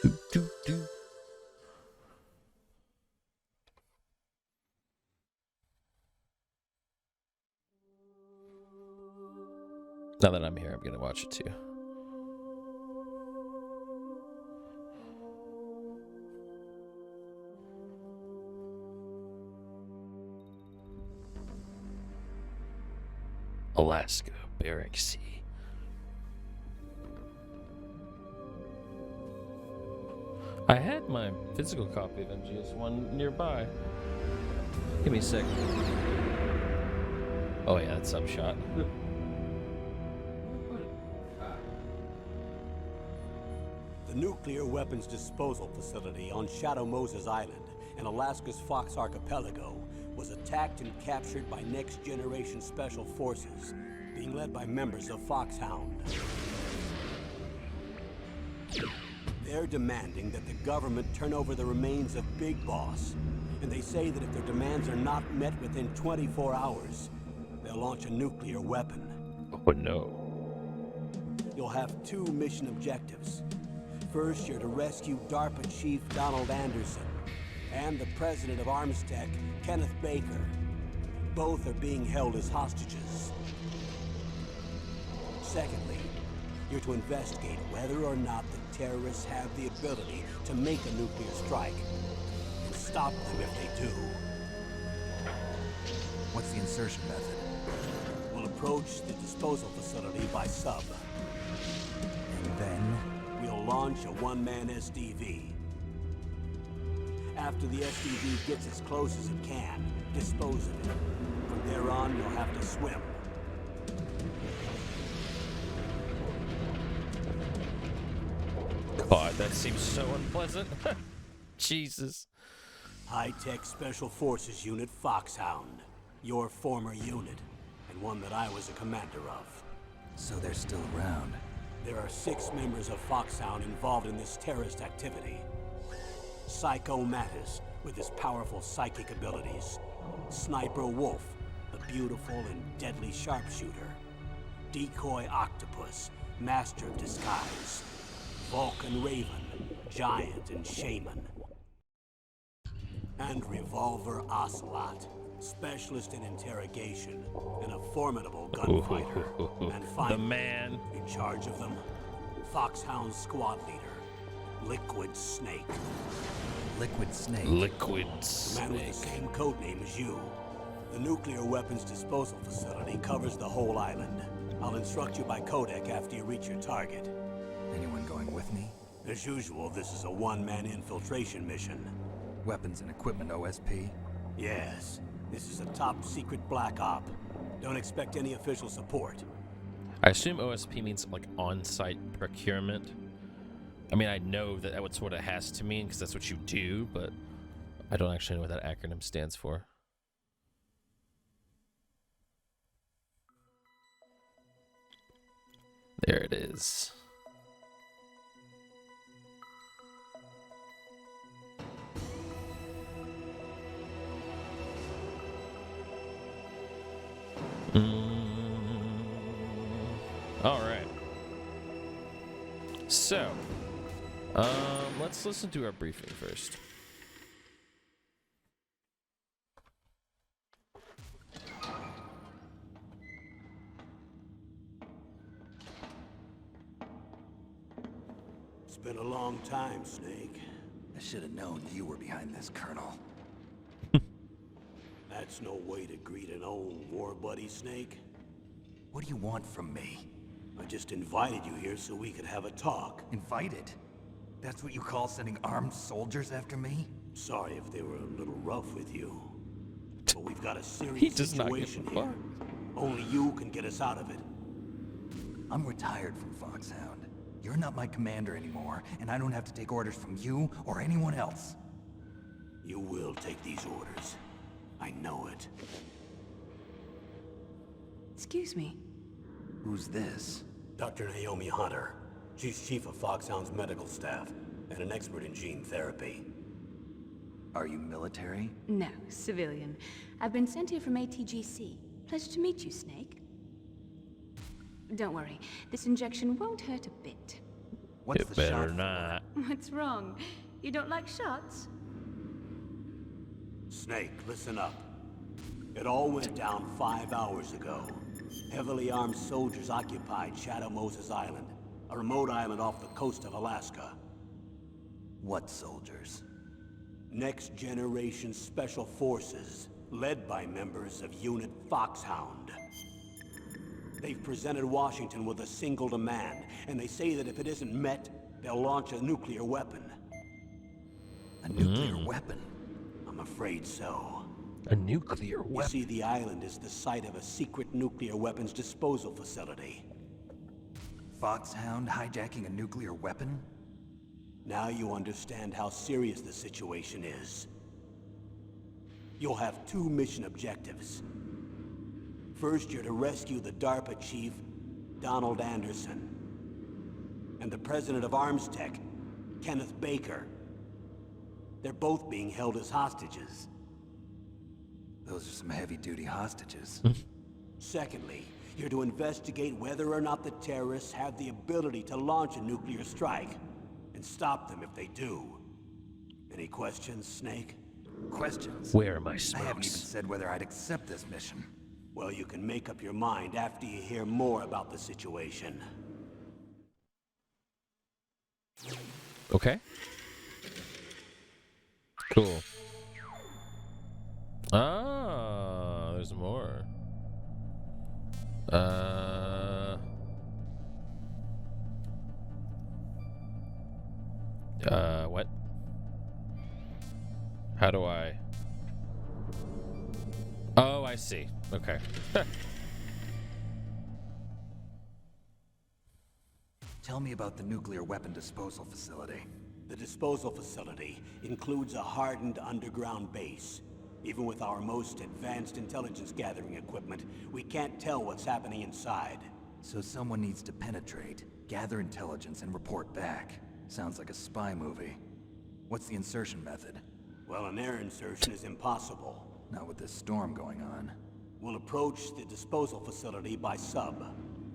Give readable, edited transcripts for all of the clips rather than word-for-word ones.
Do, do, do. Now that I'm here, I'm gonna watch it too. Alaska, Bering Sea. I had my physical copy of MGS1 nearby. Give me a sec. Oh yeah, that's some shot. The nuclear weapons disposal facility on Shadow Moses Island in Alaska's Fox Archipelago was attacked and captured by next-generation special forces, being led by members of Foxhound. They're demanding that the government turn over the remains of Big Boss, and they say that if their demands are not met within 24 hours, they'll launch a nuclear weapon. Oh no. You'll have two mission objectives. First, you're to rescue DARPA Chief Donald Anderson and the president of Armstech, Kenneth Baker. Both are being held as hostages. Secondly, you're to investigate whether or not the terrorists have the ability to make a nuclear strike and stop them if they do. What's the insertion method? We'll approach the disposal facility by sub. And then? We'll launch a one-man SDV. After the SDV gets as close as it can, dispose of it. From there on, you'll have to swim. God, that seems so unpleasant. Jesus. High-tech Special Forces Unit Foxhound. Your former unit, and one that I was a commander of. So they're still around. There are 6 members of Foxhound involved in this terrorist activity. Psycho Mattis, with his powerful psychic abilities. Sniper Wolf, the beautiful and deadly sharpshooter. Decoy Octopus, master of disguise. Vulcan Raven, giant and shaman. And Revolver Ocelot, specialist in interrogation and a formidable gunfighter. And finally, the man in charge of them, Foxhound squad leader, Liquid Snake. Liquid Snake? Liquid The man with the Snake. same codename as you. The nuclear weapons disposal facility covers the whole island. I'll instruct you by codec after you reach your target. Anyone going with me? As usual, this is a one-man infiltration mission. Weapons and equipment OSP? Yes, this is a top-secret black op. Don't expect any official support. I assume OSP means like on-site procurement. I mean, I know that that's what it has to mean because that's what you do, but I don't actually know what that acronym stands for. There it is. All right. So, let's listen to our briefing first. It's been a long time, Snake. I should have known you were behind this, Colonel. That's no way to greet an old war buddy, Snake. What do you want from me? I just invited you here so we could have a talk. Invited? That's what you call sending armed soldiers after me? Sorry if they were a little rough with you. But we've got a He serious does not give situation a here. fuck. Only you can get us out of it. I'm retired from Foxhound. You're not my commander anymore, and I don't have to take orders from you or anyone else. You will take these orders. I know it. Excuse me. Who's this? Dr. Naomi Hunter. She's chief of Foxhound's medical staff and an expert in gene therapy. Are you military? No, civilian. I've been sent here from ATGC. Pleasure to meet you, Snake. Don't worry, this injection won't hurt a bit. What's It the better shot for? not. What's wrong? You don't like shots? Snake, listen up. It all went down 5 hours ago. Heavily armed soldiers occupied Shadow Moses Island, a remote island off the coast of Alaska. What soldiers? Next Generation Special Forces, led by members of Unit Foxhound. They've presented Washington with a single demand, and they say that if it isn't met, they'll launch a nuclear weapon. A nuclear weapon? I'm afraid so. A nuclear You weapon. see, the island is the site of a secret nuclear weapons disposal facility. Foxhound hijacking a nuclear weapon? Now you understand how serious the situation is. You'll have 2 mission objectives. First, you're to rescue the DARPA chief, Donald Anderson, and the president of Arms Tech, Kenneth Baker. They're both being held as hostages. Those are some heavy-duty hostages. Secondly, you're to investigate whether or not the terrorists have the ability to launch a nuclear strike, and stop them if they do. Any questions, Snake? Questions? Where are my I haven't even smokes? said whether I'd accept this mission. Well, you can make up your mind after you hear more about the situation. Okay. Cool. Ah, there's more. What? How do I? Oh, I see. Okay. Tell me about the nuclear weapon disposal facility. The disposal facility includes a hardened underground base. Even with our most advanced intelligence gathering equipment, we can't tell what's happening inside. So someone needs to penetrate, gather intelligence, and report back. Sounds like a spy movie. What's the insertion method? Well, an air insertion is impossible. Not with this storm going on. We'll approach the disposal facility by sub.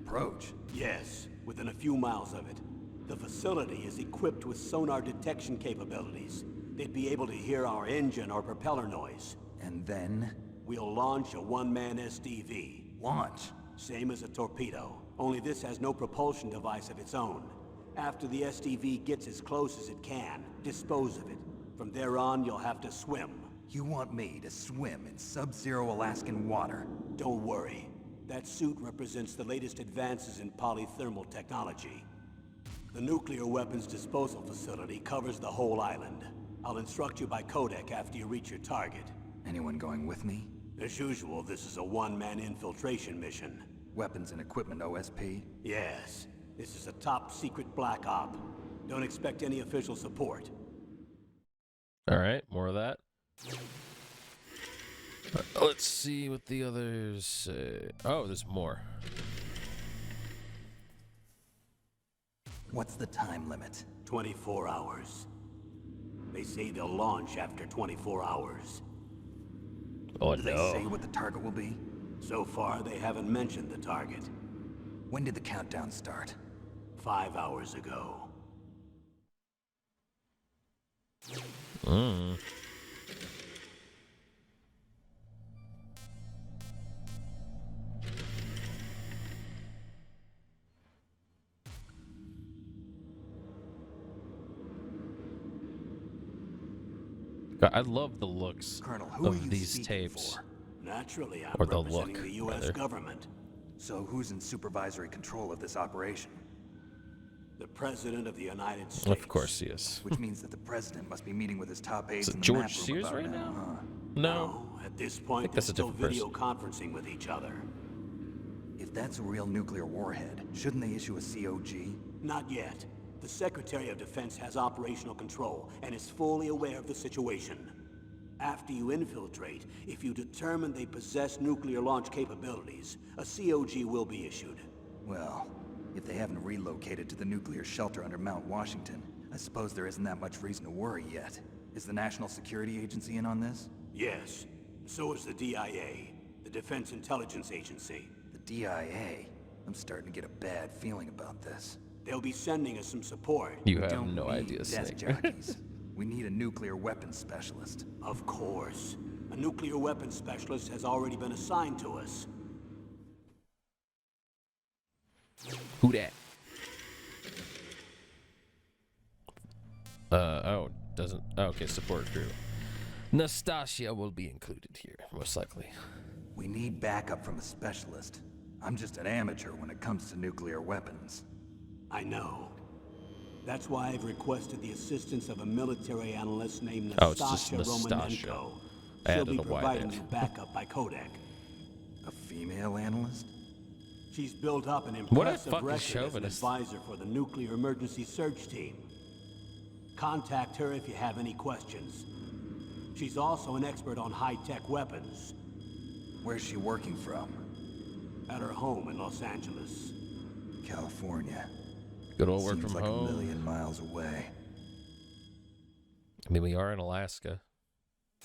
Approach? Yes, within a few miles of it. The facility is equipped with sonar detection capabilities. They'd be able to hear our engine or propeller noise. And then? We'll launch a one-man SDV. Launch. Same as a torpedo, only this has no propulsion device of its own. After the SDV gets as close as it can, dispose of it. From there on, you'll have to swim. You want me to swim in sub-zero Alaskan water? Don't worry. That suit represents the latest advances in polythermal technology. The nuclear weapons disposal facility covers the whole island. I'll instruct you by codec after you reach your target. Anyone going with me? As usual, this is a one-man infiltration mission. Weapons and equipment OSP? Yes, this is a top-secret black op. Don't expect any official support. All right, more of that. Let's see what the others say. Oh, there's more. What's the time limit? 24 hours. They say they'll launch after 24 hours. Oh, Do they no. say what the target will be? So far, they haven't mentioned the target. When did the countdown start? 5 hours ago. Mm. God, I love the looks Colonel, who are you of these speaking tapes. for? Naturally, I'm Or the representing look, the U.S. rather. government. So who's in supervisory control of this operation? The President of the United States. Of course he is. Which means that the president must be meeting with his top aides Is in it the George map room Sears about right now? huh? No. No, at this point, think they're that's a still different video conferencing with each other. If that's a real nuclear warhead, shouldn't they issue a COG? Not yet. The Secretary of Defense has operational control and is fully aware of the situation. After you infiltrate, if you determine they possess nuclear launch capabilities, a COG will be issued. Well, if they haven't relocated to the nuclear shelter under Mount Washington, I suppose there isn't that much reason to worry yet. Is the National Security Agency in on this? Yes. So is the DIA, the Defense Intelligence Agency. The DIA? I'm starting to get a bad feeling about this. They'll be sending us some support. You We have don't no need idea, desk Snake. jockeys. We need a nuclear weapons specialist. Of course. A nuclear weapons specialist has already been assigned to us. Who that? Oh, doesn't. Oh, okay, support crew. Nastasia will be included here, most likely. We need backup from a specialist. I'm just an amateur when it comes to nuclear weapons. I know. That's why I've requested the assistance of a military analyst named Oh, it's just Nastasia Nastasia. Romanenko. I She'll added be a Y providing there. you backup by Kodak. A female analyst? She's built up an What a impressive fucking record as an chauvinist. advisor for the nuclear emergency search team. Contact her if you have any questions. She's also an expert on high-tech weapons. Where's she working from? At her home in Los Angeles. California. Good old work Seems from like home. a million miles away. I mean, we are in Alaska.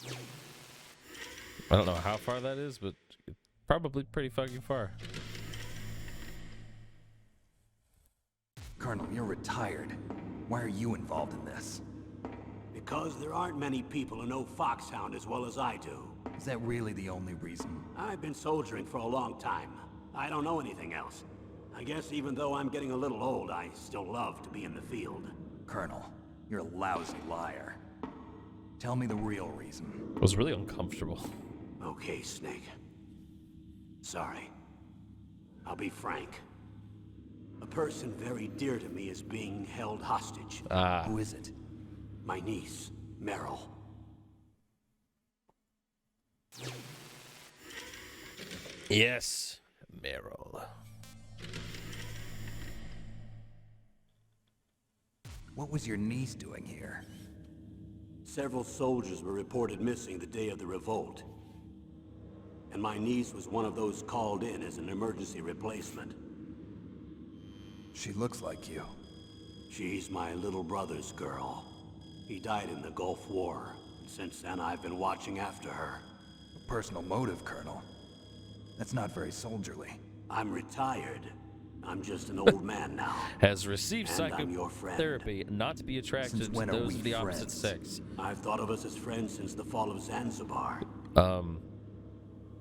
I don't know how far that is, but probably pretty fucking far. Colonel, you're retired. Why are you involved in this? Because there aren't many people who know Foxhound as well as I do. Is that really the only reason? I've been soldiering for a long time. I don't know anything else. I guess even though I'm getting a little old, I still love to be in the field. Colonel, you're a lousy liar. Tell me the real reason. It was really uncomfortable. Okay, Snake. Sorry. I'll be frank. A person very dear to me is being held hostage. Who is it? My niece, Meryl. Yes, Meryl. What was your niece doing here? Several soldiers were reported missing the day of the revolt. And my niece was one of those called in as an emergency replacement. She looks like you. She's my little brother's girl. He died in the Gulf War. Since then, I've been watching after her. A personal motive, Colonel. That's not very soldierly. I'm retired. I'm just an old man now. Has received And I'm your friend. psychotherapy not to be attracted Since to when are those we of the opposite friends? sex. I've thought of us as friends since the fall of Zanzibar.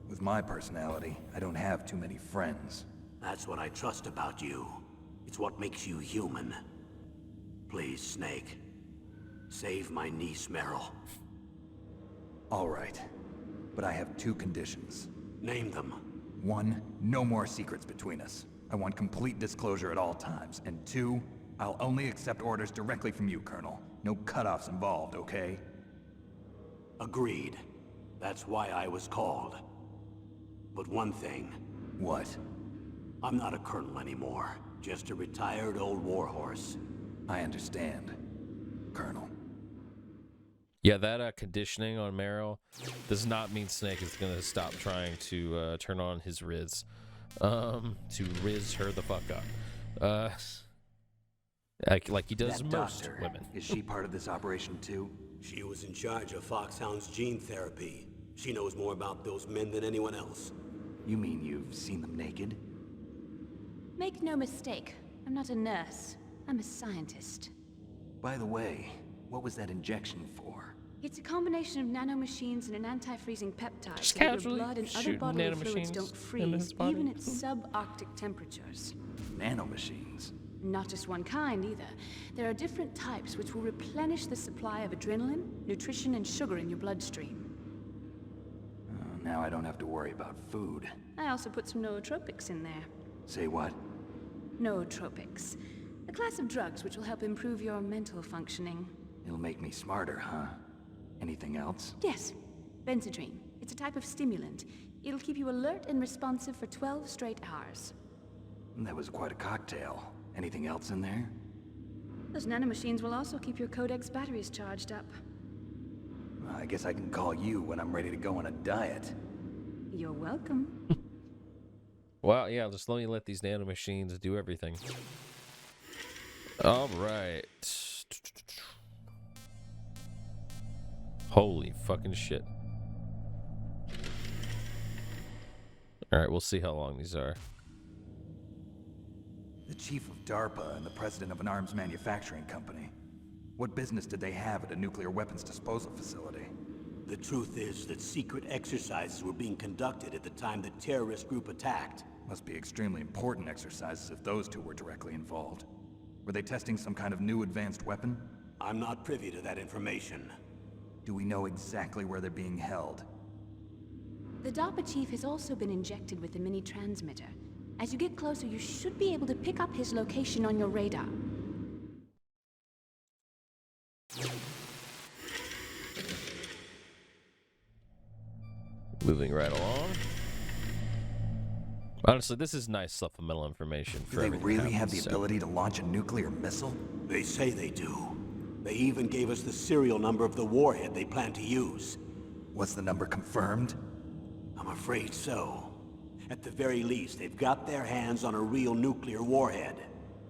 With my personality, I don't have too many friends. That's what I trust about you. It's what makes you human. Please, Snake. Save my niece, Meryl. All right. But I have two conditions. Name them. 1, no more secrets between us. I want complete disclosure at all times. And 2, I'll only accept orders directly from you, Colonel. No cutoffs involved, okay? Agreed. That's why I was called. But one thing, What? I'm not a colonel anymore. Just a retired old warhorse. I understand, Colonel. Yeah, that conditioning on Meryl does not mean Snake is gonna stop trying to turn on his Riz, to Riz her the fuck up, like he does That most doctor, women. is she part of this operation too? She was in charge of Foxhound's gene therapy. She knows more about those men than anyone else. You mean you've seen them naked? Make no mistake, I'm not a nurse. I'm a scientist. By the way, what was that injection for? It's a combination of nanomachines and an anti-freezing peptide Just so that your casually blood and other shooting bodily fluids nanomachines don't into freeze, his body. even at subarctic temperatures. Nanomachines. Not just one kind, either. There are different types which will replenish the supply of adrenaline, nutrition, and sugar in your bloodstream. Oh, now I don't have to worry about food. I also put some nootropics in there. Say what? Nootropics. A class of drugs which will help improve your mental functioning. It'll make me smarter, huh? Anything else? Yes, Benzedrine. It's a type of stimulant. It'll keep you alert and responsive for 12 straight hours. That was quite a cocktail. Anything else in there? Those nanomachines will also keep your Codex batteries charged up. Well, I guess I can call you when I'm ready to go on a diet. You're welcome. Well, yeah, just let these nanomachines do everything. All right. Holy fucking shit. All right, we'll see how long these are. The chief of DARPA and the president of an arms manufacturing company. What business did they have at a nuclear weapons disposal facility? The truth is that secret exercises were being conducted at the time the terrorist group attacked. Must be extremely important exercises if those two were directly involved. Were they testing some kind of new advanced weapon? I'm not privy to that information. Do we know exactly where they're being held? The DARPA chief has also been injected with a mini transmitter. As you get closer, you should be able to pick up his location on your radar. Moving right along. Honestly, this is nice supplemental information for Do they everything really that have the happens, ability to launch a nuclear missile? They say they do. They even gave us the serial number of the warhead they plan to use. Was the number confirmed? I'm afraid so. At the very least, they've got their hands on a real nuclear warhead.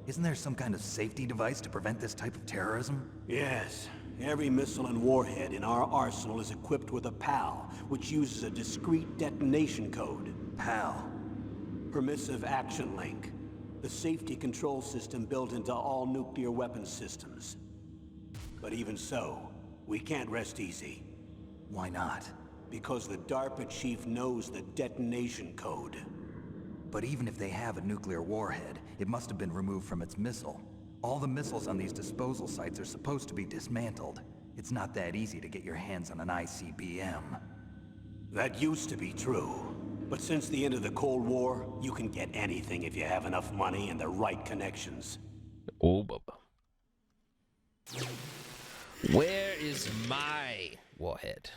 Isn't there some kind of safety device to prevent this type of terrorism? Yes. Every missile and warhead in our arsenal is equipped with a PAL, which uses a discrete detonation code. PAL. Permissive Action Link. The safety control system built into all nuclear weapons systems. But even so, we can't rest easy. Why not? Because the DARPA chief knows the detonation code. But even if they have a nuclear warhead, it must have been removed from its missile. All the missiles on these disposal sites are supposed to be dismantled. It's not that easy to get your hands on an ICBM. That used to be true. But since the end of the Cold War, you can get anything if you have enough money and the right connections. Oh, Bubba. Where is my warhead?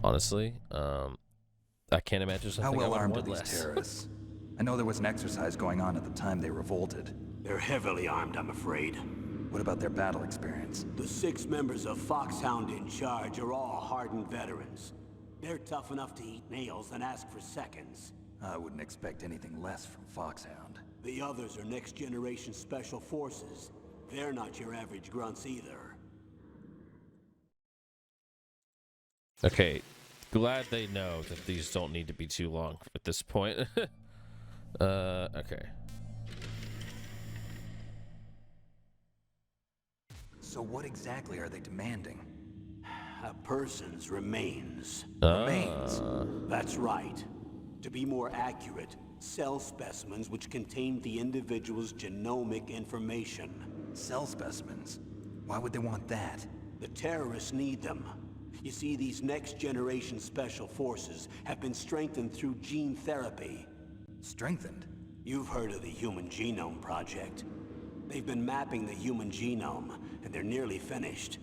Honestly, I can't imagine something How well I would armed are want these less. terrorists? I know there was an exercise going on at the time they revolted. They're heavily armed, I'm afraid. What about their battle experience? The 6 members of Foxhound in charge are all hardened veterans. They're tough enough to eat nails and ask for seconds. I wouldn't expect anything less from Foxhound. The others are next-generation special forces. They're not your average grunts either. Okay, glad they know that these don't need to be too long at this point. Okay. So what exactly are they demanding? A person's remains. Remains? That's right. To be more accurate, cell specimens which contain the individual's genomic information. Cell specimens? Why would they want that? The terrorists need them. You see, these next-generation special forces have been strengthened through gene therapy. Strengthened? You've heard of the Human Genome Project. They've been mapping the human genome, and they're nearly finished.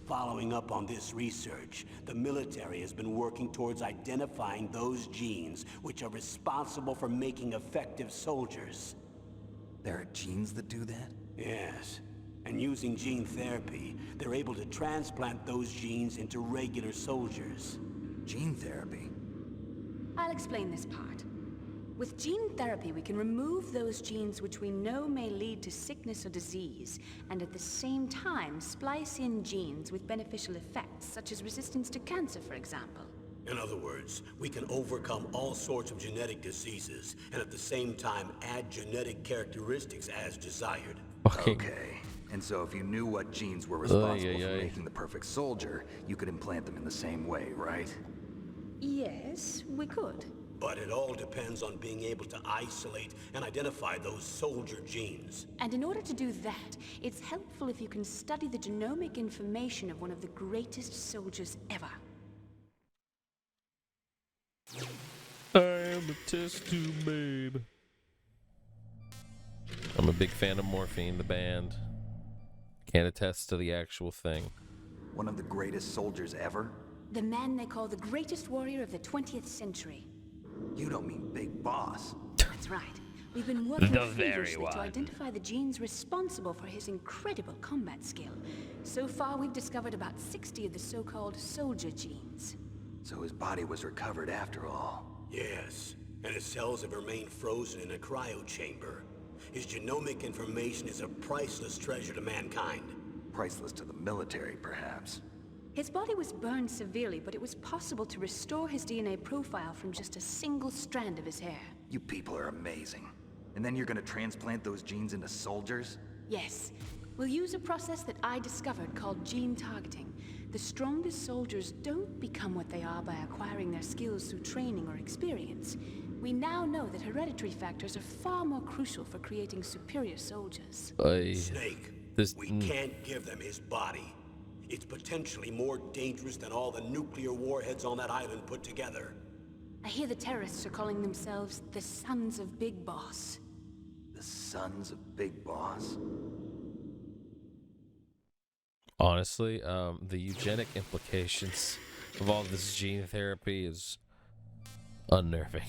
Following up on this research, the military has been working towards identifying those genes which are responsible for making effective soldiers. There are genes that do that? Yes. And using gene therapy, they're able to transplant those genes into regular soldiers. Gene therapy? I'll explain this part. With gene therapy, we can remove those genes which we know may lead to sickness or disease, and at the same time splice in genes with beneficial effects, such as resistance to cancer, for example. In other words, we can overcome all sorts of genetic diseases, and at the same time add genetic characteristics as desired. Okay. And so if you knew what genes were responsible for making the perfect soldier, you could implant them in the same way, right? Yes, we could. But it all depends on being able to isolate and identify those soldier genes. And in order to do that, it's helpful if you can study the genomic information of one of the greatest soldiers ever. I am a test tube babe. I'm a big fan of Morphine, the band. Can't attest to the actual thing. One of the greatest soldiers ever? The man they call the greatest warrior of the 20th century. You don't mean Big Boss. That's right. We've been working The very feverishly one. to identify the genes responsible for his incredible combat skill. So far, we've discovered about 60 of the so-called soldier genes. So his body was recovered after all. Yes, and his cells have remained frozen in a cryo chamber. His genomic information is a priceless treasure to mankind. Priceless to the military, perhaps. His body was burned severely, but it was possible to restore his DNA profile from just a single strand of his hair. You people are amazing. And then you're gonna transplant those genes into soldiers? Yes. We'll use a process that I discovered called gene targeting. The strongest soldiers don't become what they are by acquiring their skills through training or experience. We now know that hereditary factors are far more crucial for creating superior soldiers. Snake, we can't give them his body. It's potentially more dangerous than all the nuclear warheads on that island put together. I hear the terrorists are calling themselves the Sons of Big Boss. The Sons of Big Boss? Honestly, the eugenic implications of all this gene therapy is unnerving.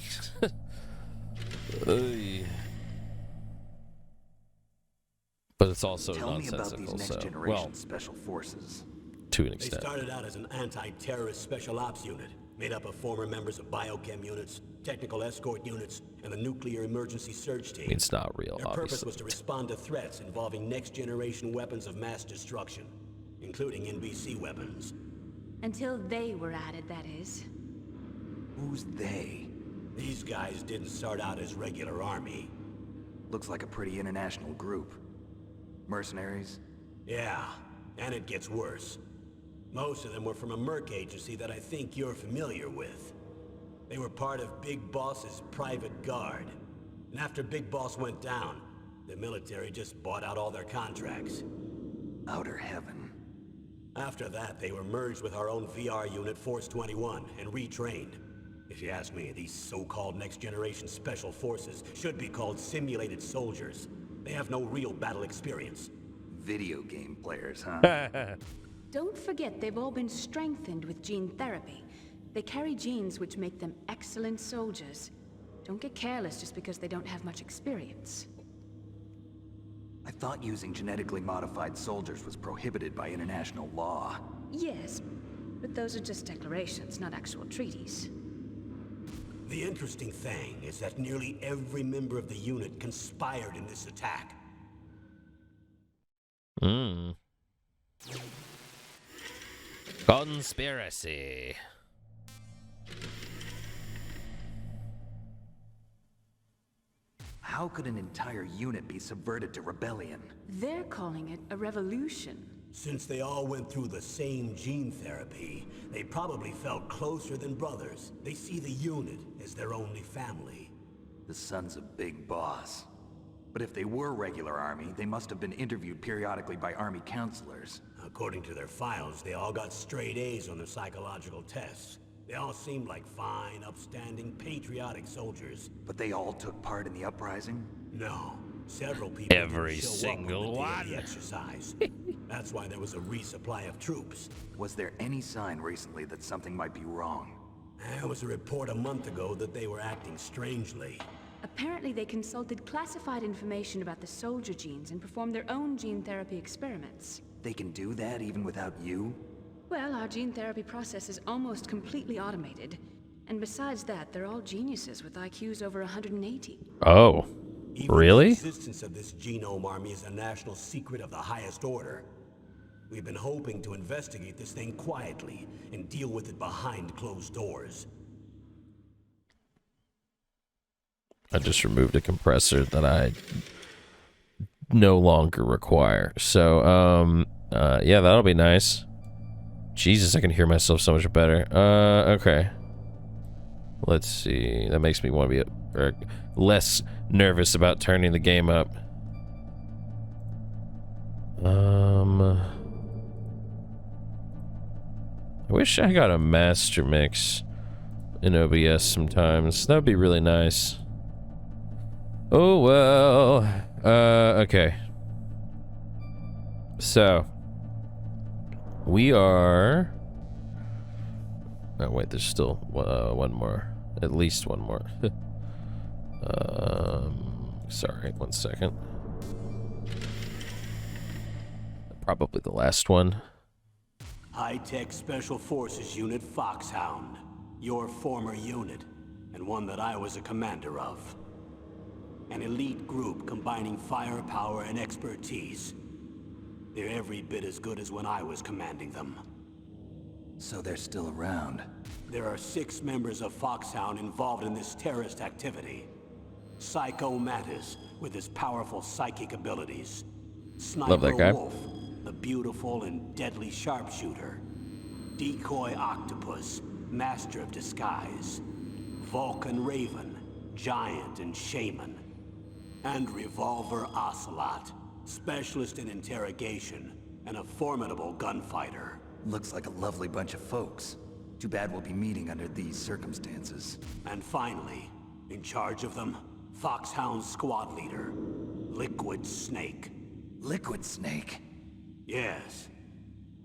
But it's also nonsensical. Tell me about these next generation special forces. To an extent. They started out as an anti-terrorist special ops unit, made up of former members of biochem units, technical escort units, and the nuclear emergency surge team. It's not real, Their obviously. purpose was to respond to threats involving next-generation weapons of mass destruction, including NBC weapons. Until they were added, that is. Who's they? These guys didn't start out as regular army. Looks like a pretty international group. Mercenaries? Yeah, and it gets worse. Most of them were from a merc agency that I think you're familiar with. They were part of Big Boss's private guard. And after Big Boss went down, the military just bought out all their contracts. Outer heaven. After that, they were merged with our own VR unit, Force 21, and retrained. If you ask me, these so-called next-generation special forces should be called simulated soldiers. They have no real battle experience. Video game players, huh? Don't forget they've all been strengthened with gene therapy. They carry genes which make them excellent soldiers. Don't get careless just because they don't have much experience. I thought using genetically modified soldiers was prohibited by international law. Yes, but those are just declarations, not actual treaties. The interesting thing is that nearly every member of the unit conspired in this attack. Conspiracy. How could an entire unit be subverted to rebellion? They're calling it a revolution. Since they all went through the same gene therapy, they probably felt closer than brothers. They see the unit as their only family. The Sons of Big Boss. But if they were regular army, they must have been interviewed periodically by army counselors. According to their files, they all got straight A's on their psychological tests. They all seemed like fine, upstanding, patriotic soldiers. But they all took part in the uprising? No. Several people Every didn't show single up on the day of the one. exercise. That's why there was a resupply of troops. Was there any sign recently that something might be wrong? There was a report a month ago that they were acting strangely. Apparently they consulted classified information about the soldier genes and performed their own gene therapy experiments. They can do that even without you? Well, our gene therapy process is almost completely automated. And besides that, they're all geniuses with IQs over 180. Oh, Even really? the existence of this genome army is a national secret of the highest order. We've been hoping to investigate this thing quietly and deal with it behind closed doors. I just removed a compressor that I no longer require. So, yeah, that'll be nice. Jesus, I can hear myself so much better. Okay. Let's see. That makes me want to be less nervous about turning the game up. I wish I got a master mix in OBS sometimes. That would be really nice. Oh, well. Okay. So. We are... Oh, wait, there's still one more. At least one more. Sorry, 1 second. Probably the last one. High-tech Special Forces Unit Foxhound. Your former unit, and one that I was a commander of. An elite group combining firepower and expertise. They're every bit as good as when I was commanding them. So they're still around. There are 6 members of Foxhound involved in this terrorist activity. Psychomatis, with his powerful psychic abilities. Love that guy. Sniper Wolf, the beautiful and deadly sharpshooter. Decoy Octopus, master of disguise. Vulcan Raven, giant and shaman. And Revolver Ocelot, specialist in interrogation and a formidable gunfighter. Looks like a lovely bunch of folks. Too bad we'll be meeting under these circumstances. And finally, in charge of them, Foxhound squad leader, Liquid Snake. Liquid Snake? Yes.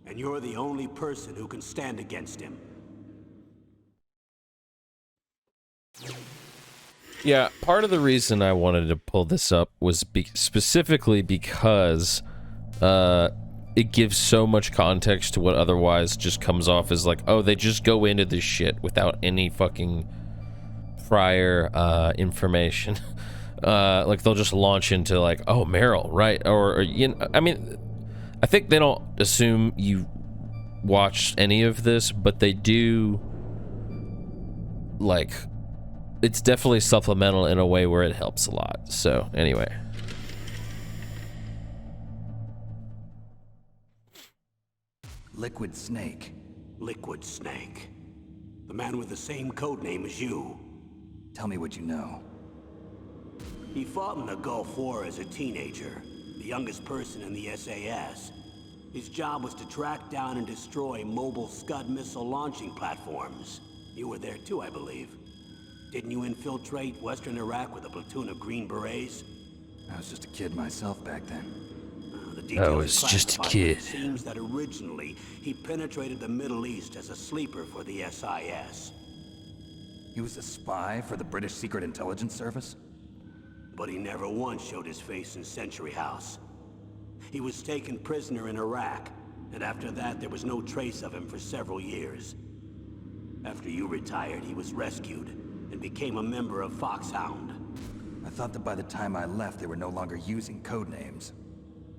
And you're the only person who can stand against him. Yeah, part of the reason I wanted to pull this up was specifically because it gives so much context to what otherwise just comes off as like, oh, they just go into this shit without any fucking prior information. Like they'll just launch into like, oh, Meryl, right? Or you know, I mean, I think they don't assume you watched any of this, but they do. Like, it's definitely supplemental in a way where it helps a lot. So anyway. Liquid Snake. Liquid Snake. The man with the same code name as you. Tell me what you know. He fought in the Gulf War as a teenager, the youngest person in the SAS. His job was to track down and destroy mobile Scud missile launching platforms. You were there too, I believe. Didn't you infiltrate Western Iraq with a platoon of Green Berets? I was just a kid myself back then. I was just a kid. It seems that originally he penetrated the Middle East as a sleeper for the SIS. He was a spy for the British Secret Intelligence Service? But he never once showed his face in Century House. He was taken prisoner in Iraq, and after that there was no trace of him for several years. After you retired, he was rescued and became a member of Foxhound. I thought that by the time I left, they were no longer using code names.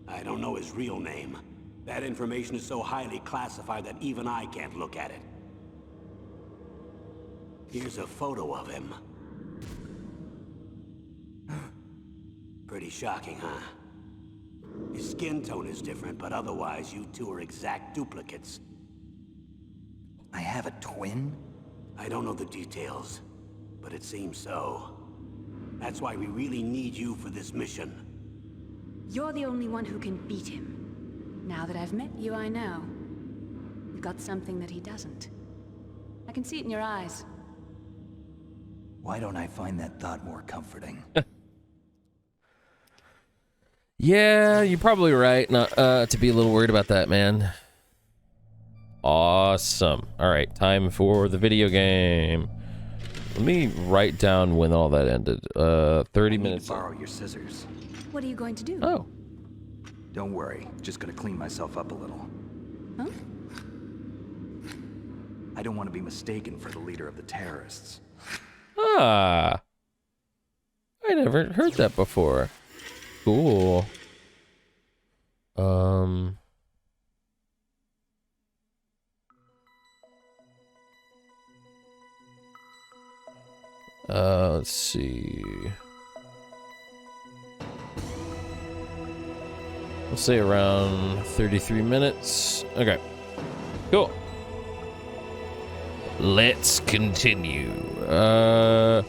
I don't know his real name. That information is so highly classified that even I can't look at it. Here's a photo of him. Pretty shocking, huh? His skin tone is different, but otherwise you two are exact duplicates. I have a twin? I don't know the details, but it seems so. That's why we really need you for this mission. You're the only one who can beat him. Now that I've met you, I know. You've got something that he doesn't. I can see it in your eyes. Why don't I find that thought more comforting? Yeah, you're probably right not to be a little worried about that, man. Awesome. All right, time for the video game. Let me write down when all that ended. 30 minutes. To borrow your scissors. What are you going to do? Oh. Don't worry, just gonna clean myself up a little. Huh? I don't want to be mistaken for the leader of the terrorists. Ah. I never heard that before. Cool. Let's see. We'll say around 33 minutes. Okay. Cool. Let's continue. Well,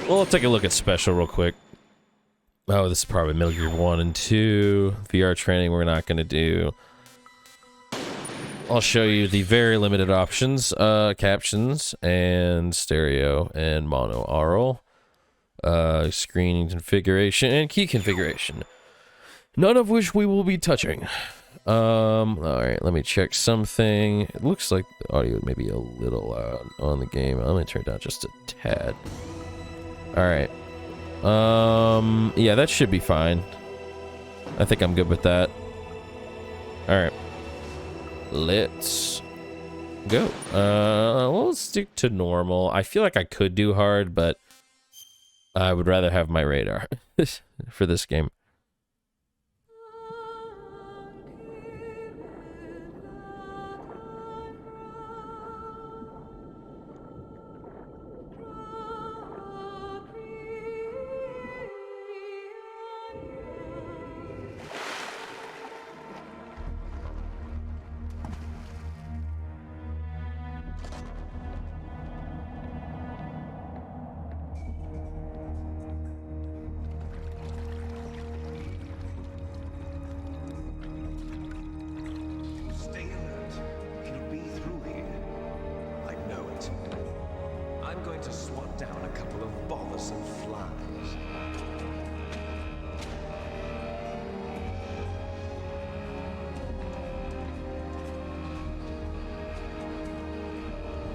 let's take a look at special real quick. Oh, this is probably Metal Gear 1 and 2. VR training we're not going to do. I'll show you the very limited options. Captions and stereo and mono aural. Screen configuration and key configuration. None of which we will be touching. Alright, let me check something. It looks like the audio may be a little loud on the game. I'm going to turn it down just a tad. Alright. Yeah, that should be fine. I think I'm good with that. Alright. Let's go. Well, let's stick to normal. I feel like I could do hard, but I would rather have my radar for this game. to swat down a couple of bothersome flies.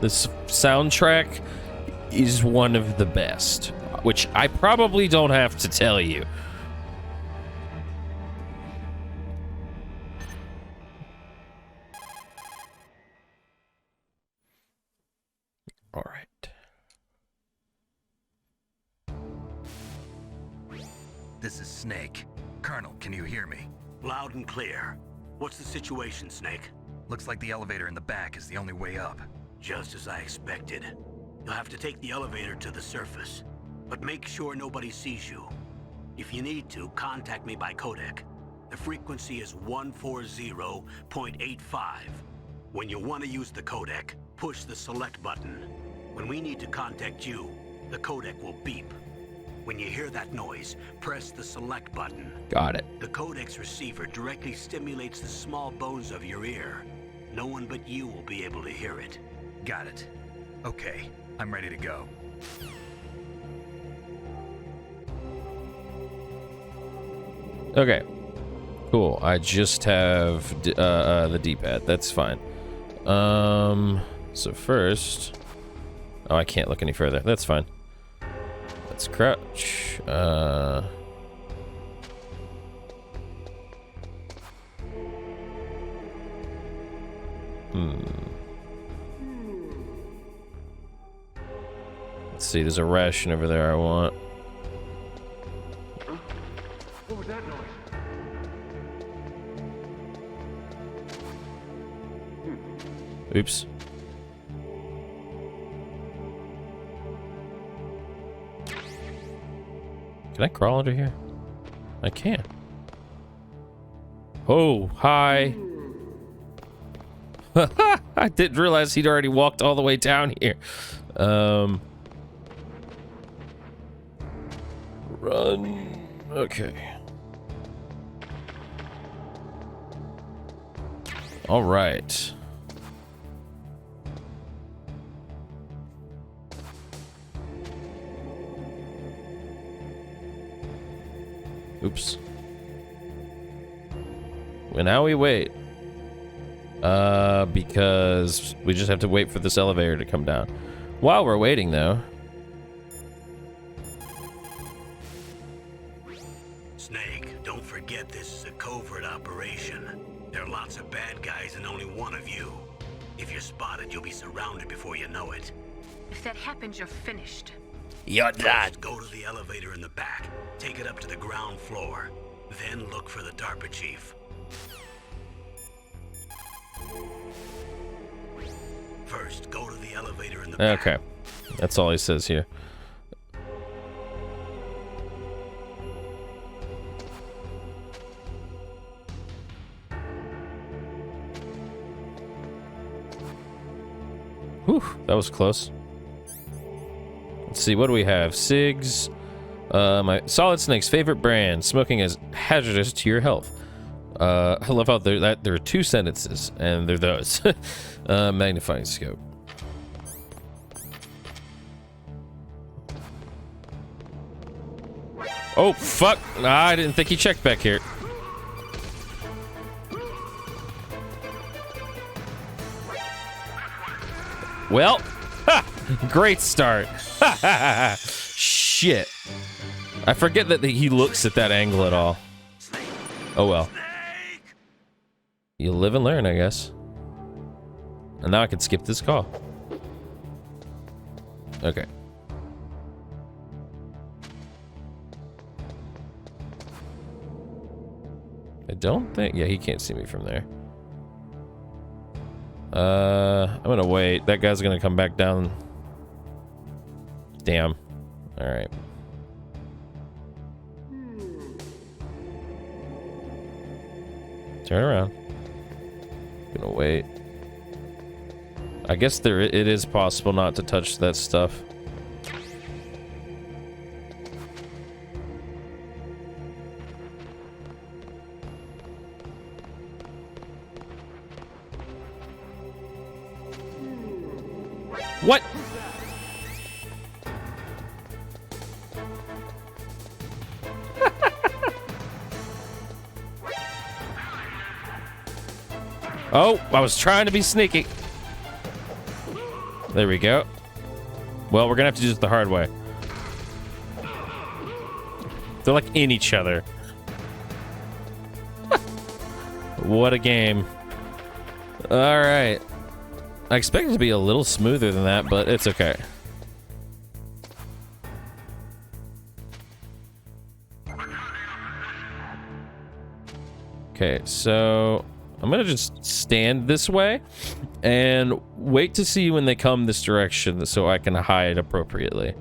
This soundtrack is one of the best, which I probably don't have to tell you. All right. This is Snake. Colonel, can you hear me? Loud and clear. What's the situation, Snake? Looks like the elevator in the back is the only way up. Just as I expected. You'll have to take the elevator to the surface, but make sure nobody sees you. If you need to, contact me by codec. The frequency is 140.85. When you want to use the codec, push the select button. When we need to contact you, the codec will beep. When you hear that noise, press the select button. Got it. The codec's receiver directly stimulates the small bones of your ear. No one but you will be able to hear it. Got it. Okay, I'm ready to go. Okay. Cool. I just have the D-pad. That's fine. So first... Oh, I can't look any further. That's fine. Let's crouch. Let's see, there's a ration over there I want. What was that noise? Oops. Can I crawl under here? I can. Oh, hi. I didn't realize he'd already walked all the way down here. Run. Okay. All right. Oops. Well, now we wait. Because we just have to wait for this elevator to come down. While we're waiting, though. Snake, don't forget this is a covert operation. There are lots of bad guys and only one of you. If you're spotted, you'll be surrounded before you know it. If that happens, you're finished. You're done. First, go to the elevator in the back. Take it up to the ground floor. Then look for the DARPA chief. First, go to the elevator in the back. Okay. That's all he says here. Whew, that was close. Let's see, what do we have? Cigs. My Solid Snake's favorite brand. Smoking is hazardous to your health. I love how there are two sentences, and they're those. Magnifying scope. Oh, fuck. I didn't think he checked back here. Well, great start. Shit. I forget that he looks at that angle at all. Oh well. You live and learn, I guess. And now I can skip this call. Okay. I don't think... Yeah, he can't see me from there. I'm gonna wait. That guy's gonna come back down. Damn. Alright. Turn around. Gonna wait. I guess it is possible not to touch that stuff. What? Oh, I was trying to be sneaky. There we go. Well, we're gonna have to do this the hard way. They're like in each other. What a game. Alright. I expect it to be a little smoother than that, but it's okay. Okay, so I'm gonna just stand this way and wait to see when they come this direction so I can hide appropriately.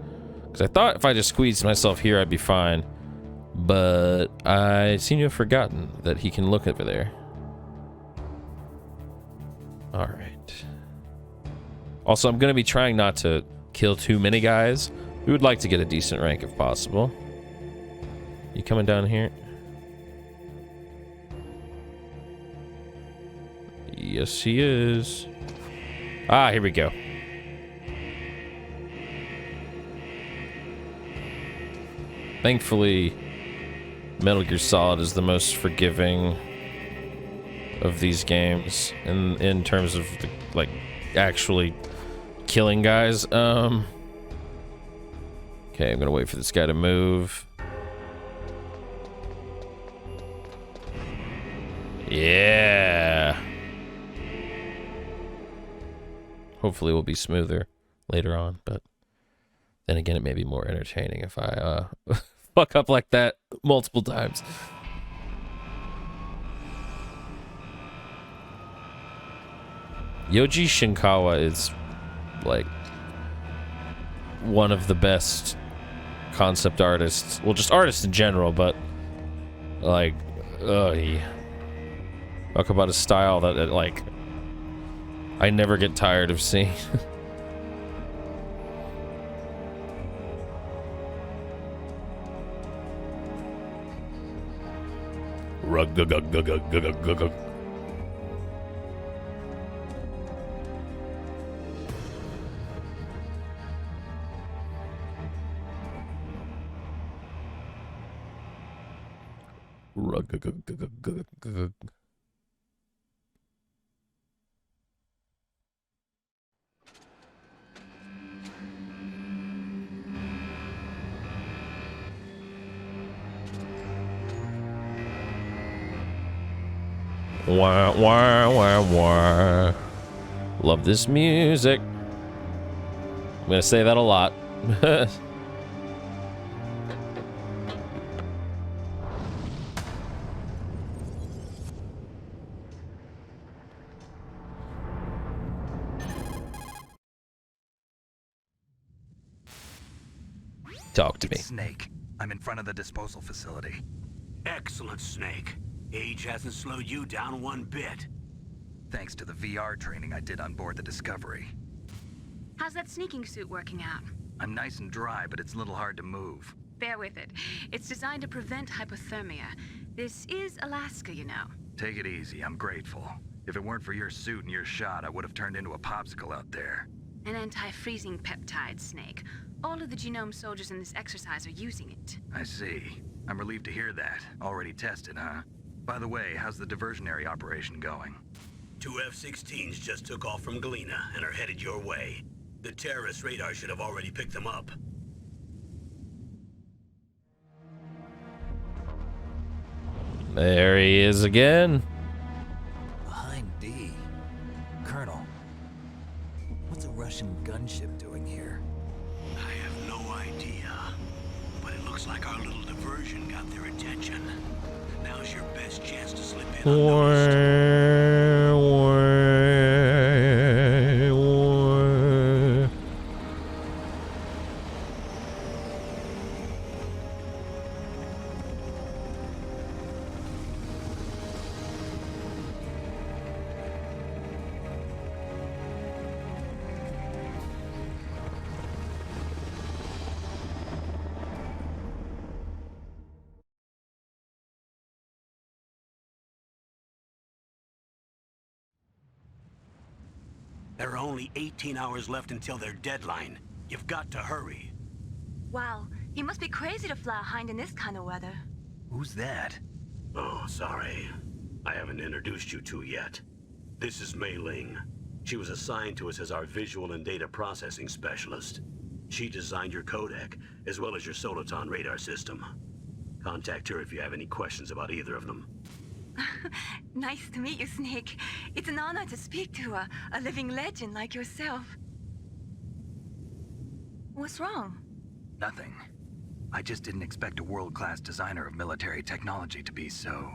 Because I thought if I just squeezed myself here, I'd be fine. But I seem to have forgotten that he can look over there. Alright. Also, I'm gonna be trying not to kill too many guys. We would like to get a decent rank if possible. You coming down here? Yes, he is. Ah, here we go. Thankfully, Metal Gear Solid is the most forgiving of these games in terms of the, like actually killing guys. Okay, I'm gonna wait for this guy to move. Yeah. Hopefully it will be smoother later on, but then again, it may be more entertaining if I fuck up like that multiple times. Yoji Shinkawa is like one of the best concept artists. Well, just artists in general, but like, talk about a style that like I never get tired of seeing. Wah, wah, wah, wah. Love this music. I'm gonna say that a lot. Talk to me. Snake, I'm in front of the disposal facility. Excellent, Snake. Age hasn't slowed you down one bit. Thanks to the VR training I did on board the Discovery. How's that sneaking suit working out? I'm nice and dry, but it's a little hard to move. Bear with it. It's designed to prevent hypothermia. This is Alaska, you know. Take it easy, I'm grateful. If it weren't for your suit and your shot, I would have turned into a popsicle out there. An anti-freezing peptide, Snake. All of the genome soldiers in this exercise are using it. I see. I'm relieved to hear that. Already tested, huh? By the way, how's the diversionary operation going? 2 F-16s just took off from Galena and are headed your way. The terrorist radar should have already picked them up. There he is again. Behind D. Colonel, what's a Russian gunship doing here? I have no idea, but it looks like our little diversion got their attention. Now's your best chance to slip in unnoticed. There are only 18 hours left until their deadline. You've got to hurry. Wow, you must be crazy to fly a hind in this kind of weather. Who's that? Oh, sorry. I haven't introduced you to yet. This is Mei Ling. She was assigned to us as our visual and data processing specialist. She designed your codec, as well as your soliton radar system. Contact her if you have any questions about either of them. Nice to meet you, Snake. It's an honor to speak to a living legend like yourself. What's wrong? Nothing. I just didn't expect a world-class designer of military technology to be so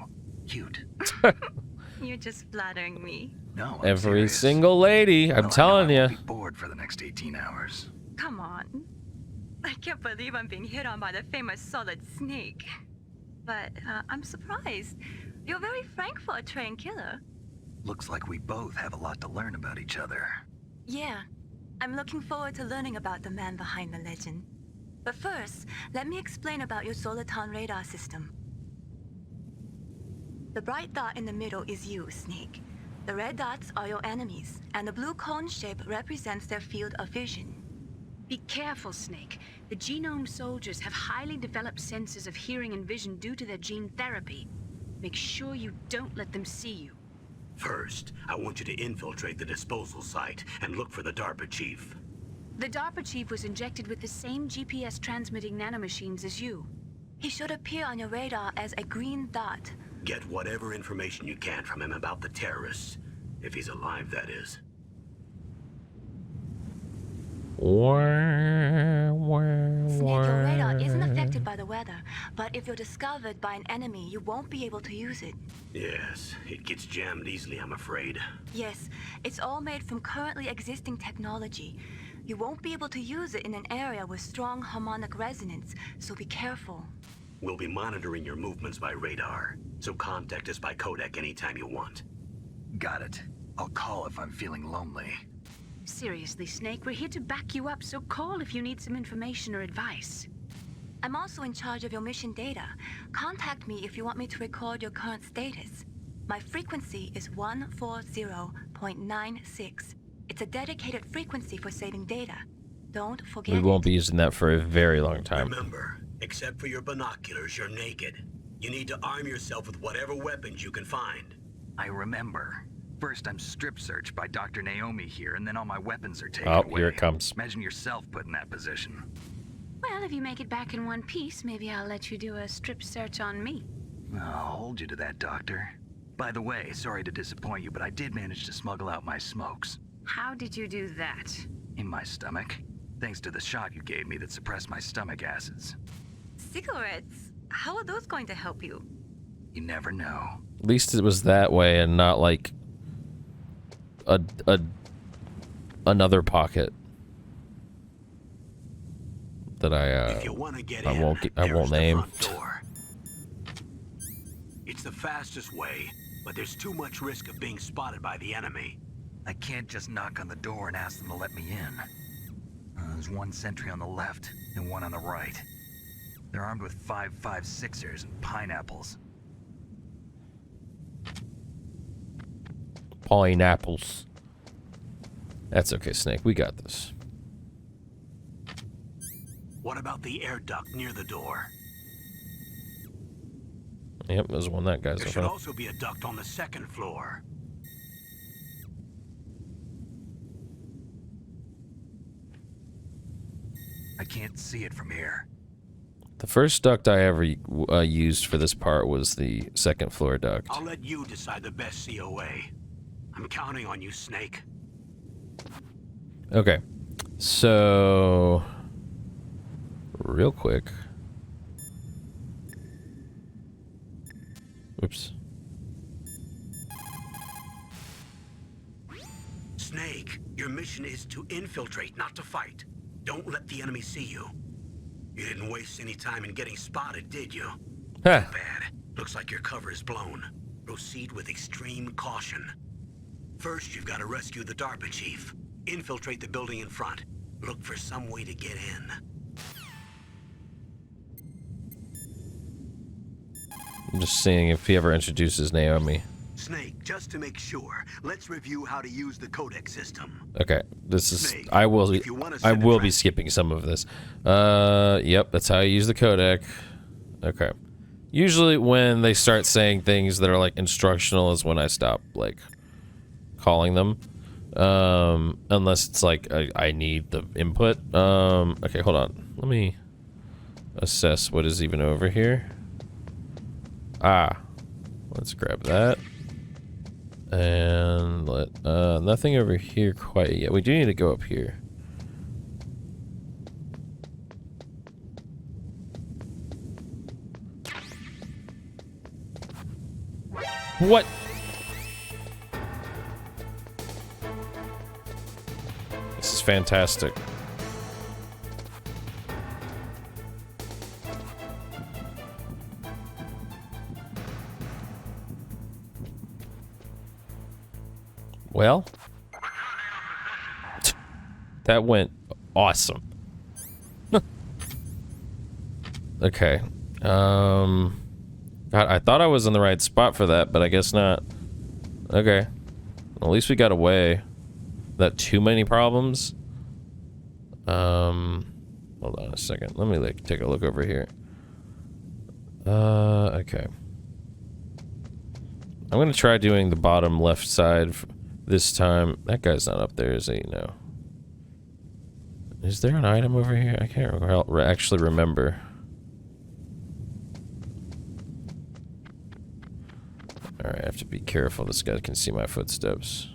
cute. You're just flattering me. No, I'm Every serious. single lady, I'm Well, telling I you. won't be bored for the next 18 hours. Come on. I can't believe I'm being hit on by the famous Solid Snake. But I'm surprised. You're very frank for a trained killer. Looks like we both have a lot to learn about each other. Yeah. I'm looking forward to learning about the man behind the legend. But first, let me explain about your soliton radar system. The bright dot in the middle is you, Snake. The red dots are your enemies, and the blue cone shape represents their field of vision. Be careful, Snake. The genome soldiers have highly developed senses of hearing and vision due to their gene therapy. Make sure you don't let them see you. First, I want you to infiltrate the disposal site and look for the DARPA chief. The DARPA chief was injected with the same GPS transmitting nanomachines as you. He should appear on your radar as a green dot. Get whatever information you can from him about the terrorists. If he's alive, that is. Snake, your radar isn't affected by the weather, but if you're discovered by an enemy, you won't be able to use it. Yes, it gets jammed easily, I'm afraid. Yes, it's all made from currently existing technology. You won't be able to use it in an area with strong harmonic resonance, so be careful. We'll be monitoring your movements by radar, so contact us by codec anytime you want. Got it. I'll call if I'm feeling lonely. Seriously, Snake, we're here to back you up, so call if you need some information or advice. I'm also in charge of your mission data. Contact me if you want me to record your current status. My frequency is 140.96. It's a dedicated frequency for saving data. Don't forget We won't it. be using that for a very long time. Remember, except for your binoculars, you're naked. You need to arm yourself with whatever weapons you can find. I remember. First, I'm strip searched by Dr. Naomi here, and then all my weapons are taken Oh, away. here it comes. Imagine yourself put in that position. Well, if you make it back in one piece, maybe I'll let you do a strip search on me. I'll hold you to that, Doctor. By the way, sorry to disappoint you, but I did manage to smuggle out my smokes. How did you do that? In my stomach. Thanks to the shot you gave me that suppressed my stomach acids. Cigarettes? How are those going to help you? You never know. At least it was that way and not like another pocket that If you want to get I in, won't there's the name. front door. It's the fastest way, but there's too much risk of being spotted by the enemy. I can't just knock on the door and ask them to let me in. There's one sentry on the left and one on the right. They're armed with 5.56ers and pineapples. Pineapples. That's okay, Snake. We got this. What about the air duct near the door? Yep, there's one that guy's There should open. also be a duct on the second floor. I can't see it from here. The first duct I ever used for this part was the second floor duct. I'll let you decide the best COA. I'm counting on you, Snake. Okay, so real quick. Oops. Snake, your mission is to infiltrate, not to fight. Don't let the enemy see you. You didn't waste any time in getting spotted, did you? Huh. Bad. Looks like your cover is blown. Proceed with extreme caution. First, you've got to rescue the DARPA chief. Infiltrate the building in front. Look for some way to get in. I'm just seeing if he ever introduces Naomi. Snake, just to make sure, let's review how to use the codec system. Okay, this is Snake, I will if you wanna I send a will be trans- skipping some of this. Yep, that's how I use the codec. Okay. Usually when they start saying things that are like instructional is when I stop like calling them. Unless it's like I need the input. Okay, hold on. Let me assess what is even over here. Ah, let's grab that. And nothing over here quite yet. We do need to go up here. What? This is fantastic. Well, that went awesome. Okay. God, I thought I was in the right spot for that, but I guess not. Okay. At least we got away. Not too many problems. Hold on a second. Let me like take a look over here. Okay. I'm gonna try doing the bottom left side this time. That guy's not up there, is he? No. Is there an item over here? I can't actually remember. Alright, I have to be careful. This guy can see my footsteps.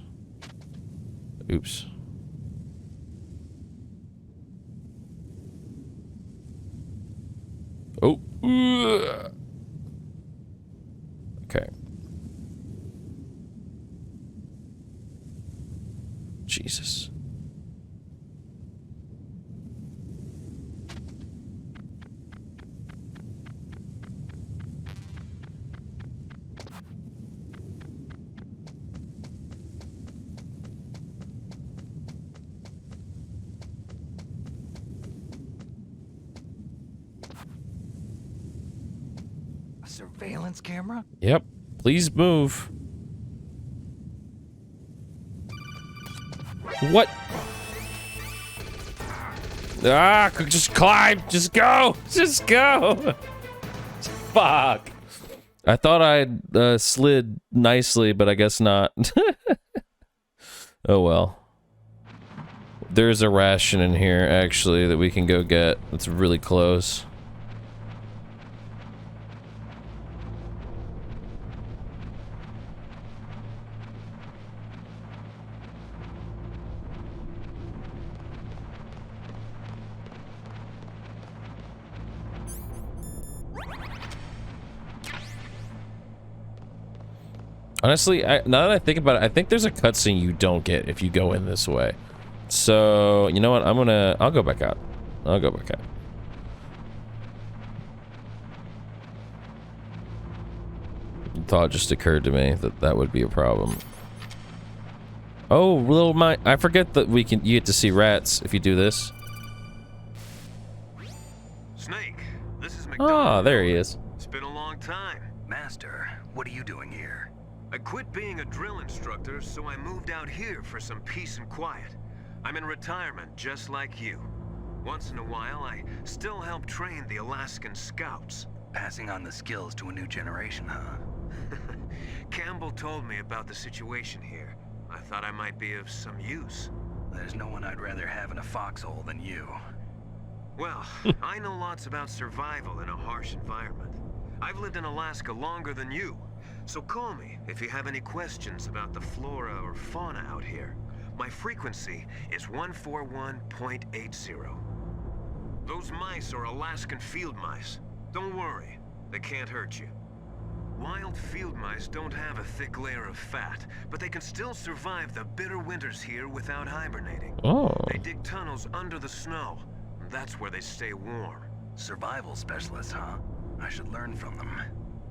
Oops. Oh. Okay. Jesus. Surveillance camera? Yep. Please move. What? Ah, just climb. Just go. Just go. Fuck. I thought I slid nicely, but I guess not. Oh well. There's a ration in here, actually, that we can go get. It's really close. Honestly, now that I think about it, I think there's a cutscene you don't get if you go in this way. So, you know what? I'll go back out. I'll go back out. The thought just occurred to me that that would be a problem. Oh, I forget that you get to see rats if you do this. Snake, this is Ah, there he is. It's been a long time. Master, what are you doing here? I quit being a drill instructor, so I moved out here for some peace and quiet. I'm in retirement, just like you. Once in a while, I still help train the Alaskan Scouts. Passing on the skills to a new generation, huh? Campbell told me about the situation here. I thought I might be of some use. There's no one I'd rather have in a foxhole than you. Well, I know lots about survival in a harsh environment. I've lived in Alaska longer than you. So call me if you have any questions about the flora or fauna out here. My frequency is 141.80. Those mice are Alaskan field mice. Don't worry, they can't hurt you. Wild field mice don't have a thick layer of fat, but they can still survive the bitter winters here without hibernating. Oh. They dig tunnels under the snow. That's where they stay warm. Survival specialists, huh? I should learn from them.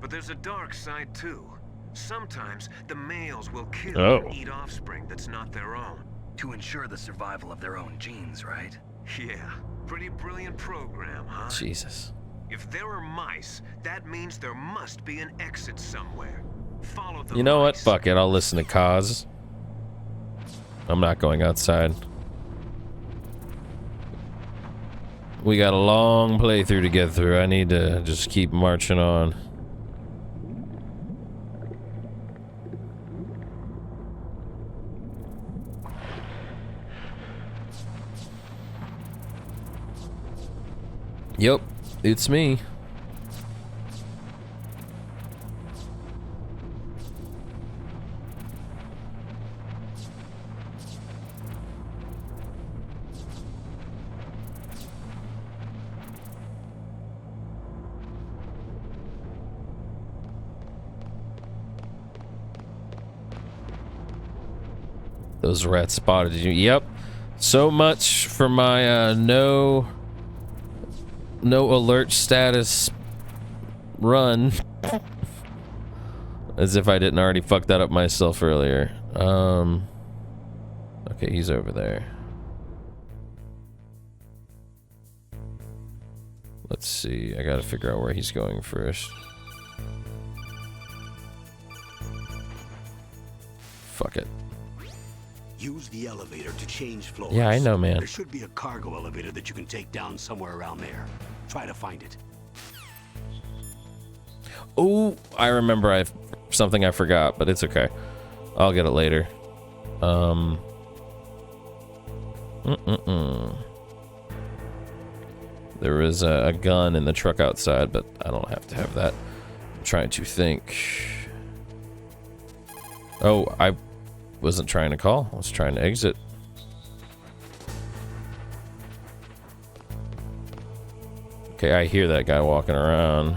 But there's a dark side too. Sometimes the males will kill and eat offspring that's not their own. To ensure the survival of their own genes, right? Yeah, pretty brilliant program, huh? Jesus. If there are mice, that means there must be an exit somewhere. Follow the You know what? mice. Fuck it. I'll listen to Kaz. I'm not going outside. We got a long playthrough to get through. I need to just keep marching on. Yep, it's me. Those rats spotted you. Yep. So much for my no alert status run. As if I didn't already fuck that up myself earlier. Okay, he's over there. Let's see. I gotta figure out where he's going first. Fuck it. Use the elevator to change floors. Yeah, I know, man. There should be a cargo elevator that you can take down somewhere around there. Try to find it. Oh, I remember something I forgot, but it's okay. I'll get it later. There was a gun in the truck outside, but I don't have to have that. I'm trying to think. Oh, I wasn't trying to call. I was trying to exit. Okay, I hear that guy walking around.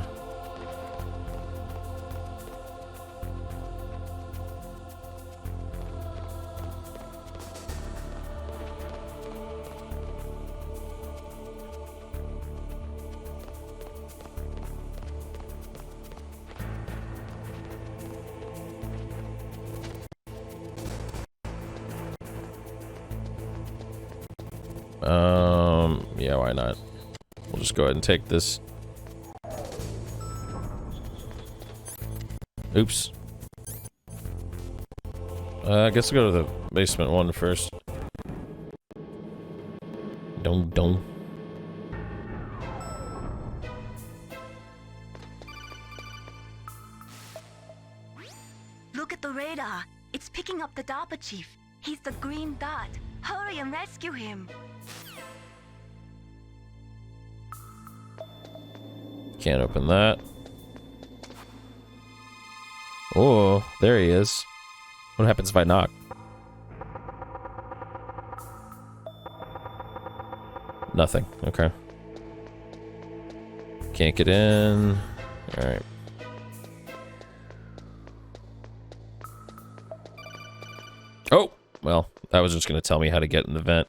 Yeah, why not? We'll just go ahead and take this. Oops. I guess we'll go to the basement one first. Don't. Look at the radar. It's picking up the DARPA chief. He's the green dot. Hurry and rescue him. Can't open that. Oh, there he is. What happens if I knock? Nothing. Okay. Can't get in. Alright. Oh! Well, that was just going to tell me how to get in the vent.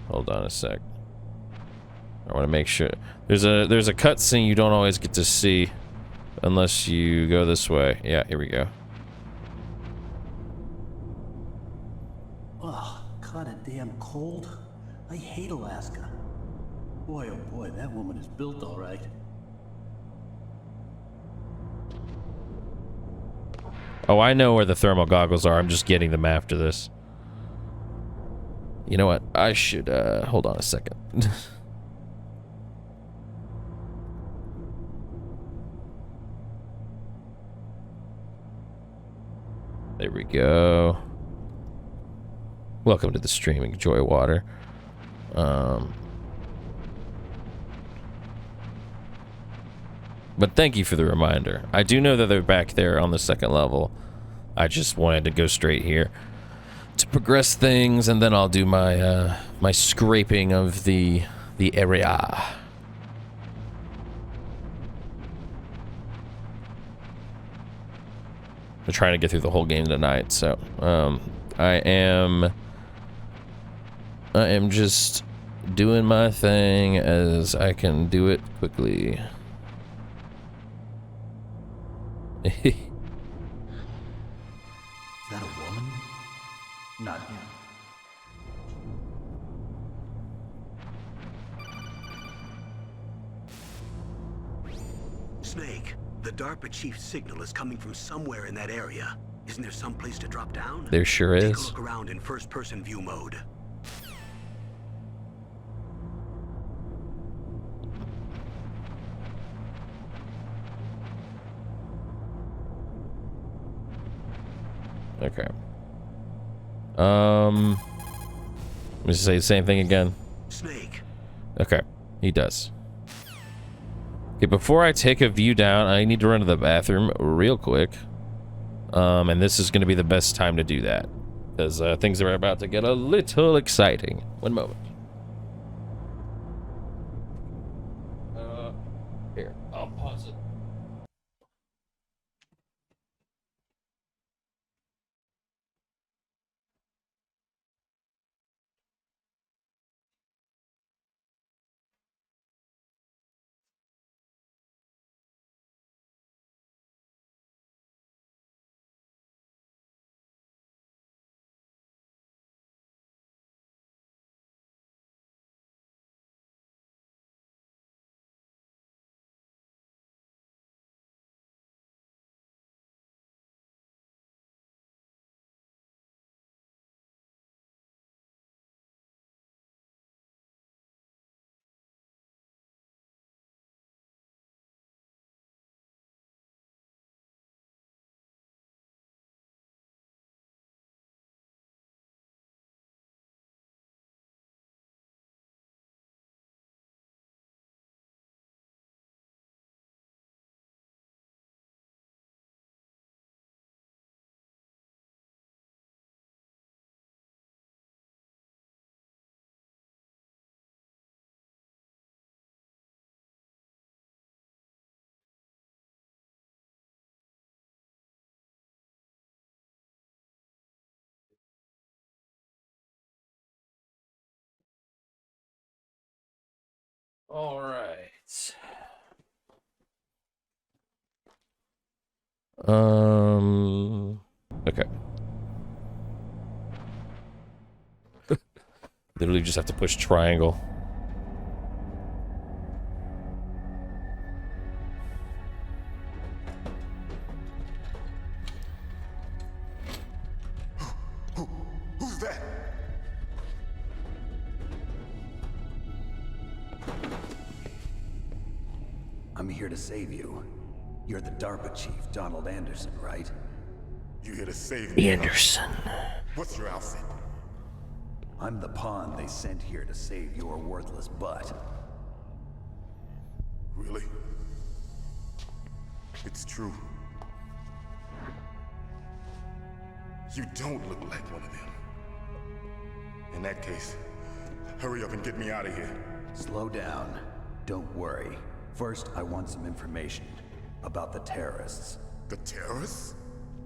Hold on a sec. I want to make sure. There's a cutscene you don't always get to see unless you go this way. Yeah, here we go. Oh, kinda damn cold. I hate Alaska. Boy, oh boy, that woman is built all right. Oh, I know where the thermal goggles are. I'm just getting them after this. You know what? I should, hold on a second. There we go. Welcome to the stream. Enjoy water. But thank you for the reminder. I do know that they're back there on the second level. I just wanted to go straight here to progress things, and then I'll do my my scraping of the area. I'm trying to get through the whole game tonight, so I am just doing my thing as I can do it quickly. Is that a woman? Not yet. Snake, the DARPA chief's signal is coming from somewhere in that area. Isn't there some place to drop down? There sure Take a is. look around in first-person view mode. Okay. Let me say the same thing again. Snake. Okay, he does. Okay, before I take a view down, I need to run to the bathroom real quick. And this is going to be the best time to do that. Because things are about to get a little exciting. One moment. Here, I'll pause it. All right. Okay. Literally just have to push triangle. Who's that? I'm here to save you. You're the DARPA chief, Donald Anderson, right? You here to save me? Anderson. What's your outfit? I'm the pawn they sent here to save your worthless butt. Really? It's true. You don't look like one of them. In that case, hurry up and get me out of here. Slow down. Don't worry. First, I want some information about the terrorists. The terrorists?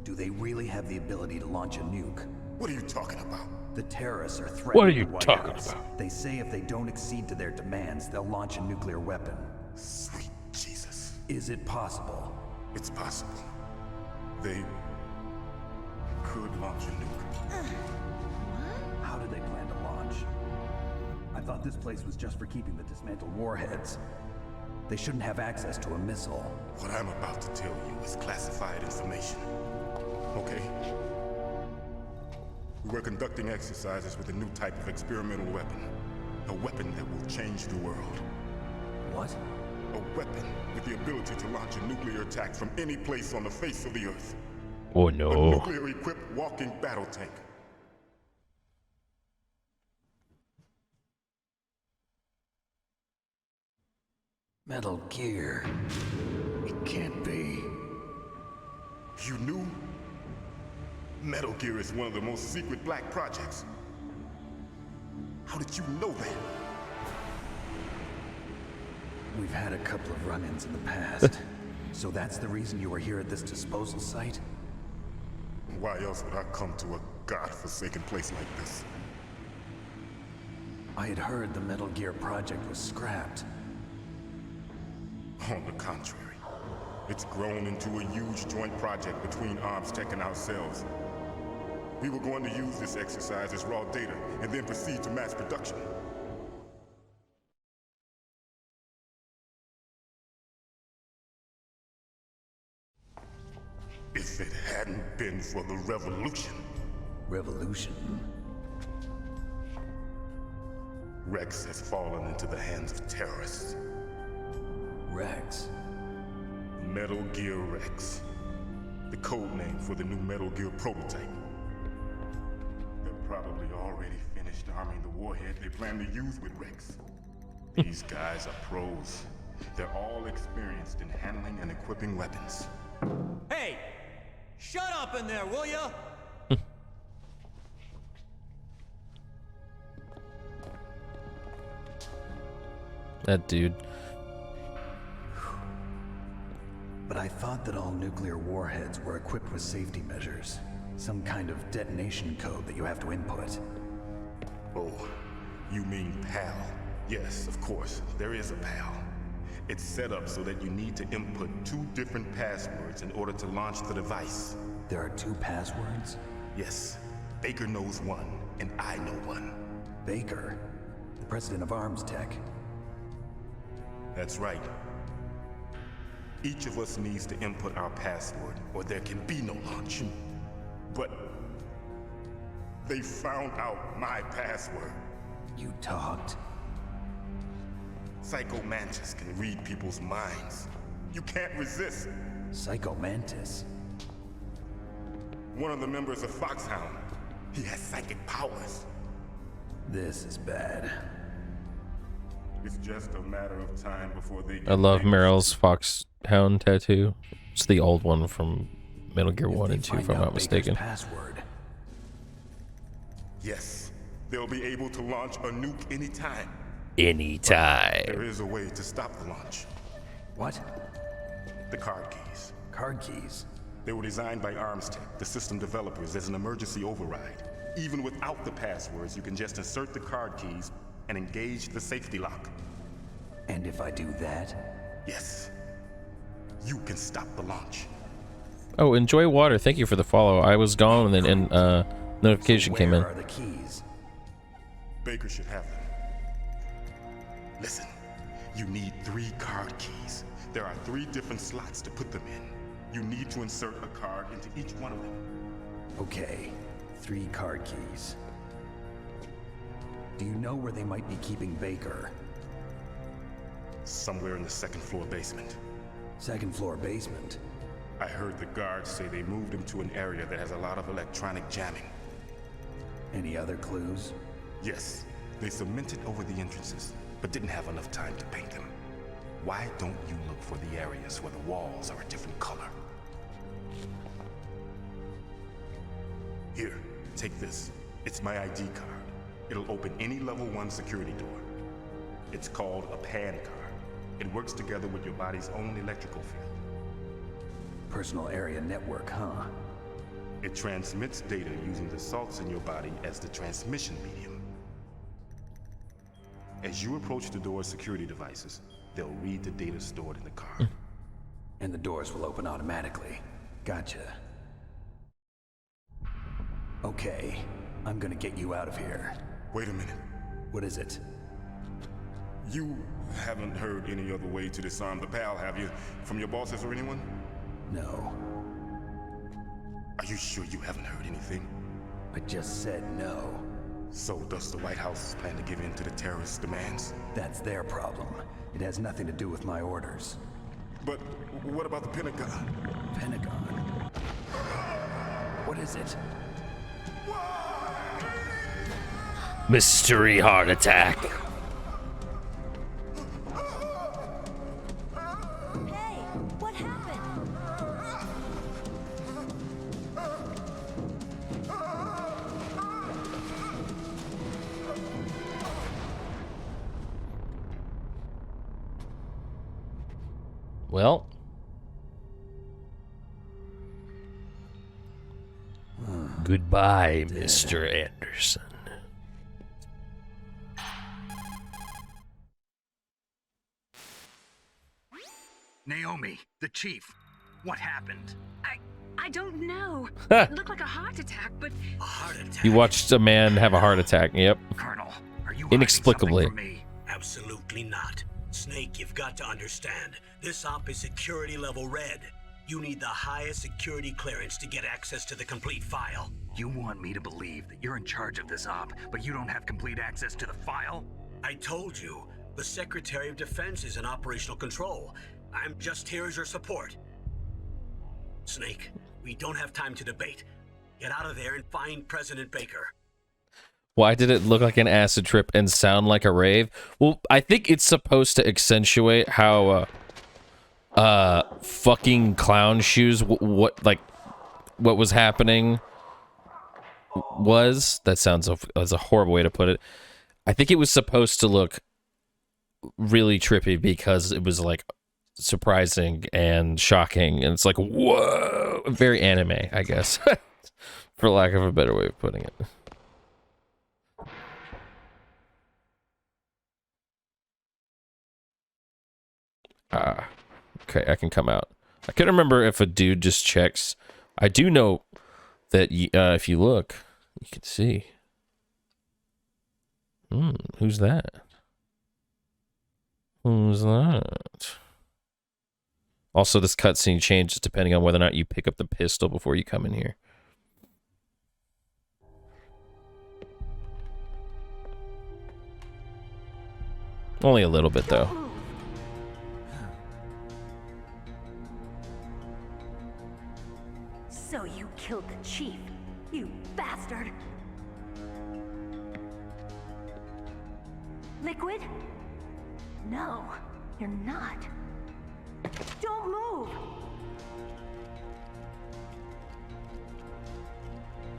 Do they really have the ability to launch a nuke? What are you talking about? The terrorists are threatening What are you the White talking House. about? They say if they don't accede to their demands, they'll launch a nuclear weapon. Sweet Jesus. Is it possible? It's possible. They could launch a nuke. How do they plan to launch? I thought this place was just for keeping the dismantled warheads. They shouldn't have access to a missile. What I'm about to tell you is classified information. Okay? We were conducting exercises with a new type of experimental weapon. A weapon that will change the world. What? A weapon with the ability to launch a nuclear attack from any place on the face of the Earth. Oh A no. nuclear-equipped walking battle tank. Metal Gear. It can't be. You knew? Metal Gear is one of the most secret black projects. How did you know that? We've had a couple of run-ins in the past. So that's the reason you were here at this disposal site? Why else would I come to a godforsaken place like this? I had heard the Metal Gear project was scrapped. On the contrary, it's grown into a huge joint project between Arms Tech and ourselves. We were going to use this exercise as raw data and then proceed to mass production. If it hadn't been for the revolution, Revolution? Rex has fallen into the hands of terrorists. Rex? Metal Gear Rex. The code name for the new Metal Gear prototype. They're probably already finished arming the warhead they plan to use with Rex. These guys are pros. They're all experienced in handling and equipping weapons. Hey! Shut up in there, will ya? That dude. But I thought that all nuclear warheads were equipped with safety measures. Some kind of detonation code that you have to input. Oh, you mean PAL? Yes, of course, there is a PAL. It's set up so that you need to input 2 different passwords in order to launch the device. There are 2 passwords? Yes, Baker knows one, and I know one. Baker? The president of Arms Tech? That's right. Each of us needs to input our password, or there can be no launch. But they found out my password. You talked? Psycho Mantis can read people's minds. You can't resist. Psycho Mantis? One of the members of Foxhound. He has psychic powers. This is bad. It's just a matter of time before they get I love Baker's- Meryl's Foxhound tattoo. It's the old one from Metal Gear 1 and 2, Find if I'm out not Baker's mistaken. password. Yes, they'll be able to launch a nuke anytime. Anytime. There is a way to stop the launch. What? The card keys. Card keys? They were designed by Arms Tech, the system developers, as an emergency override. Even without the passwords, you can just insert the card keys and engage the safety lock. And if I do that? Yes, you can stop the launch. Oh, enjoy water. Thank you for the follow. I was gone and then notification came in. Where are the keys? Baker should have them. Listen, you need 3 card keys. There are 3 different slots to put them in. You need to insert a card into each one of them. Okay, 3 card keys. Do you know where they might be keeping Baker? Somewhere in the 2nd floor basement. 2nd floor basement? I heard the guards say they moved him to an area that has a lot of electronic jamming. Any other clues? Yes, they cemented over the entrances, but didn't have enough time to paint them. Why don't you look for the areas where the walls are a different color? Here, take this. It's my ID card. It'll open any level 1 security door. It's called a PAN card. It works together with your body's own electrical field. Personal area network, huh? It transmits data using the salts in your body as the transmission medium. As you approach the door's security devices, they'll read the data stored in the card. And the doors will open automatically. Gotcha. Okay, I'm gonna get you out of here. Wait a minute. What is it? You haven't heard any other way to disarm the PAL, have you? From your bosses or anyone? No. Are you sure you haven't heard anything? I just said no. So does the White House plan to give in to the terrorists' demands? That's their problem. It has nothing to do with my orders. But what about the Pentagon? Pentagon? What is it? Mystery heart attack. Hey, what happened? Well, goodbye, Mr. Anderson. Naomi, the chief. What happened? I don't know. Ha. It looked like a heart attack, but A heart attack? You watched a man have a heart attack. Yep. Colonel, are you Inexplicably. hiding something from me? Absolutely not. Snake, you've got to understand. This op is security level red. You need the highest security clearance to get access to the complete file. You want me to believe that you're in charge of this op, but you don't have complete access to the file? I told you, the Secretary of Defense is in operational control. I'm just here as your support. Snake, we don't have time to debate. Get out of there and find President Baker. Why did it look like an acid trip and sound like a rave? Well, I think it's supposed to accentuate how fucking clown shoes what was happening was. That sounds that's a horrible way to put it. I think it was supposed to look really trippy because it was like surprising and shocking, and it's like, whoa, very anime, I guess. For lack of a better way of putting it. Okay, I can come out. I couldn't remember if a dude just checks. I do know that if you look, you can see. Who's that? Who's that? Also, this cutscene changes depending on whether or not you pick up the pistol before you come in here. Only a little bit, though. So you killed the chief, you bastard! Liquid? No, you're not. Don't move!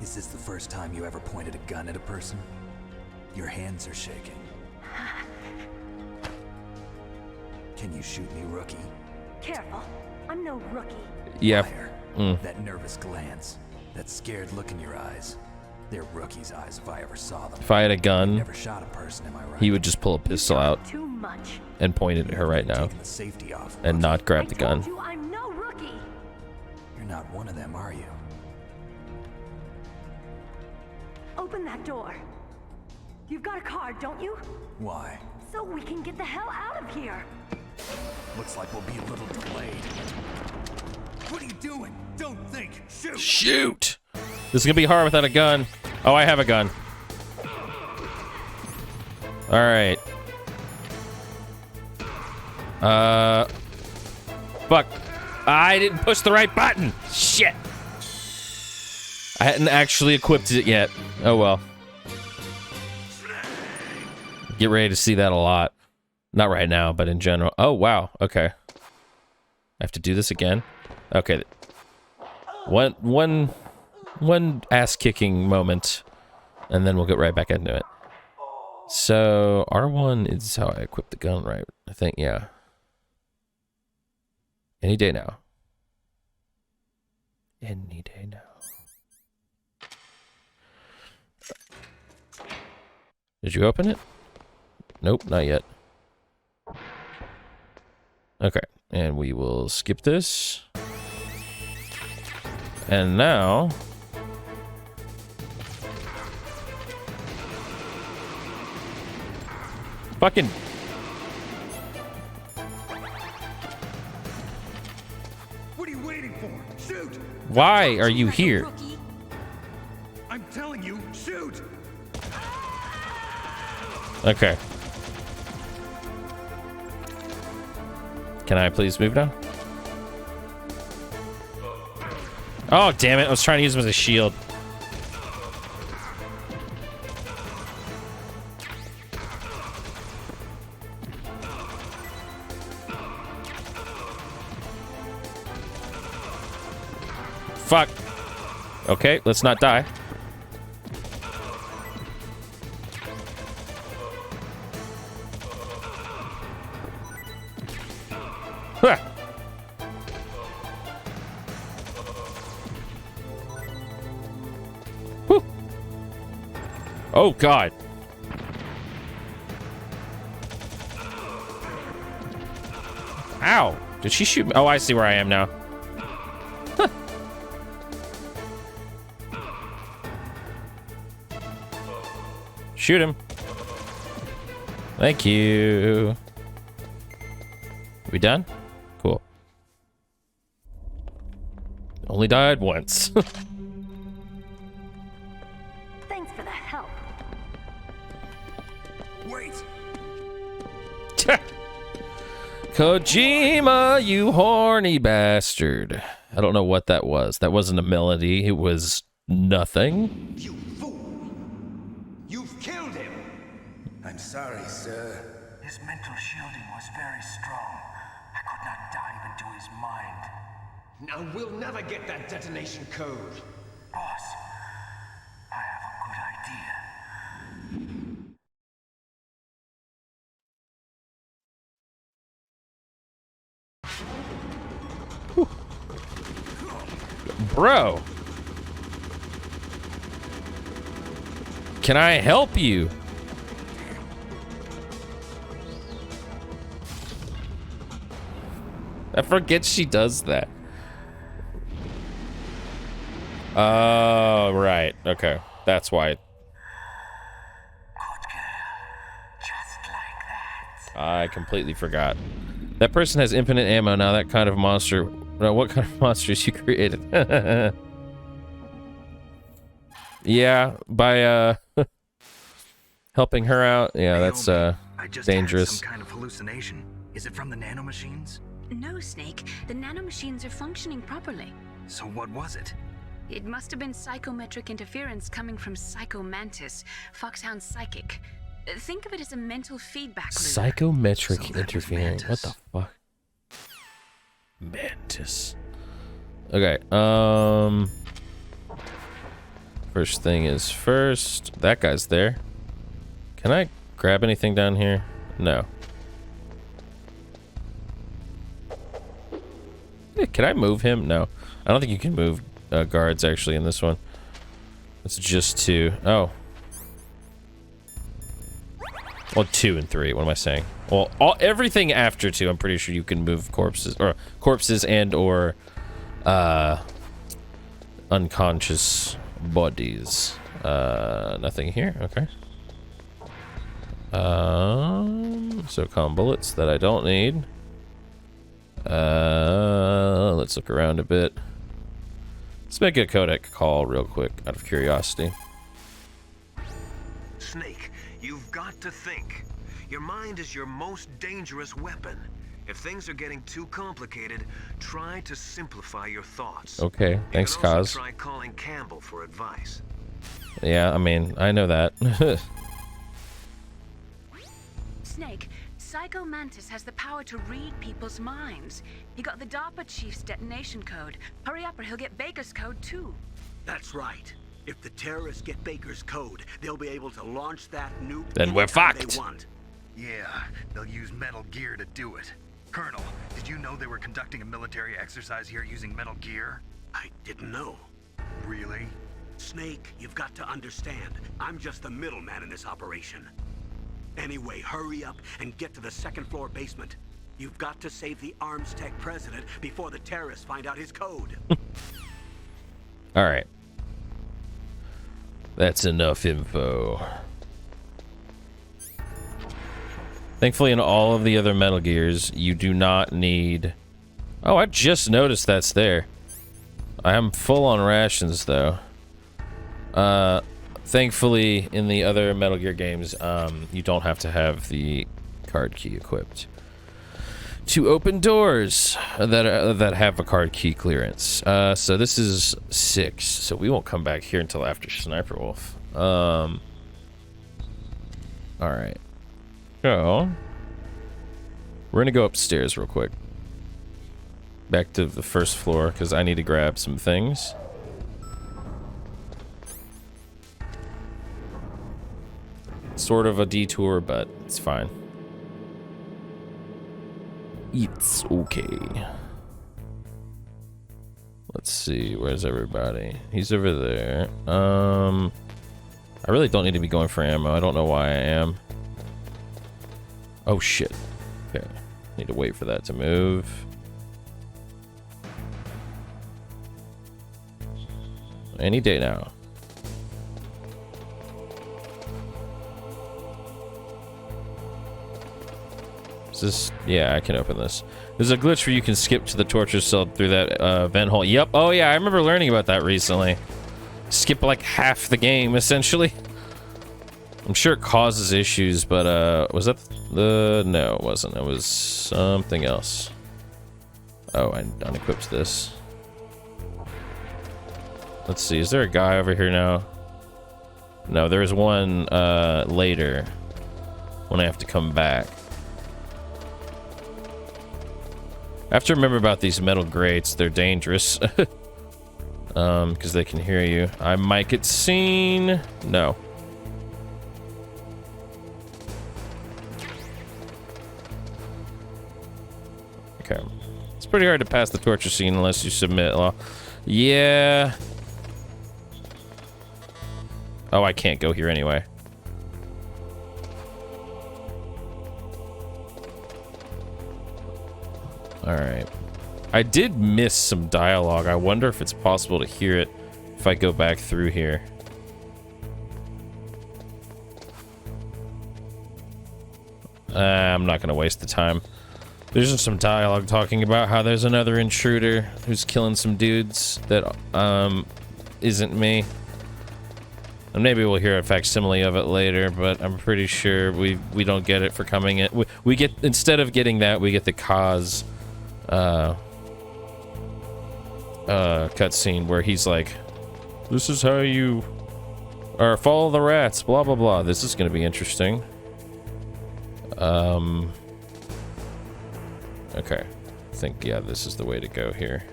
Is this the first time you ever pointed a gun at a person? Your hands are shaking. Can you shoot me, rookie? Careful, I'm no rookie. Yeah. Liar. That nervous glance, that scared look in your eyes. They're rookie's eyes if I ever saw them. If I had a gun, Never shot a person, am I right? he would just pull a pistol out Too much. and point it at her right now Taking the safety off, and rookie. not grab the gun. I told you I'm no rookie. You're not one of them, are you? Open that door. You've got a card, don't you? Why? So we can get the hell out of here. Looks like we'll be a little delayed. What are you doing? Don't think. Shoot! Shoot! This is gonna be hard without a gun. Oh, I have a gun. Alright. Fuck. I didn't push the right button! Shit! I hadn't actually equipped it yet. Oh well. Get ready to see that a lot. Not right now, but in general. Oh, wow. Okay. I have to do this again. Okay. One ass-kicking moment, and then we'll get right back into it. So, R1 is how I equip the gun, right? I think, yeah. Any day now. Any day now. Did you open it? Nope, not yet. Okay, and we will skip this. And now... Fucking... What are you waiting for? Shoot! Why are you here? I'm telling you, shoot! Okay. Can I please move now? Oh, damn it. I was trying to use him as a shield. Fuck. Okay, let's not die. Huh. Whew. Oh, God. Ow. Did she shoot me? Oh, I see where I am now. Huh. Shoot him. Thank you. We done? Cool. Only died once. Thanks for the help. Wait! Kojima, you horny bastard. I don't know what that was. That wasn't a melody. It was nothing. You fool! You I'm sorry, sir. His mental shielding was very strong. I could not dive into his mind. Now we'll never get that detonation code. Boss, I have a good idea. Bro. Can I help you? I forget she does that. Oh, right. Okay. That's why. Good girl. Just like that. I completely forgot. That person has infinite ammo now. That kind of monster. No, what kind of monsters you created? Yeah, by helping her out. Yeah, that's I just dangerous. Had some kind of hallucination. Is it from the nanomachines? No, Snake. The nanomachines are functioning properly. So what was it? It must have been psychometric interference coming from Psycho Mantis, Foxhound's psychic. Think of it as a mental feedback loop. Psychometric So that was interfering. What Mantis. the fuck? Mantis. Okay, first thing is first. That guy's there. Can I grab anything down here? No. Can I move him? No. I don't think you can move guards actually in this one. It's just 2. Oh. Well, 2 and 3. What am I saying? Well, everything after 2, I'm pretty sure you can move corpses and or unconscious bodies. Nothing here. Okay. So calm bullets that I don't need. Let's look around a bit. Let's make a codec call real quick out of curiosity. Snake, you've got to think. Your mind is your most dangerous weapon. If things are getting too complicated, try to simplify your thoughts. Okay, thanks, You can also Kaz. try calling Campbell for advice. Yeah, I mean, I know that. Snake, Psycho Mantis has the power to read people's minds. He got the DARPA chief's detonation code. Hurry up or he'll get Baker's code too. That's right. If the terrorists get Baker's code, they'll be able to launch that nuke Then we're anytime fucked. they want. Yeah, they'll use Metal Gear to do it. Colonel, did you know they were conducting a military exercise here using Metal Gear? I didn't know. Really? Snake, you've got to understand. I'm just the middleman in this operation. Anyway, hurry up and get to the second-floor basement. You've got to save the Arms Tech president before the terrorists find out his code. All right. That's enough info. Thankfully, in all of the other Metal Gears, you do not need... Oh, I just noticed that's there. I am full on rations, though. Thankfully, in the other Metal Gear games, you don't have to have the card key equipped to open doors that have a card key clearance. So this is 6, so we won't come back here until after Sniper Wolf. All right. So we're gonna go upstairs real quick, back to the first floor because I need to grab some things. Sort of a detour, but it's fine. It's okay. Let's see, where's everybody? He's over there. I really don't need to be going for ammo. I don't know why I am. Oh shit. Okay. Need to wait for that to move. Any day now. Is this... Yeah, I can open this. There's a glitch where you can skip to the torture cell through that vent hole. Yep. Oh yeah, I remember learning about that recently. Skip like half the game, essentially. I'm sure it causes issues, but was that the... No, it wasn't. It was something else. Oh, I unequipped this. Let's see, is there a guy over here now? No, there's one later. when I have to come back. I have to remember about these metal grates. They're dangerous. Because they can hear you. I might get seen. No. Okay. It's pretty hard to pass the torture scene unless you submit law. Yeah. Oh, I can't go here anyway. Alright. I did miss some dialogue. I wonder if it's possible to hear it if I go back through here. I'm not gonna waste the time. There's just some dialogue talking about how there's another intruder who's killing some dudes that isn't me. And maybe we'll hear a facsimile of it later, but I'm pretty sure we don't get it for coming in. We get, instead of getting that, we get the cause cutscene where he's like, this is how you follow the rats, blah blah blah. This is gonna be interesting. Okay, I think, yeah, this is the way to go here.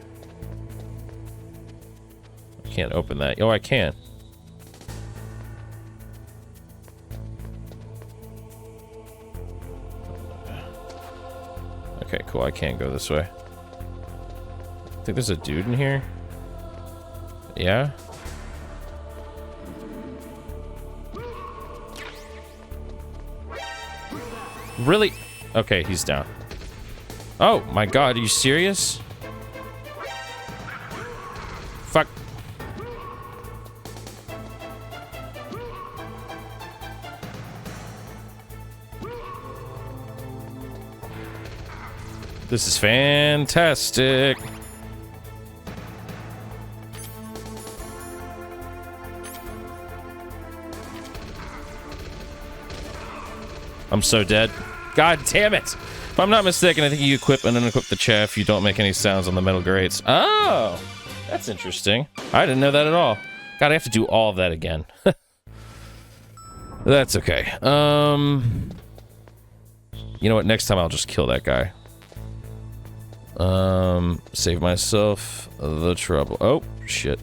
I can't open that. Oh, I can. Okay, cool. I can't go this way. I think there's a dude in here. Yeah? Really? Okay, he's down. Oh my god, are you serious? Fuck. This is fantastic. I'm so dead. God damn it. If I'm not mistaken, I think you equip and unequip the chaff. You don't make any sounds on the metal grates. Oh, that's interesting. I didn't know that at all. God, I have to do all of that again. That's okay. You know what? Next time I'll just kill that guy. Save myself the trouble. Oh, shit.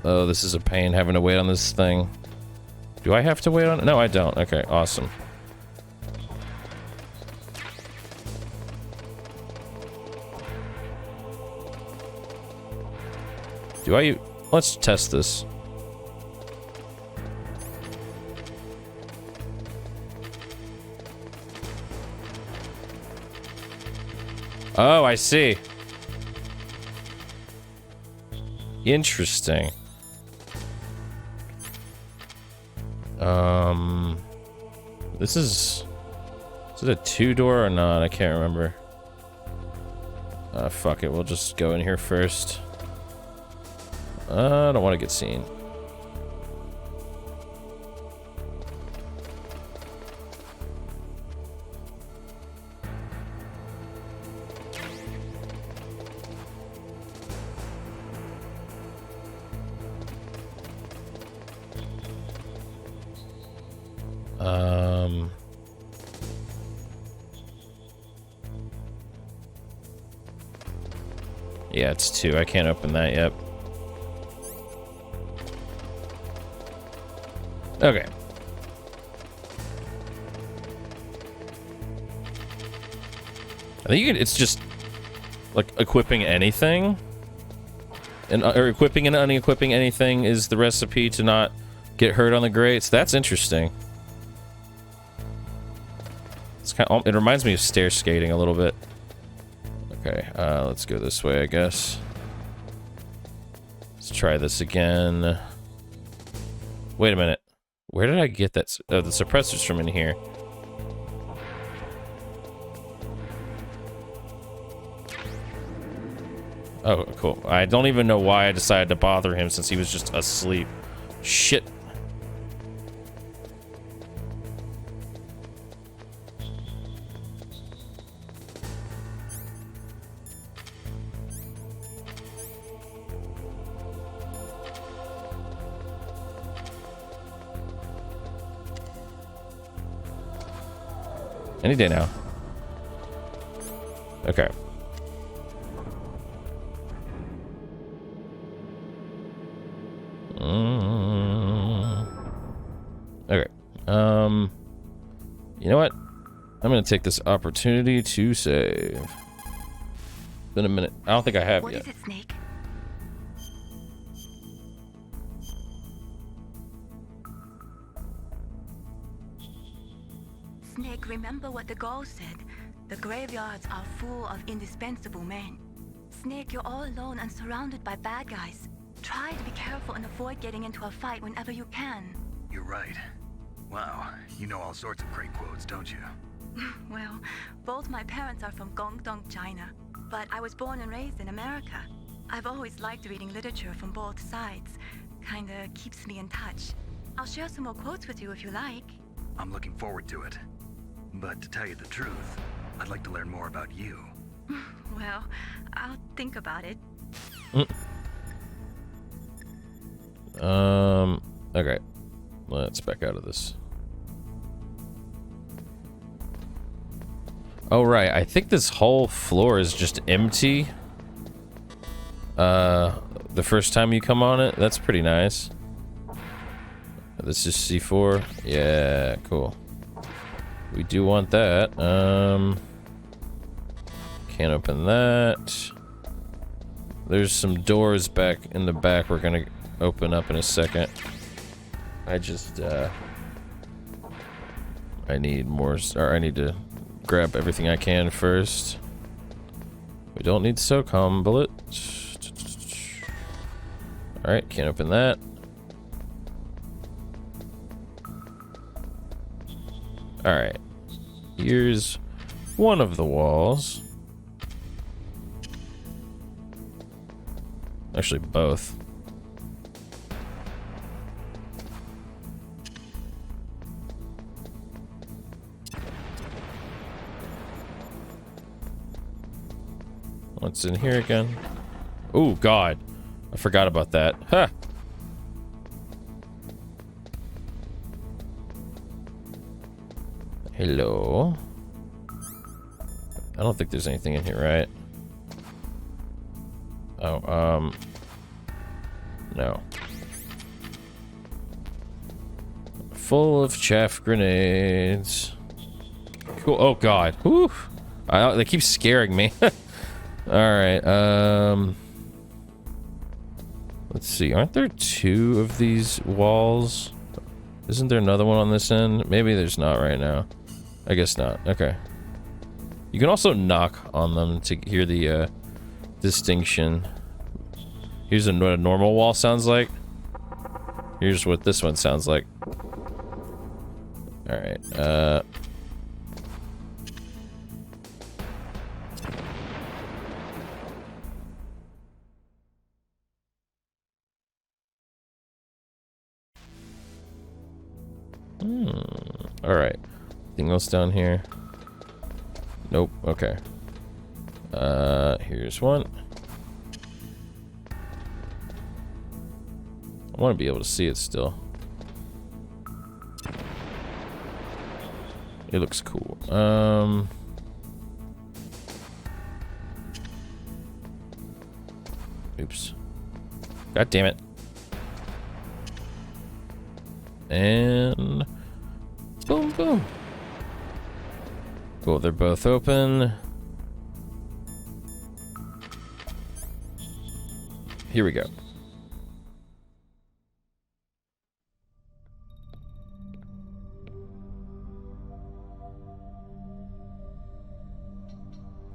Oh, this is a pain having to wait on this thing. Do I have to wait on it? No, I don't. Okay, awesome. Do I... Let's test this. Oh, I see. Interesting. This is it a two-door or not? I can't remember. Fuck it. We'll just go in here first. I don't want to get seen. Yeah, it's 2. I can't open that yet. Okay. I think it's just like equipping anything, and or equipping and unequipping anything is the recipe to not get hurt on the grates. That's interesting. It's kind of, it reminds me of stair skating a little bit. Okay, let's go this way, I guess. Let's try this again. Wait a minute. Where did I get that? Oh, the suppressor's from in here. Oh, cool. I don't even know why I decided to bother him since he was just asleep. Shit. Any day now. Okay. Okay. You know what? I'm gonna take this opportunity to save. Been a minute. I don't think I have What yet. is it, Snake? Snake, remember what the Gauls said. The graveyards are full of indispensable men. Snake, you're all alone and surrounded by bad guys. Try to be careful and avoid getting into a fight whenever you can. You're right. Wow, you know all sorts of great quotes, don't you? Well, both my parents are from Guangdong, China, but I was born and raised in America. I've always liked reading literature from both sides. Kinda keeps me in touch. I'll share some more quotes with you if you like. I'm looking forward to it. But to tell you the truth, I'd like to learn more about you. Well, I'll think about it. Okay. Let's back out of this. Oh, right. I think this whole floor is just empty. The first time you come on it, that's pretty nice. This is C4. Yeah, cool. We do want that. Can't open that. There's some doors back in the back we're gonna open up in a second. I just, I need more, or I need to grab everything I can first. We don't need SOCOM bullets. Alright, can't open that. Alright. Here's one of the walls. Actually, both. What's in here again? Oh, God. I forgot about that. Huh. Hello. I don't think there's anything in here, right? Oh, no. Full of chaff grenades. Cool. Oh, God. Whew. They keep scaring me. Alright, let's see. Aren't there two of these walls? Isn't there another one on this end? Maybe there's not right now. I guess not. Okay. You can also knock on them to hear the distinction. Here's what a normal wall sounds like. Here's what this one sounds like. Alright, Alright. Anything else down here? Nope. Okay. Here's one. I want to be able to see it still. It looks cool. Oops. God damn it. And boom, boom. Cool, they're both open. Here we go.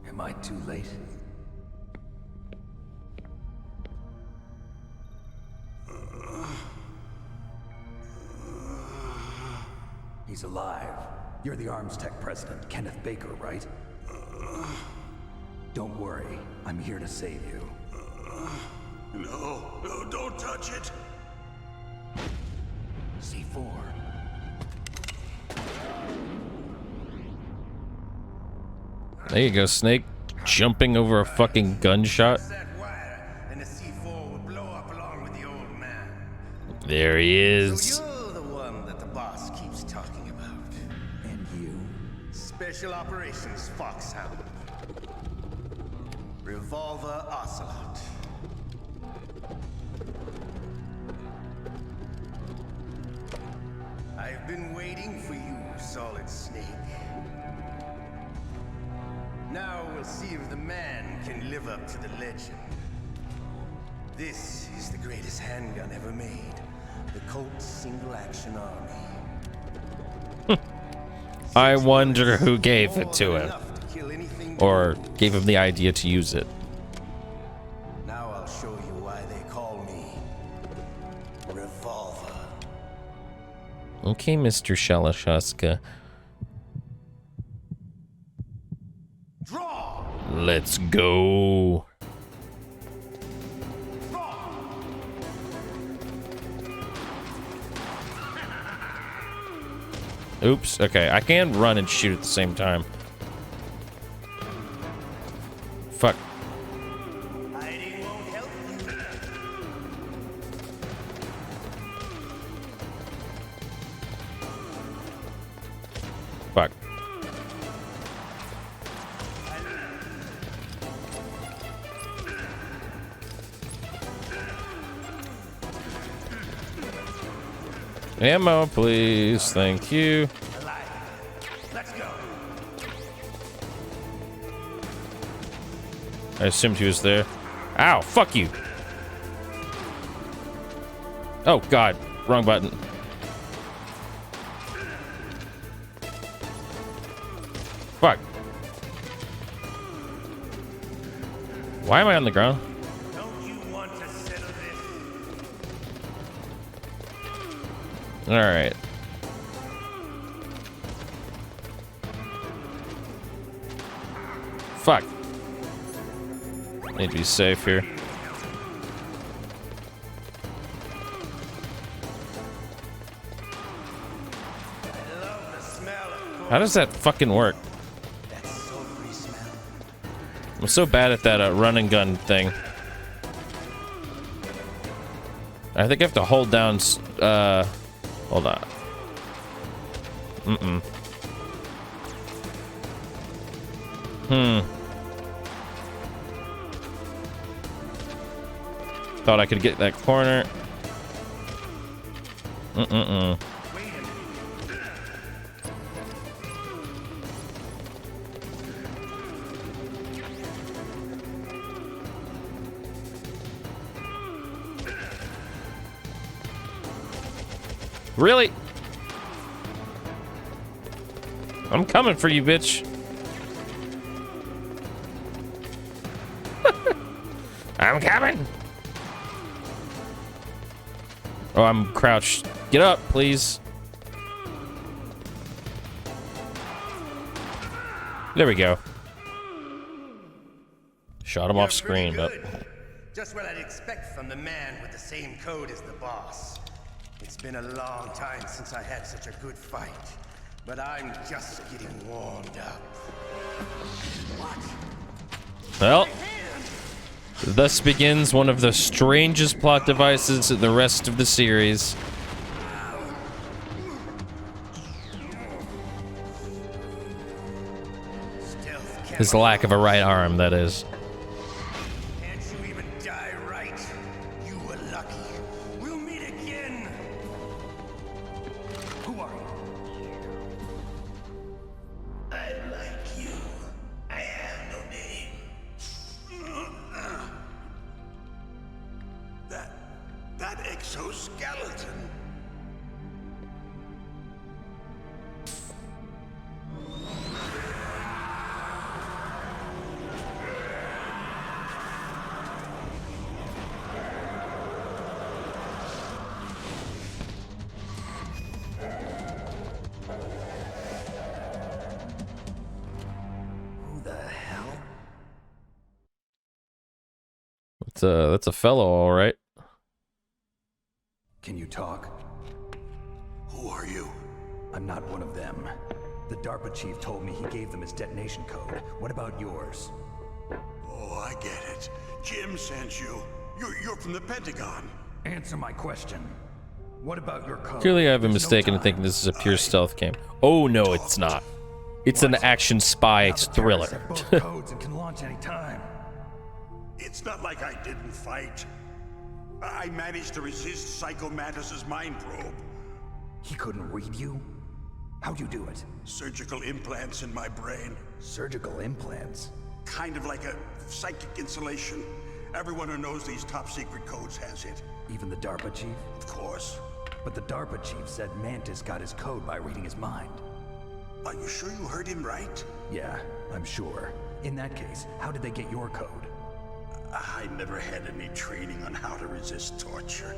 Am I too late? He's alive. You're the Arms Tech president, Kenneth Baker, right? Don't worry. I'm here to save you. No, don't touch it. C4. There you go, Snake. Jumping over a fucking gunshot. There he is. So you're the one that the boss keeps talking about. And you, Special Operations Foxhound. Revolver Ocelot. I've been waiting for you, Solid Snake. Now we'll see if the man can live up to the legend. This is the greatest handgun ever made. The Colt Single Action Army. I wonder who gave it to him. Or gave him the idea to use it. Now I'll show you why they call me Revolver. Okay, Mr. Shalashaska. Draw! Let's go. Oops, okay, I can run and shoot at the same time. Fuck. Hiding won't help you. Fuck. Ammo, please. Thank you. Let's go. I assumed he was there. Ow, fuck you. Oh, God. Wrong button. Fuck. Why am I on the ground? Don't you want to settle this? All right. Fuck. Need to be safe here. How does that fucking work? I'm so bad at that run and gun thing. I think I have to hold down. Hold on. Thought I could get that corner. Really? I'm coming for you, bitch. I'm coming. Oh, I'm crouched. Get up, please. There we go. Shot him off screen, but just what I'd expect from the man with the same code as the boss. It's been a long time since I had such a good fight, but I'm just getting warmed up. well, thus begins one of the strangest plot devices in the rest of the series. His lack of a right arm, that is. Can't you even die right? You were lucky. We'll meet again. Who are you? I like you. I have no name. That exoskeleton. That's a fellow, all right. Can you talk? Who are you? I'm not one of them. The DARPA chief told me he gave them his detonation code. What about yours? Oh, I get it. Jim sent you. You're from the Pentagon. Answer my question. What about your code? Clearly, I've been There's no mistaken in time. thinking this is a pure stealth game. Oh no, it's not. It's an action spy Now the terrorists thriller. have both codes and can launch any time. It's not like I didn't fight. I managed to resist Psycho Mantis's mind probe. He couldn't read you? How'd you do it? Surgical implants in my brain. Surgical implants? Kind of like a psychic insulation. Everyone who knows these top secret codes has it. Even the DARPA chief? Of course. But the DARPA chief said Mantis got his code by reading his mind. Are you sure you heard him right? Yeah, I'm sure. In that case, how did they get your code? I never had any training on how to resist torture.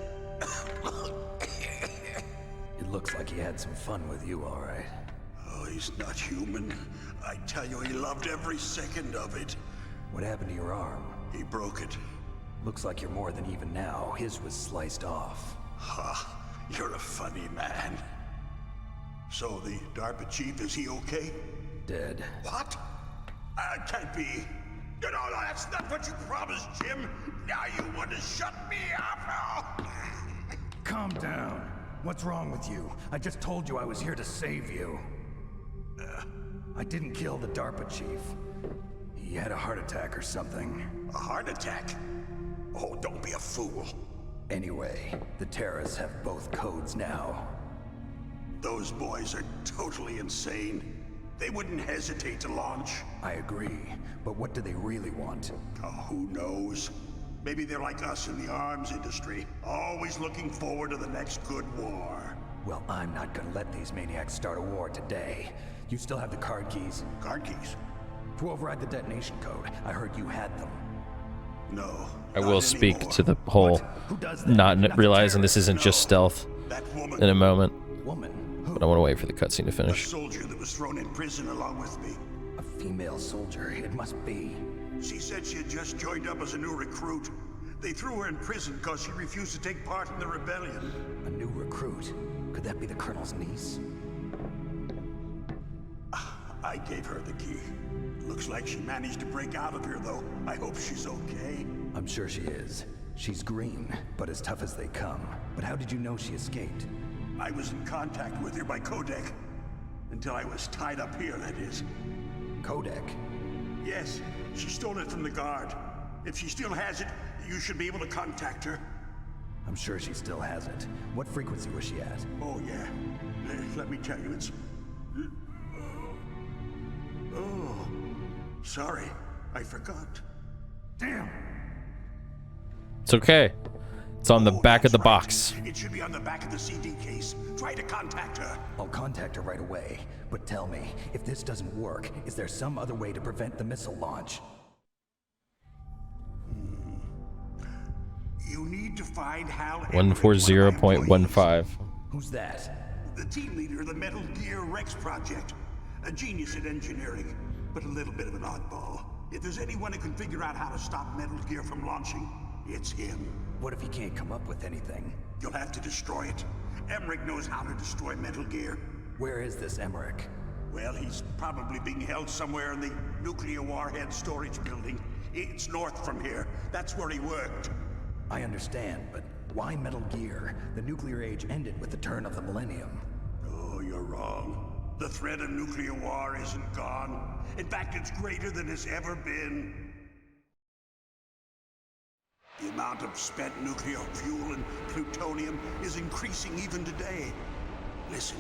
It looks like he had some fun with you, all right. Oh, he's not human. I tell you, he loved every second of it. What happened to your arm? He broke it. Looks like you're more than even now. His was sliced off. Ha, you're a funny man. So the DARPA chief, is he okay? Dead. What? Can't be. No, that's not what you promised, Jim. Now you want to shut me up? Calm down. What's wrong with you? I just told you I was here to save you. I didn't kill the DARPA chief. He had a heart attack or something. A heart attack? Oh, don't be a fool. Anyway, the terrorists have both codes now. Those boys are totally insane. They wouldn't hesitate to launch. I agree, but what do they really want? Oh, who knows? Maybe they're like us in the arms industry, always looking forward to the next good war. Well, I'm not gonna let these maniacs start a war today. You still have the card keys? Card keys? To override the detonation code. I heard you had them. No. I not will speak anymore. to the whole Who does that? not realizing this isn't just stealth That woman. in a moment. Woman? Who? But I want to wait for the cutscene to A finish. soldier that was thrown in prison along with me. A female soldier. It must be. She said she had just joined up as a new recruit. They threw her in prison because she refused to take part in the rebellion. A new recruit. Could that be the colonel's niece? I gave her the key. Looks like she managed to break out of here, though. I hope she's okay. I'm sure she is. She's green, but as tough as they come. But how did you know she escaped? I was in contact with her by codec. Until I was tied up here, that is. Codec? Yes, she stole it from the guard. If she still has it, you should be able to contact her. I'm sure she still has it. What frequency was she at? Oh, yeah. Let me tell you, it's... Oh, sorry. I forgot. Damn! It's okay. It's on the Oh, back of the that's right. box. It should be on the back of the CD case. Try to contact her. I'll contact her right away. But tell me, if this doesn't work, is there some other way to prevent the missile launch? You need to find Hal 140.15. Who's that? The team leader of the Metal Gear Rex project. A genius at engineering, but a little bit of an oddball. If there's anyone who can figure out how to stop Metal Gear from launching, it's him. What if he can't come up with anything? You'll have to destroy it. Emmerich knows how to destroy Metal Gear. Where is this Emmerich? Well, he's probably being held somewhere in the nuclear warhead storage building. It's north from here. That's where he worked. I understand, but why Metal Gear? The nuclear age ended with the turn of the millennium. Oh, you're wrong. The threat of nuclear war isn't gone. In fact, it's greater than it's ever been. The amount of spent nuclear fuel and plutonium is increasing even today. Listen,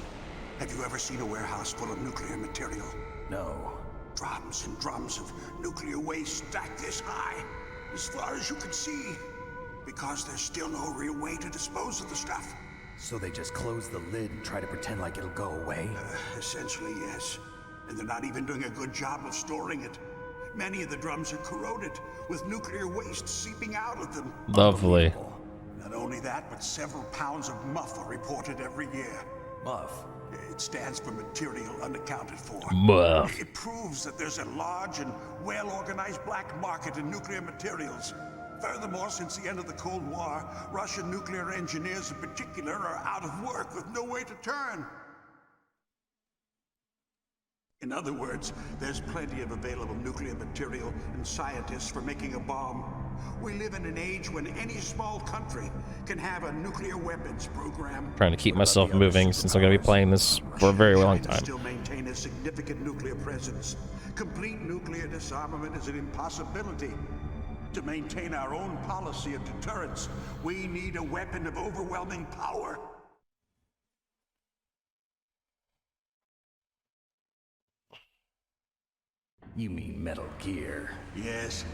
have you ever seen a warehouse full of nuclear material? No. Drums and drums of nuclear waste stacked this high, as far as you can see. Because there's still no real way to dispose of the stuff. So they just close the lid and try to pretend like it'll go away? Essentially, yes. And they're not even doing a good job of storing it. Many of the drums are corroded, with nuclear waste seeping out of them. Lovely. Not only that, but several pounds of MUF are reported every year. MUF? It stands for material unaccounted for. MUF. It proves that there's a large and well-organized black market in nuclear materials. Furthermore, since the end of the Cold War, Russian nuclear engineers in particular are out of work with no way to turn. In other words, there's plenty of available nuclear material and scientists for making a bomb. We live in an age when any small country can have a nuclear weapons program. Trying to keep myself moving since I'm going to be playing this for a very long time. Still maintain a significant nuclear presence. Complete nuclear disarmament is an impossibility. To maintain our own policy of deterrence, we need a weapon of overwhelming power. You mean Metal Gear? Yes.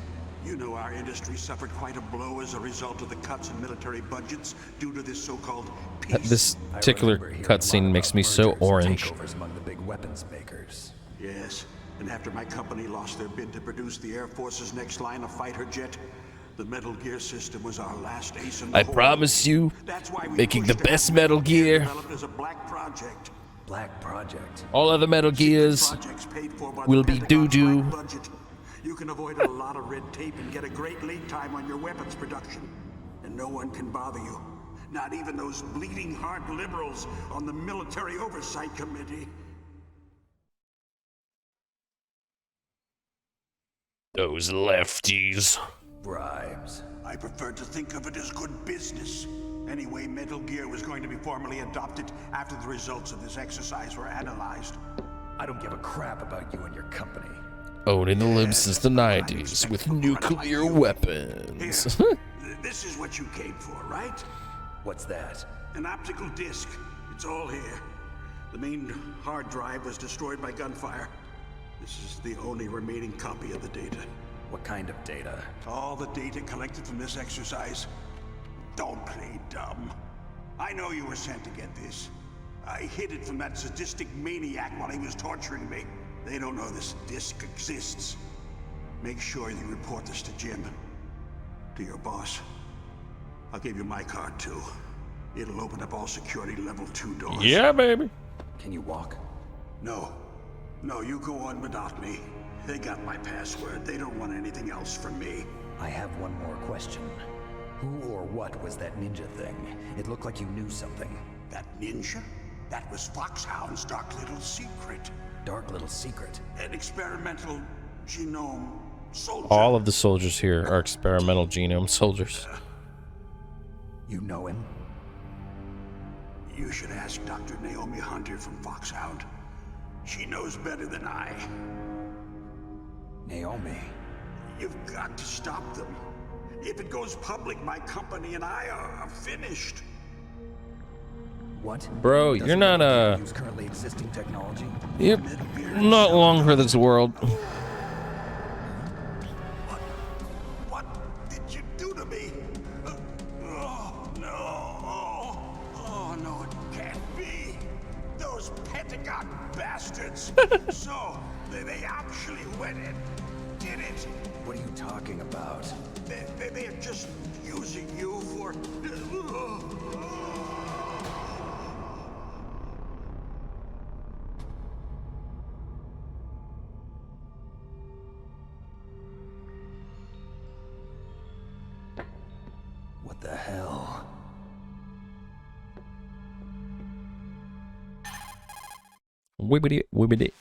You know our industry suffered quite a blow as a result of the cuts in military budgets due to this so-called peace. This particular cutscene makes me so orange. Takeovers among the big weapons makers. Yes, and after my company lost their bid to produce the Air Force's next line of fighter jet, the Metal Gear system was our last ace in the I hole. promise you, That's why we making the pushed to best have Metal Gear. developed as a black project. Black Project. All other Metal Gears Projects paid for by will the be Pentagon's doo-doo. right budget. You can avoid a lot of red tape and get a great lead time on your weapons production. And no one can bother you. Not even those bleeding heart liberals on the Military Oversight Committee. Those lefties. Bribes. I prefer to think of it as good business. Anyway, Metal Gear was going to be formally adopted after the results of this exercise were analyzed. I don't give a crap about you and your company. Owning the libs since the 90s with nuclear weapons. Here, this is what you came for, right? What's that? An optical disc. It's all here. The main hard drive was destroyed by gunfire. This is the only remaining copy of the data. What kind of data? All the data collected from this exercise. Don't play dumb. I know you were sent to get this. I hid it from that sadistic maniac while he was torturing me. They don't know this disc exists. Make sure you report this to Jim. To your boss. I'll give you my card too. It'll open up all security level 2 doors. Yeah, baby. Can you walk? No. No, you go on without me. They got my password. They don't want anything else from me. I have one more question. Who or what was that ninja thing? It looked like you knew something. That ninja? That was Foxhound's dark little secret. Dark little secret. An experimental genome soldier. All of the soldiers here are experimental genome soldiers. You know him? You should ask Dr. Naomi Hunter from Foxhound. She knows better than I. Naomi. You've got to stop them. If it goes public, my company and I are finished. What? Bro, you're not use currently existing technology? You're not long for this world. What did you do to me? Oh, no. Oh, no, it can't be. Those Pentagon bastards. So, they actually went and did it. What are you talking about? They are just using you for... What the hell? Wibbity, wibbity.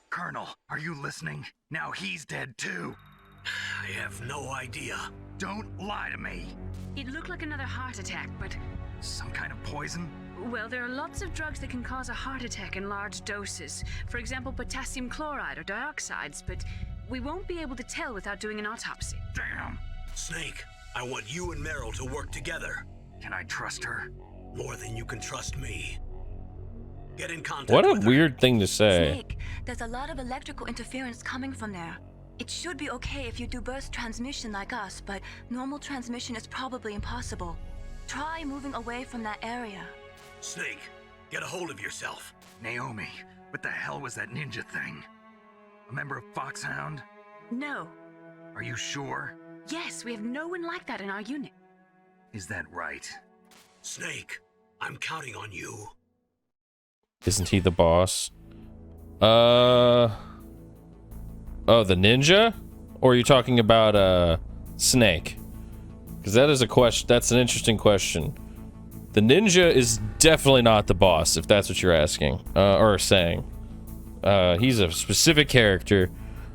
Colonel, are you listening? Now he's dead too. I have no idea. Don't lie to me. It looked like another heart attack, but... Some kind of poison? Well, there are lots of drugs that can cause a heart attack in large doses. For example, potassium chloride or dioxides, but we won't be able to tell without doing an autopsy. Damn. Snake, I want you and Meryl to work together. Can I trust her? More than you can trust me. Get in contact What a with her. weird thing to say. Snake, there's a lot of electrical interference coming from there. It should be okay if you do burst transmission like us, but normal transmission is probably impossible. Try moving away from that area. Snake, get a hold of yourself. Naomi, what the hell was that ninja thing? A member of Foxhound? No. Are you sure? Yes, we have no one like that in our unit. Is that right? Snake, I'm counting on you. Isn't he the boss? Oh, the ninja? Or are you talking about Snake? Because that is a question. That's an interesting question. The ninja is definitely not the boss, if that's what you're asking or saying. He's a specific character.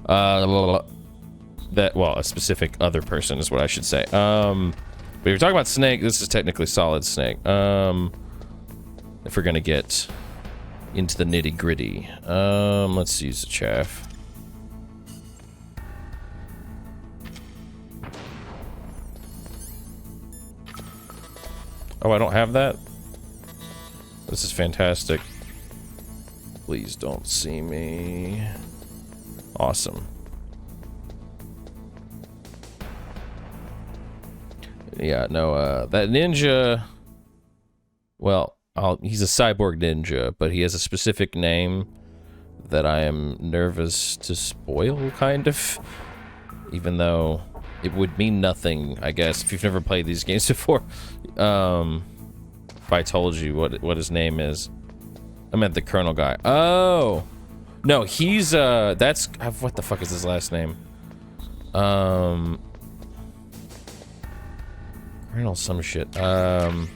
A specific other person is what I should say. But if you're talking about Snake, this is technically Solid Snake. If we're gonna get into the nitty gritty. Let's use the chaff. Oh, I don't have that? This is fantastic. Please don't see me. Awesome. Yeah, no, that ninja... Well, he's a cyborg ninja, but he has a specific name that I am nervous to spoil, kind of. Even though it would mean nothing, I guess, if you've never played these games before. If I told you what his name is. I meant the Colonel guy. Oh! No, he's, that's... What the fuck is his last name? Colonel some shit. I'm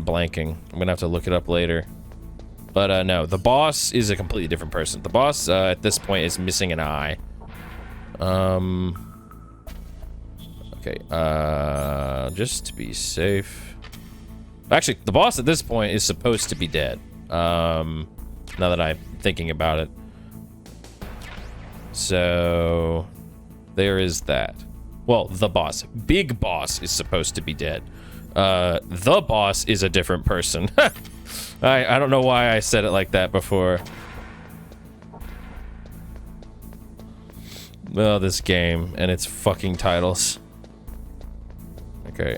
blanking. I'm gonna have to look it up later. But, no, the boss is a completely different person. The boss, at this point, is missing an eye. Okay, just to be safe. Actually, the boss at this point is supposed to be dead. Now that I'm thinking about it. So, there is that. Well, the boss. Big boss is supposed to be dead. The boss is a different person. I don't know why I said it like that before. Well, this game and its fucking titles. Okay,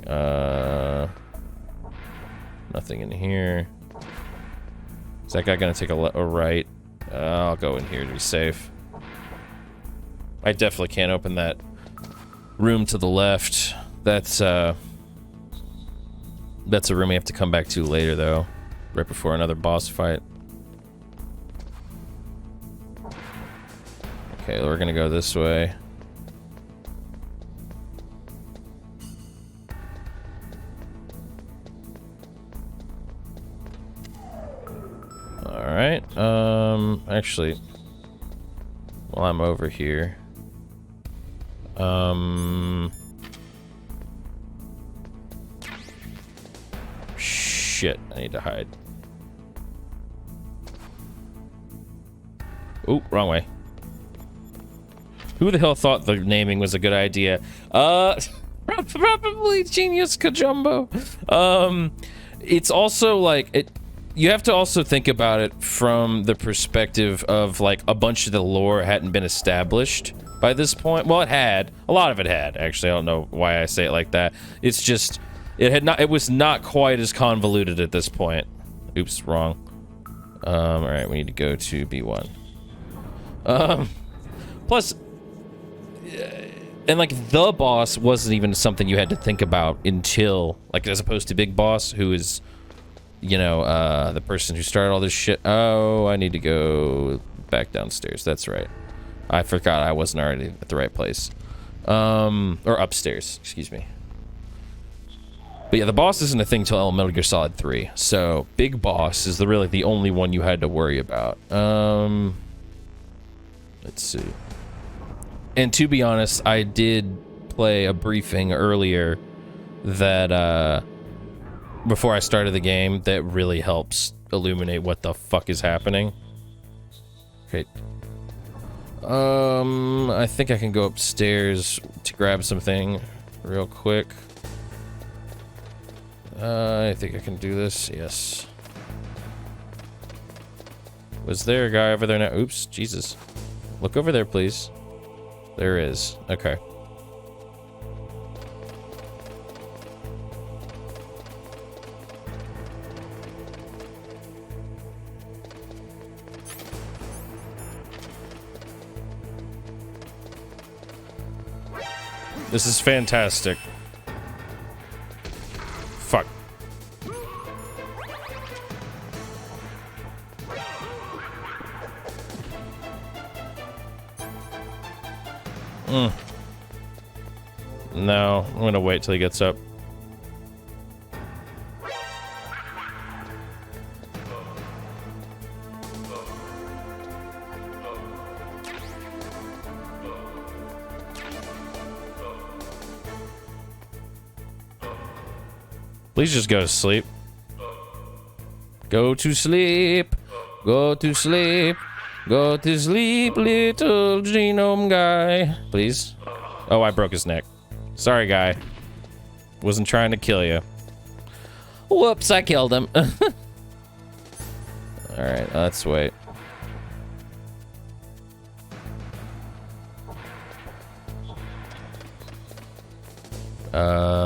nothing in here. Is that guy gonna take a right? I'll go in here to be safe. I definitely can't open that room to the left. That's a room we have to come back to later, though. Right before another boss fight. Okay, we're gonna go this way. Alright, actually, while I'm over here, shit, I need to hide. Ooh, wrong way. Who the hell thought the naming was a good idea? Probably Genius Kajumbo. It's also like, you have to also think about it from the perspective of like a bunch of the lore hadn't been established by this point. Well, it had. A lot of it had, actually. I don't know why I say it like that. It's just, it was not quite as convoluted at this point. Oops, wrong. Alright, we need to go to B1. Plus, and like the boss wasn't even something you had to think about until, like, as opposed to Big Boss, who is, you know, the person who started all this shit. Oh, I need to go back downstairs. That's right. I forgot I wasn't already at the right place. Or upstairs, excuse me. But yeah, the boss isn't a thing till Metal Gear Solid 3. So, Big Boss is really the only one you had to worry about. Let's see. And to be honest, I did play a briefing earlier that, before I started the game, that really helps illuminate what the fuck is happening. Okay. I think I can go upstairs to grab something real quick. I think I can do this. Yes. Was there a guy over there now? Oops, Jesus. Look over there, please. There is. Okay. This is fantastic. Fuck. No, I'm gonna wait till he gets up. Please just go to sleep. Go to sleep. Go to sleep. Go to sleep, little genome guy. Please. Oh, I broke his neck. Sorry, guy. Wasn't trying to kill you. Whoops, I killed him. Alright, let's wait.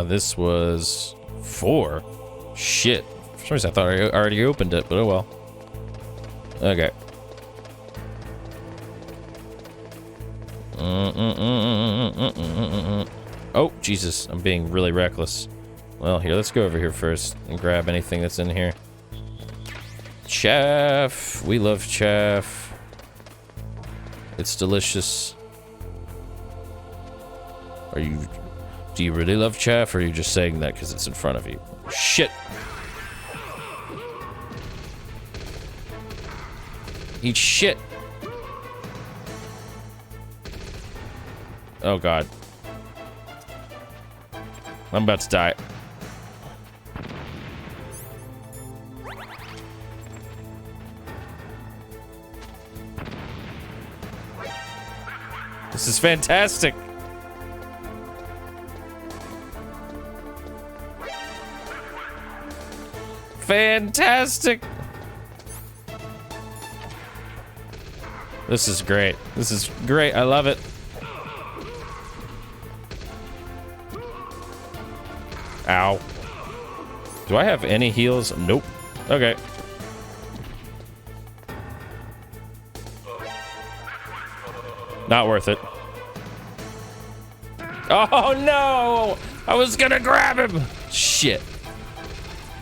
This was 4. Shit. For some reason I thought I already opened it, but oh well. Okay. Oh, Jesus. I'm being really reckless. Well, here, let's go over here first and grab anything that's in here. Chaff. We love chaff. It's delicious. Do you really love chaff, or are you just saying that because it's in front of you? Shit. Eat shit. Oh, God. I'm about to die. This is fantastic. Fantastic. This is great. This is great. I love it. Ow. Do I have any heals? Nope. Okay. Not worth it. Oh no! I was gonna grab him! Shit.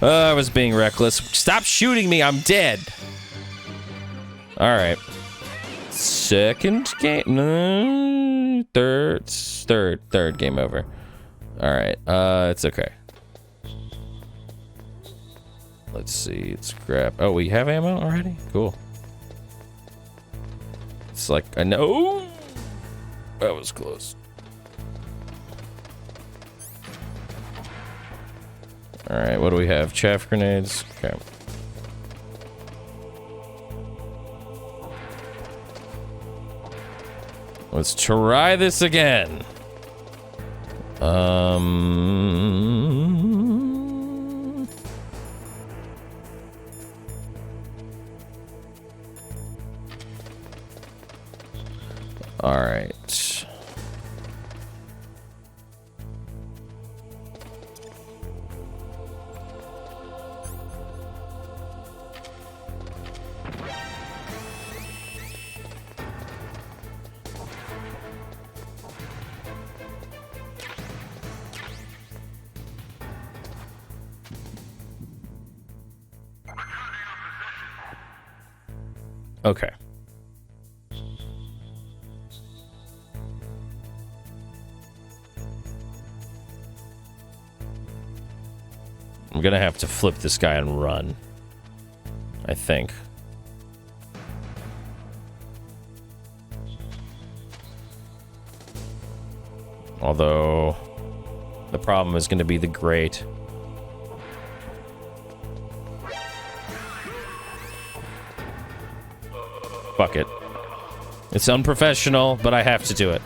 I was being reckless. Stop shooting me, I'm dead. Alright. Second game. No, third game over. Alright, it's okay. Let's see, let's grab. Oh, we have ammo already? Cool. It's like, I know. That was close. Alright, what do we have? Chaff grenades. Okay. Let's try this again. All right. Okay. I'm gonna have to flip this guy and run, I think. Although the problem is gonna be the grate. Fuck it. It's unprofessional, but I have to do it.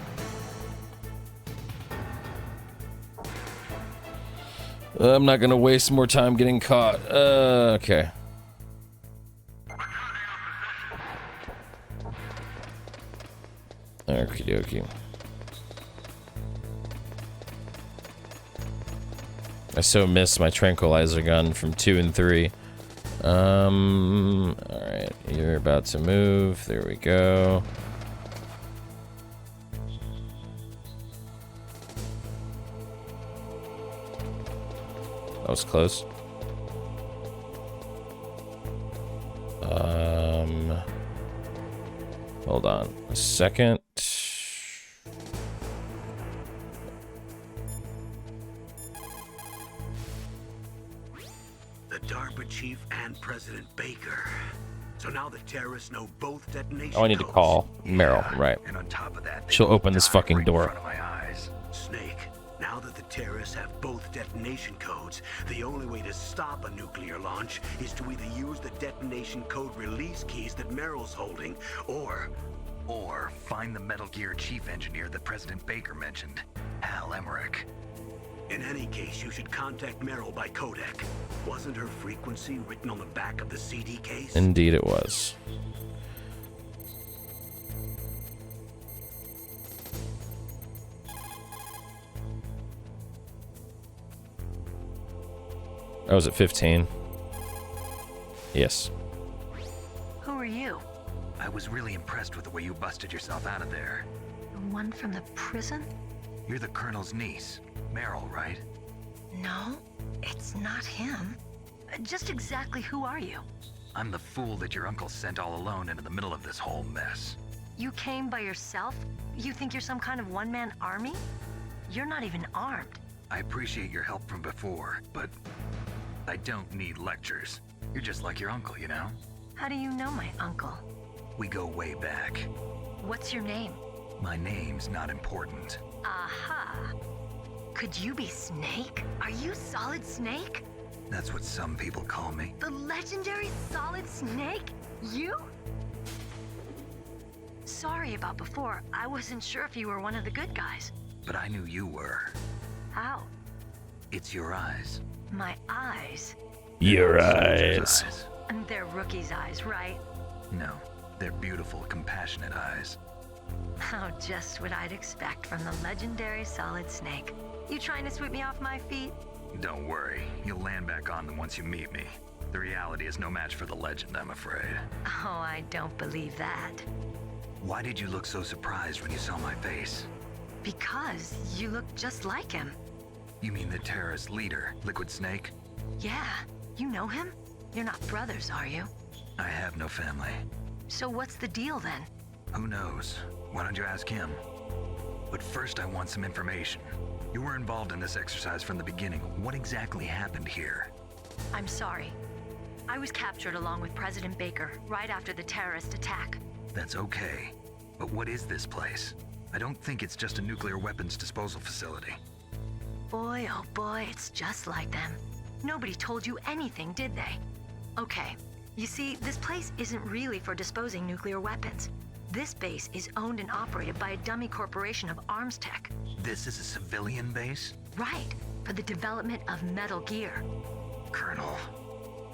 I'm not gonna waste more time getting caught. Okay. Okie dokie. I so miss my tranquilizer gun from 2 and 3. Alright, you're about to move. There we go. That was close. Hold on a second. The DARPA chief and President Baker. So now the terrorists know both detonation Oh, I need to codes. call Meryl, right. And on top of that, She'll open this fucking door. Snake, Now that the terrorists have both detonation codes, the only way to stop a nuclear launch is to either use the detonation code release keys that Meryl's holding, or find the Metal Gear chief engineer that President Baker mentioned, Hal Emmerich. In any case, you should contact Meryl by codec. Wasn't her frequency written on the back of the CD case? Indeed it was. I was at 15. Yes. Who are you? I was really impressed with the way you busted yourself out of there. The one from the prison? You're the Colonel's niece, Meryl, right? No, it's not him. Just exactly who are you? I'm the fool that your uncle sent all alone into the middle of this whole mess. You came by yourself? You think you're some kind of one-man army? You're not even armed. I appreciate your help from before, but I don't need lectures. You're just like your uncle, you know? How do you know my uncle? We go way back. What's your name? My name's not important. Aha. Could you be Snake? Are you Solid Snake? That's what some people call me. The legendary Solid Snake? You? Sorry about before. I wasn't sure if you were one of the good guys. But I knew you were. How? It's your eyes. My eyes? Your Soldier's eyes. And they're rookie's eyes, right? No, they're beautiful, compassionate eyes. Oh, just what I'd expect from the legendary Solid Snake. You trying to sweep me off my feet? Don't worry, you'll land back on them once you meet me. The reality is no match for the legend, I'm afraid. Oh, I don't believe that. Why did you look so surprised when you saw my face? Because you look just like him. You mean the terrorist leader, Liquid Snake? Yeah, you know him? You're not brothers, are you? I have no family. So what's the deal then? Who knows? Why don't you ask him? But first I want some information. You were involved in this exercise from the beginning. What exactly happened here? I'm sorry. I was captured along with President Baker right after the terrorist attack. That's okay. But what is this place? I don't think it's just a nuclear weapons disposal facility. Boy, oh boy, it's just like them. Nobody told you anything, did they? Okay, you see, this place isn't really for disposing nuclear weapons. This base is owned and operated by a dummy corporation of arms tech. This is a civilian base? Right, for the development of Metal Gear. Colonel.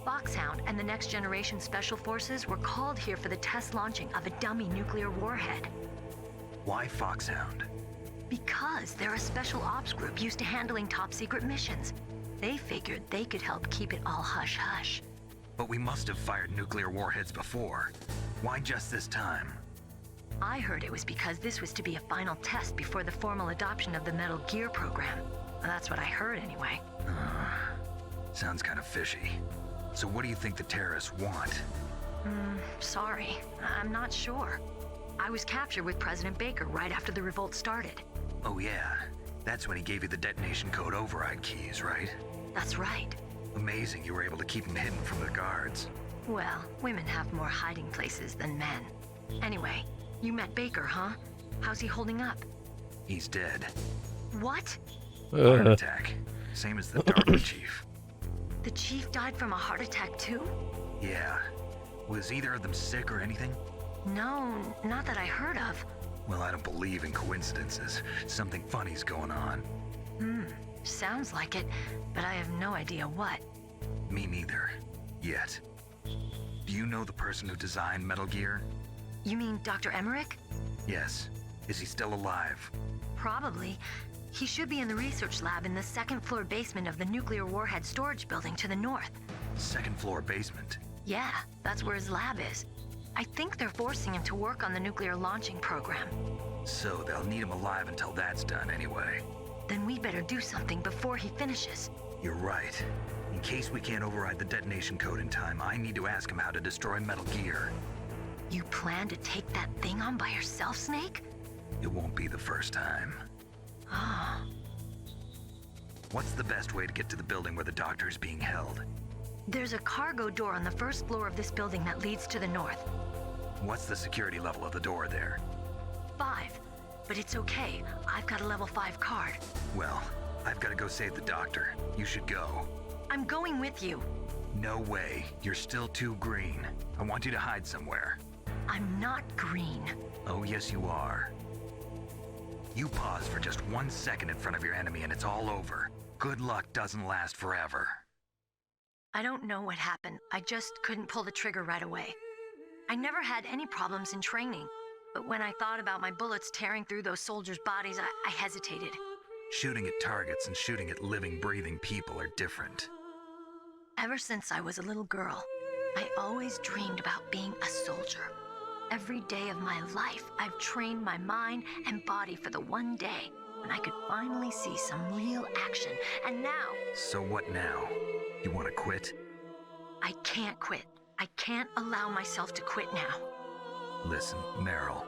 Foxhound and the Next Generation Special Forces were called here for the test launching of a dummy nuclear warhead. Why Foxhound? Because they're a special ops group used to handling top-secret missions. They figured they could help keep it all hush-hush. But we must have fired nuclear warheads before. Why just this time? I heard it was because this was to be a final test before the formal adoption of the Metal Gear program. That's what I heard anyway. Sounds kind of fishy. So what do you think the terrorists want? Sorry, I'm not sure. I was captured with President Baker right after the revolt started. Oh yeah, that's when he gave you the detonation code override keys, right? That's right. Amazing you were able to keep them hidden from the guards. Well, women have more hiding places than men. Anyway, you met Baker, huh? How's he holding up? He's dead. What? Heart attack. Same as the Dark chief. The chief died from a heart attack too? Yeah. Was either of them sick or anything? No, not that I heard of. Well, I don't believe in coincidences. Something funny's going on. Sounds like it, but I have no idea what. Me neither. Yet. Do you know the person who designed Metal Gear? You mean Dr. Emmerich? Yes. Is he still alive? Probably. He should be in the research lab in the second-floor basement of the nuclear warhead storage building to the north. Second floor basement? Yeah, that's where his lab is. I think they're forcing him to work on the nuclear launching program. So they'll need him alive until that's done anyway. Then we better do something before he finishes. You're right. In case we can't override the detonation code in time, I need to ask him how to destroy Metal Gear. You plan to take that thing on by yourself, Snake? It won't be the first time. Ah. What's the best way to get to the building where the doctor is being held? There's a cargo door on the first floor of this building that leads to the north. What's the security level of the door there? 5. but it's okay. I've got a level 5 card. Well, I've got to go save the doctor. You should go. I'm going with you. No way. You're still too green. I want you to hide somewhere. I'm not green. Oh, yes, you are. You pause for just 1 second in front of your enemy and it's all over. Good luck doesn't last forever. I don't know what happened. I just couldn't pull the trigger right away. I never had any problems in training, but when I thought about my bullets tearing through those soldiers' bodies, I hesitated. Shooting at targets and shooting at living, breathing people are different. Ever since I was a little girl, I always dreamed about being a soldier. Every day of my life, I've trained my mind and body for the one day when I could finally see some real action, and now... So what now? You want to quit? I can't quit. I can't allow myself to quit now. Listen, Meryl,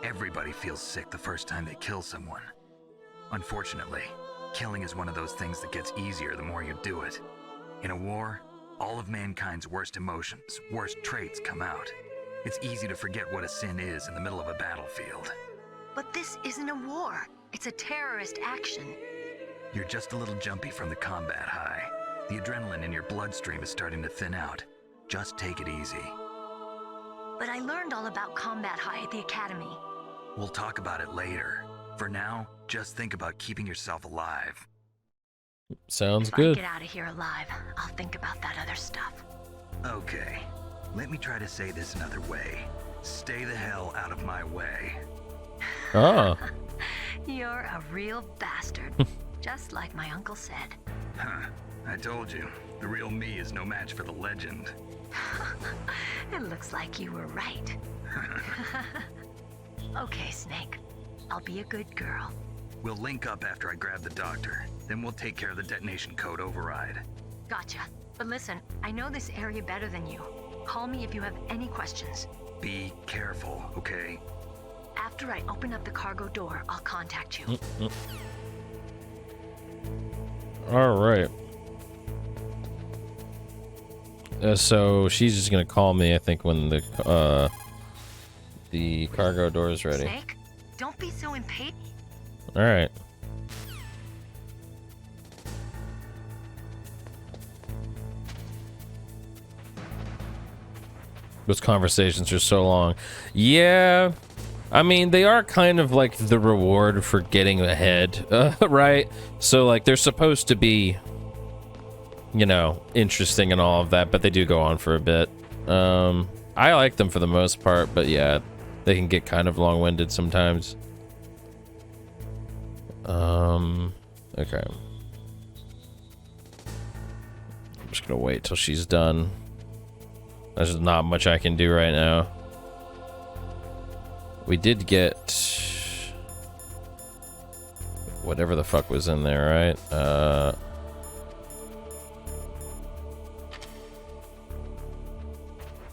everybody feels sick the first time they kill someone. Unfortunately, killing is one of those things that gets easier the more you do it. In a war, all of mankind's worst emotions, worst traits come out. It's easy to forget what a sin is in the middle of a battlefield. But this isn't a war. It's a terrorist action. You're just a little jumpy from the combat high. The adrenaline in your bloodstream is starting to thin out. Just take it easy. But I learned all about combat high at the academy. We'll talk about it later. For now, just think about keeping yourself alive. Sounds if good. I get out of here alive, I'll think about that other stuff. Okay, let me try to say this another way. Stay the hell out of my way. Ah. You're a real bastard, just like my uncle said. Huh, I told you, the real me is no match for the legend. It looks like you were right. Okay, Snake. I'll be a good girl. We'll link up after I grab the doctor. Then we'll take care of the detonation code override. Gotcha. But listen, I know this area better than you. Call me if you have any questions. Be careful, okay? After I open up the cargo door, I'll contact you. All right. So she's just gonna call me, I think, when the cargo door is ready. Snake, don't be so impatient. All right. Those conversations are so long. Yeah, I mean, they are kind of like the reward for getting ahead, right? So like they're supposed to be, you know, interesting and all of that, but they do go on for a bit. I like them for the most part, but yeah, they can get kind of long-winded sometimes. Okay. I'm just gonna wait till she's done. There's not much I can do right now. We did get whatever the fuck was in there, right?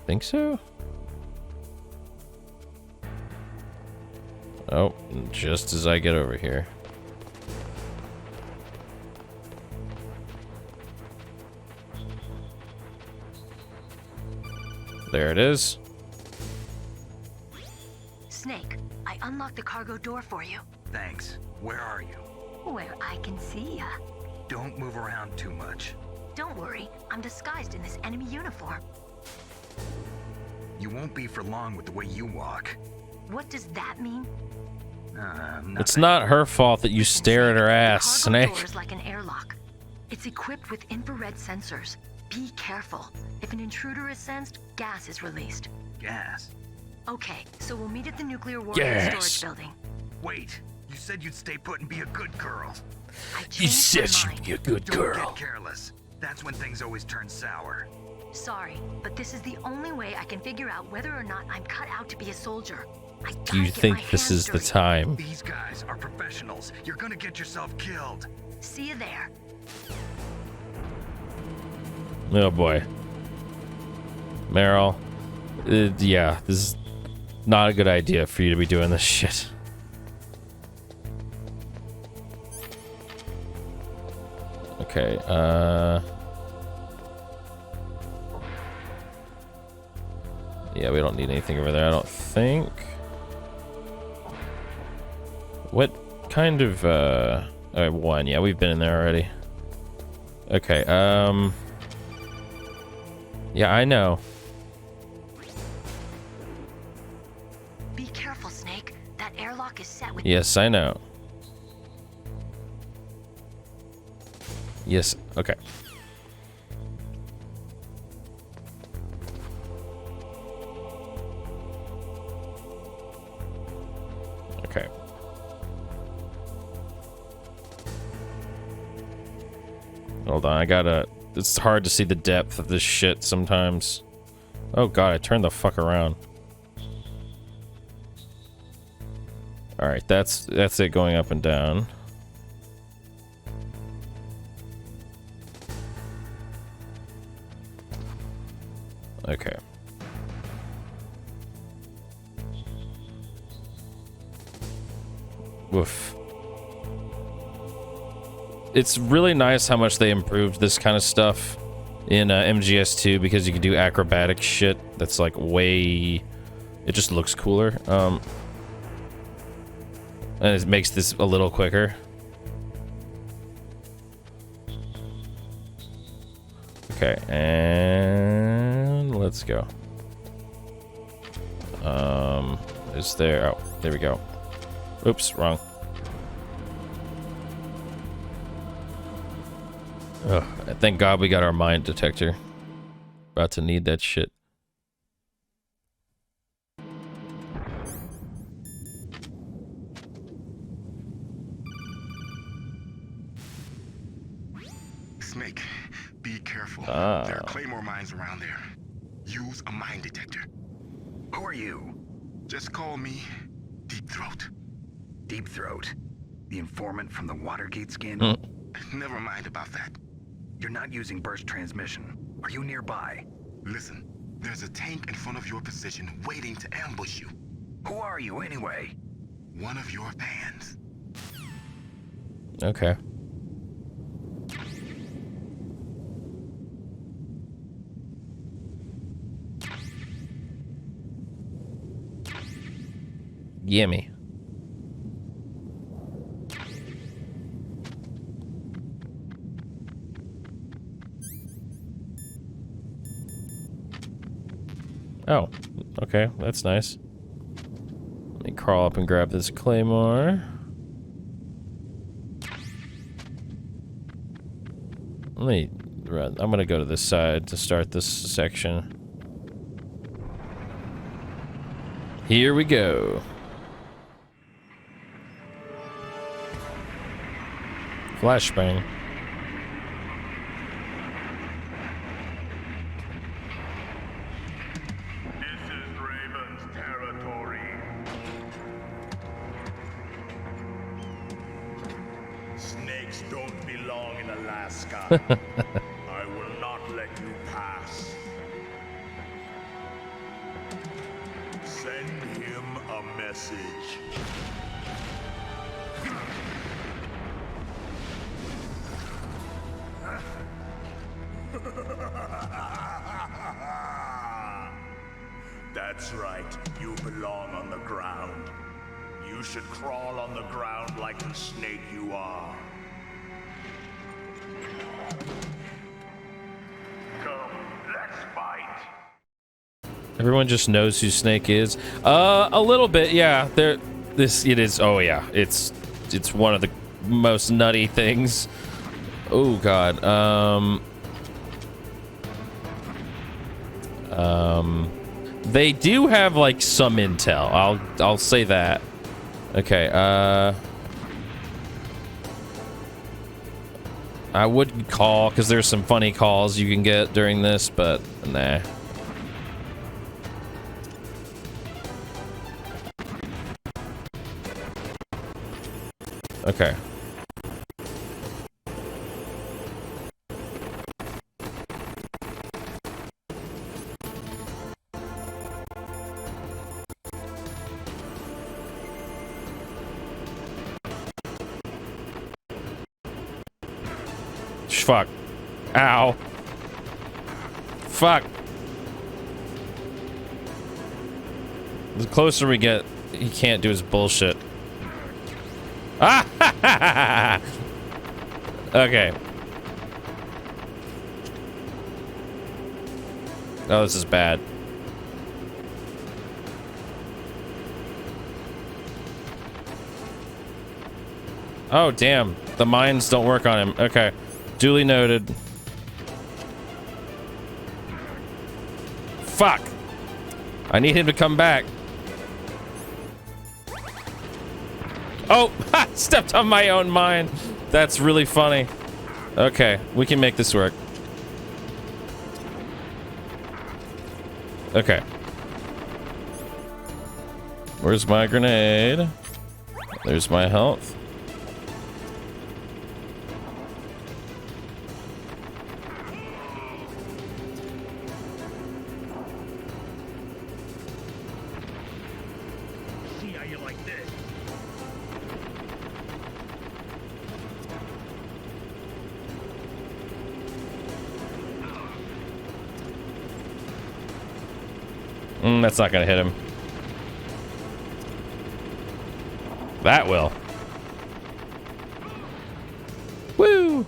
Think so? Oh, just as I get over here. There it is. Snake, I unlocked the cargo door for you. Thanks. Where are you? Where I can see ya. Don't move around too much. Don't worry, I'm disguised in this enemy uniform. You won't be for long with the way you walk. What does that mean? It's not her fault that you stare at her ass, The cargo Snake. door is like an airlock. It's equipped with infrared sensors. Be careful. If an intruder is sensed, gas is released. Gas? Okay, so we'll meet at the nuclear warhead Gas. storage building. Wait, you said you'd stay put and be a good girl. I You changed said my she'd mind. be a good Don't girl. get careless. That's when things always turn sour. Sorry, but this is the only way I can figure out whether or not I'm cut out to be a soldier. I Do you gotta get think my this hands is the dirty. time? These guys are professionals. You're gonna get yourself killed. See you there. Oh boy. Meryl. Yeah, this is not a good idea for you to be doing this shit. Okay, yeah, we don't need anything over there, I don't think. What kind of, one, yeah, we've been in there already. Okay, yeah, I know. Be careful, Snake. That airlock is set with... Yes, I know. Yes, okay. Okay. Hold on, I gotta... It's hard to see the depth of this shit sometimes. Oh god, I turned the fuck around. Alright, that's it going up and down. Okay. Woof. It's really nice how much they improved this kind of stuff in MGS2 because you can do acrobatic shit that's like way... It just looks cooler. And it makes this a little quicker. Okay, and let's go. Is there... Oh, there we go. Oops, wrong. Ugh, thank God we got our mine detector. About to need that shit. Snake, be careful. Ah. There are Claymore mines around there. Use a mine detector. Who are you? Just call me Deep Throat. Deep Throat? The informant from the Watergate scandal? Never mind about that. You're not using burst transmission. Are you nearby? Listen, there's a tank in front of your position waiting to ambush you. Who are you anyway? One of your fans. Okay. Gimme. Oh, okay, that's nice. Let me crawl up and grab this claymore. I'm gonna go to this side to start this section. Here we go. Flashbang. This is Raven's territory. Snakes don't belong in Alaska. I will not let you pass. Send him a message. That's right, you belong on the ground. You should crawl on the ground like the snake you are. Come, let's fight. Everyone just knows who Snake is. A little bit, yeah. It is. Oh yeah, it's one of the most nutty things. Oh god. They do have like some intel. I'll say that. Okay. I would call because there's some funny calls you can get during this, but nah. Okay. Fuck. Ow. Fuck. The closer we get, he can't do his bullshit. Ah! Okay. Oh, this is bad. Oh, damn. The mines don't work on him. Okay. Duly noted. Fuck. I need him to come back. Oh, ha, stepped on my own mine. That's really funny. Okay, we can make this work. Okay. Where's my grenade? There's my health. See how you like this? That's not gonna hit him. That will. Woo!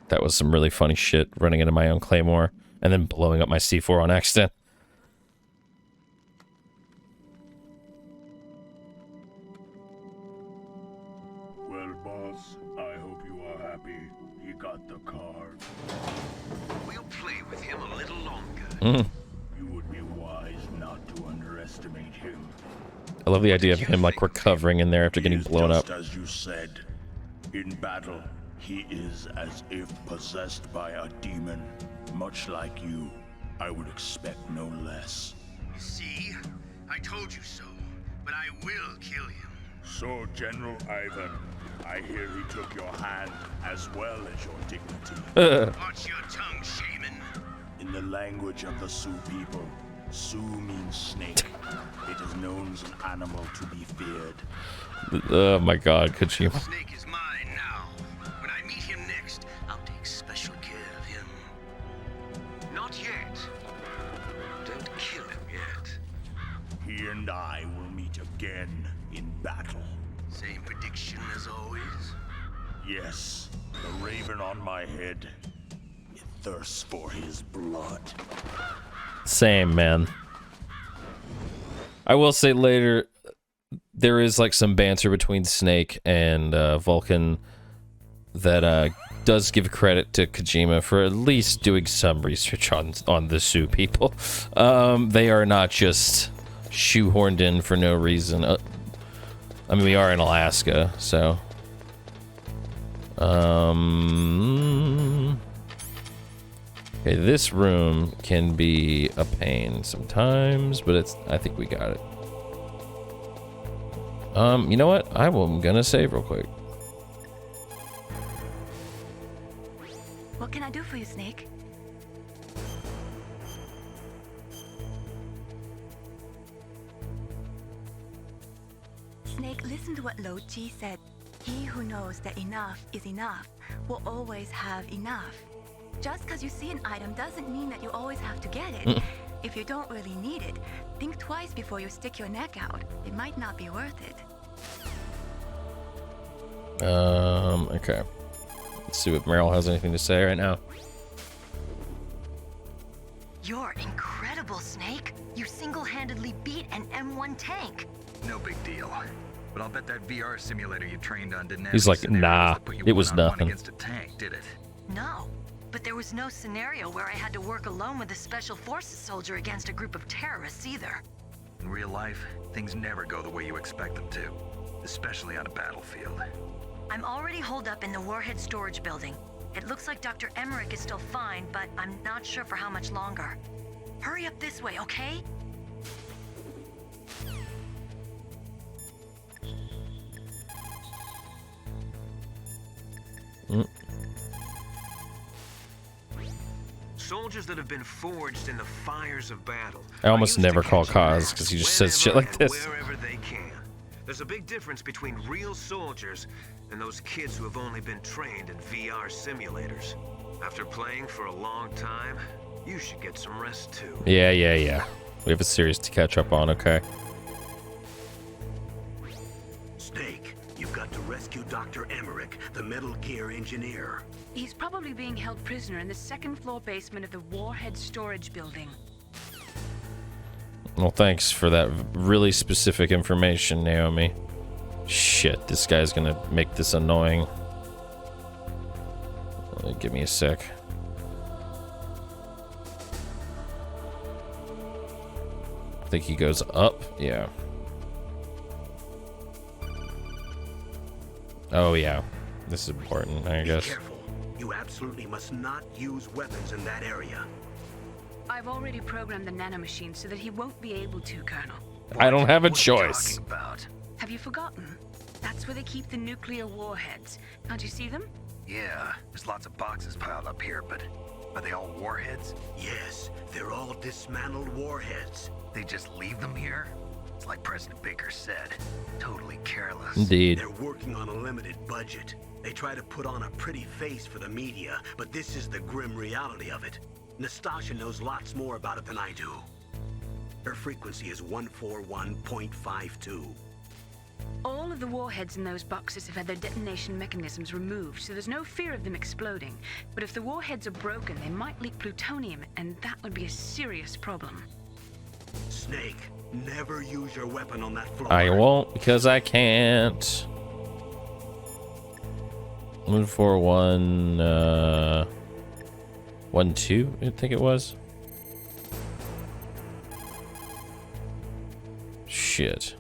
That was some really funny shit, running into my own claymore and then blowing up my C4 on accident. Well, boss, I hope you are happy. He got the card. We'll play with him a little longer. You would be wise not to underestimate him. I love the idea of him like recovering in there after getting blown up. Just as you said, in battle, he is as if possessed by a demon. Much like you, I would expect no less. See? I told you so, but I will kill him. So, General Ivan, I hear he took your hand as well as your dignity. Watch your tongue, shaman. In the language of the Sioux people, Sioux means snake. It is known as an animal to be feared. Oh my god, Kojima. Snake is mine now. When I meet him next, I'll take special care of him. Not yet. Don't kill him yet. He and I will meet again in battle. Same prediction as always. Yes, the raven on my head. It thirsts for his blood. Same, man. I will say later, there is like some banter between Snake and Vulcan that does give credit to Kojima for at least doing some research on the Sioux people. They are not just shoehorned in for no reason. I mean, we are in Alaska, so. Okay, this room can be a pain sometimes, but I think we got it. You know what? I'm gonna save real quick. What can I do for you, Snake? Snake, listen to what Lo Ji said. He who knows that enough is enough will always have enough. Just because you see an item doesn't mean that you always have to get it. If you don't really need it, think twice before you stick your neck out. It might not be worth it. Okay. Let's see what Meryl has anything to say right now. You're incredible, Snake. You single-handedly beat an M1 tank. No big deal. But I'll bet that VR simulator you trained on didn't have He's any like, scenarios nah, that put you it was one-on-one nothing. against a tank, did it? No, but there was no scenario where I had to work alone with a special forces soldier against a group of terrorists either. In real life, things never go the way you expect them to, especially on a battlefield. I'm already holed up in the Warhead storage building. It looks like Dr. Emmerich is still fine, but I'm not sure for how much longer. Hurry up this way, okay? Soldiers that have been forged in the fires of battle. I almost never call Kaz because he just says shit like this. Wherever they can. There's a big difference between real soldiers and those kids who have only been trained in VR simulators. After playing for a long time, you should get some rest too. Yeah. We have a series to catch up on, okay? Snake, you've got to rescue Dr. Emmerich, the Metal Gear engineer. He's probably being held prisoner in the second-floor basement of the Warhead Storage Building. Well, thanks for that really specific information, Naomi. Shit, this guy's gonna make this annoying. Give me a sec. I think he goes up. Yeah. Oh, yeah. This is important, I guess. Be careful. You absolutely must not use weapons in that area. I've already programmed the nanomachine so that he won't be able to, Colonel. I don't have a What are you choice. talking about? Have you forgotten? That's where they keep the nuclear warheads. Can't you see them? Yeah, there's lots of boxes piled up here, but are they all warheads? Yes, they're all dismantled warheads. They just leave them here? It's like President Baker said, totally careless. Indeed. They're working on a limited budget. They try to put on a pretty face for the media, but this is the grim reality of it. Nastasha knows lots more about it than I do. Her frequency is 141.52. All of the warheads in those boxes have had their detonation mechanisms removed, so there's no fear of them exploding. But if the warheads are broken, they might leak plutonium, and that would be a serious problem. Snake, never use your weapon on that floor. I won't because I can't. 141, 12, I think it was. Shit.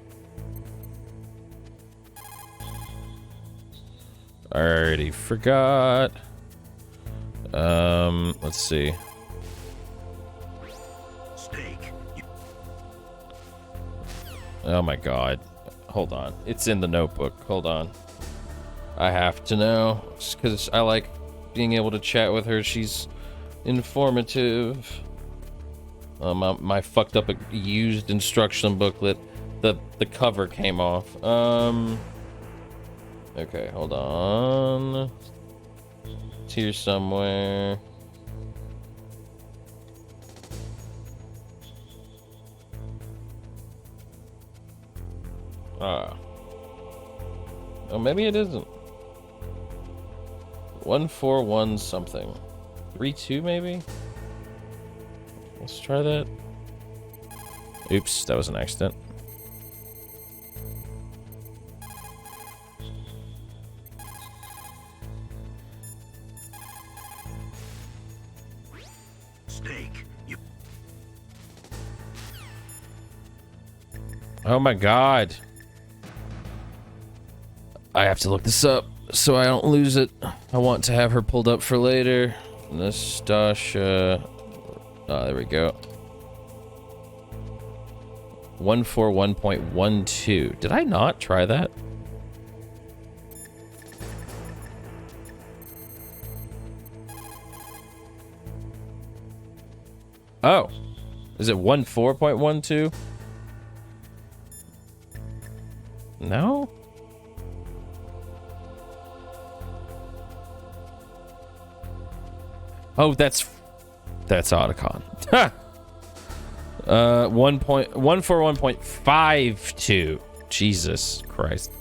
I already forgot. Let's see. Snake, Oh my god. Hold on. It's in the notebook. Hold on. I have to know. Because I like being able to chat with her. She's informative. My fucked up used instruction booklet. The cover came off. Okay, hold on. It's here somewhere. Oh, maybe it isn't. 141 something. 32 maybe? Let's try that. Oops, that was an accident. Snake, you. Oh my god. I have to look this up so I don't lose it. I want to have her pulled up for later. Nastasha. Oh, there we go. 141.12. Did I not try that? Oh. Is it 14.12? No? Oh, that's Otacon. Ha! 141.52. Jesus Christ.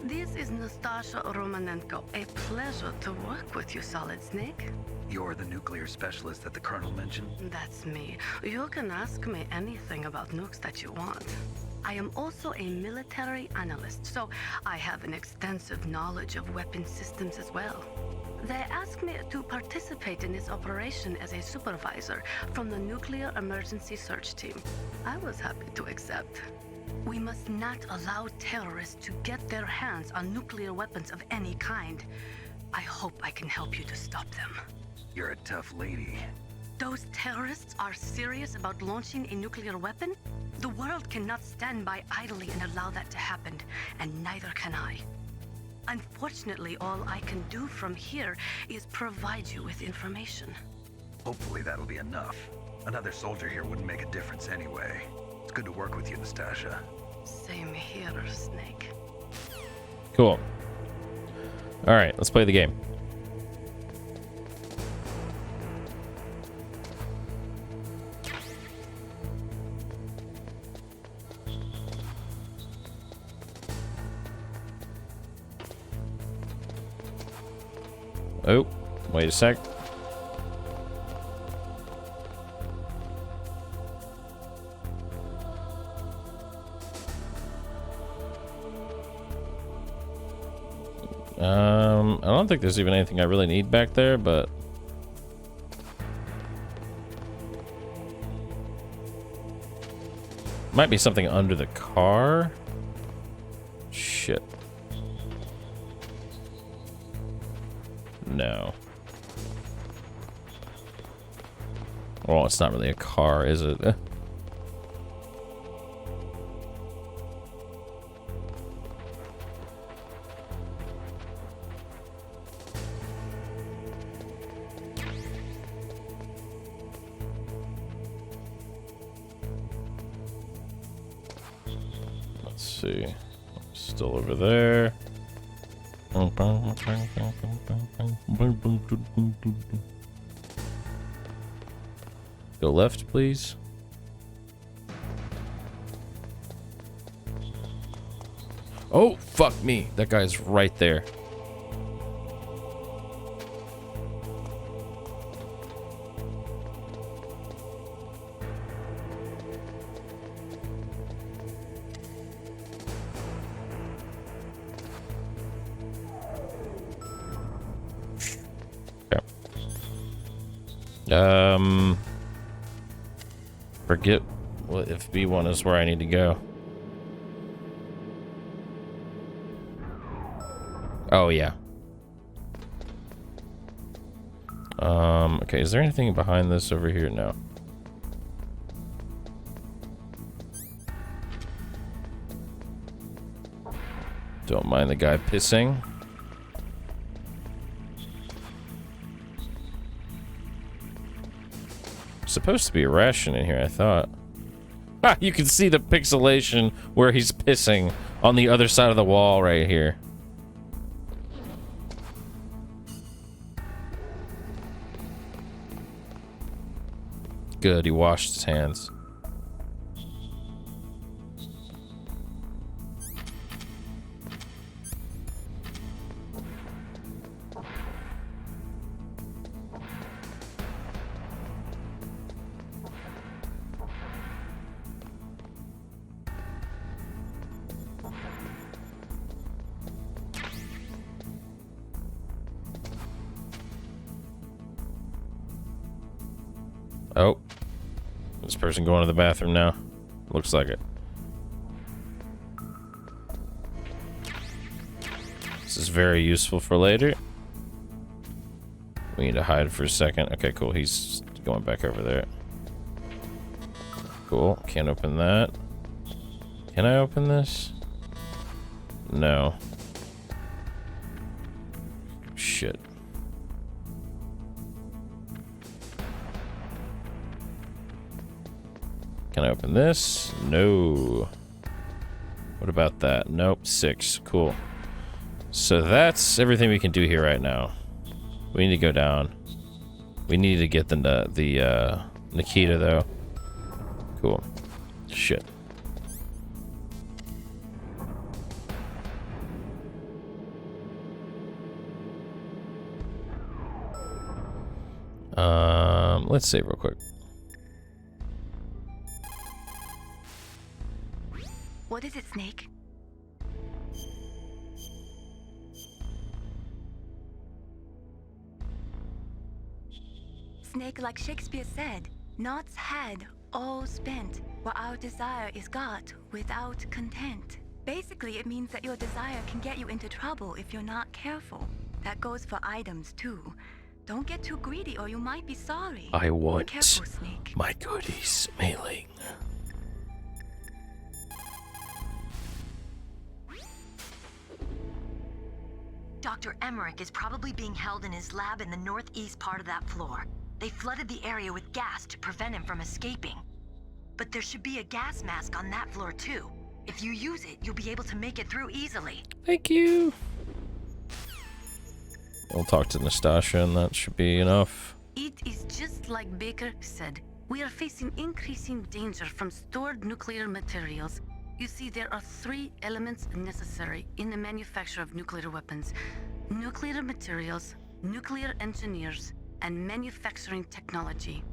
This is Nastasha Romanenko. A pleasure to work with you, Solid Snake. You're the nuclear specialist that the Colonel mentioned? That's me. You can ask me anything about nukes that you want. I am also a military analyst, so I have an extensive knowledge of weapon systems as well. They asked me to participate in this operation as a supervisor from the Nuclear Emergency Search Team. I was happy to accept. We must not allow terrorists to get their hands on nuclear weapons of any kind. I hope I can help you to stop them. You're a tough lady. Those terrorists are serious about launching a nuclear weapon? The world cannot stand by idly and allow that to happen, and neither can I. Unfortunately, all I can do from here is provide you with information. Hopefully that'll be enough. Another soldier here wouldn't make a difference anyway. It's good to work with you, Nastasia. Same here, Snake. Cool. All right, let's play the game. Oh, wait a sec. I don't think there's even anything I really need back there, but might be something under the car. Shit. No. Well, it's not really a car, is it? Let's see. Still over there. Go left, please. Oh, fuck me. That guy's right there. Forget what if B1 is where I need to go. Oh yeah. Okay, is there anything behind this over here? No. Don't mind the guy pissing. Supposed to be a ration in here, I thought. Ah, you can see the pixelation where he's pissing on the other side of the wall right here. Good, he washed his hands. Oh, this person going to the bathroom now. Looks like it. This is very useful for later. We need to hide for a second. Okay, cool. He's going back over there. Cool. Can't open that. Can I open this? No. Shit. Can I open this? No. What about that? Nope. 6. Cool. So that's everything we can do here right now. We need to go down. We need to get the Nikita though. Cool. Shit. Let's save real quick. What is it, Snake? Snake, like Shakespeare said, knots had, all spent, while our desire is got without content. Basically, it means that your desire can get you into trouble if you're not careful. That goes for items, too. Don't get too greedy or you might be sorry. I want careful, Snake. my goodies mailing. Dr. Emmerich is probably being held in his lab in the northeast part of that floor. They flooded the area with gas to prevent him from escaping. But there should be a gas mask on that floor too. If you use it, you'll be able to make it through easily. Thank you. We'll talk to Nastasha and that should be enough. It is just like Baker said. We are facing increasing danger from stored nuclear materials. You see, there are 3 elements necessary in the manufacture of nuclear weapons: nuclear materials, nuclear engineers, and manufacturing technology.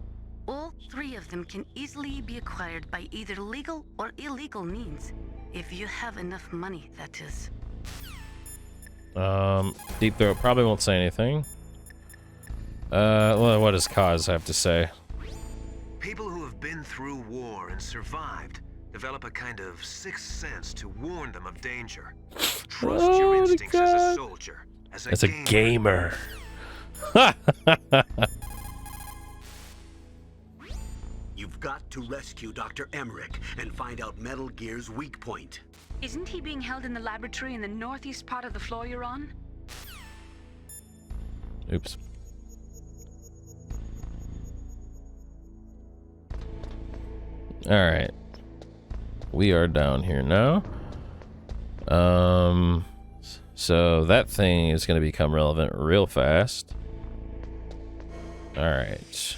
All 3 of them can easily be acquired by either legal or illegal means. If you have enough money, that is. Deep Throat probably won't say anything. Well, what does Kaz have to say? People who have been through war and survived develop a kind of sixth sense to warn them of danger. Trust your instincts as a soldier, as a gamer. You've got to rescue Dr. Emmerich and find out Metal Gear's weak point. Isn't he being held in the laboratory in the northeast part of the floor you're on? Oops. Alright. We are down here now. So that thing is going to become relevant real fast. Alright.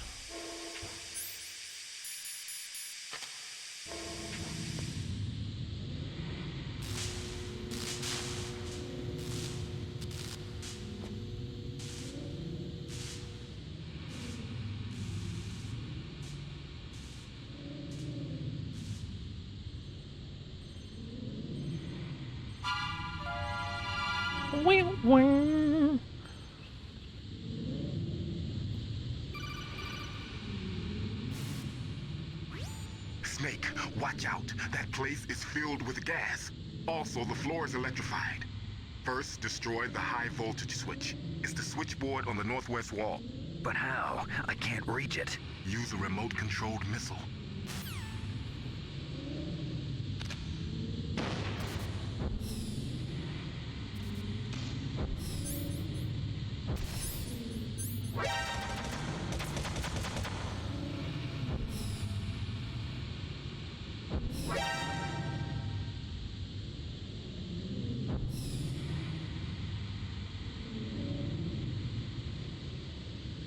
Snake, watch out. That place is filled with gas. Also, the floor is electrified. First, destroy the high voltage switch. It's the switchboard on the northwest wall. But how? I can't reach it. Use a remote-controlled missile.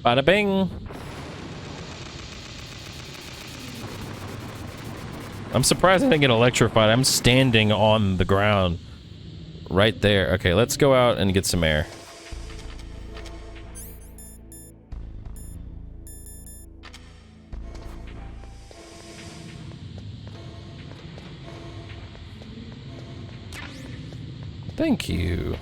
Bada bing. I'm surprised I didn't get electrified. I'm standing on the ground right there. Okay, let's go out and get some air. Thank you.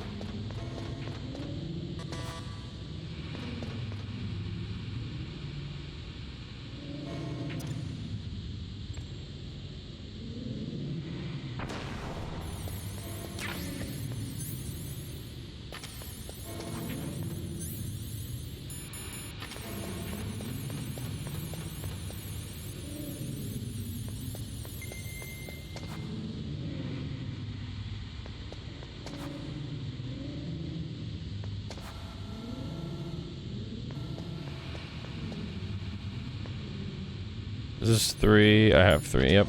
This is 3. I have 3. Yep.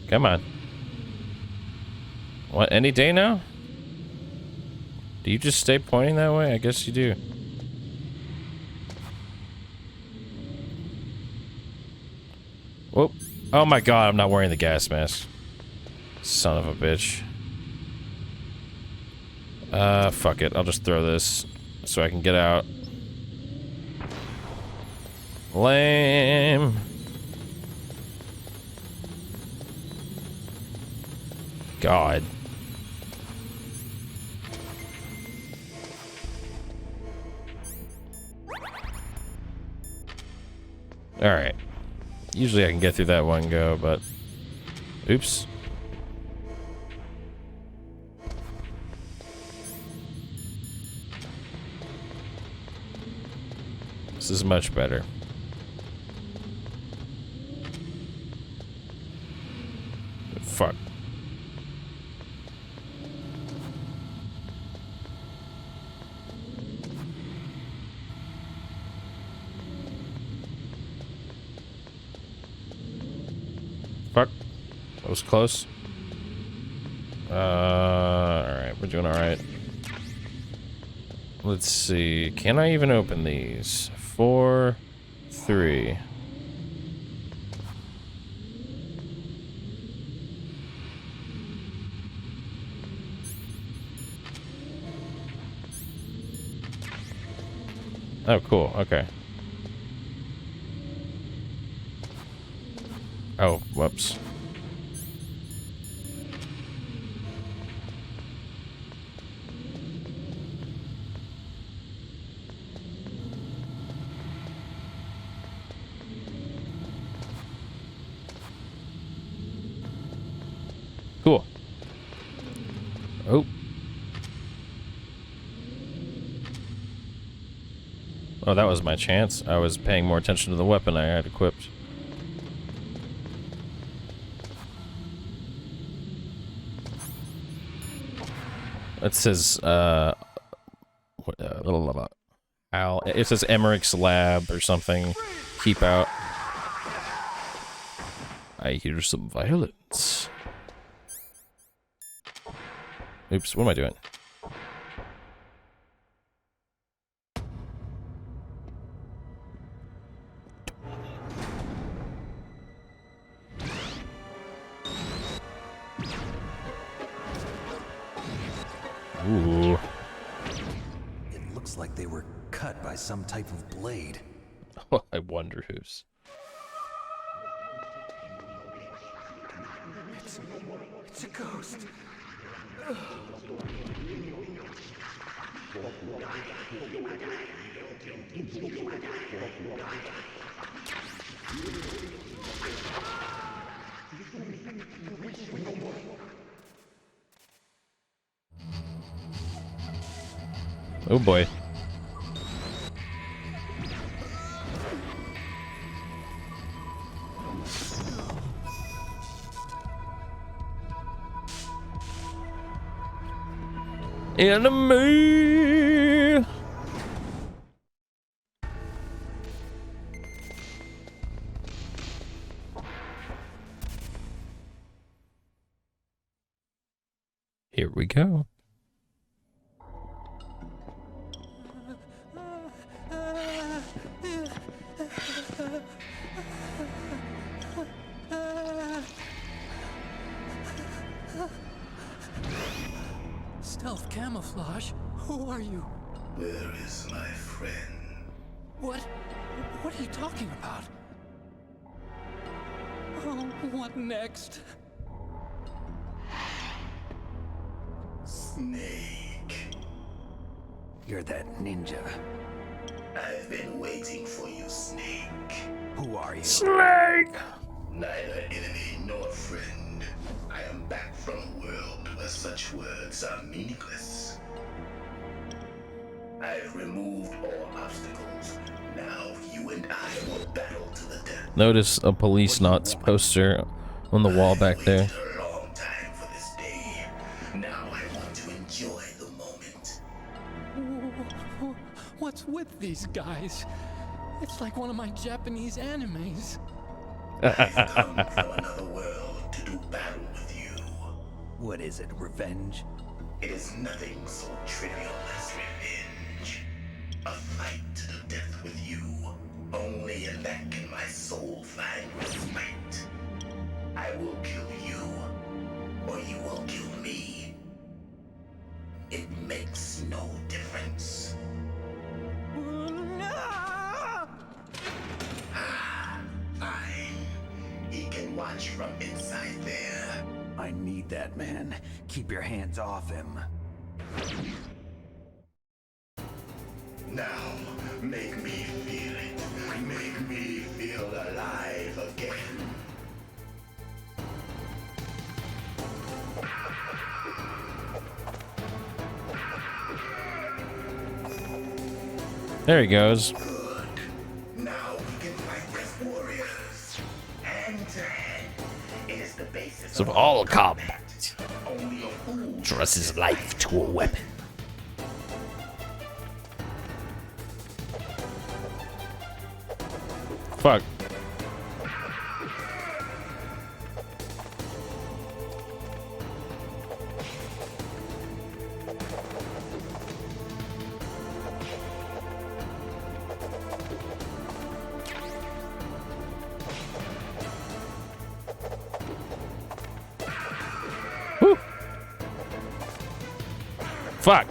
Come on. What, any day now? Do you just stay pointing that way? I guess you do. Whoop. Oh my god, I'm not wearing the gas mask. Son of a bitch. Fuck it. I'll just throw this so I can get out. Lame. God. Alright. Usually I can get through that one go, but... Oops. This is much better. fuck. Fuck. That was close. Alright, we're doing alright. Let's see. Can I even open these? 4, 3. Oh, cool. Okay. Oh, whoops. Cool. Oh. Oh, that was my chance. I was paying more attention to the weapon I had equipped. It says, it says Emmerich's lab or something. Keep out. I hear some violence. Oops, what am I doing? Ooh. It looks like they were cut by some type of blade. Oh, I wonder whose. It's a ghost. Oh boy. Enemy! Here we go. Stealth camouflage? Who are you? Where is my friend? What are you talking about? Oh, what next? Snake. You're that ninja. I've been waiting for you, Snake. Who are you? Snake! Neither enemy nor friend. I am back from a world where such words are meaningless. I've removed all obstacles. Now you and I will battle to the death. Notice a police knots poster on the wall back there. I've waited a long time for this day. Now I want to enjoy the moment. What's with these guys? It's like one of my Japanese animes. I've come from another world to do battle with you. What is it, revenge? It is nothing so trivial as revenge. A fight to the death with you. Only in that can my soul find respite. I will kill you, or you will kill me. It makes no difference. Fine. He can watch from inside there. I need that man. Keep your hands off him. Now, make me feel it. Make me feel alive again. There he goes. Good. Now we can fight as warriors. Hand to hand, it is the basis of all combat. Only a fool Trusts his life to a weapon. Fuck. Whew. Fuck.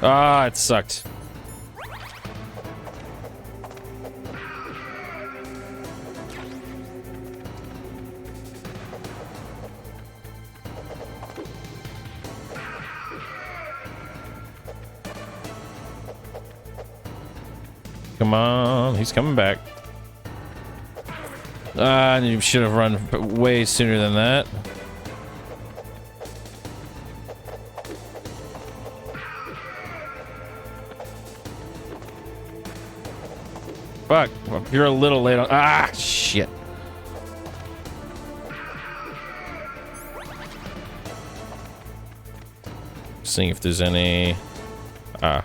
Ah, it sucked. Come on, he's coming back. Ah, you should have run way sooner than that. Fuck, well, you're a little late on. Ah, shit. Seeing if there's any. Ah.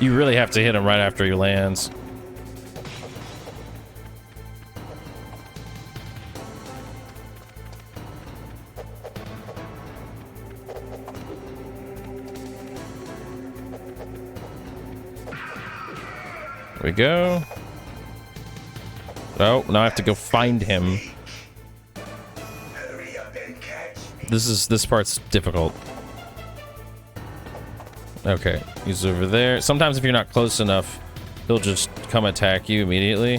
You really have to hit him right after he lands. There we go. Oh, now I have to go find him. This part's difficult. Okay, he's over there. Sometimes if you're not close enough, he'll just come attack you immediately.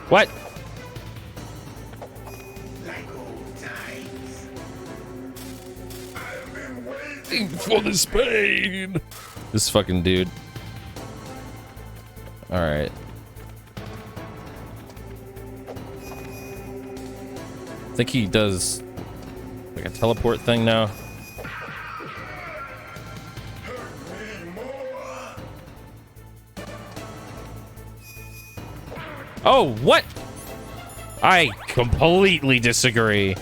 What? For this pain. This fucking dude. All right. I think he does like a teleport thing now. Oh, what? I completely disagree.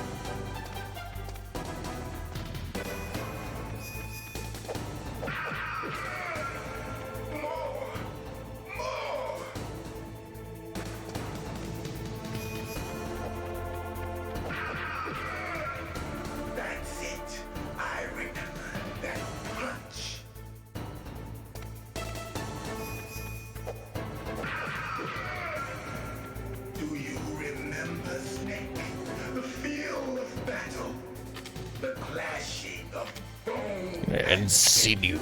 And sinew.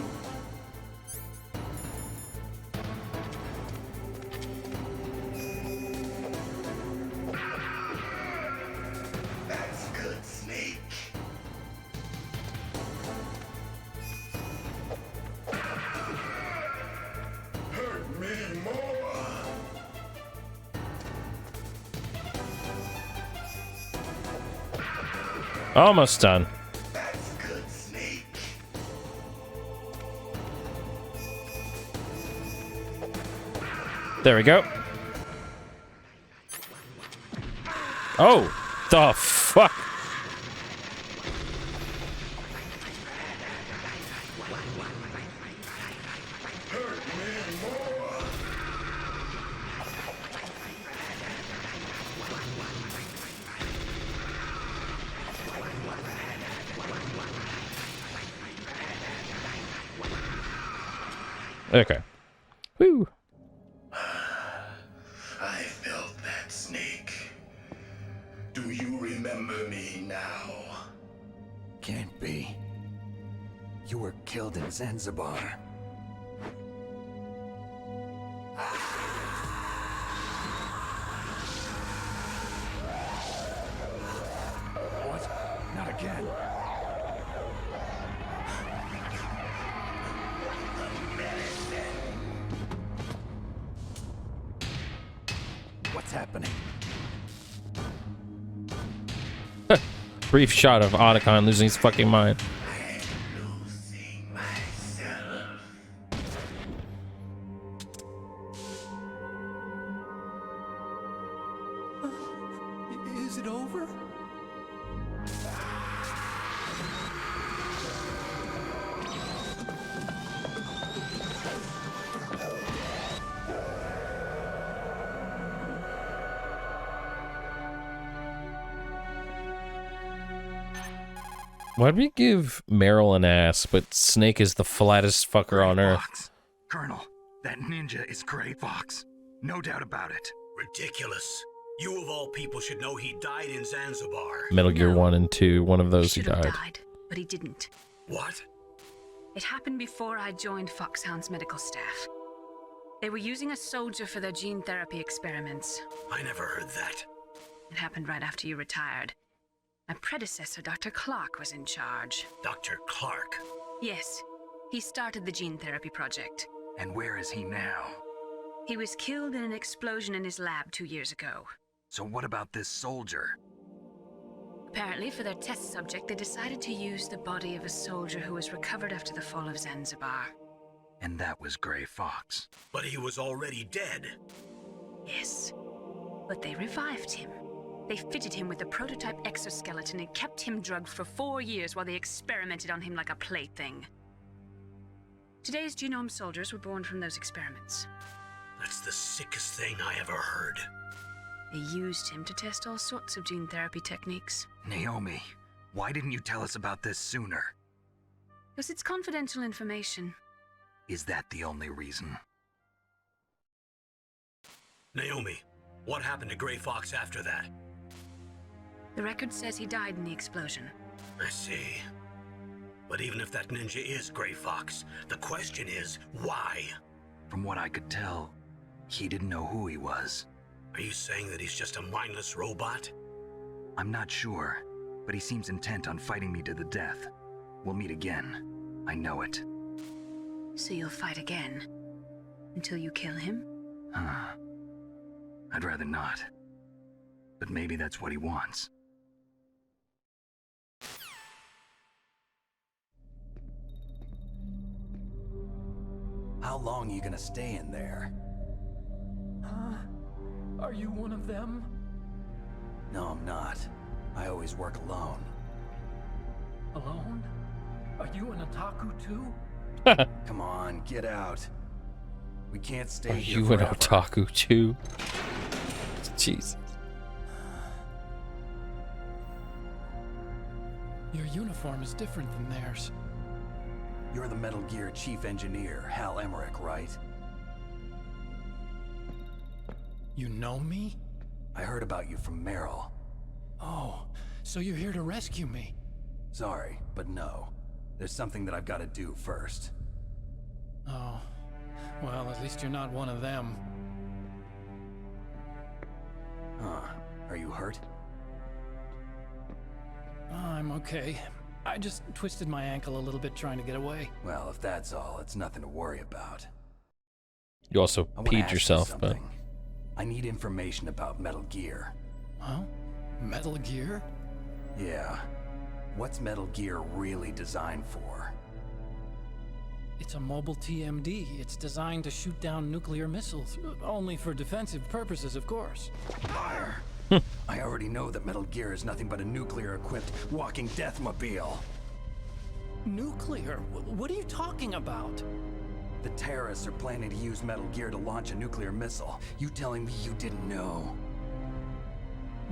That's good, Snake. Hurt me more. Almost done. There we go. Oh, the fuck. Okay. Woo. I felt that, Snake. Do you remember me now? Can't be. You were killed in Zanzibar. What's happening? Brief shot of Otacon losing his fucking mind. Losing myself. Is it over? Why'd we give Meryl an ass, but Snake is the flattest fucker on earth? Fox. Colonel, that ninja is Gray Fox. No doubt about it. Ridiculous. You of all people should know he died in Zanzibar. Metal Gear 1 and 2, one of those He who should have died. died, but he didn't. What? It happened before I joined Foxhound's medical staff. They were using a soldier for their gene therapy experiments. I never heard that. It happened right after you retired. My predecessor, Dr. Clark, was in charge. Dr. Clark. Yes, he started the gene therapy project. And where is he now? He was killed in an explosion in his lab 2 years ago. So what about this soldier? Apparently, for their test subject, they decided to use the body of a soldier who was recovered after the fall of Zanzibar. And that was Gray Fox. But he was already dead. Yes, but they revived him. They fitted him with a prototype exoskeleton and kept him drugged for 4 years while they experimented on him like a plaything. Today's genome soldiers were born from those experiments. That's the sickest thing I ever heard. They used him to test all sorts of gene therapy techniques. Naomi, why didn't you tell us about this sooner? Because it's confidential information. Is that the only reason? Naomi, what happened to Gray Fox after that? The record says he died in the explosion. I see. But even if that ninja is Gray Fox, the question is, why? From what I could tell, he didn't know who he was. Are you saying that he's just a mindless robot? I'm not sure, but he seems intent on fighting me to the death. We'll meet again. I know it. So you'll fight again? Until you kill him? I'd rather not. But maybe that's what he wants. How long are you gonna stay in there? Huh? Are you one of them? No, I'm not. I always work alone. Alone? Are you an otaku too? Come on, get out. We can't stay Are here you an forever. otaku too? Jesus. Your uniform is different than theirs. You're the Metal Gear Chief Engineer, Hal Emmerich, right? You know me? I heard about you from Meryl. Oh, so you're here to rescue me? Sorry, but no. There's something that I've got to do first. Oh, well, at least you're not one of them. Huh. Are you hurt? I'm okay. I just twisted my ankle a little bit trying to get away. Well, if that's all, it's nothing to worry about. You also I wanna ask peed you yourself, but something. I need information about Metal Gear. Huh? Metal Gear? Yeah. What's Metal Gear really designed for? It's a mobile TMD. It's designed to shoot down nuclear missiles. Only for defensive purposes, of course. Fire! I already know that Metal Gear is nothing but a nuclear-equipped walking deathmobile. Nuclear? What are you talking about? The terrorists are planning to use Metal Gear to launch a nuclear missile. You telling me you didn't know?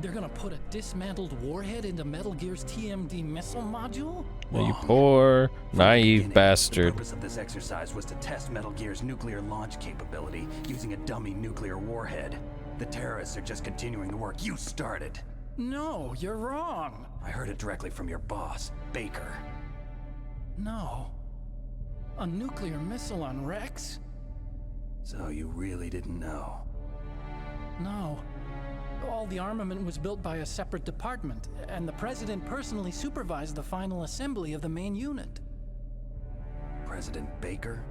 They're gonna put a dismantled warhead into Metal Gear's TMD missile module? you poor, From the naive beginning, bastard. The purpose of this exercise was to test Metal Gear's nuclear launch capability using a dummy nuclear warhead. The terrorists are just continuing the work you started. No, you're wrong. I heard it directly from your boss, Baker. No. A nuclear missile on Rex? So you really didn't know? No. All the armament was built by a separate department, and the president personally supervised the final assembly of the main unit. President Baker?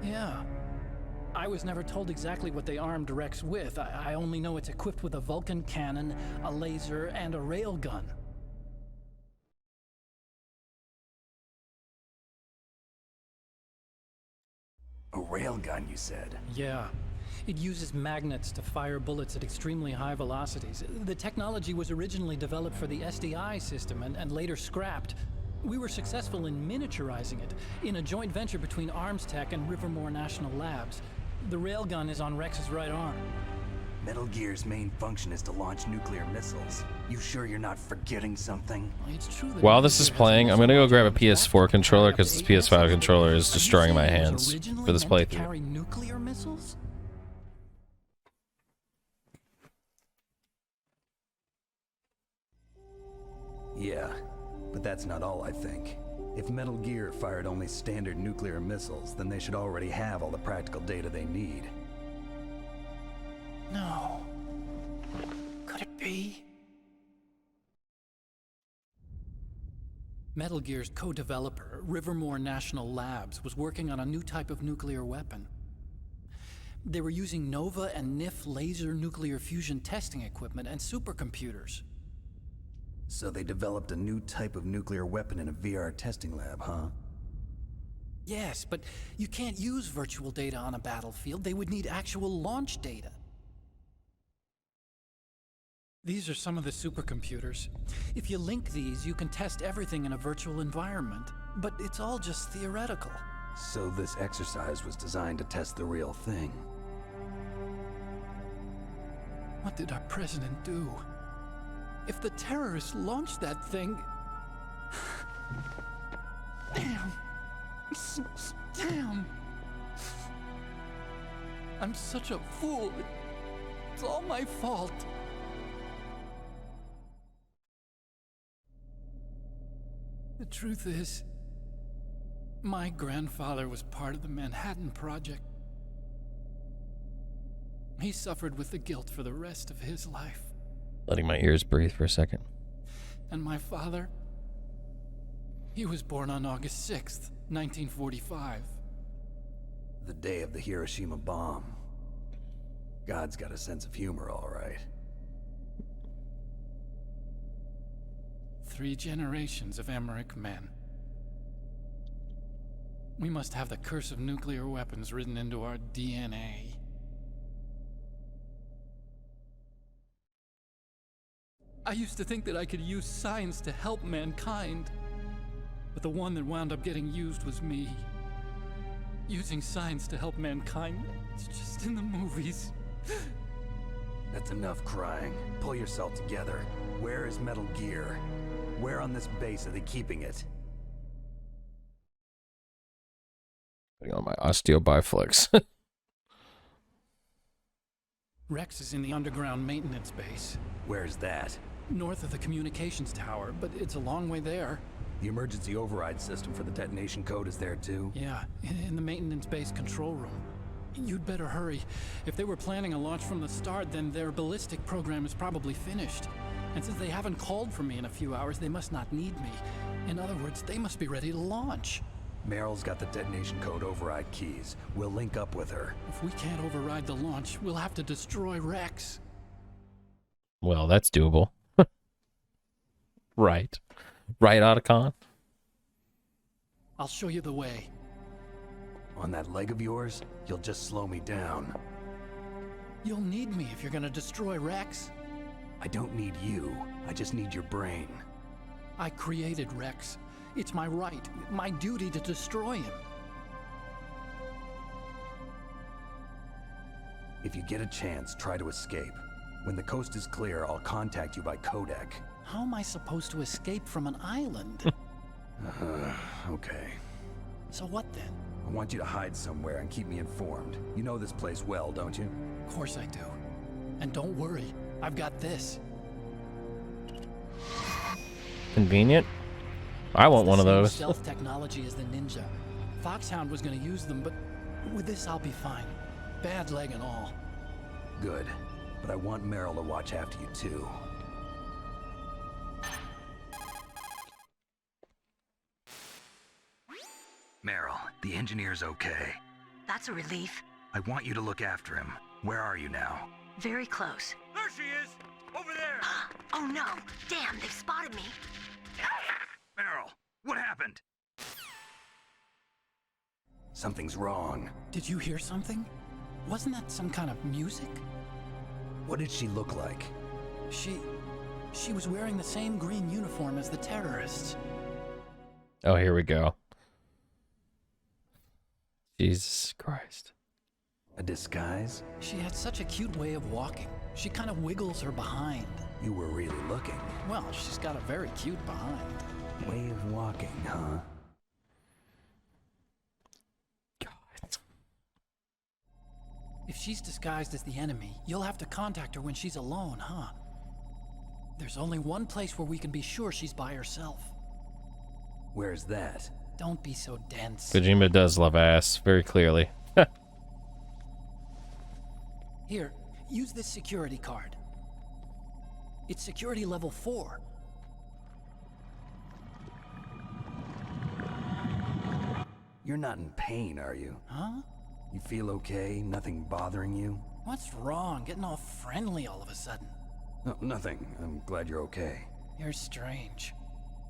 Yeah. I was never told exactly what they armed Rex with. I only know it's equipped with a Vulcan cannon, a laser, and a railgun. A railgun, you said? Yeah. It uses magnets to fire bullets at extremely high velocities. The technology was originally developed for the SDI system and later scrapped. We were successful in miniaturizing it in a joint venture between Arms Tech and Rivermore National Labs. The railgun is on Rex's right arm. Metal Gear's main function is to launch nuclear missiles. You sure you're not forgetting something? It's true that While this is playing, I'm gonna go grab a PS4 controller because this PS5 controller is destroying my hands for this playthrough. Carry nuclear missiles? Yeah, but that's not all I think. If Metal Gear fired only standard nuclear missiles, then they should already have all the practical data they need. No. Could it be? Metal Gear's co-developer, Rivermore National Labs, was working on a new type of nuclear weapon. They were using Nova and NIF laser nuclear fusion testing equipment and supercomputers. So they developed a new type of nuclear weapon in a VR testing lab, huh? Yes, but you can't use virtual data on a battlefield. They would need actual launch data. These are some of the supercomputers. If you link these, you can test everything in a virtual environment. But it's all just theoretical. So this exercise was designed to test the real thing. What did our president do? If the terrorists launched that thing... Damn. Damn. I'm such a fool. It's all my fault. The truth is, my grandfather was part of the Manhattan Project. He suffered with the guilt for the rest of his life. Letting my ears breathe for a second. And my father? He was born on August 6th, 1945. The day of the Hiroshima bomb. God's got a sense of humor, all right. 3 generations of Emmerich men. We must have the curse of nuclear weapons written into our DNA. I used to think that I could use science to help mankind, but the one that wound up getting used was me. Using science to help mankind, it's just in the movies. That's enough crying. Pull yourself together. Where is Metal Gear? Where on this base are they keeping it? Putting on my osteobiflex. Rex is in the underground maintenance base. Where's that? North of the communications tower, but it's a long way there. The emergency override system for the detonation code is there too? Yeah, in the maintenance base control room. You'd better hurry. If they were planning a launch from the start, then their ballistic program is probably finished. And since they haven't called for me in a few hours, they must not need me. In other words, they must be ready to launch. Meryl's got the detonation code override keys. We'll link up with her. If we can't override the launch, we'll have to destroy Rex. Well, that's doable. Right. Right, Otacon? I'll show you the way. On that leg of yours, you'll just slow me down. You'll need me if you're gonna destroy Rex. I don't need you. I just need your brain. I created Rex. It's my right, my duty to destroy him. If you get a chance, try to escape. When the coast is clear, I'll contact you by codec. How am I supposed to escape from an island? Okay. So what then? I want you to hide somewhere and keep me informed. You know this place well, don't you? Of course I do. And don't worry, I've got this. Convenient. I want one of those. Stealth technology is the Ninja. Foxhound was going to use them, but with this I'll be fine. Bad leg and all. Good. but I want Meryl to watch after you too. Meryl, the engineer's okay. That's a relief. I want you to look after him. Where are you now? Very close. There she is! Over there! Oh no! Damn, they've spotted me. Meryl, what happened? Something's wrong. Did you hear something? Wasn't that some kind of music? What did she look like? She was wearing the same green uniform as the terrorists. Oh, here we go. Jesus Christ. A disguise? She had such a cute way of walking. She kind of wiggles her behind. You were really looking. Well, she's got a very cute behind. Way of walking, huh? God. If she's disguised as the enemy, you'll have to contact her when she's alone, huh? There's only one place where we can be sure she's by herself. Where's that? Don't be so dense. Kojima does love ass, very clearly. Here, use this security card. It's security level 4. You're not in pain, are you? Huh? You feel okay? Nothing bothering you? What's wrong? Getting all friendly all of a sudden. No, nothing. I'm glad you're okay. You're strange.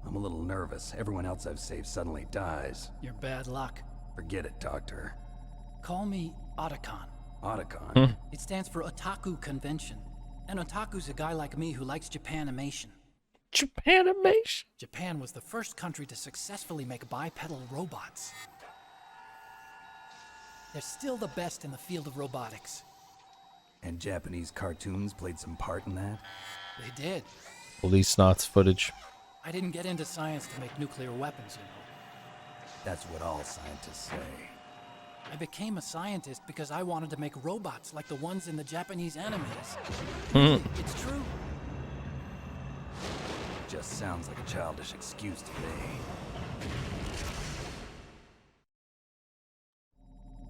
I'm a little nervous. Everyone else I've saved suddenly dies. You're bad luck. Forget it, Doctor. Call me Otacon. Otacon? It stands for Otaku Convention. And Otaku's a guy like me who likes Japanimation. Japanimation? Japan was the first country to successfully make bipedal robots. They're still the best in the field of robotics. And Japanese cartoons played some part in that? They did. Police knots footage. I didn't get into science to make nuclear weapons, you know. That's what all scientists say. I became a scientist because I wanted to make robots like the ones in the Japanese animes. It's true. Just sounds like a childish excuse to me.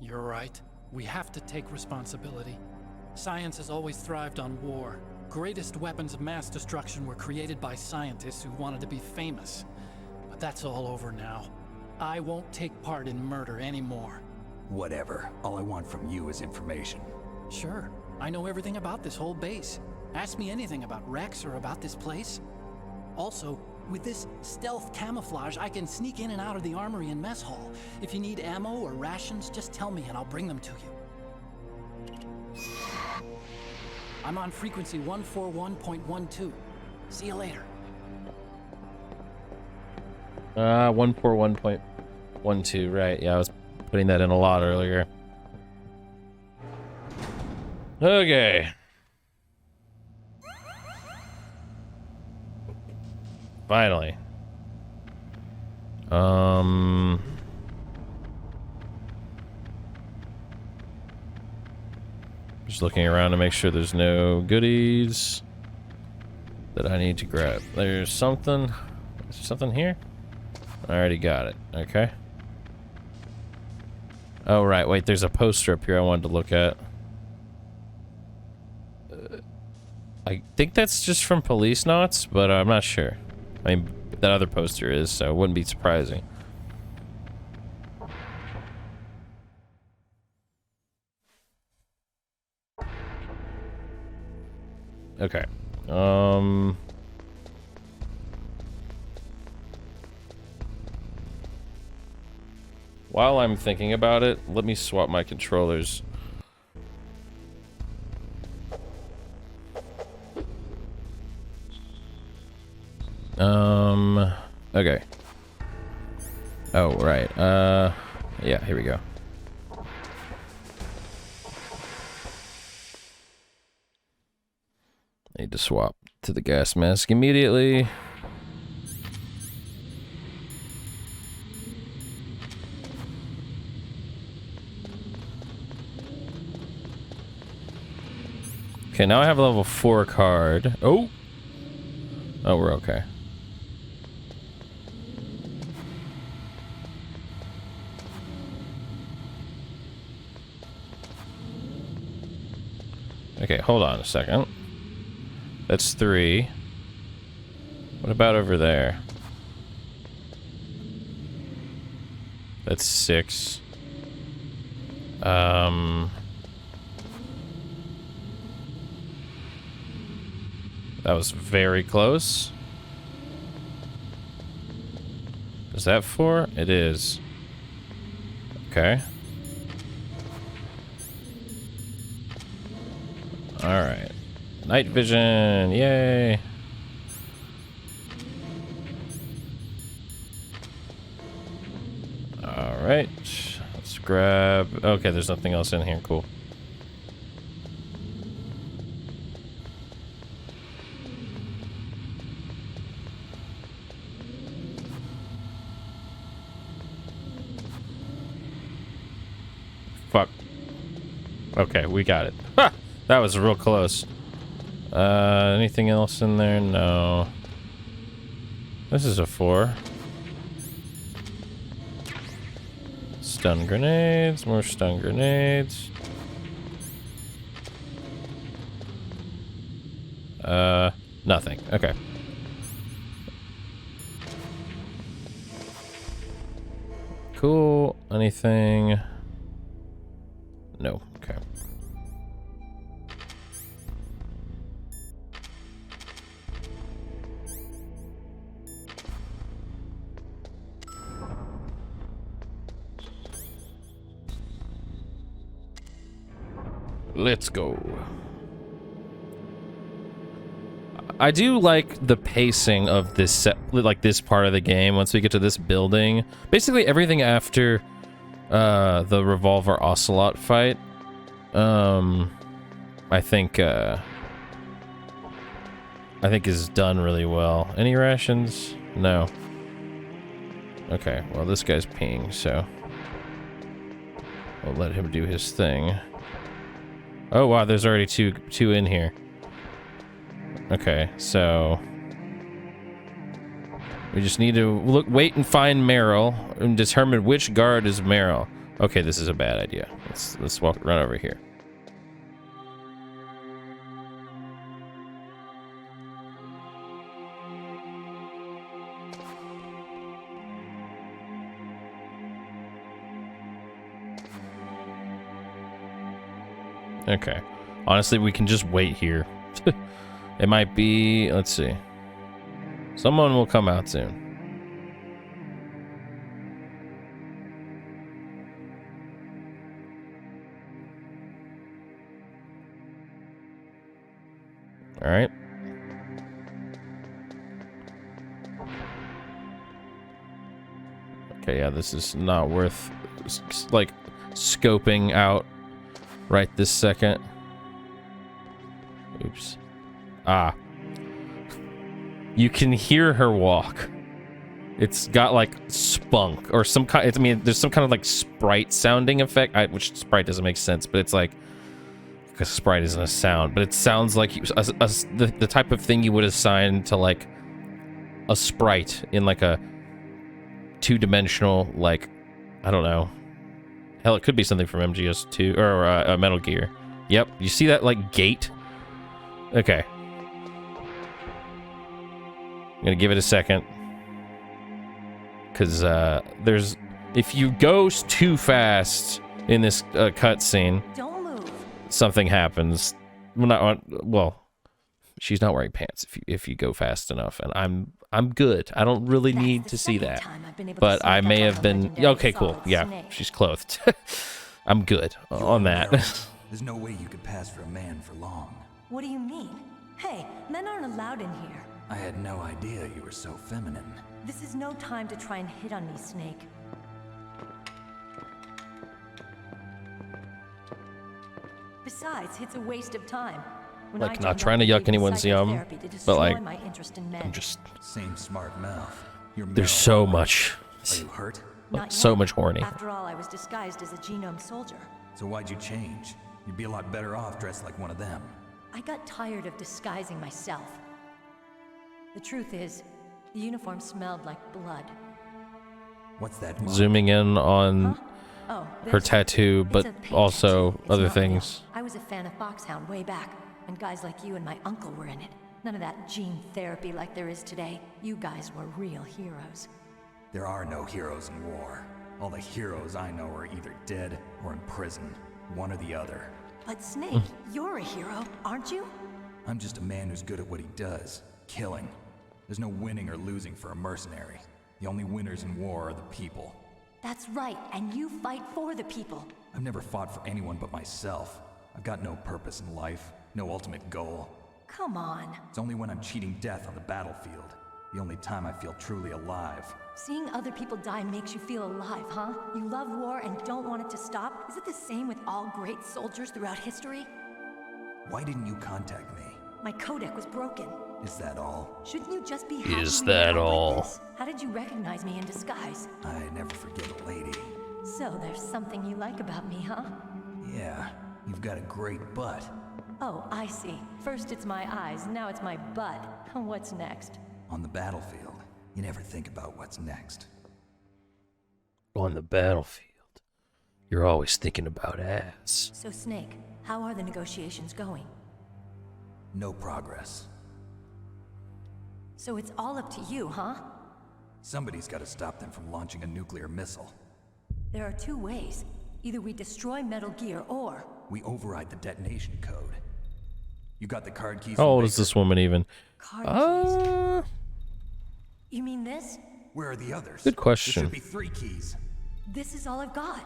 You're right. We have to take responsibility. Science has always thrived on war. Greatest weapons of mass destruction were created by scientists who wanted to be famous. But that's all over now. I won't take part in murder anymore. Whatever. All I want from you is information. Sure. I know everything about this whole base. Ask me anything about Rex or about this place. Also, with this stealth camouflage, I can sneak in and out of the armory and mess hall. If you need ammo or rations, just tell me and I'll bring them to you. I'm on frequency 141.12. See you later. 141.12, right. Yeah, I was putting that in a lot earlier. Okay. Finally. Just looking around to make sure there's no goodies that I need to grab. There's something. Is there something here? I already got it. Okay. Oh, right. Wait, there's a poster up here I wanted to look at. I think that's just from Police Knots, but I'm not sure. I mean, that other poster is, so it wouldn't be surprising. Okay. While I'm thinking about it, let me swap my controllers. Okay. Oh, right. Yeah, here we go. Need to swap to the gas mask immediately. Okay, now I have a level 4 card. Oh! Oh, we're okay. Okay, hold on a second. That's 3. What about over there? That's 6. That was very close. Is that 4? It is. Okay. Alright. Night vision! Yay! Alright. Let's grab... Okay, there's nothing else in here. Cool. Fuck. Okay, we got it. Ha! That was real close. Anything else in there? No. This is a 4. Stun grenades. More stun grenades. Nothing. Okay. Cool. Anything? No. Okay. Let's go. I do like the pacing of this set, like this part of the game. Once we get to this building, basically everything after the revolver ocelot fight, I think is done really well. Any rations? No. Okay, well this guy's peeing, so we'll let him do his thing. Oh wow, there's already two in here. Okay, so we just need to wait and find Meryl and determine which guard is Meryl. Okay, this is a bad idea. Let's run over here. Okay. Honestly, we can just wait here. It might be... Let's see. Someone will come out soon. Alright. Okay, yeah, this is not worth, like, scoping out right this second. Oops. Ah. You can hear her walk. It's got like spunk or some kind. I mean, there's some kind of like sprite sounding effect, which sprite doesn't make sense, but it's like, because sprite isn't a sound, but it sounds like the type of thing you would assign to like a sprite in like a two-dimensional, like, I don't know. Hell, it could be something from MGS2 or Metal Gear. Yep, you see that like gate? Okay. I'm gonna give it a second. Because there's... If you go too fast in this cutscene, Don't move. something happens. Well, she's not wearing pants if you go fast enough, and I'm good. I don't really need to see that. But I may have been... Okay, cool. Yeah, she's clothed. I'm good on that. There's no way you could pass for a man for long. What do you mean? Hey, men aren't allowed in here. I had no idea you were so feminine. This is no time to try and hit on me, Snake. Besides, it's a waste of time. When Like, not trying to yuck anyone's yum, but like, I'm just... Same smart mouth. There's so much... Are you hurt? So much horny. After all, I was disguised as a genome soldier. So why'd you change? You'd be a lot better off dressed like one of them. I got tired of disguising myself. The truth is, the uniform smelled like blood. What's that? Zooming in on her tattoo, but also other things. I was a fan of Foxhound way back, and guys like you and my uncle were in it. None of that gene therapy like there is today. You guys were real heroes. There are no heroes in war. All the heroes I know are either dead or in prison. One or the other. But Snake, you're a hero, aren't you? I'm just a man who's good at what he does. Killing. There's no winning or losing for a mercenary. The only winners in war are the people. That's right, and you fight for the people. I've never fought for anyone but myself. I've got no purpose in life, no ultimate goal. Come on. It's only when I'm cheating death on the battlefield. The only time I feel truly alive. Seeing other people die makes you feel alive, huh? You love war and don't want it to stop? Is it the same with all great soldiers throughout history? Why didn't you contact me? My codec was broken. Is that all? Shouldn't you just be happy? Is that all? How did you recognize me in disguise? I never forget a lady. So there's something you like about me, huh? Yeah, you've got a great butt. Oh, I see. First it's my eyes, now it's my butt. What's next? On the battlefield, you never think about what's next. On the battlefield, you're always thinking about ass. So Snake, how are the negotiations going? No progress. So it's all up to you, huh? Somebody's got to stop them from launching a nuclear missile. There are two ways. Either we destroy Metal Gear or... we override the detonation code. You got the card keys? How old is this woman even? Card keys? You mean this? Where are the others? Good question. There should be 3 keys. This is all I've got.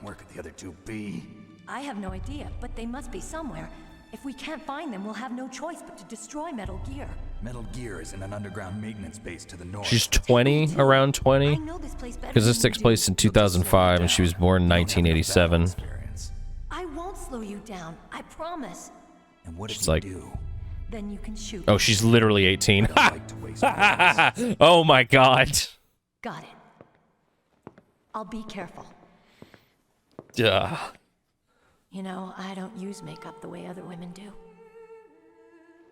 Where could the other 2 be? I have no idea, but they must be somewhere. If we can't find them, we'll have no choice but to destroy Metal Gear. Metal Gear is in an underground maintenance base to the north. She's 20, around 20? I know this place better Because this than takes you place in 2005 and she was born in 1987. I won't slow you down, I promise. And what if She's you like, do? Then you can shoot. Oh, she's literally 18. I don't like to waste bullets. Oh my god. Got it. I'll be careful. Duh. You know, I don't use makeup the way other women do.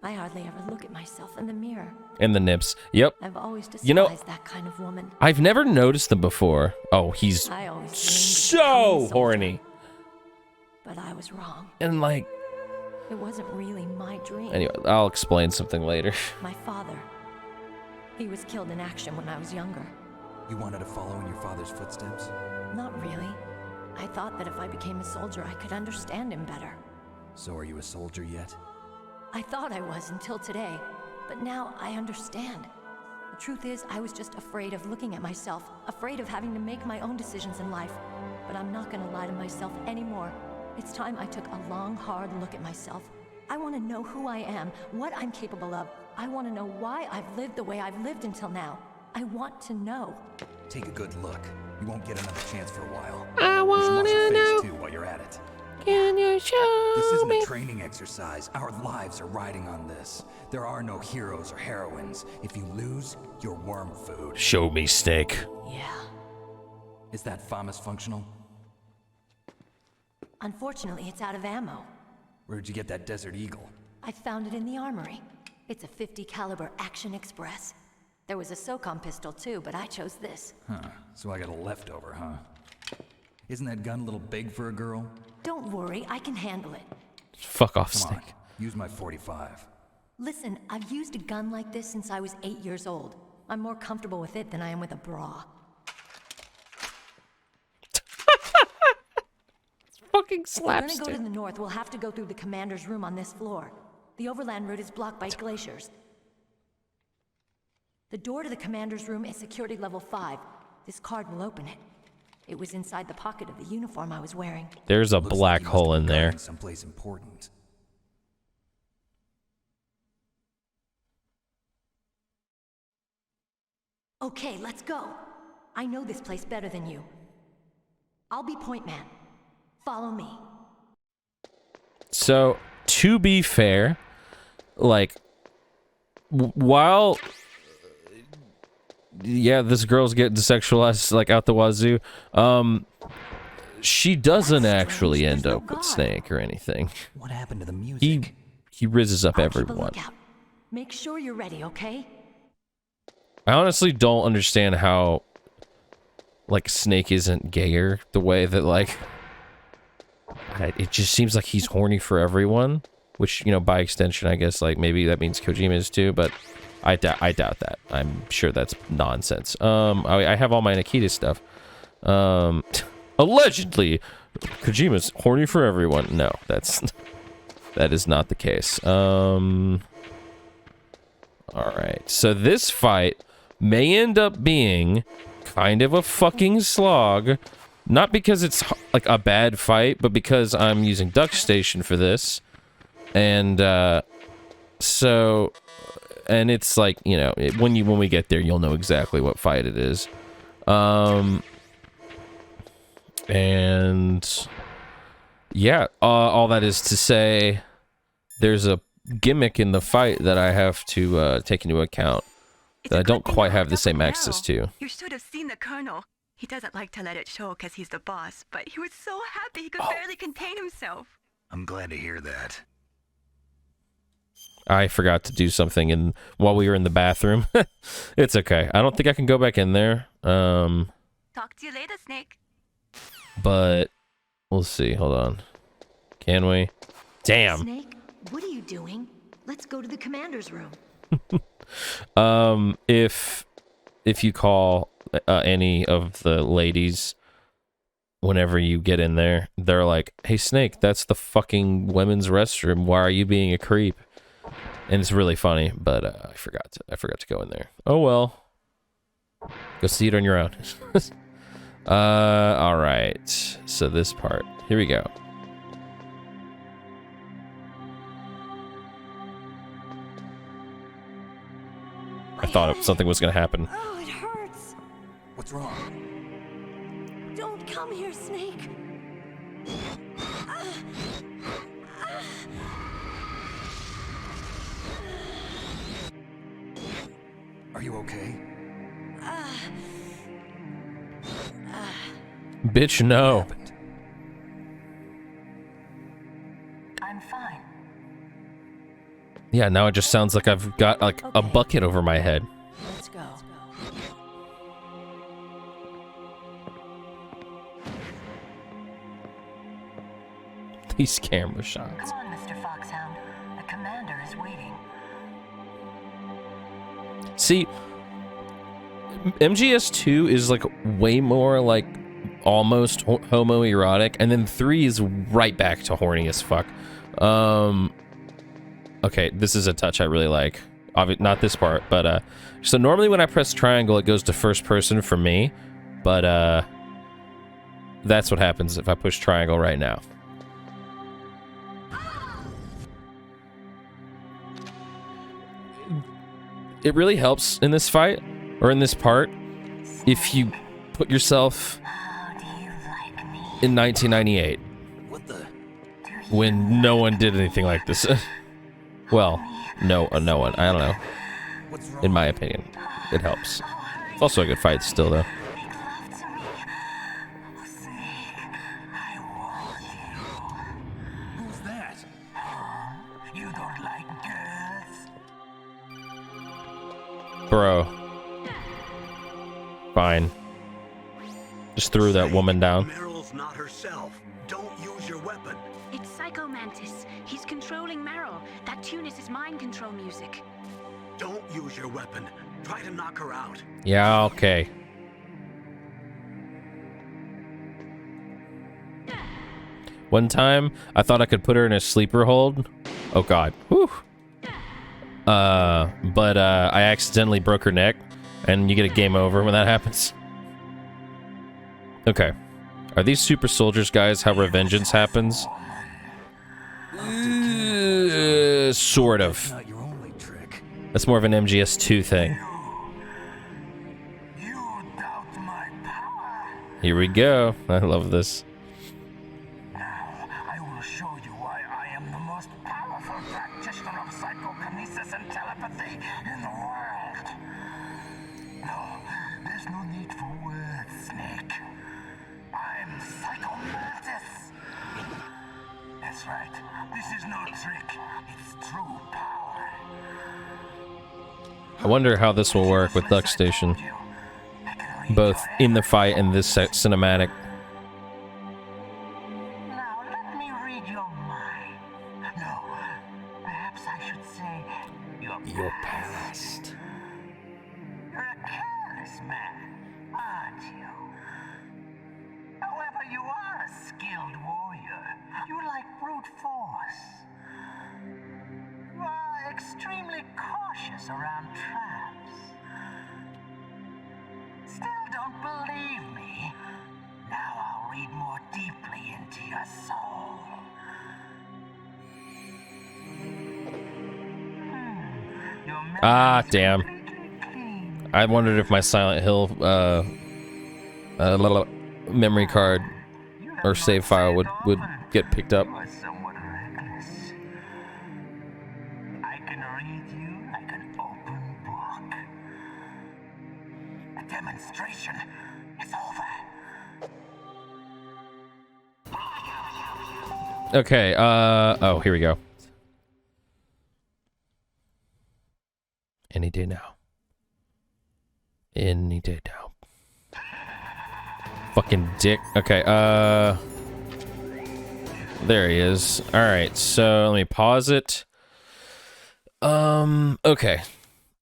I hardly ever look at myself in the mirror. And the nips. Yep. I've always despised You know, that kind of woman. I've never noticed them before. Oh, he's I always so horny. But I was wrong. And like... It wasn't really my dream. Anyway, I'll explain something later. My father. He was killed in action when I was younger. You wanted to follow in your father's footsteps? Not really. I thought that if I became a soldier, I could understand him better. So are you a soldier yet? I thought I was until today, but now I understand. The truth is, I was just afraid of looking at myself, afraid of having to make my own decisions in life. But I'm not gonna lie to myself anymore. It's time I took a long, hard look at myself. I want to know who I am, what I'm capable of. I want to know why I've lived the way I've lived until now. I want to know. Take a good look. You won't get another chance for a while. I want to know. too while you're at it. Can you show This isn't me? a training exercise. Our lives are riding on this. There are no heroes or heroines. If you lose, you're worm food. Show me, Snake. Yeah. Is that FAMAS functional? Unfortunately, it's out of ammo. Where'd you get that Desert Eagle? I found it in the armory. It's a .50 caliber Action Express. There was a SOCOM pistol too, but I chose this. Huh, so I got a leftover, huh? Isn't that gun a little big for a girl? Don't worry, I can handle it. Fuck off, Come Snake. on, use my 45. Listen, I've used a gun like this since I was 8 years old. I'm more comfortable with it than I am with a bra. Fucking If we're gonna slapstick. go to the north, we'll have to go through the commander's room on this floor. The overland route is blocked by glaciers. The door to the commander's room is security level 5. This card will open it. It was inside the pocket of the uniform I was wearing. There's a Looks like black you must hole have in been there. guarding someplace important. Okay, let's go. I know this place better than you. I'll be point man. Follow me. So, to be fair, like, while, yeah, this girl's getting sexualized, like, out the wazoo, she doesn't actually end up with Snake or anything. What happened to the music? He rizzes up I'll keep a everyone. lookout. Make sure you're ready, okay? I honestly don't understand how like Snake isn't gayer the way that like it just seems like he's horny for everyone, which, you know, by extension, I guess like maybe that means Kojima is too, but I doubt that. I'm sure that's nonsense. I have all my Nikita stuff. Allegedly, Kojima's horny for everyone. No, that is not the case. All right. So this fight may end up being kind of a fucking slog, not because it's like a bad fight, but because I'm using Duck Station for this, and so. And it's like, you know, when we get there, you'll know exactly what fight it is. And yeah, all that is to say, there's a gimmick in the fight that I have to take into account that I don't quite have the same access to. You should have seen the Colonel. He doesn't like to let it show because he's the boss, but he was so happy he could barely contain himself. I'm glad to hear that. I forgot to do something while we were in the bathroom. It's okay. I don't think I can go back in there. Talk to you later, Snake. But we'll see. Hold on. Can we? Damn. Snake, what are you doing? Let's go to the commander's room. If you call any of the ladies whenever you get in there, they're like, "Hey Snake, that's the fucking women's restroom. Why are you being a creep?" And it's really funny, but I forgot to go in there. Oh well. Go see it on your own. All right. So this part. Here we go. I thought something was gonna happen. Oh, it hurts. What's wrong? Don't come here, Snake. Are you okay? Bitch, no. I'm fine. Yeah, now it just sounds like I've got like a bucket over my head. Let's go. These camera shots. Come on, Mr. Foxhound. The commander is waiting. See, MGS2 is like way more like almost homoerotic, and then 3 is right back to horny as fuck. Okay, this is a touch I really like. Not this part, but so normally when I press triangle, it goes to first person for me, but that's what happens if I push triangle right now. It really helps in this fight, or in this part, if you put yourself in 1998, when no one did anything like this. Well, no one. I don't know. In my opinion, it helps. It's also a good fight still, though. Who's that? You don't like girls? Bro. Fine. Just threw that woman down. Meryl's not herself. Don't use your weapon. It's Psycho Mantis. He's controlling Meryl. That tune is his mind control music. Don't use your weapon. Try to knock her out. Yeah, okay. One time, I thought I could put her in a sleeper hold. Oh god. Whew. But I accidentally broke her neck, and you get a game over when that happens. Okay. Are these super soldiers guys how revengeance happens? Sort of. That's more of an MGS2 thing. Here we go. I love this. I will show you why I am the most powerful practitioner of psychokinesis and telepathy in the world. No, there's no need for words, Snake. I'm Psycho Mantis. That's right. This is no trick. It's true power. I wonder how this will work with Duck Station. I can both in the fight and this cinematic. Now let me read your mind. No, perhaps I should say your past. You're a careless man, aren't you? However, you are a skilled warrior. You like brute force. You are extremely cautious around traps. Still don't believe me? Now I'll read more deeply into your soul. Ah, damn. I wondered if my Silent Hill little memory card or save file would get picked up. I can read you like an open book. A demonstration is over. Okay, oh, here we go. Any day now. Any day now. Fucking dick. Okay, there he is. Alright, so let me pause it. Okay.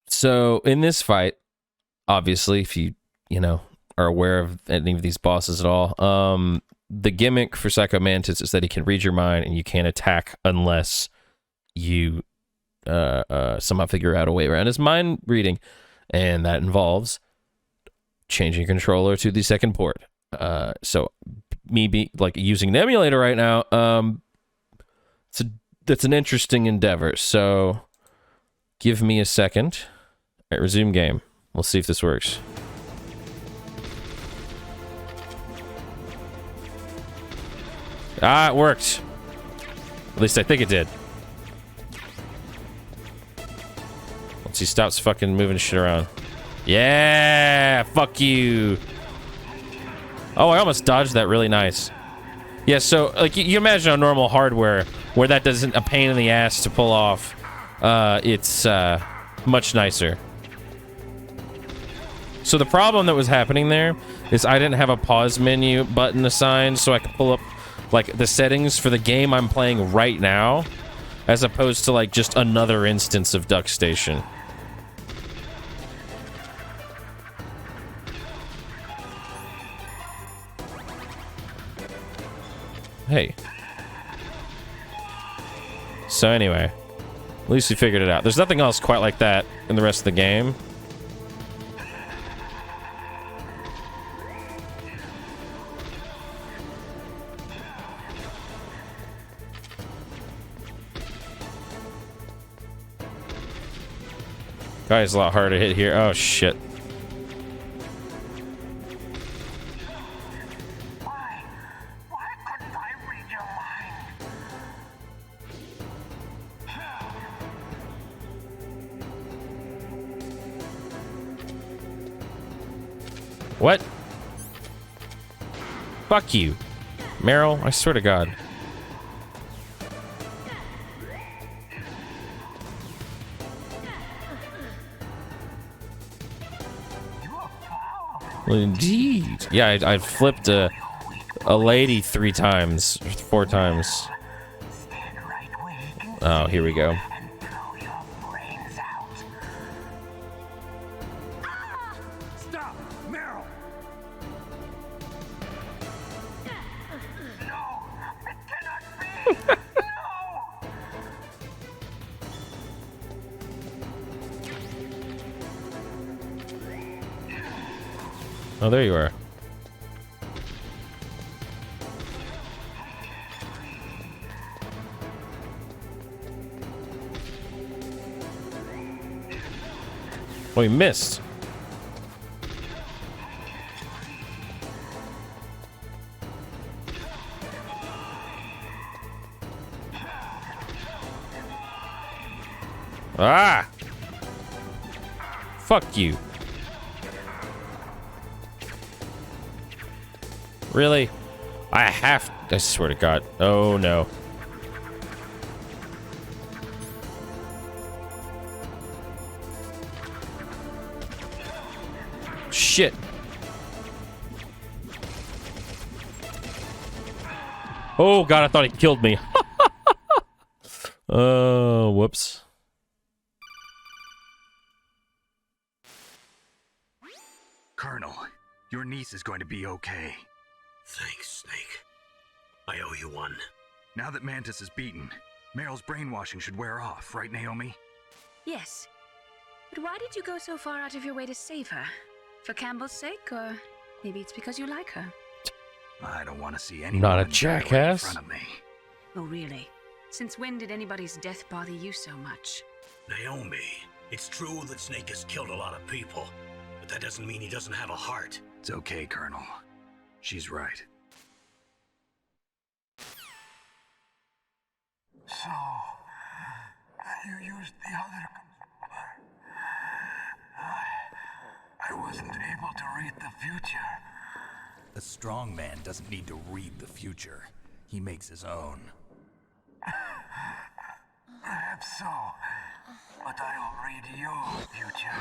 So, in this fight, obviously, if you know, are aware of any of these bosses at all, the gimmick for Psycho Mantis is that he can read your mind and you can't attack unless you somehow figure out a way around his mind reading, and that involves changing controller to the second port. So me using an emulator right now, that's an interesting endeavor. So give me a second. All right, resume game. We'll see if this works. Ah, it worked. At least I think it did. Once he stops fucking moving shit around. Yeah, fuck you. Oh, I almost dodged that really nice. Yeah, so like you imagine on normal hardware where that doesn't a pain in the ass to pull off. It's much nicer. So the problem that was happening there is I didn't have a pause menu button assigned, so I could pull up like the settings for the game I'm playing right now, as opposed to like just another instance of Duck Station. Hey. So anyway, at least we figured it out. There's nothing else quite like that in the rest of the game. Guy's a lot harder to hit here. Oh shit. What? Fuck you. Meryl, I swear to God. Well, indeed. Yeah, I flipped a lady 3 times, 4 times. Oh, here we go. Oh, there you are. Oh, he missed. Ah! Fuck you. Really? I swear to God. Oh no. Shit. Oh, God, I thought he killed me. Oh, whoops. Colonel, your niece is going to be okay. Thanks, Snake. I owe you one. Now that Mantis is beaten, Meryl's brainwashing should wear off, right, Naomi? Yes. But why did you go so far out of your way to save her? For Campbell's sake, or maybe it's because you like her? I don't want to see anyone Not a die jackass. in front of me. Oh, really? Since when did anybody's death bother you so much? Naomi, it's true that Snake has killed a lot of people, but that doesn't mean he doesn't have a heart. It's okay, Colonel. She's right. So, you used the other... I wasn't able to read the future. A strong man doesn't need to read the future. He makes his own. Perhaps so, but I'll read your future.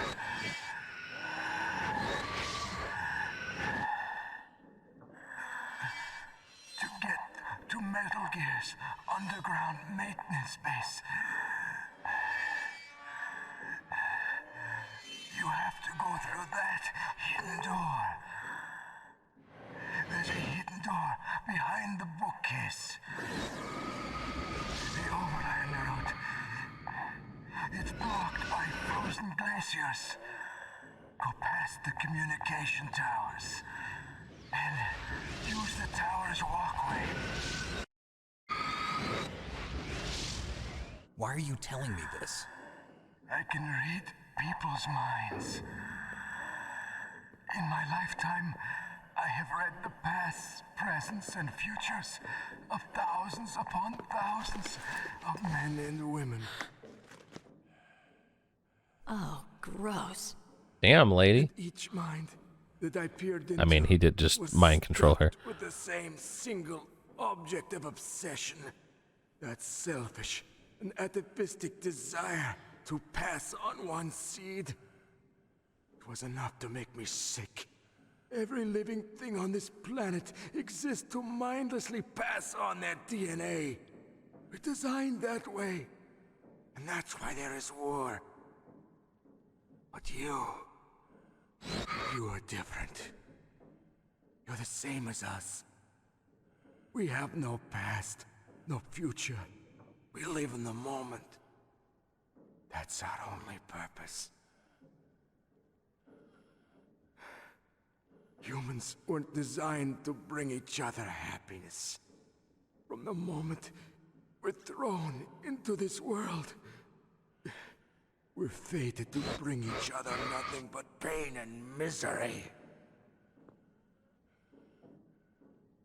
To get to Metal Gear's underground maintenance base, you have to go through that hidden door. There's a hidden door behind the bookcase. The overland route. It's blocked by frozen glaciers. Go past the communication towers and use the tower's walkway. Why are you telling me this? I can read people's minds. In my lifetime, I have read the pasts, presents, and futures of thousands upon thousands of men and women. Oh, gross. Damn, lady. Each mind that I peered into, I mean, he did just was mind control her. stuffed with the same single object of obsession. That selfish and atavistic desire to pass on one's seed. It was enough to make me sick. Every living thing on this planet exists to mindlessly pass on their DNA. We're designed that way. And that's why there is war. But you are different. You're the same as us. We have no past, no future. We live in the moment. That's our only purpose. Humans weren't designed to bring each other happiness. From the moment we're thrown into this world, we're fated to bring each other nothing but pain and misery.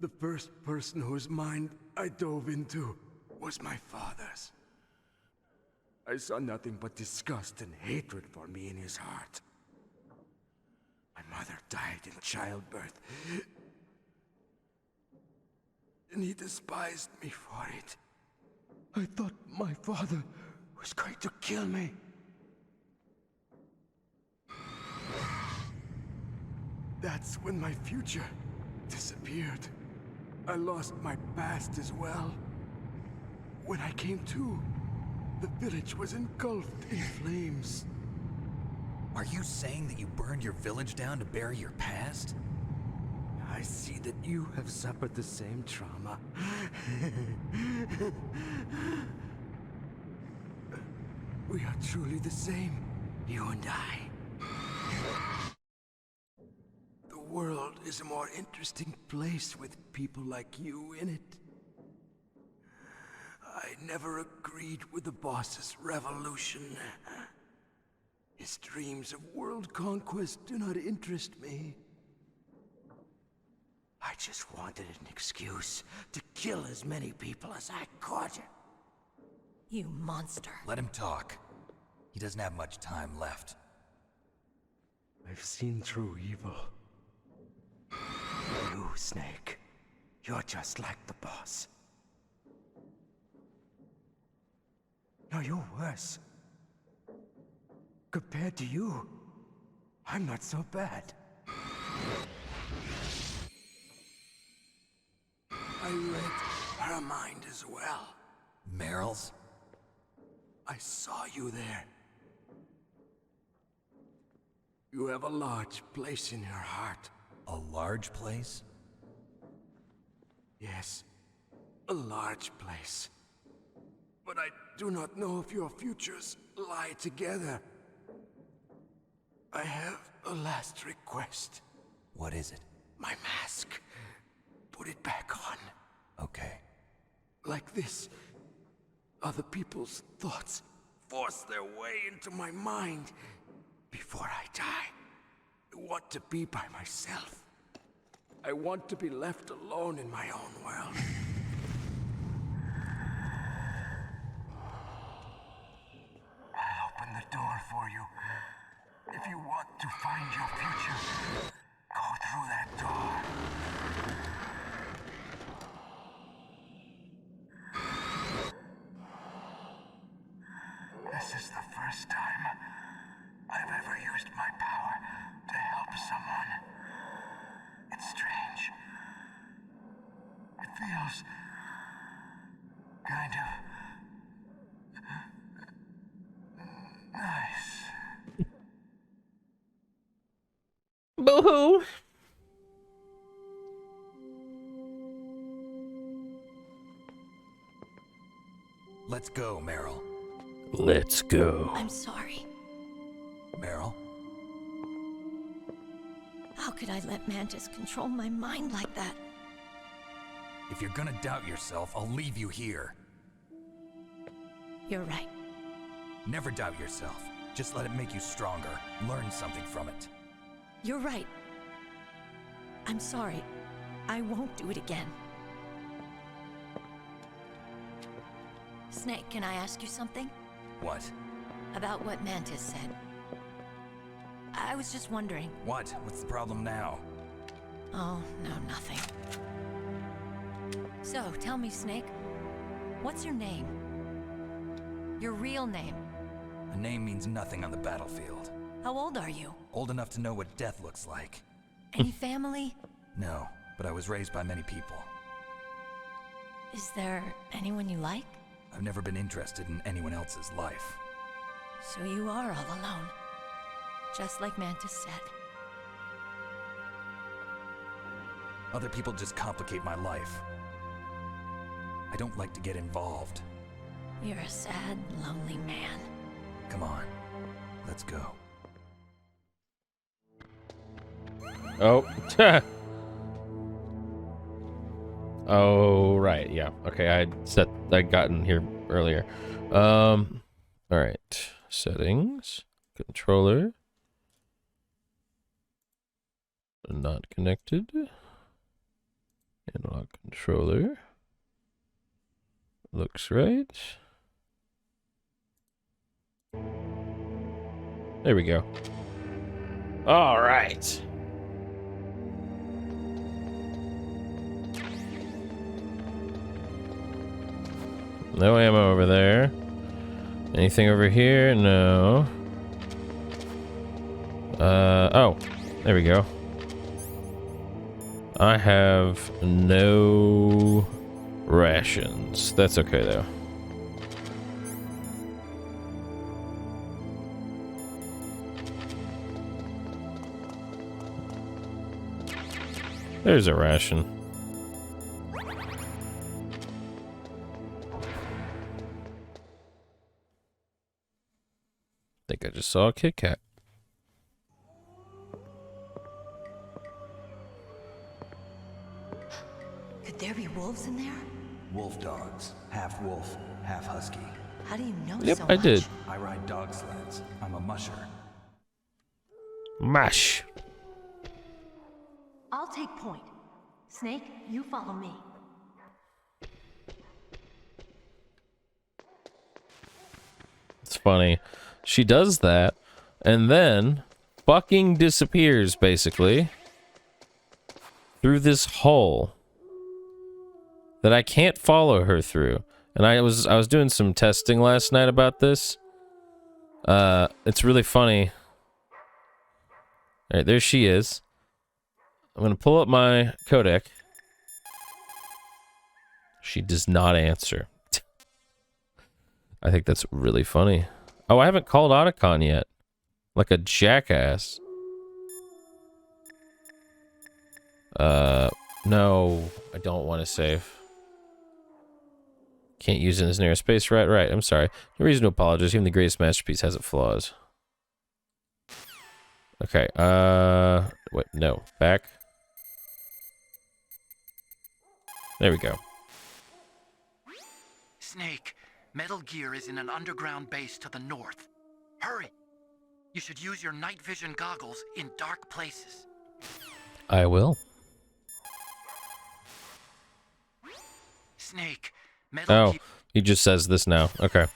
The first person whose mind I dove into was my father's. I saw nothing but disgust and hatred for me in his heart. My mother died in childbirth, and he despised me for it. I thought my father was going to kill me. That's when my future disappeared. I lost my past as well. When I came to, the village was engulfed in flames. Are you saying that you burned your village down to bury your past? I see that you have suffered the same trauma. We are truly the same, you and I. The world is a more interesting place with people like you in it. I never agreed with the boss's revolution. His dreams of world conquest do not interest me. I just wanted an excuse to kill as many people as I could. You monster. Let him talk. He doesn't have much time left. I've seen through evil. You, Snake, you're just like the boss. No, you're worse. Compared to you, I'm not so bad. I read her mind as well. Meryl's? I saw you there. You have a large place in your heart. A large place? Yes, a large place. But I do not know if your futures lie together. I have a last request. What is it? My mask. Put it back on. Okay. Like this, other people's thoughts force their way into my mind. Before I die, I want to be by myself. I want to be left alone in my own world. I'll open the door for you. If you want to find your future, go through that door. This is the first time I've ever used my power to help someone. It's strange. It feels kind of nice. Boo-hoo. Let's go, Meryl. Let's go. I'm sorry. Meryl? How could I let Mantis control my mind like that? If you're gonna doubt yourself, I'll leave you here. You're right. Never doubt yourself. Just let it make you stronger. Learn something from it. You're right. I'm sorry. I won't do it again. Snake, can I ask you something? What? About what Mantis said. I was just wondering. What? What's the problem now? Oh, no, nothing. So, tell me, Snake. What's your name? Your real name? A name means nothing on the battlefield. How old are you? Old enough to know what death looks like. Any family? No, but I was raised by many people. Is there anyone you like? I've never been interested in anyone else's life. So you are all alone. Just like Mantis said. Other people just complicate my life. I don't like to get involved. You're a sad, lonely man. Come on, let's go. Oh. Oh, right. Yeah. Okay. I'd gotten here earlier. All right. Settings. Controller. Not connected. Analog controller. Looks right. There we go. All right. No ammo over there. Anything over here? No. Oh, there we go. I have no rations. That's okay though. There's a ration. I think I just saw a Kit Kat. Could there be wolves in there? Wolf dogs. Half wolf, half husky. How do you know Yep, so I much? did. I ride dog sleds. I'm a musher. Mash. I'll take point. Snake, you follow me. It's funny. She does that and then fucking disappears basically through this hole that I can't follow her through. And I was doing some testing last night about this. It's really funny. All right, there she is. I'm gonna pull up my codec. She does not answer. I think that's really funny. Oh, I haven't called Otacon yet. Like a jackass. No, I don't want to save. Can't use it in this narrow space. Right. I'm sorry. No reason to apologize. Even the greatest masterpiece has its flaws. Okay, wait, no. Back. There we go. Snake, Metal Gear is in an underground base to the north. Hurry! You should use your night vision goggles in dark places. I will. Snake, Metal Gear... he just says this now. Okay.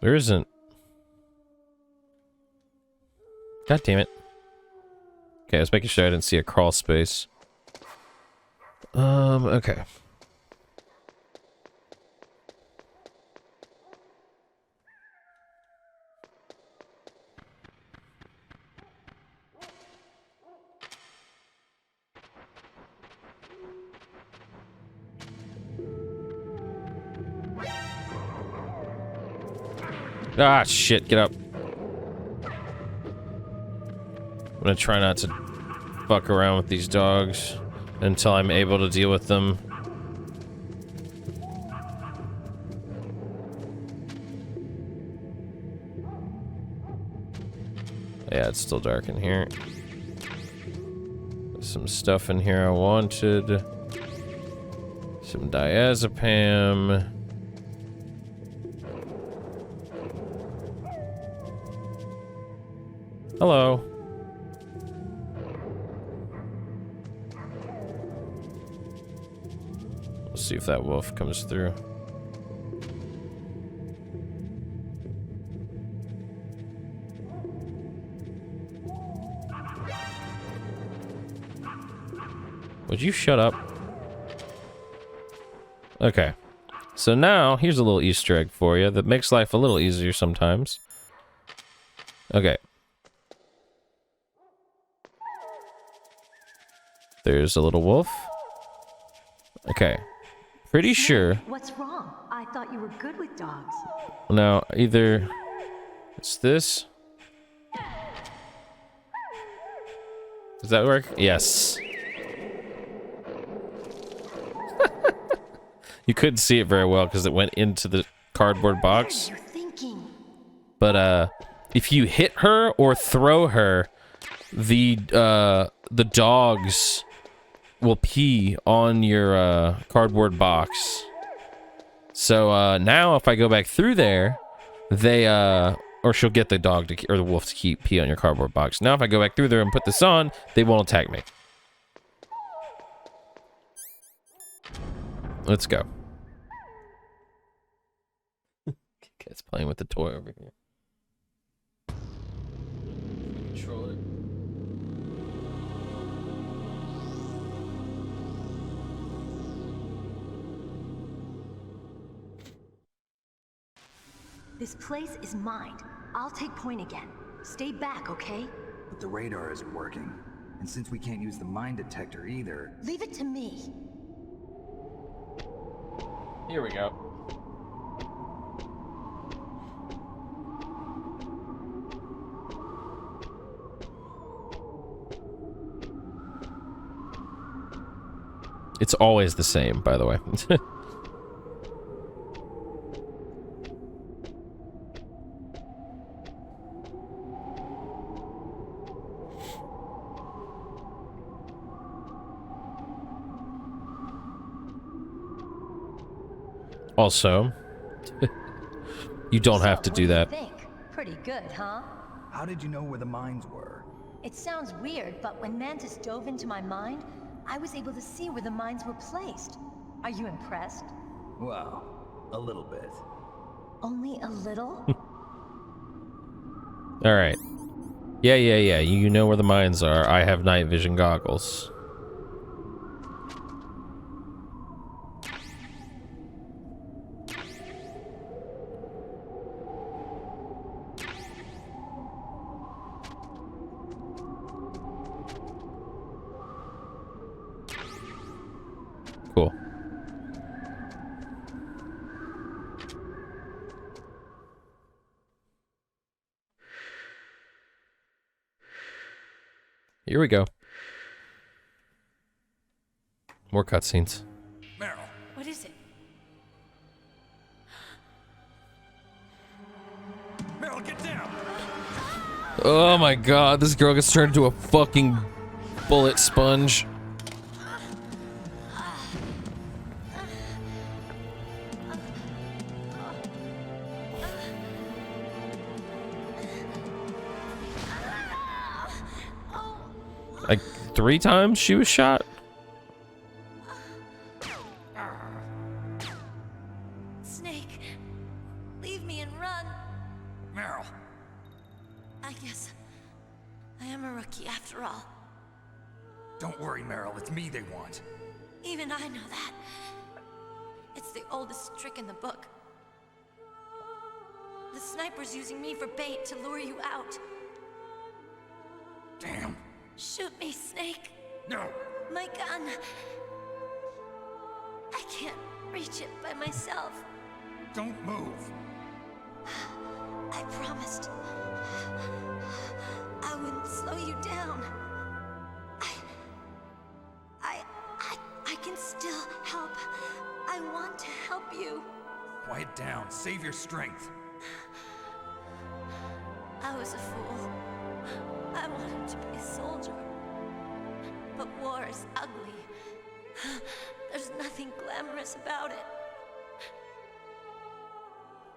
There isn't. God damn it. Okay, I was making sure I didn't see a crawl space. Okay. Ah, shit, get up. I'm gonna try not to fuck around with these dogs until I'm able to deal with them. Yeah, it's still dark in here. There's some stuff in here I wanted. Some diazepam. Hello. Let's see if that wolf comes through. Would you shut up? Okay. So now, here's a little Easter egg for you that makes life a little easier sometimes. Okay. There's a little wolf. Okay. Pretty sure. What's wrong? I thought you were good with dogs. Now, either it's this. Does that work? Yes. You couldn't see it very well because it went into the cardboard box. What are you thinking? But if you hit her or throw her, the dogs will pee on your cardboard box. So now if I go back through there, they or she'll get the dog to or the wolf to keep pee on your cardboard box. Now if I go back through there and put this on, they won't attack me. Let's go. Cat's playing with the toy over here. Control it. This place is mine. I'll take point again. Stay back, okay? But the radar isn't working. And since we can't use the mine detector either... Leave it to me. Here we go. It's always the same, by the way. Also, you don't have to do that. Pretty good, huh? How did you know where the mines were? It sounds weird, but when Mantis dove into my mind, I was able to see where the mines were placed. Are you impressed? Well, a little bit. Only a little? All right. Yeah. You know where the mines are. I have night vision goggles. Here we go. More cutscenes. Meryl. What is it? Meryl, get down. Oh my god, this girl gets turned into a fucking bullet sponge. Like 3 times she was shot? Snake, leave me and run. Meryl. I guess I am a rookie after all. Don't worry, Meryl. It's me they want. Even I know that. It's the oldest trick in the book. The sniper's using me for bait to lure you out. Damn. Shoot me, Snake. No. My gun. I can't reach it by myself. Don't move. I promised I wouldn't slow you down. I can still help. I want to help you. Quiet down. Save your strength. I was a fool. I wanted to be a soldier. But war is ugly. There's nothing glamorous about it.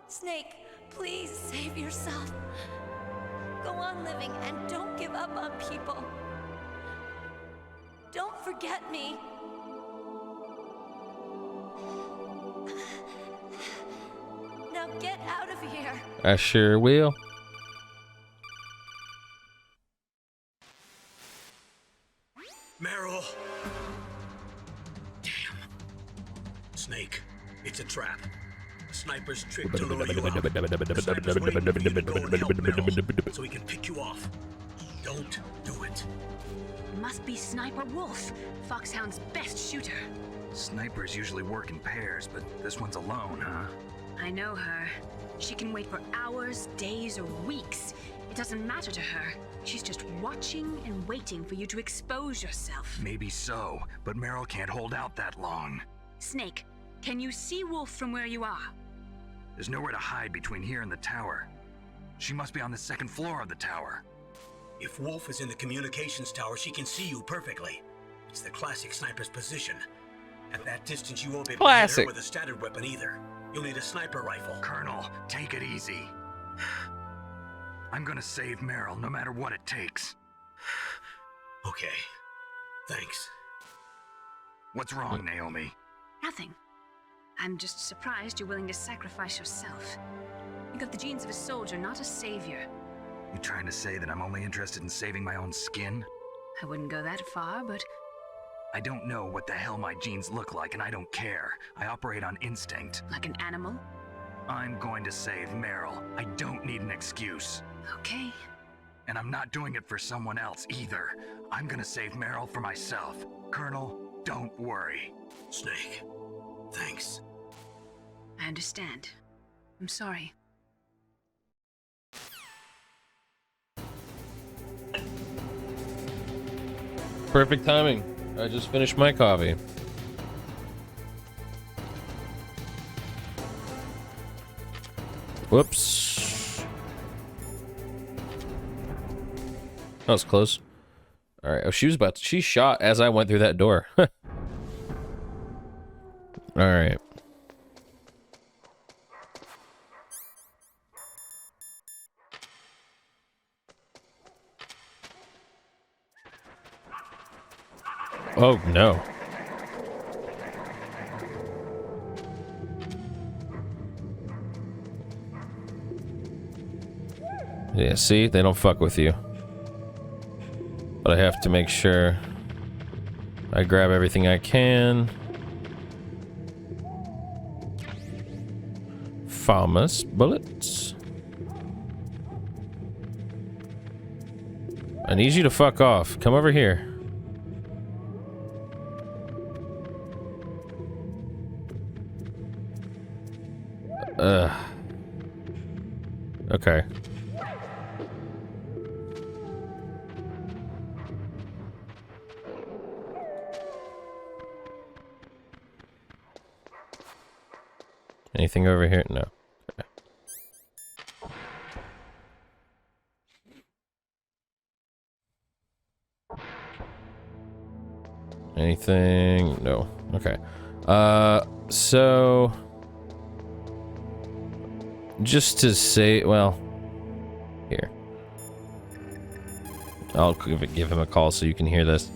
Snake, please save yourself. Go on living and don't give up on people. Don't forget me. Now get out of here. I sure will. Meryl! Damn. Snake, it's a trap. A sniper's trick to lure you out. The sniper's waiting for you to go and help Meryl, so he can pick you off. Don't do it. Must be Sniper Wolf, Foxhound's best shooter. Snipers usually work in pairs, but this one's alone, huh? I know her. She can wait for hours, days, or weeks. It doesn't matter to her. She's just watching and waiting for you to expose yourself. Maybe so, but Meryl can't hold out that long. Snake, can you see Wolf from where you are? There's nowhere to hide between here and the tower. She must be on the 2nd floor of the tower. If Wolf is in the communications tower, she can see you perfectly. It's the classic sniper's position. At that distance, you won't be able to hit her with a standard weapon either. You'll need a sniper rifle. Colonel, take it easy. I'm gonna save Meryl, no matter what it takes. Okay. Thanks. What's wrong, Naomi? Nothing. I'm just surprised you're willing to sacrifice yourself. You got the genes of a soldier, not a savior. You trying to say that I'm only interested in saving my own skin? I wouldn't go that far, but... I don't know what the hell my genes look like, and I don't care. I operate on instinct. Like an animal? I'm going to save Meryl. I don't need an excuse. Okay. And I'm not doing it for someone else either. I'm gonna save Meryl for myself. Colonel, don't worry. Snake, thanks. I understand. I'm sorry. Perfect timing. I just finished my coffee. Whoops. That was close. All right. Oh, she shot as I went through that door. All right. Oh, no. Yeah, see? They don't fuck with you. But I have to make sure I grab everything I can. Farmers bullets. I need you to fuck off. Come over here. Okay. Anything over here? No. Okay. Anything? No. Okay. So just to say, well, here. I'll give him a call so you can hear this.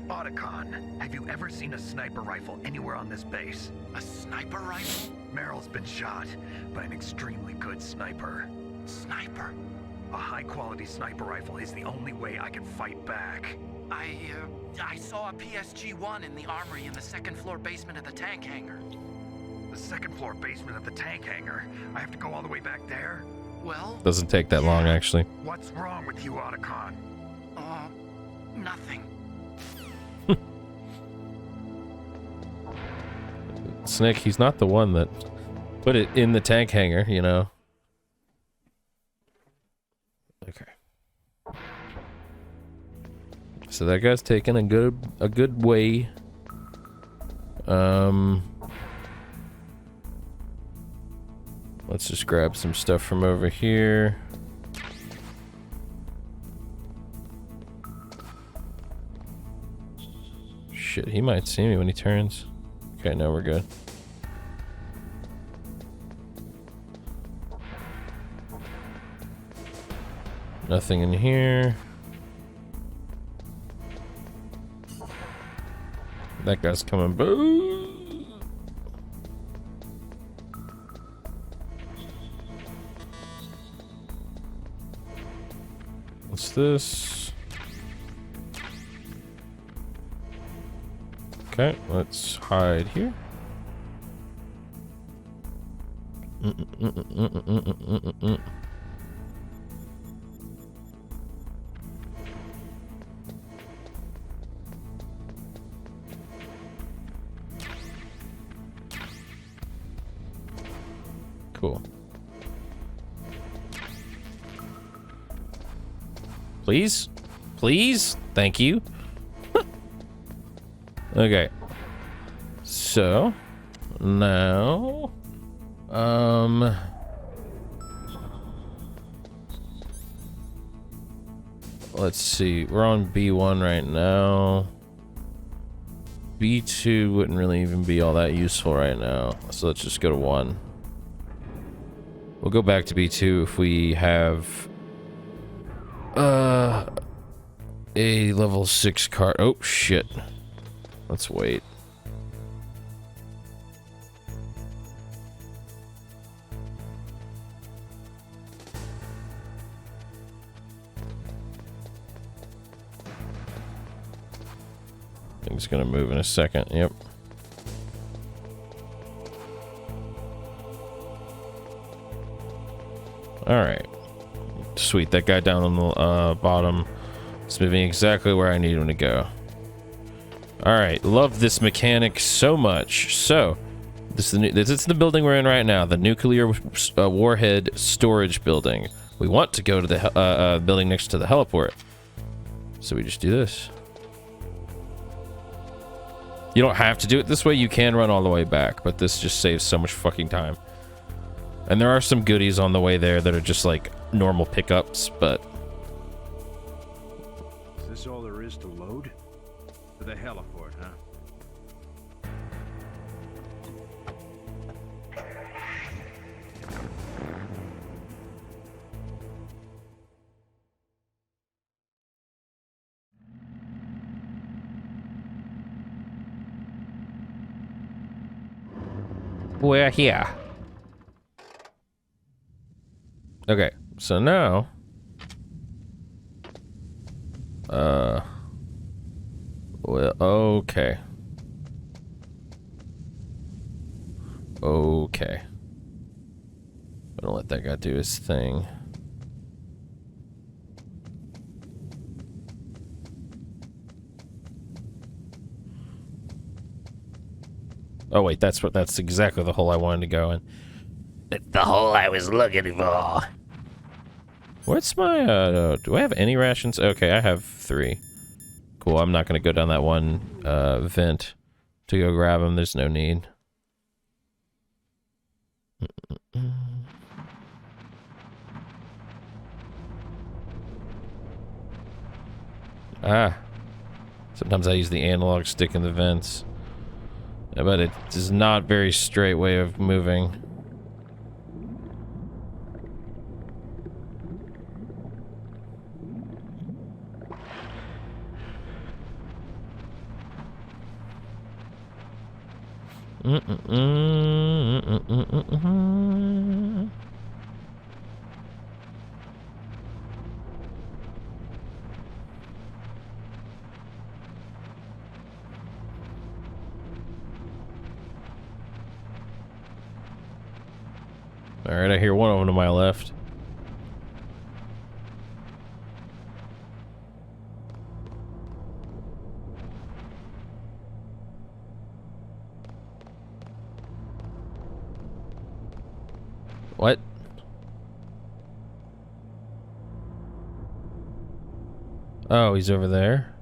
Otacon, have you ever seen a sniper rifle anywhere on this base? A sniper rifle? Meryl's been shot by an extremely good sniper. Sniper? A high-quality sniper rifle is the only way I can fight back. I saw a PSG-1 in the armory in the second-floor basement of the tank hangar. The second-floor basement of the tank hangar? I have to go all the way back there? Well... Doesn't take that long, actually. What's wrong with you, Otacon? Nothing. Snake, he's not the one that put it in the tank hangar, you know. Okay. So that guy's taking a good way. Let's just grab some stuff from over here. Shit, he might see me when he turns. Okay, now we're good. Nothing in here. That guy's coming. Boo! What's this? Okay, let's hide here. Cool. Please? Please? Thank you. Okay. So, now, let's see. We're on B1 right now. B2 wouldn't really even be all that useful right now. So let's just go to 1. We'll go back to B2 if we have a level 6 card. Oh shit. Let's wait. Thing's gonna move in a second. Yep. Alright. Sweet. That guy down on the bottom is moving exactly where I need him to go. Alright. Love this mechanic so much. So, this is the building we're in right now. The nuclear warhead storage building. We want to go to the building next to the heliport. So we just do this. You don't have to do it this way. You can run all the way back, but this just saves so much fucking time. And there are some goodies on the way there that are just like normal pickups, but... Is this all there is to load? To the heliport, huh? We're here. Okay, so now... well, okay. Okay. I'm gonna let that guy do his thing. Oh wait, that's exactly the hole I wanted to go in. It's the hole I was looking for. What's my, do I have any rations? Okay, I have 3. Cool, I'm not gonna go down that one, vent to go grab them. There's no need. Ah. Sometimes I use the analog stick in the vents. But it is not very straight way of moving. Alright, I hear one of them to my left. What? Oh, he's over there.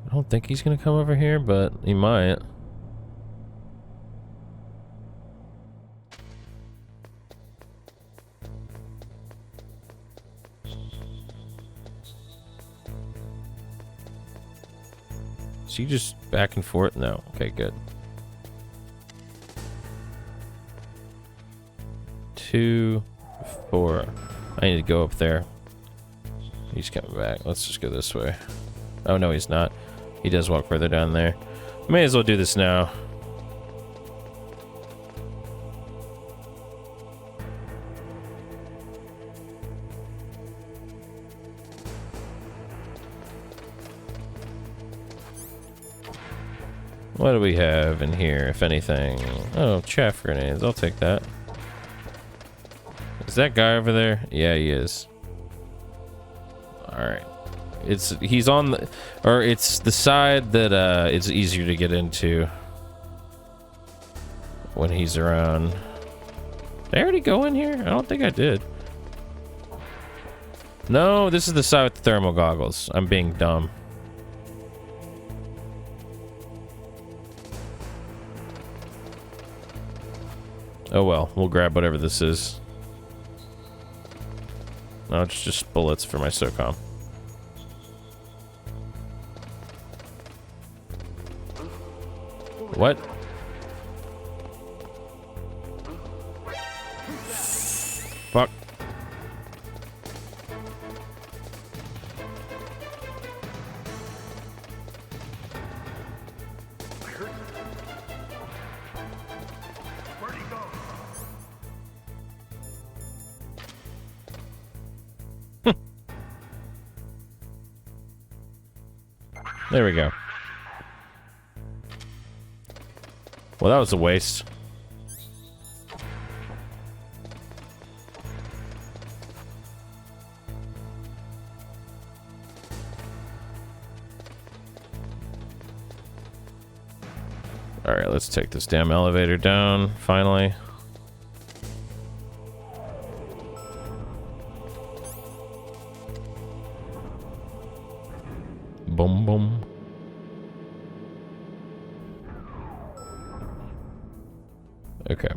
I don't think he's gonna come over here, but he might. Is he just back and forth? No. Okay, good. 2, 4. I need to go up there. He's coming back. Let's just go this way. Oh, no, he's not. He does walk further down there. May as well do this now. What do we have in here, if anything? Oh, chaff grenades. I'll take that. Is that guy over there? Yeah, he is. Alright. He's on the, or it's the side that it's easier to get into when he's around. Did I already go in here? I don't think I did. No, this is the side with the thermal goggles. I'm being dumb. Oh well, we'll grab whatever this is. No, it's just bullets for my SOCOM. What? Fuck. There we go. Well, that was a waste. All right, let's take this damn elevator down, finally. Boom, boom. Okay.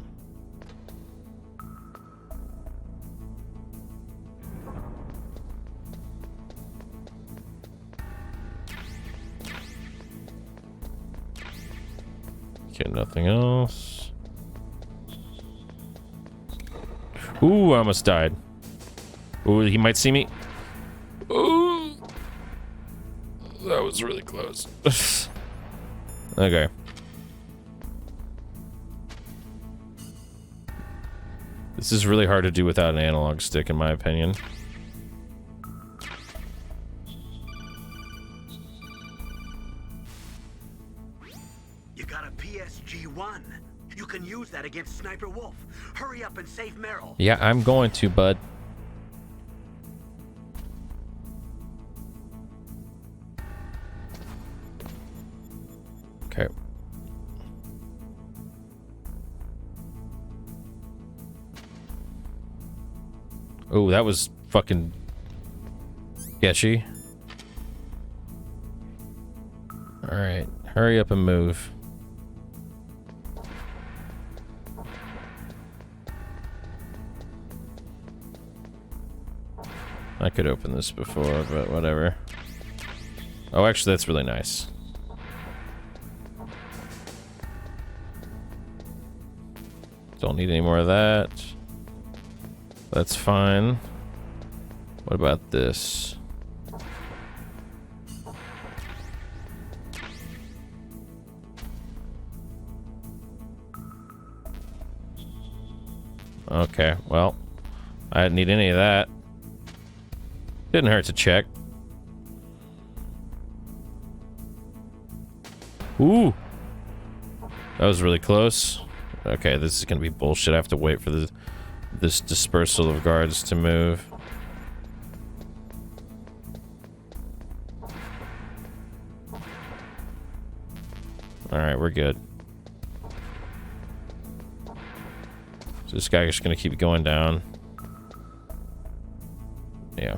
Okay, nothing else. Ooh, I almost died. Ooh, he might see me. Ooh. That was really close. Okay. This is really hard to do without an analog stick, in my opinion. You got a PSG-1. You can use that against Sniper Wolf. Hurry up and save Meryl. Yeah, I'm going to, bud. Okay. Oh, that was fucking sketchy. All right, hurry up and move. I could open this before, but whatever. Oh, actually, that's really nice. Don't need any more of that. That's fine. What about this? Okay, well, I didn't need any of that. Didn't hurt to check. Ooh! That was really close. Okay, this is gonna be bullshit. I have to wait for this dispersal of guards to move. Alright, we're good. So this guy is just gonna keep going down. Yeah.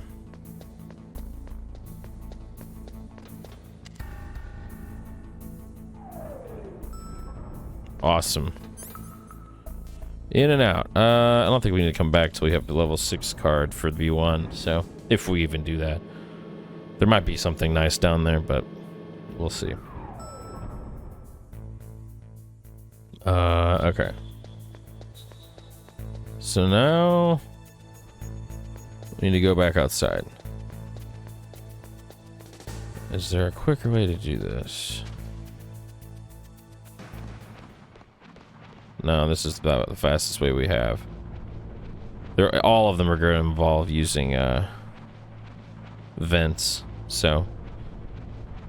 Awesome. In and out. I don't think we need to come back till we have the level 6 card for the V1, so if we even do that. There might be something nice down there, but we'll see. Okay. So now we need to go back outside. Is there a quicker way to do this? No, this is about the fastest way we have. All of them are going to involve using vents, so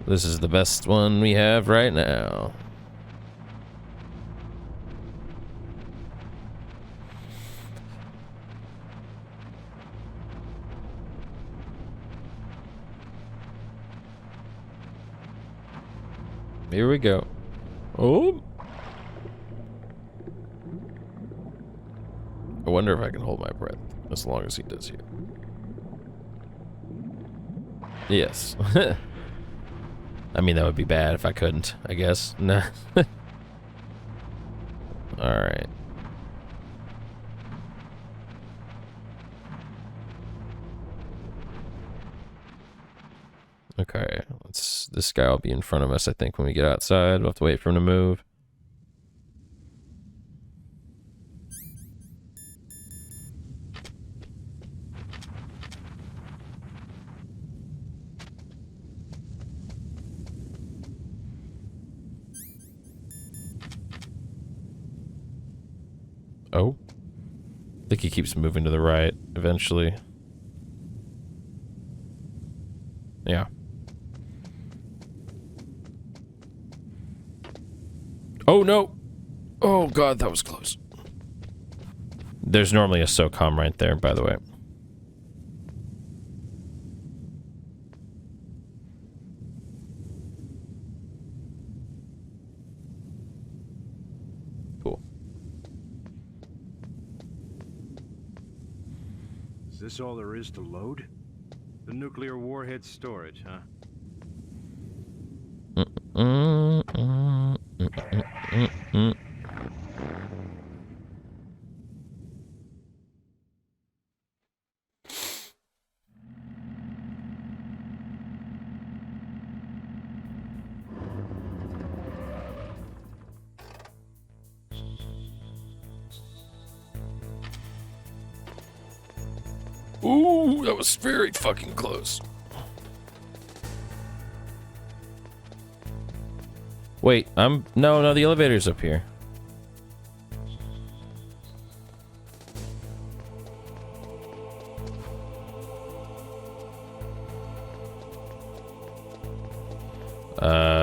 this is the best one we have right now. Here we go. Oh! I wonder if I can hold my breath as long as he does here. Yes. I mean, that would be bad if I couldn't, I guess. Nah. Alright. Okay, this guy will be in front of us, I think, when we get outside. We'll have to wait for him to move. Oh. I think he keeps moving to the right eventually. Yeah. Oh no! Oh god, that was close. There's normally a SOCOM right there, by the way. Cool. Is this all there is to load? The nuclear warhead storage, huh? Ooh, that was very fucking close. Wait, no, the elevator's up here.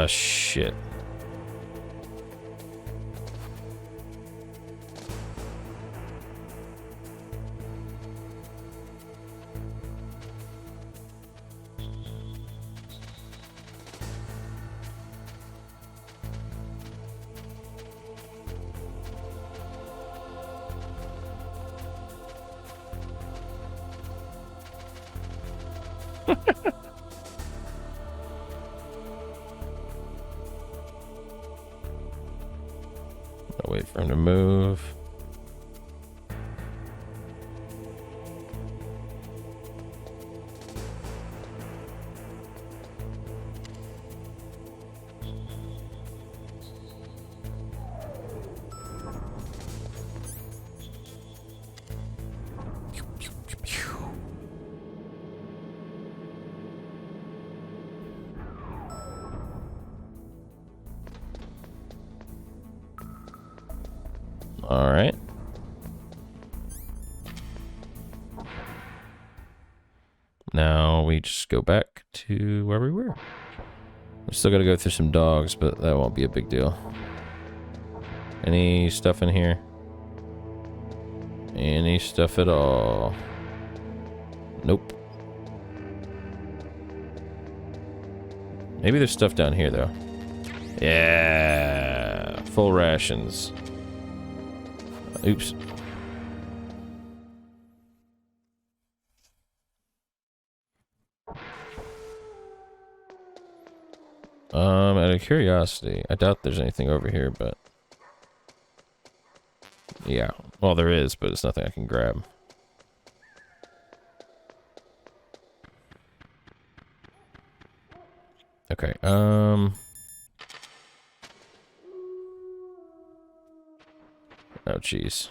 Shit. I'll wait for him to move. All right. Now we just go back to where we were. We still gotta go through some dogs, but that won't be a big deal. Any stuff in here? Any stuff at all? Nope. Maybe there's stuff down here, though. Yeah! Full rations. Oops. Out of curiosity, I doubt there's anything over here, but... Yeah, well there is, but it's nothing I can grab. Okay, oh jeez.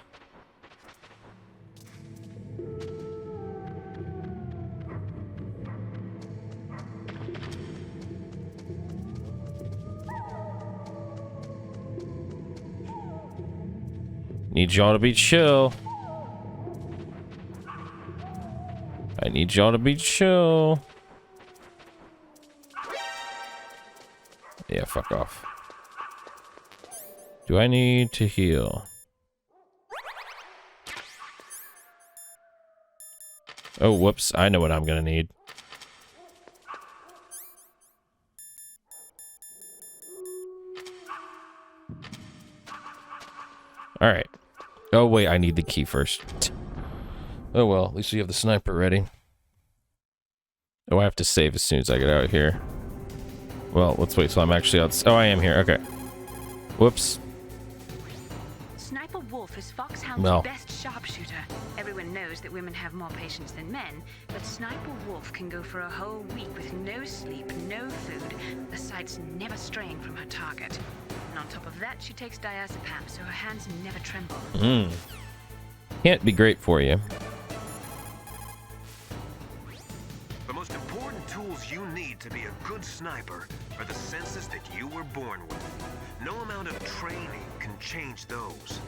Need y'all to be chill. I need y'all to be chill. Yeah, fuck off. Do I need to heal? Oh, whoops. I know what I'm gonna need. Alright. Oh, wait. I need the key first. Oh, well. At least we have the sniper ready. Oh, I have to save as soon as I get out of here. Well, let's wait till I'm actually out. Oh, I am here. Okay. Whoops. Sniper Wolf is Foxhound's best sharpshooter. Everyone knows that women have more patience than men, but Sniper Wolf can go for a whole week with no sleep, no food, the sight's never straying from her target. And on top of that, she takes diazepam, so her hands never tremble. Can't be great for you. The most important tools you need to be a good sniper are the senses that you were born with. No amount of training can change those.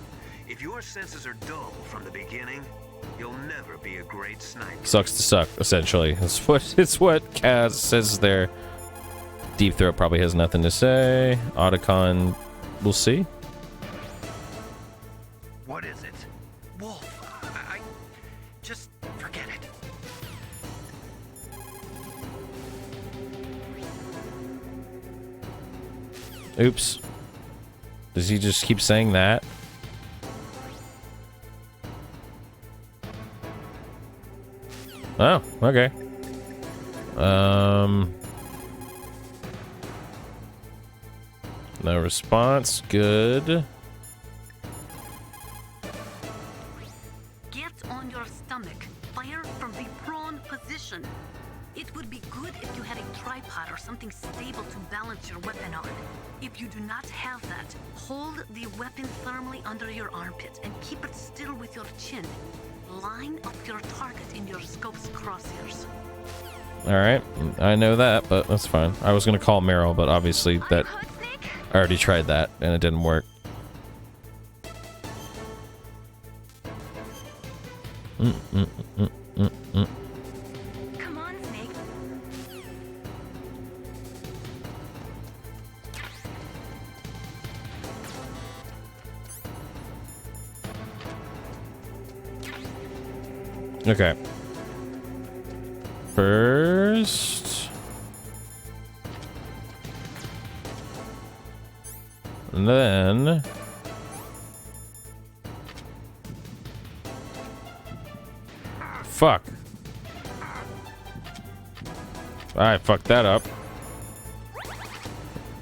If your senses are dull from the beginning, you'll never be a great sniper. Sucks to suck, essentially. It's what Kaz says there. Deep Throat probably has nothing to say. Otacon, we'll see. What is it? Wolf. I just forget it. Oops. Does he just keep saying that? Oh, okay. No response. Good. Get on your stomach. Fire from the prone position. It would be good if you had a tripod or something stable to balance your weapon on. If you do not have that, hold the weapon firmly under your armpit and keep it still with your chin. Line up your target in your scope's crosshairs. Alright, I know that, but that's fine. I was gonna call Meryl, but obviously that... I already tried that, and it didn't work. Come on, Snake. Okay. First... And then... Fuck. I fucked that up.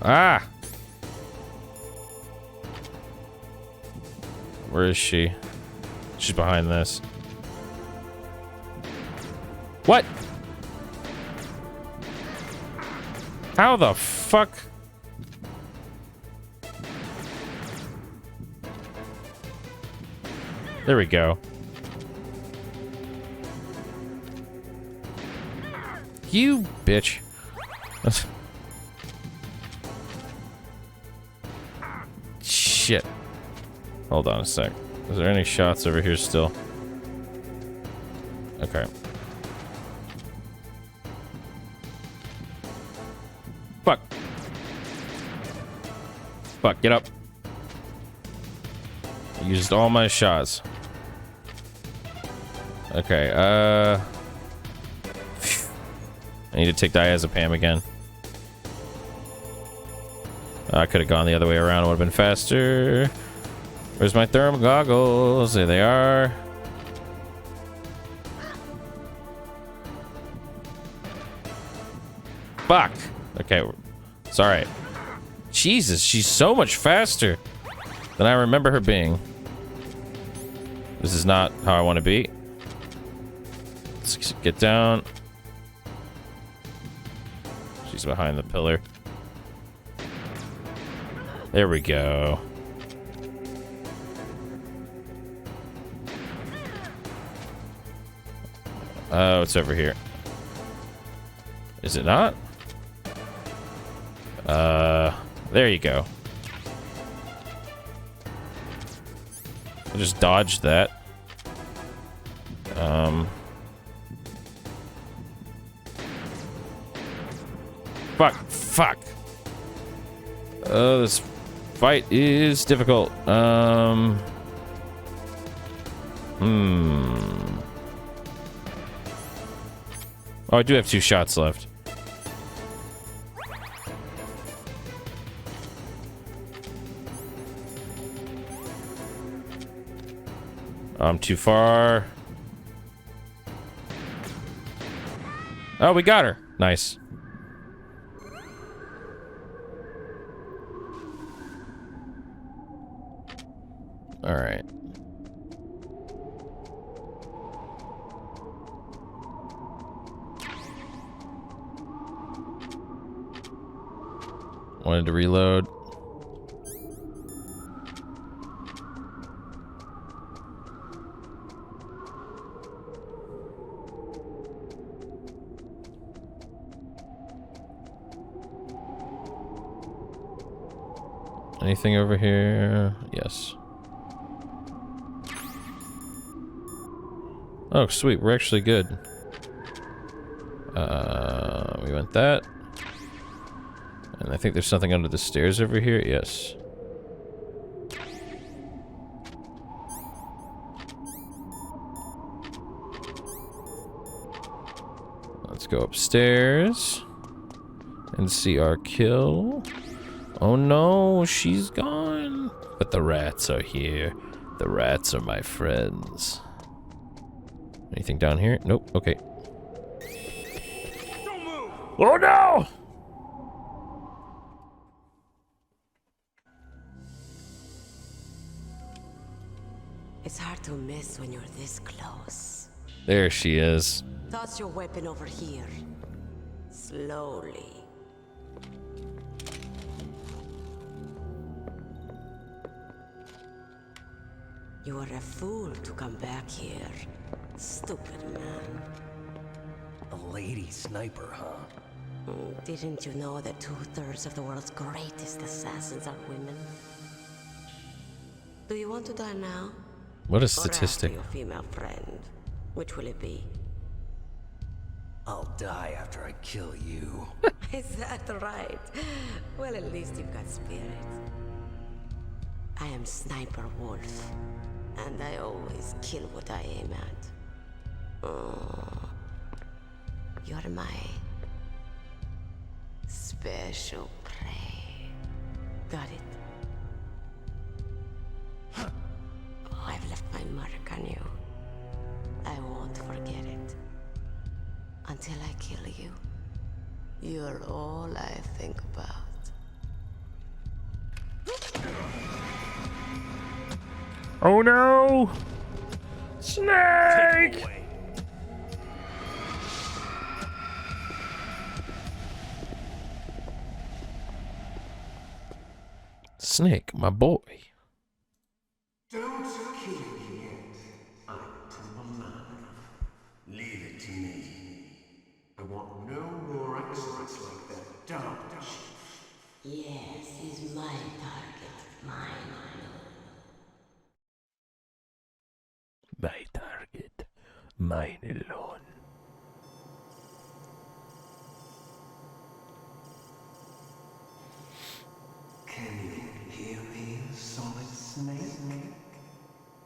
Ah! Where is she? She's behind this. What? How the fuck? There we go. You bitch. Shit. Hold on a sec. Is there any shots over here still? Okay. Fuck. Fuck, get up. I used all my shots. Okay, I need to take diazepam again. I could have gone the other way around. It would have been faster. Where's my thermal goggles? There they are. Fuck. Okay, it's alright. Jesus, she's so much faster than I remember her being. This is not how I want to be. Let's get down. She's behind the pillar. There we go. Oh, it's over here. Is it not? There you go. I just dodged that. Fuck. This fight is difficult. Oh, I do have 2 shots left. I'm too far. Oh, we got her. Nice. All right. Wanted to reload. Anything over here? Yes. Oh, sweet. We're actually good. We went that. And I think there's something under the stairs over here. Yes. Let's go upstairs and see our kill. Oh no, she's gone. But the rats are here. The rats are my friends. Anything down here? Nope. Okay. Don't move! Oh no! It's hard to miss when you're this close. There she is. Toss your weapon over here. Slowly. You are a fool to come back here. Stupid man. A lady sniper, huh? Didn't you know that 2/3 of the world's greatest assassins are women? Do you want to die now? What a Or statistic. after your female friend? Which will it be? I'll die after I kill you. Is that right? Well, at least you've got spirit. I am Sniper Wolf, and I always kill what I aim at. Oh, you're my special prey. Got it? I've left my mark on you. I won't forget it. Until I kill you, you're all I think about. Oh no! Snake! Snake, my boy. Don't kill me yet. I'm Temple Man. Leave it to me. I want no more accidents like that, don't you? Yes, he's my target. Mine. Mine alone. Can you hear me, Solid Snake?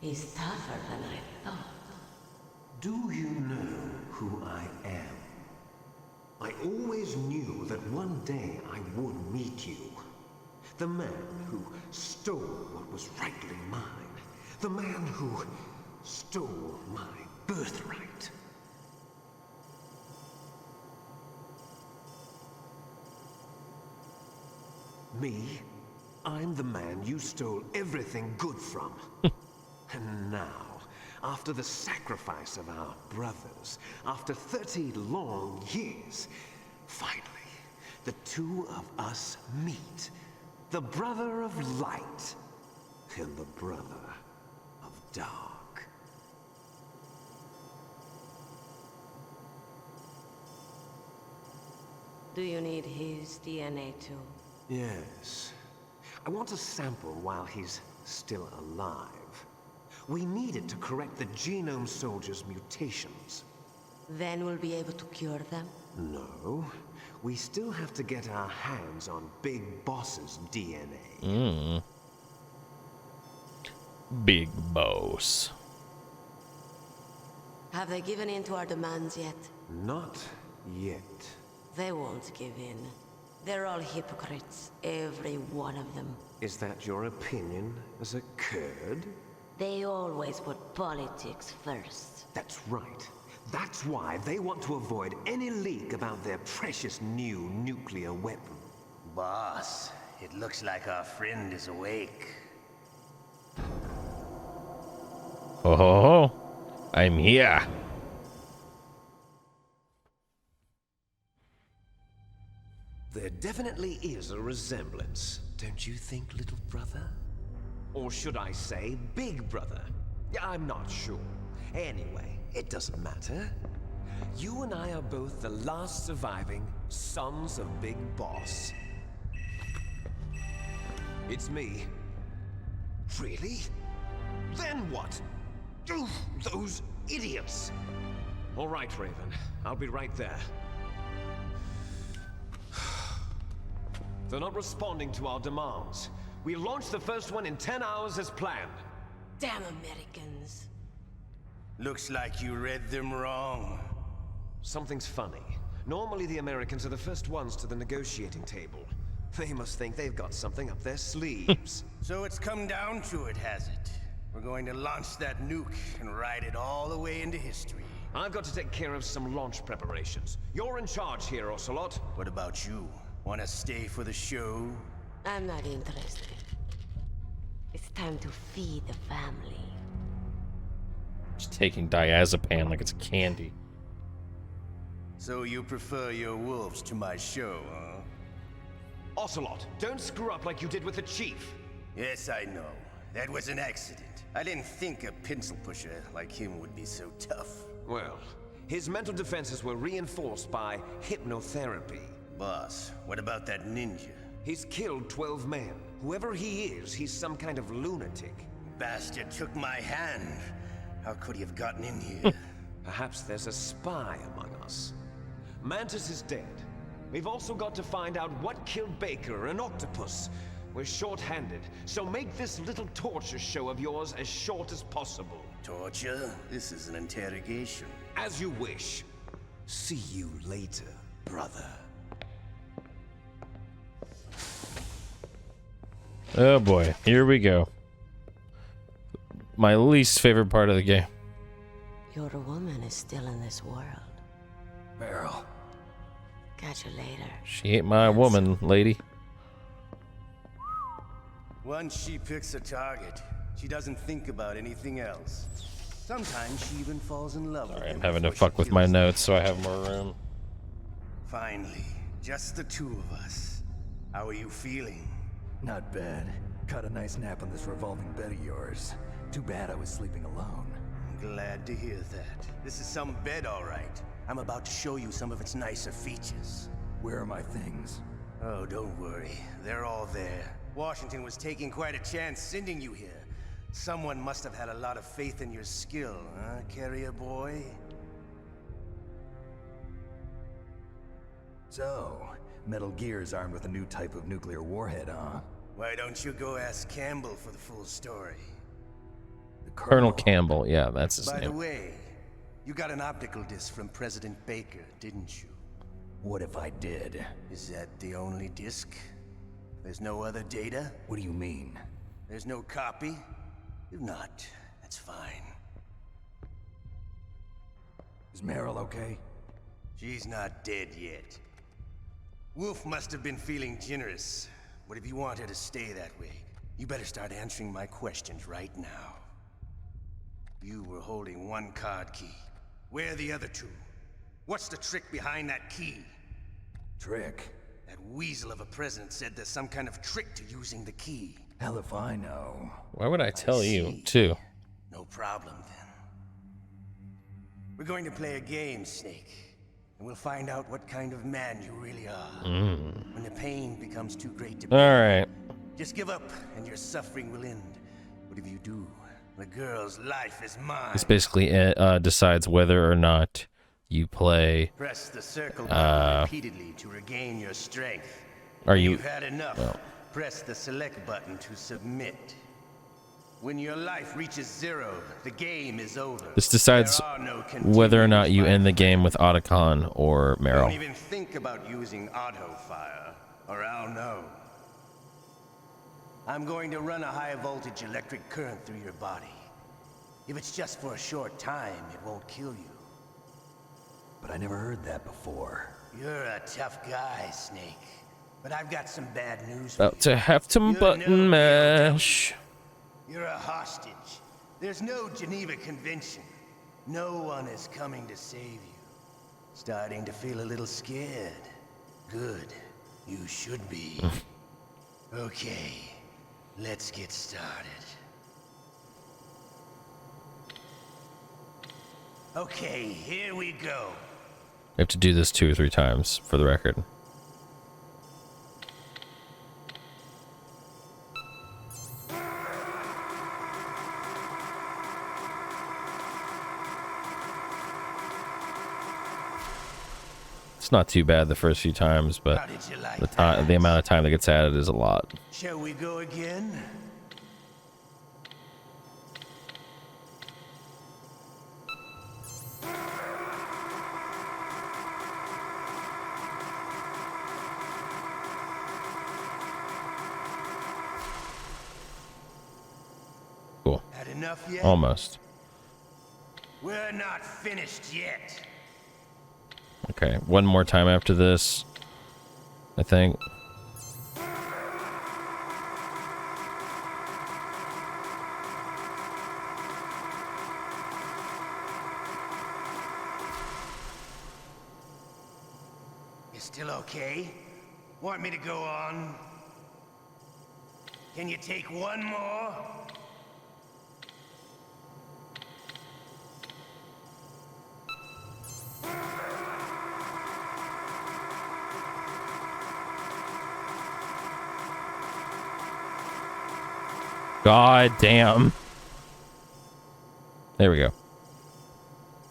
He's tougher than I thought. Do you know who I am? I always knew that one day I would meet you. The man who stole what was rightly mine. The man who stole my birthright. Me? I'm the man you stole everything good from. And now, after the sacrifice of our brothers, after 30 long years, finally, the two of us meet. The brother of light and the brother of dark. Do you need his DNA too? Yes. I want a sample while he's still alive. We need it to correct the Genome Soldier's mutations. Then we'll be able to cure them? No. We still have to get our hands on Big Boss's DNA. Big Boss. Have they given in to our demands yet? Not yet. They won't give in. They're all hypocrites, every one of them. Is that your opinion as a Kurd? They always put politics first. That's right. That's why they want to avoid any leak about their precious new nuclear weapon. Boss, it looks like our friend is awake. Oh, I'm here. There definitely is a resemblance, don't you think, little brother? Or should I say, big brother? I'm not sure. Anyway, it doesn't matter. You and I are both the last surviving sons of Big Boss. It's me. Really? Then what? Oof, those idiots! All right, Raven. I'll be right there. They're not responding to our demands. We launched the first one in 10 hours as planned. Damn Americans. Looks like you read them wrong. Something's funny. Normally the Americans are the first ones to the negotiating table. They must think they've got something up their sleeves. So it's come down to it, has it? We're going to launch that nuke and ride it all the way into history. I've got to take care of some launch preparations. You're in charge here, Ocelot. What about you? Want to stay for the show? I'm not interested. It's time to feed the family. Just taking diazepam like it's candy. So you prefer your wolves to my show, huh? Ocelot, don't screw up like you did with the chief. Yes, I know. That was an accident. I didn't think a pencil pusher like him would be so tough. Well, his mental defenses were reinforced by hypnotherapy. Boss, what about that ninja? He's killed 12 men. Whoever he is, he's some kind of lunatic. Bastard took my hand. How could he have gotten in here? Perhaps there's a spy among us. Mantis is dead. We've also got to find out what killed Baker, an octopus. We're short-handed, so make this little torture show of yours as short as possible. Torture? This is an interrogation. As you wish. See you later, brother. Oh boy, here we go. My least favorite part of the game. Your woman is still in this world. Meryl. Catch you later. She ain't my woman, lady. Once she picks a target, she doesn't think about anything else. Sometimes she even falls in love with him. I'm having to before fuck she with my kills him. notes so I have more room. Finally, just the two of us. How are you feeling? Not bad. Caught a nice nap on this revolving bed of yours. Too bad I was sleeping alone. I'm glad to hear that. This is some bed, all right. I'm about to show you some of its nicer features. Where are my things? Oh, don't worry. They're all there. Washington was taking quite a chance sending you here. Someone must have had a lot of faith in your skill, huh, carrier boy? So, Metal Gear is armed with a new type of nuclear warhead, huh? Why don't you go ask Campbell for the full story? Colonel Campbell, yeah, that's his By name. the way, you got an optical disc from President Baker, didn't you? What if I did? Is that the only disc? There's no other data? What do you mean? There's no copy? If not, that's fine. Is Meryl okay? She's not dead yet. Wolf must have been feeling generous. But if you want her to stay that way, you better start answering my questions right now. You were holding one card key. Where are the other two? What's the trick behind that key? Trick? That weasel of a president said there's some kind of trick to using the key. Hell if I know. Why would I tell you, too? No problem, then. We're going to play a game, Snake. And we'll find out what kind of man you really are. When the pain becomes too great to bear. Alright. Just give up, and your suffering will end. But if you do, the girl's life is mine. This basically decides whether or not you play. Press the circle button repeatedly to regain your strength. Are you? You've had enough. Well. Press the select button to submit. When your life reaches 0, the game is over. This decides There are no whether or not you continuous end the game with Otacon or Don't Meryl. even think about using auto fire, or I'll know. I'm going to run a high voltage electric current through your body. If it's just for a short time, it won't kill you. But I never heard that before. You're a tough guy, Snake. But I've got some bad news for you. About to have some button mash. You're a hostage. There's no Geneva Convention. No one is coming to save you. Starting to feel a little scared. Good. You should be. Okay. Let's get started. Okay, here we go. We have to do this 2 or 3 times for the record. It's not too bad the first few times, but How did you like the amount of time that gets added is a lot. Shall we go again? Cool. Had enough yet? Almost. We're not finished yet. Okay, one more time after this, I think. You still okay? Want me to go on? Can you take one more? God damn. There we go.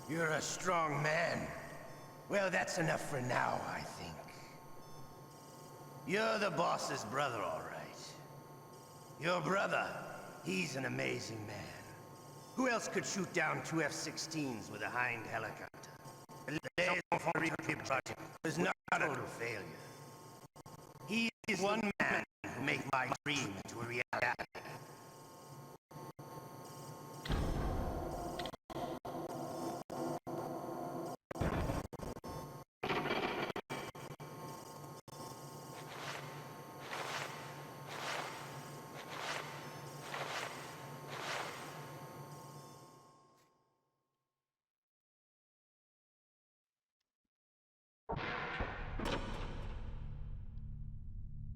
You're a strong man. Well, that's enough for now, I think. You're the boss's brother, all right. Your brother, he's an amazing man. Who else could shoot down 2 F-16s with a Hind helicopter? It was not a total failure. He is one man who made my dream into a reality.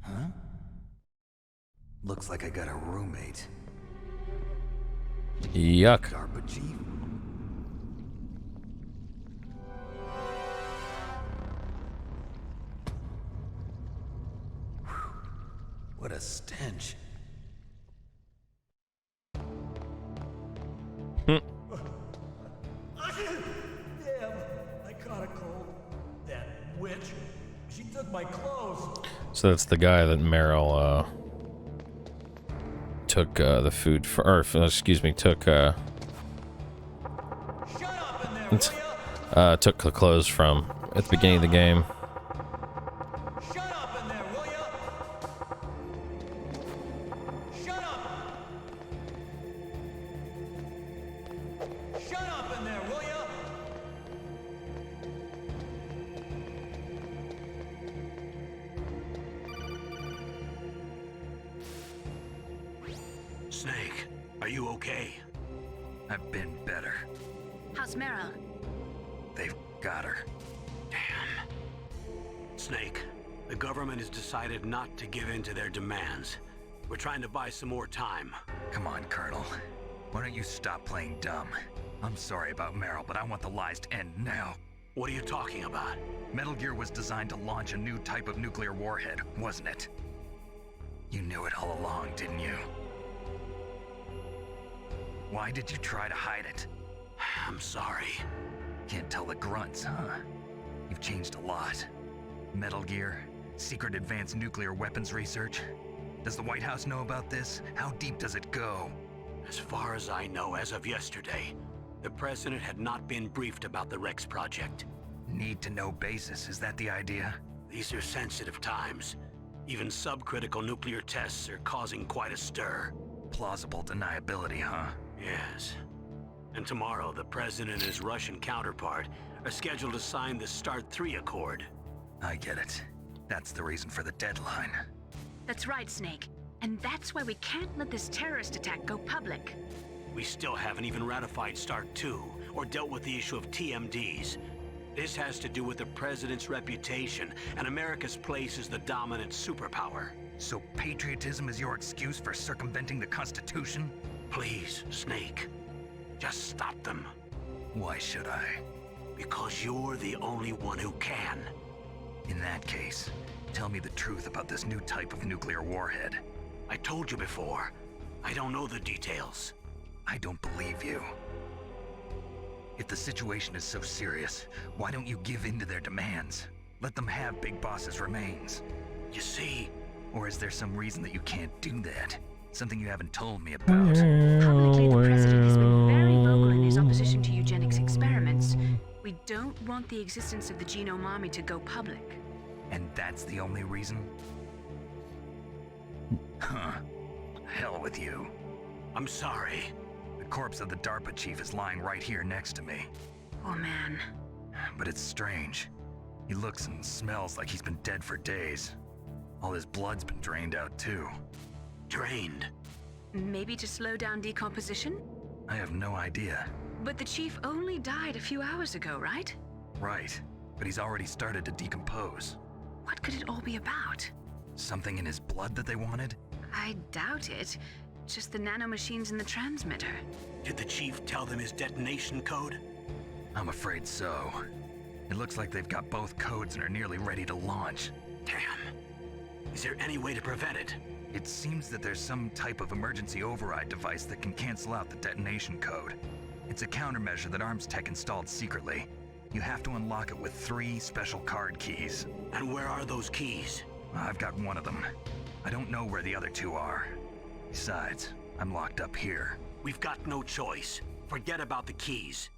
Huh? Looks like I got a roommate. Yuck. Garbagey? What a stench. Damn, I caught a cold. That witch, she So that's the guy that Meryl took the food for, or excuse me, took took the clothes from at the beginning of the game. Shut up in there, will ya? Shut up! Shut up in there, will ya? Snake, are you okay? I've been better. How's Meryl? They've got her. Damn. Snake, the government has decided not to give in to their demands. We're trying to buy some more time. Come on, Colonel. Why don't you stop playing dumb? I'm sorry about Meryl, but I want the lies to end now. What are you talking about? Metal Gear was designed to launch a new type of nuclear warhead, wasn't it? You knew it all along, didn't you? Why did you try to hide it? I'm sorry. Can't tell the grunts, huh? You've changed a lot. Metal Gear, secret advanced nuclear weapons research. Does the White House know about this? How deep does it go? As far as I know, as of yesterday, the president had not been briefed about the Rex project. Need to know basis, is that the idea? These are sensitive times. Even subcritical nuclear tests are causing quite a stir. Plausible deniability, huh? Yes. And tomorrow, the president and his Russian counterpart are scheduled to sign the START 3 Accord. I get it. That's the reason for the deadline. That's right, Snake. And that's why we can't let this terrorist attack go public. We still haven't even ratified START 2 or dealt with the issue of TMDs. This has to do with the president's reputation and America's place as the dominant superpower. So patriotism is your excuse for circumventing the Constitution? Please, Snake. Just stop them. Why should I? Because you're the only one who can. In that case, tell me the truth about this new type of nuclear warhead. I told you before. I don't know the details. I don't believe you. If the situation is so serious, why don't you give in to their demands? Let them have Big Boss's remains. You see? Or is there some reason that you can't do that? Something you haven't told me about? Publicly, the president has been very vocal in his opposition to eugenics experiments. We don't want the existence of the genome army to go public. And that's the only reason? Huh. Hell with you. I'm sorry. The corpse of the DARPA chief is lying right here next to me. Oh man. But it's strange. He looks and smells like he's been dead for days. All his blood's been drained out too. Drained? Maybe to slow down decomposition? I have no idea. But the chief only died a few hours ago, right? Right. But he's already started to decompose. What could it all be about? Something in his blood that they wanted? I doubt it. Just the nanomachines in the transmitter. Did the chief tell them his detonation code? I'm afraid so. It looks like they've got both codes and are nearly ready to launch. Damn. Is there any way to prevent it? It seems that there's some type of emergency override device that can cancel out the detonation code. It's a countermeasure that Arms Tech installed secretly. You have to unlock it with 3 special card keys. And where are those keys? I've got one of them. I don't know where the other 2 are. Besides, I'm locked up here. We've got no choice. Forget about the keys.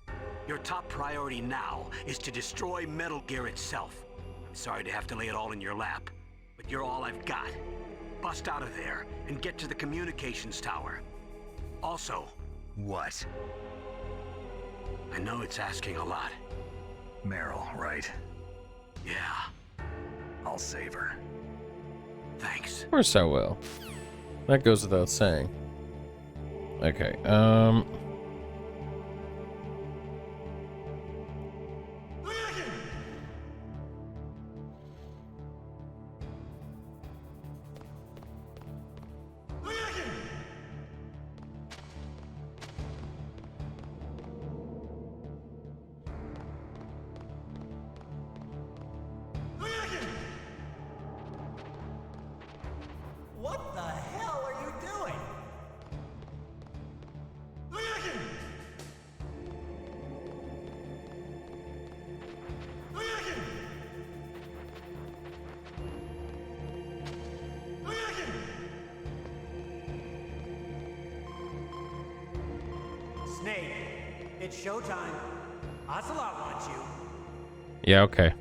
Your top priority now is to destroy Metal Gear itself. I'm sorry to have to lay it all in your lap, but you're all I've got. Bust out of there and get to the communications tower. Also... What? I know it's asking a lot. Meryl, right? Yeah. I'll save her. Thanks. Of course I will. That goes without saying. Okay, What the hell are you doing? Snake, it's showtime. Ocelot wants you. Yeah, okay.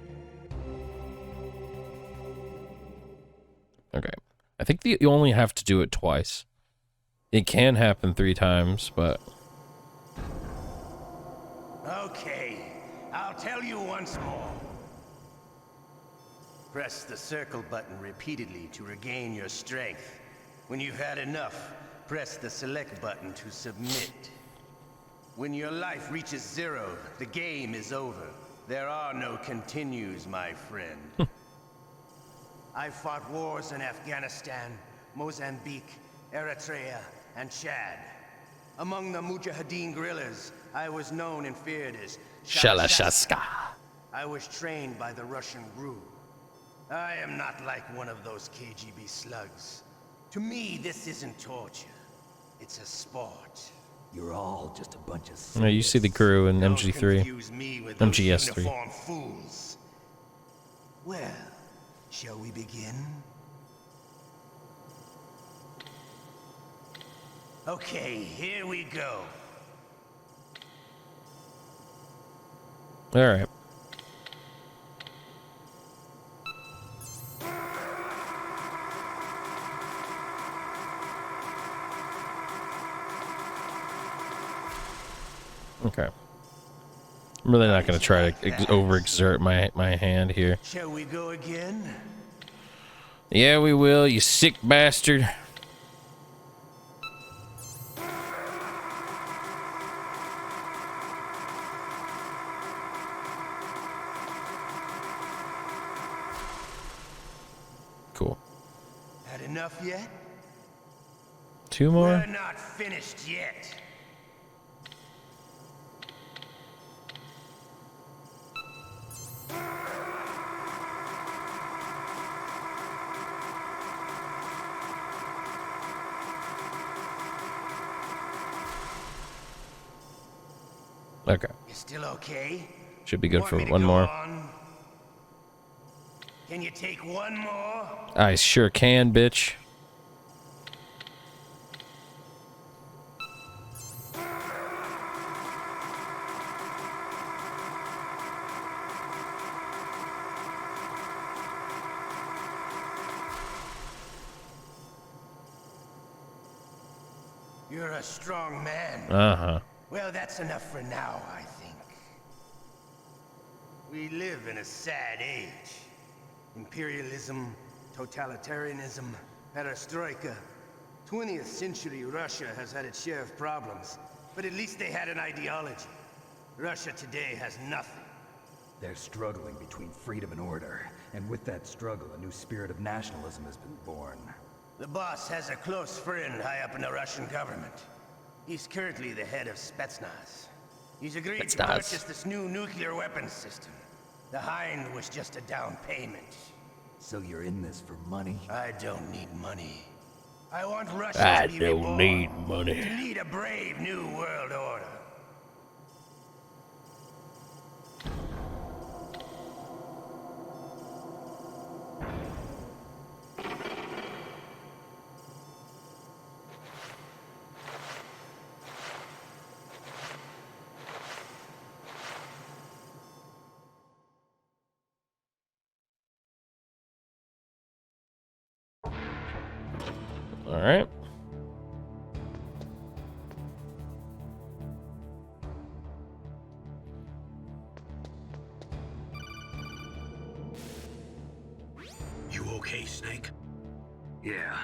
Okay. I think you only have to do it twice. It can happen 3 times, but... Okay, I'll tell you once more. Press the circle button repeatedly to regain your strength. When you've had enough, press the select button to submit. When your life reaches 0, the game is over. There are no continues, my friend. I fought wars in Afghanistan, Mozambique, Eritrea, and Chad. Among the Mujahideen guerrillas, I was known and feared as Shalashaska. I was trained by the Russian GRU. I am not like one of those KGB slugs. To me, this isn't torture. It's a sport. You're all just a bunch of No, you see the crew in MG3. MGS3. Uniformed fools. Well, shall we begin? Okay, here we go. Alright. Okay. I'm really not going to try to overexert my hand here. Shall we go again? Yeah, we will, you sick bastard. Cool. Had enough yet? 2 more? We're not finished yet. Okay. You still okay? Should be good Want for me to one go more. on? Can you take one more? I sure can, bitch. You're a strong man. Uh-huh. Well, that's enough for now, I think. We live in a sad age. Imperialism, totalitarianism, perestroika. 20th century Russia has had its share of problems, but at least they had an ideology. Russia today has nothing. They're struggling between freedom and order, and with that struggle, a new spirit of nationalism has been born. The boss has a close friend high up in the Russian government. He's currently the head of Spetsnaz. He's agreed to purchase this new nuclear weapons system. The Hind was just a down payment. So you're in this for money? I don't need money. I want Russia to be reborn. I don't need money. To lead a brave new world order. All right. You okay, Snake? Yeah.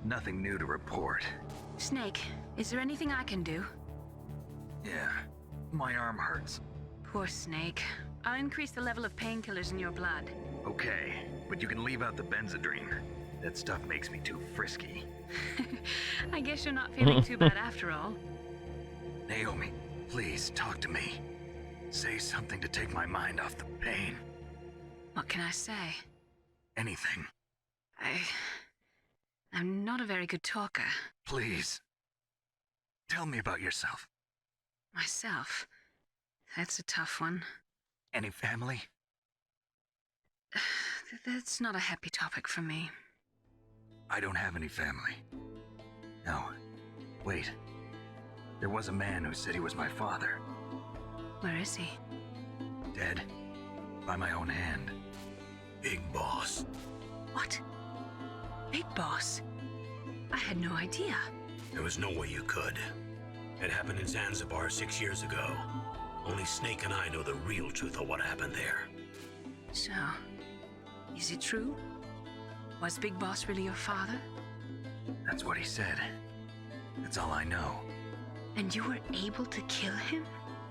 Nothing new to report. Snake, is there anything I can do? Yeah. My arm hurts. Poor Snake. I'll increase the level of painkillers in your blood. Okay, but you can leave out the Benzedrine. That stuff makes me too frisky. I guess you're not feeling too bad after all. Naomi, please talk to me. Say something to take my mind off the pain. What can I say? Anything. I'm not a very good talker. Please. Tell me about yourself. Myself? That's a tough one. Any family? That's not a happy topic for me. I don't have any family. No. Wait. There was a man who said he was my father. Where is he? Dead. By my own hand. Big Boss. What? Big Boss? I had no idea. There was no way you could. It happened in Zanzibar 6 years ago. Only Snake and I know the real truth of what happened there. So, is it true? Was Big Boss really your father? That's what he said. That's all I know. And you were able to kill him,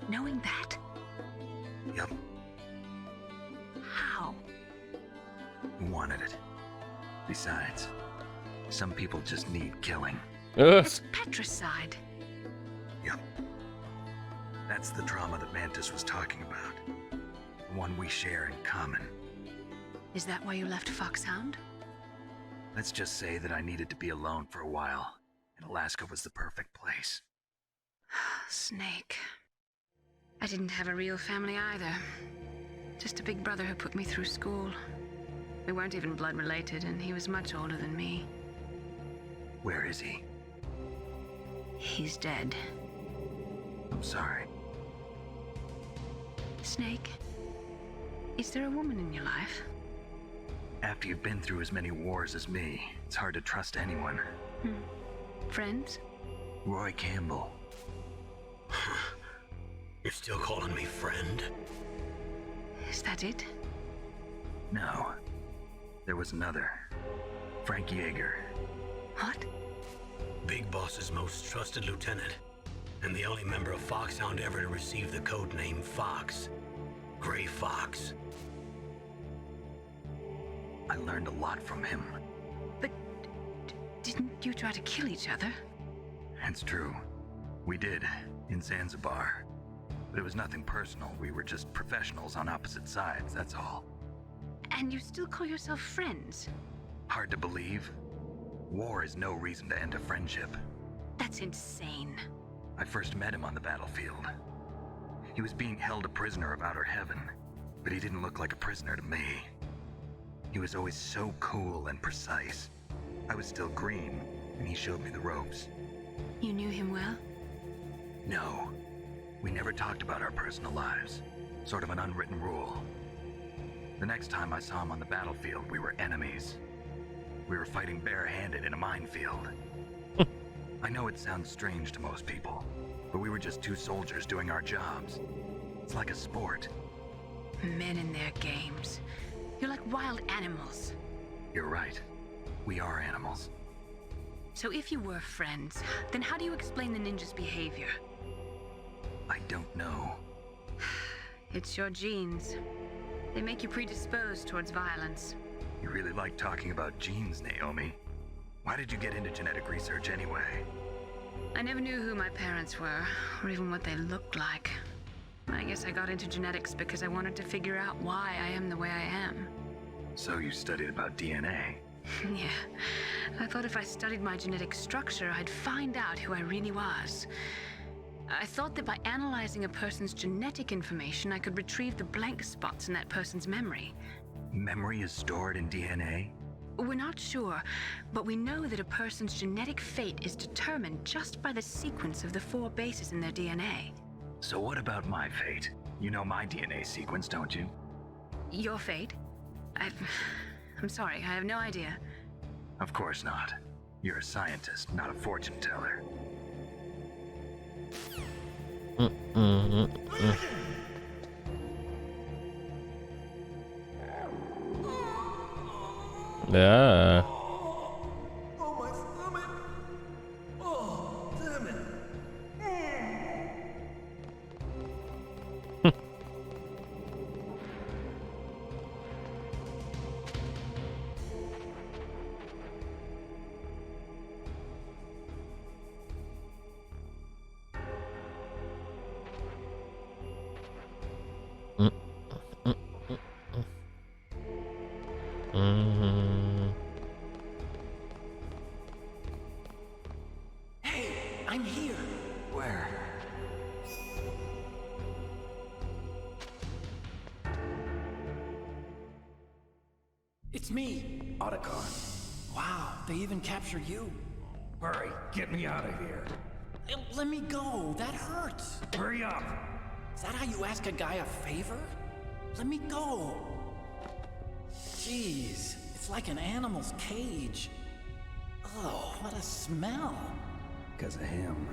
knowing that? Yep. How? He wanted it. Besides, some people just need killing. It's patricide. Yep. That's the trauma that Mantis was talking about. The one we share in common. Is that why you left Foxhound? Let's just say that I needed to be alone for a while, and Alaska was the perfect place. Snake. I didn't have a real family either. Just a big brother who put me through school. We weren't even blood related, and he was much older than me. Where is he? He's dead. I'm sorry. Snake, is there a woman in your life? After you've been through as many wars as me, it's hard to trust anyone. Friends? Roy Campbell. You're still calling me friend? Is that it? No. There was another. Frank Yeager. What? Big Boss's most trusted lieutenant, and the only member of Foxhound ever to receive the code name Fox. Gray Fox. I learned a lot from him. But didn't you try to kill each other? It's true. We did, in Zanzibar. But it was nothing personal. We were just professionals on opposite sides, that's all. And you still call yourself friends? Hard to believe. War is no reason to end a friendship. That's insane. I first met him on the battlefield. He was being held a prisoner of outer heaven, but he didn't look like a prisoner to me. He was always so cool and precise. I was still green, and he showed me the ropes. You knew him well? No. We never talked about our personal lives. Sort of an unwritten rule. The next time I saw him on the battlefield, we were enemies. We were fighting barehanded in a minefield. I know it sounds strange to most people, but we were just two soldiers doing our jobs. It's like a sport. Men and their games. You're like wild animals. You're right. We are animals. So if you were friends, then how do you explain the ninja's behavior? I don't know. It's your genes. They make you predisposed towards violence. You really like talking about genes, Naomi. Why did you get into genetic research anyway? I never knew who my parents were, or even what they looked like. I guess I got into genetics because I wanted to figure out why I am the way I am. So you studied about DNA? Yeah. I thought if I studied my genetic structure, I'd find out who I really was. I thought that by analyzing a person's genetic information, I could retrieve the blank spots in that person's memory. Memory is stored in DNA? We're not sure, but we know that a person's genetic fate is determined just by the sequence of the 4 bases in their DNA. So what about my fate? You know my DNA sequence, don't you? Your fate? I'm sorry, I have no idea. Of course not. You're a scientist, not a fortune teller. Yeah. Oh, my stomach! Oh, damn it! Hey, I'm here. Where? It's me, Otacon. Wow, they even captured you. Hurry, get me out of here. Let me go. That hurts. Hurry up! Is that how you ask a guy a favor? Let me go. Jeez, it's like an animal's cage. Oh, what a smell. Because of him.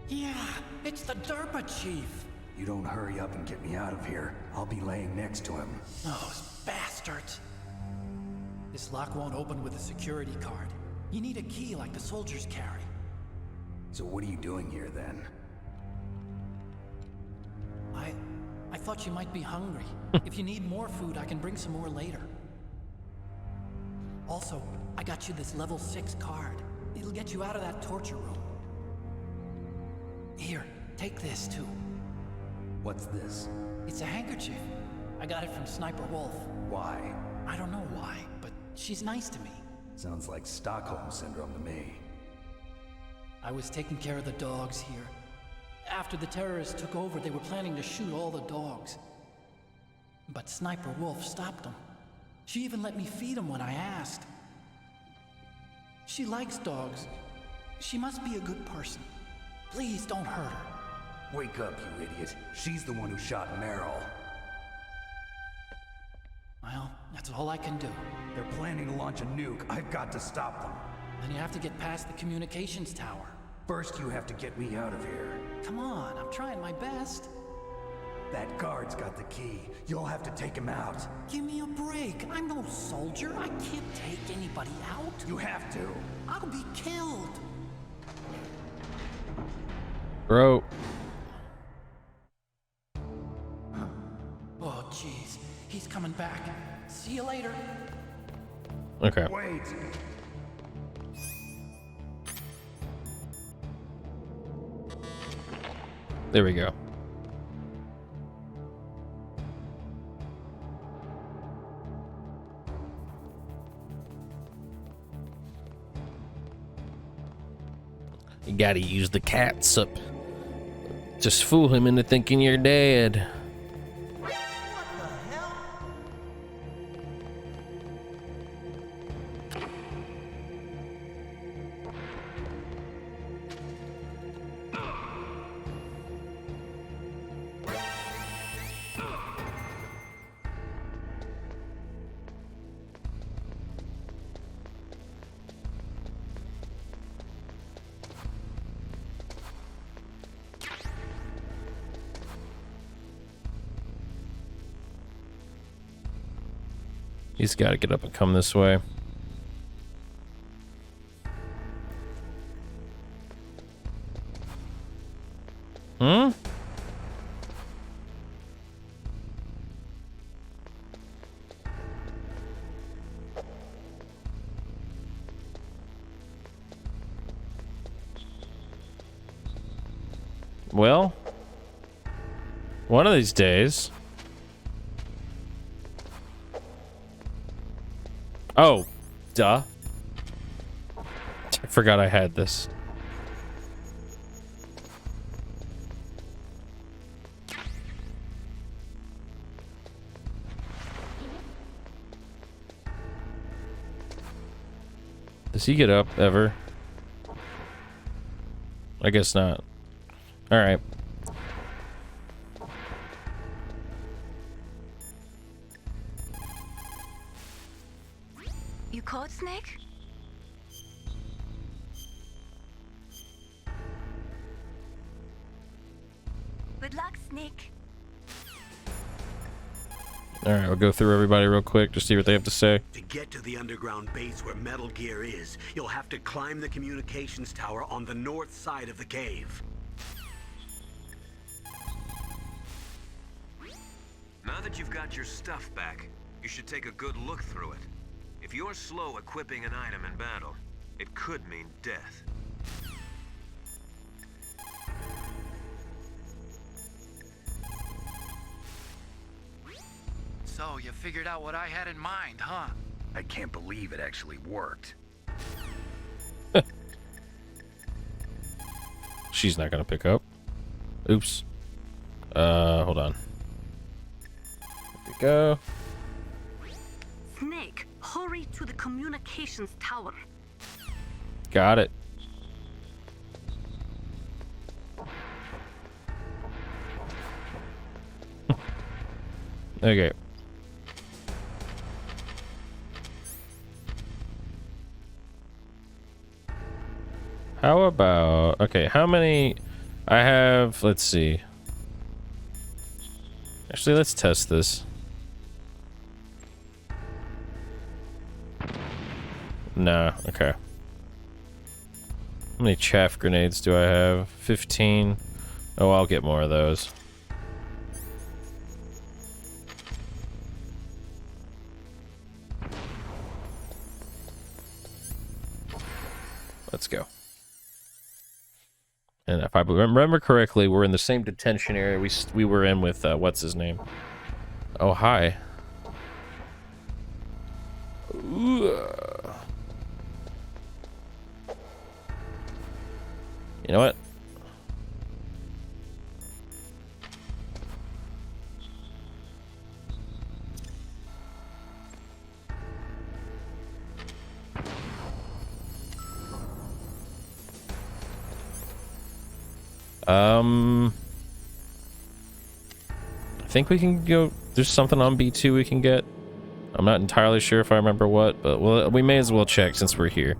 Yeah, it's the Derpa chief. You don't hurry up and get me out of here, I'll be laying next to him. Those bastards. This lock won't open with a security card. You need a key like the soldiers carry. So what are you doing here then? I thought you might be hungry. If you need more food, I can bring some more later. Also, I got you this level 6 card. It'll get you out of that torture room. Here, take this too. What's this? It's a handkerchief. I got it from Sniper Wolf. Why? I don't know why, but she's nice to me. Sounds like Stockholm Syndrome to me. I was taking care of the dogs here. After the terrorists took over, they were planning to shoot all the dogs. But Sniper Wolf stopped them. She even let me feed them when I asked. She likes dogs. She must be a good person. Please don't hurt her. Wake up, you idiot. She's the one who shot Meryl. Well, that's all I can do. They're planning to launch a nuke. I've got to stop them. Then you have to get past the communications tower. First, you have to get me out of here. Come on, I'm trying my best. That guard's got the key. You'll have to take him out. Give me a break. I'm no soldier. I can't take anybody out. You have to. I'll be killed. Bro. Oh, jeez. He's coming back. See you later. Okay. Wait. There we go. You gotta use the catsup. Just fool him into thinking you're dead. He's got to get up and come this way. Hmm? Well, one of these days. Oh, duh. I forgot I had this. Does he get up ever? I guess not. All right. You caught Snake? Good luck, Snake. All right, I'll go through everybody real quick to see what they have to say. To get to the underground base where Metal Gear is, you'll have to climb the communications tower on the north side of the cave. Now that you've got your stuff back, you should take a good look through it. If you're slow equipping an item in battle, it could mean death. So, you figured out what I had in mind, huh? I can't believe it actually worked. She's not gonna pick up. Oops. Hold on. There we go. Snake, hurry to the communications tower. Got it. Okay. How about... Okay, how many... I have... Let's see. Actually, let's test this. Nah, okay. How many chaff grenades do I have? 15. Oh, I'll get more of those. Let's go. And if I remember correctly, we're in the same detention area we were in with, what's his name? Oh, hi. Ooh. You know what? I think we can go. There's something on B2 we can get. I'm not entirely sure if I remember what, but we may as well check since we're here.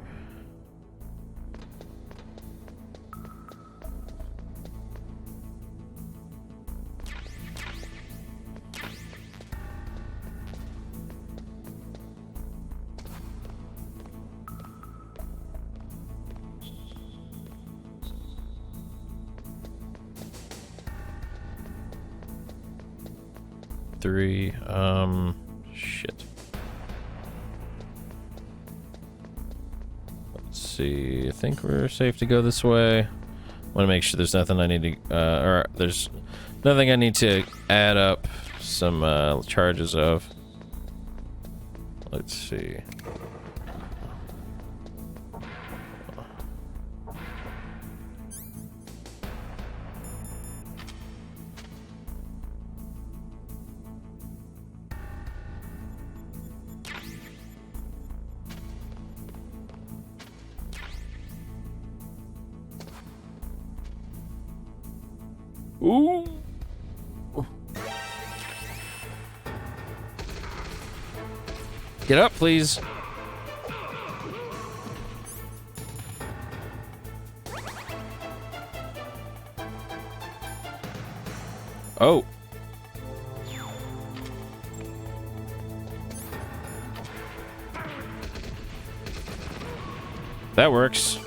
Shit. Let's see. I think we're safe to go this way. Want to make sure there's nothing I need to, or there's nothing I need to add up some charges of. Let's see. Ooh. Get up, please. Oh. That works.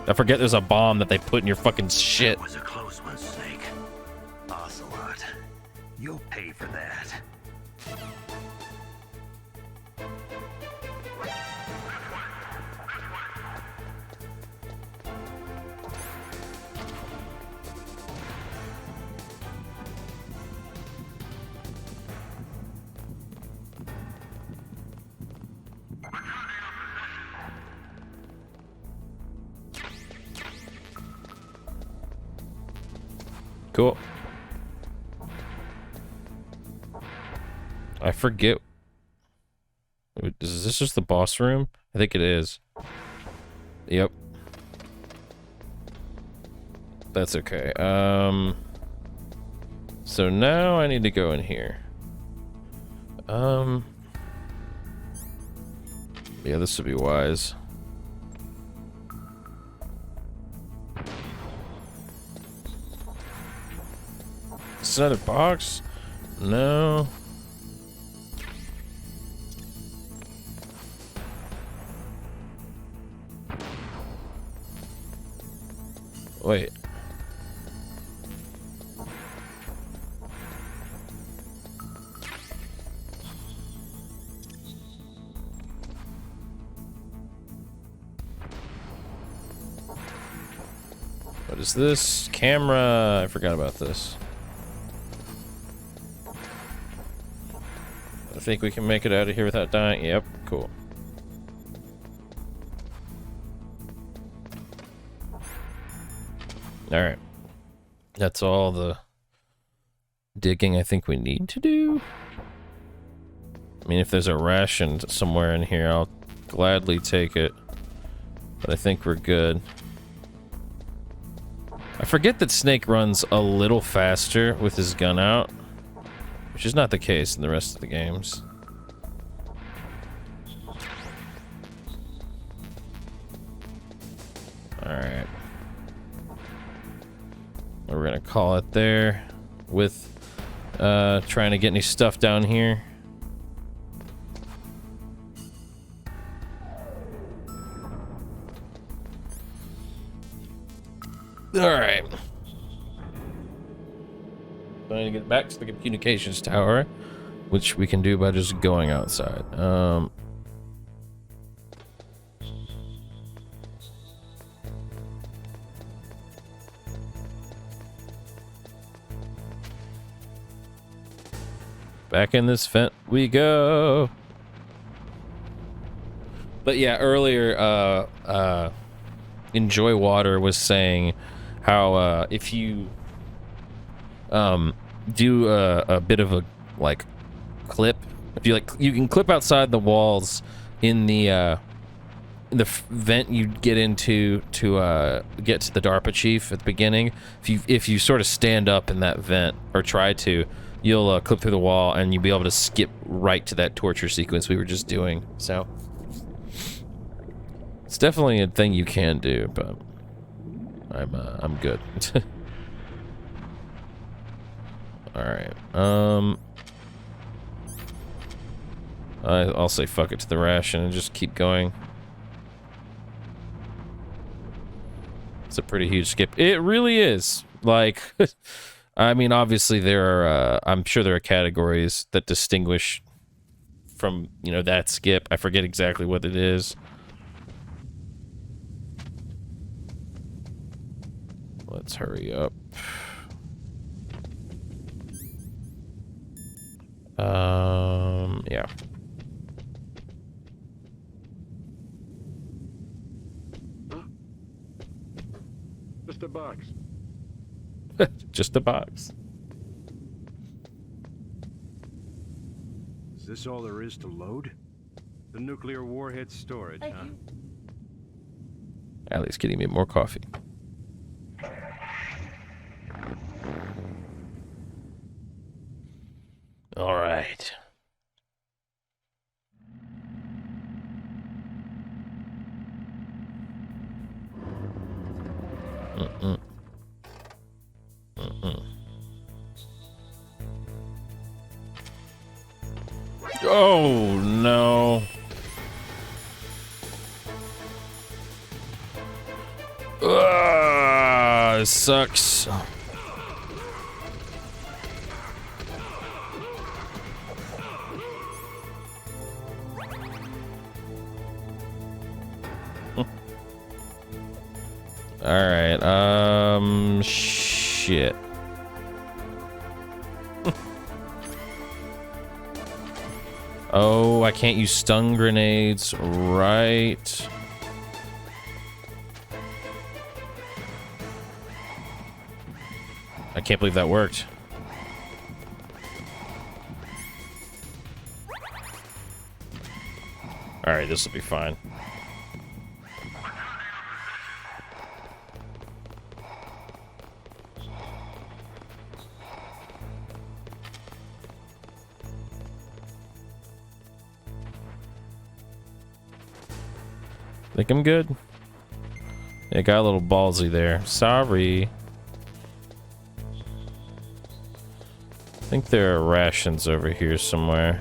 I forget there's a bomb that they put in your fucking shit. That was a close one, Snake. Ocelot, you'll pay for that. Cool. I forget. Is this just the boss room? I think it is. Yep. That's okay. So now I need to go in here. Yeah, this would be wise. Is another box? No. Wait. What is this? Camera. I forgot about this. I think we can make it out of here without dying. Yep, cool. Alright. That's all the digging I think we need to do. I mean, if there's a ration somewhere in here, I'll gladly take it. But I think we're good. I forget that Snake runs a little faster with his gun out. which is not the case in the rest of the games. Alright. We're gonna call it there with trying to get any stuff down here. Alright. Trying to get back to the communications tower, which we can do by just going outside. Back in this vent we go. But yeah, earlier, Enjoy Water was saying how if you do a bit of a like clip, if you you can clip outside the walls in the vent you get into to get to the DARPA chief at the beginning. If you sort of stand up in that vent or try to, you'll clip through the wall and you'll be able to skip right to that torture sequence we were just doing. So it's definitely a thing you can do, but I'm good. All right. I'll say fuck it to the ration and just keep going. It's a pretty huge skip. It really is. Like, I mean, obviously there are, I'm sure there are categories that distinguish from, you know, that skip. I forget exactly what it is. Let's hurry up. Yeah. Just a box. Just a box. Is this all there is to load? The nuclear warhead storage, huh? Allie's getting me more coffee. All right. Oh no. This sucks. Alright, shit. Oh, I can't use stun grenades, right? I can't believe that worked. Alright, this will be fine. Think I'm good? Yeah, got a little ballsy there. Sorry. I think there are rations over here somewhere.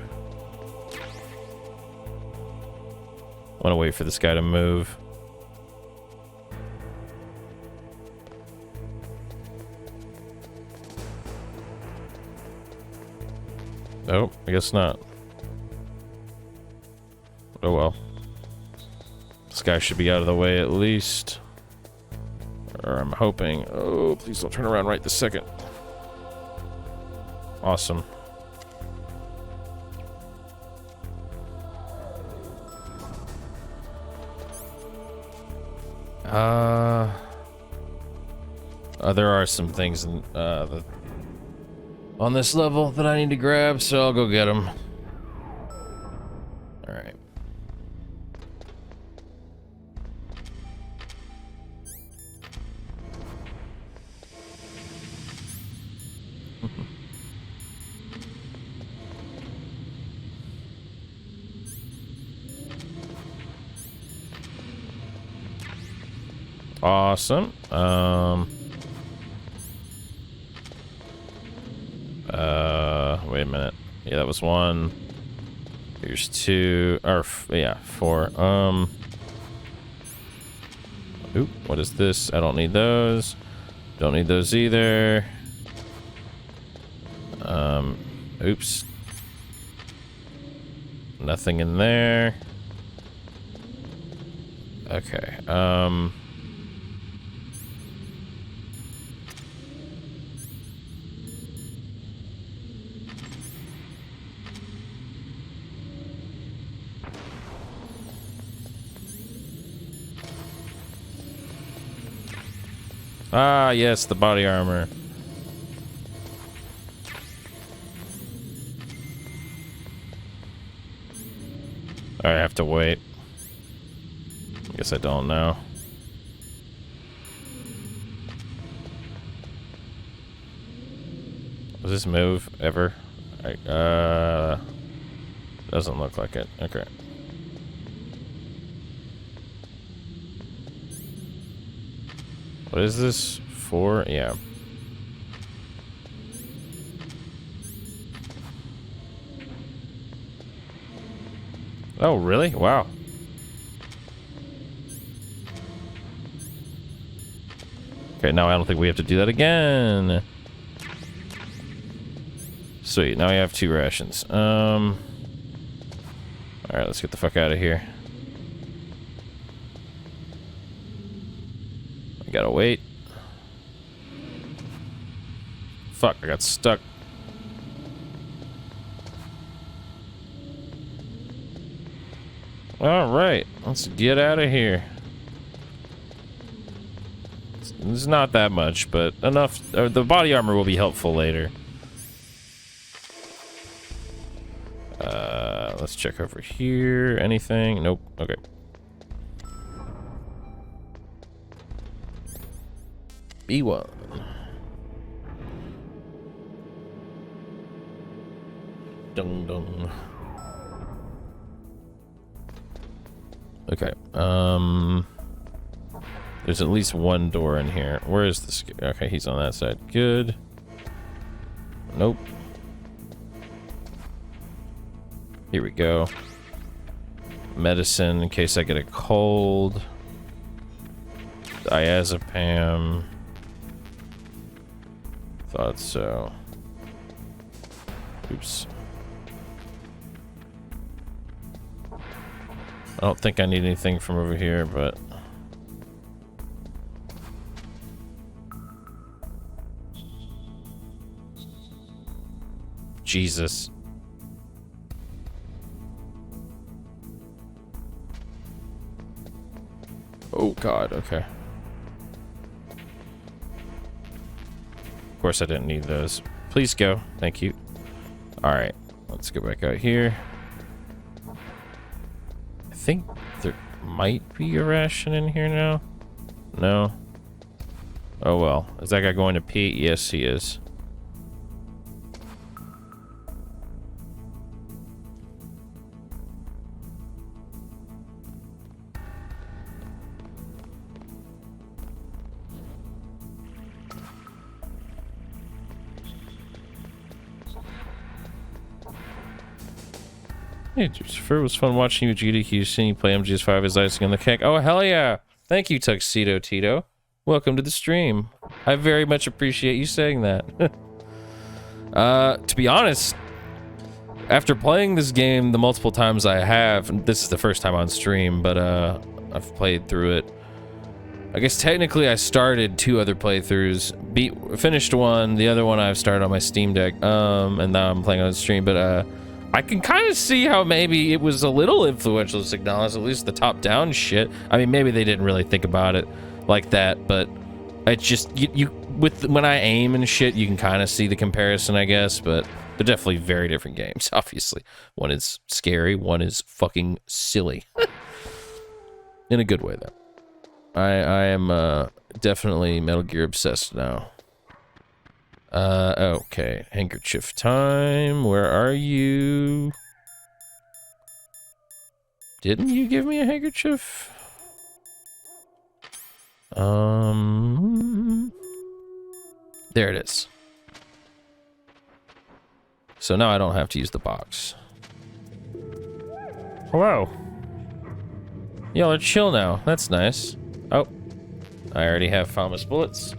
I want to wait for this guy to move. Oh, I guess not. Oh well. This guy should be out of the way at least. Or I'm hoping. Oh, please don't turn around right this second. Awesome. There are some things in, on this level that I need to grab, so I'll go get them. All right. Awesome. Wait a minute. Yeah, that was 1. Here's 2, or yeah, 4. Oop, what is this? I don't need those. Don't need those either. Oops. Nothing in there. Okay. Ah, yes, the body armor. I have to wait. I guess I don't know. Does this move ever? Doesn't look like it. Okay. What is this? 4? Yeah. Oh, really? Wow. Okay, now I don't think we have to do that again. Sweet, now we have 2 rations. Alright, let's get the fuck out of here. I gotta wait. Fuck, I got stuck. Alright, let's get out of here. It's not that much, but enough. The body armor will be helpful later. Let's check over here. Anything? Nope. Okay. B1. Dun dun. Okay. There's at least 1 door in here. Where is this? Okay, he's on that side. Good. Nope. Here we go. Medicine in case I get a cold. Diazepam. Thought so. Oops. I don't think I need anything from over here, but... Jesus. Oh God, okay. Of course I didn't need those. Please go. Thank you. Alright, let's go back out here. I think there might be a ration in here now. No. Oh well. Is that guy going to pee? Yes, he is. Hey, it was fun watching you, GDQ, seeing you play MGS5 as icing on the cake. Oh, hell yeah. Thank you, Tuxedo Tito. Welcome to the stream. I very much appreciate you saying that. To be honest, after playing this game the multiple times I have, this is the first time on stream, but I've played through it. I guess technically I started 2 other playthroughs, finished 1, the other one I've started on my Steam Deck, and now I'm playing on stream, but I can kind of see how maybe it was a little influential to Signalis, at least the top-down shit. I mean, maybe they didn't really think about it like that, but it's just when I aim and shit, you can kind of see the comparison, I guess. But they're definitely very different games. Obviously, one is scary, one is fucking silly, in a good way though. I am definitely Metal Gear obsessed now. Okay, handkerchief time. Where are you? Didn't you give me a handkerchief? There it is. So now I don't have to use the box. Hello. Y'all are chill now. That's nice. Oh. I already have Thomas bullets.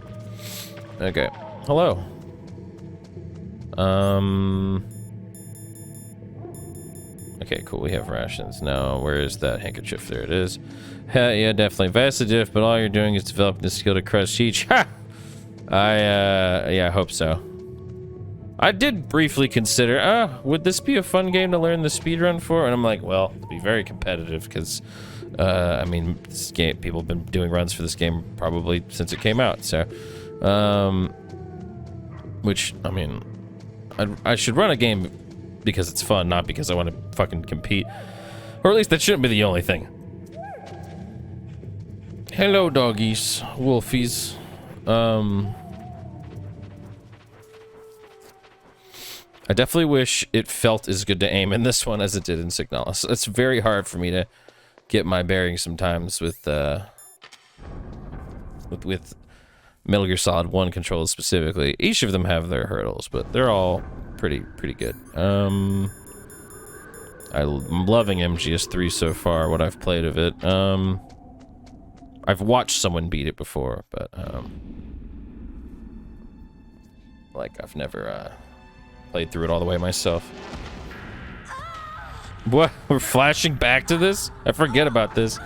Okay. Hello. Okay, cool. We have rations. Now, where is that handkerchief? There it is. Yeah, definitely. Vastly diff, but all you're doing is developing the skill to crush each. Ha! Yeah, I hope so. I did briefly consider, would this be a fun game to learn the speedrun for? And I'm like, well, it'll be very competitive because, I mean, this game, people have been doing runs for this game probably since it came out. So, which, I mean, I should run a game because it's fun, not because I want to fucking compete. Or at least that shouldn't be the only thing. Hello, doggies, wolfies. I definitely wish it felt as good to aim in this one as it did in Signalis. It's very hard for me to get my bearings sometimes with Metal Gear Solid 1 controls specifically. Each of them have their hurdles, but they're all pretty good. I'm loving MGS3 so far, what I've played of it. I've watched someone beat it before, but like I've never played through it all the way myself. What? We're flashing back to this? I forget about this.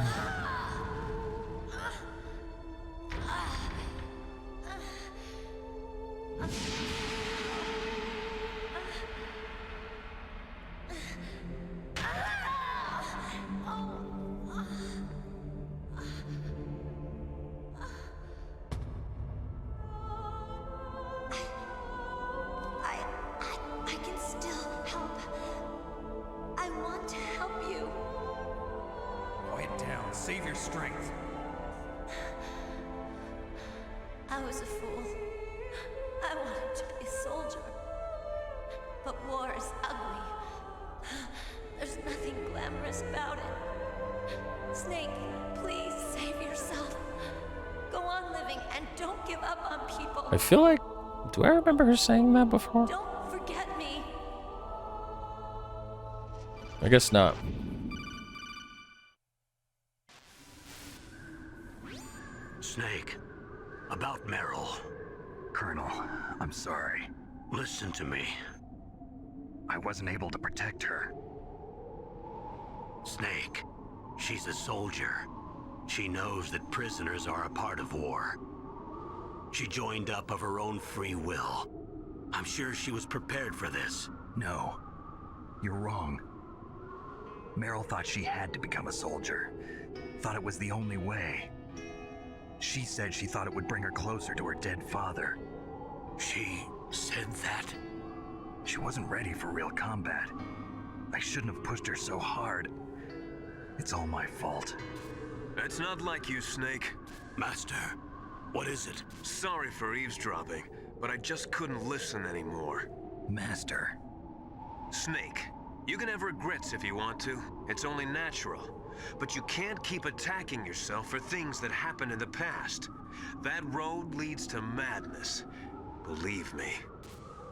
I feel like, do I remember her saying that before? Don't forget me. I guess not. Snake, about Meryl. Colonel, I'm sorry. Listen to me. I wasn't able to protect her. Snake, she's a soldier. She knows that prisoners are a part of war. She joined up of her own free will. I'm sure she was prepared for this. No, you're wrong. Meryl thought she had to become a soldier. Thought it was the only way. She said she thought it would bring her closer to her dead father. She said that? She wasn't ready for real combat. I shouldn't have pushed her so hard. It's all my fault. That's not like you, Snake. Master, what is it? Sorry for eavesdropping, but I just couldn't listen anymore. Master. Snake, you can have regrets if you want to. It's only natural. But you can't keep attacking yourself for things that happened in the past. That road leads to madness. Believe me.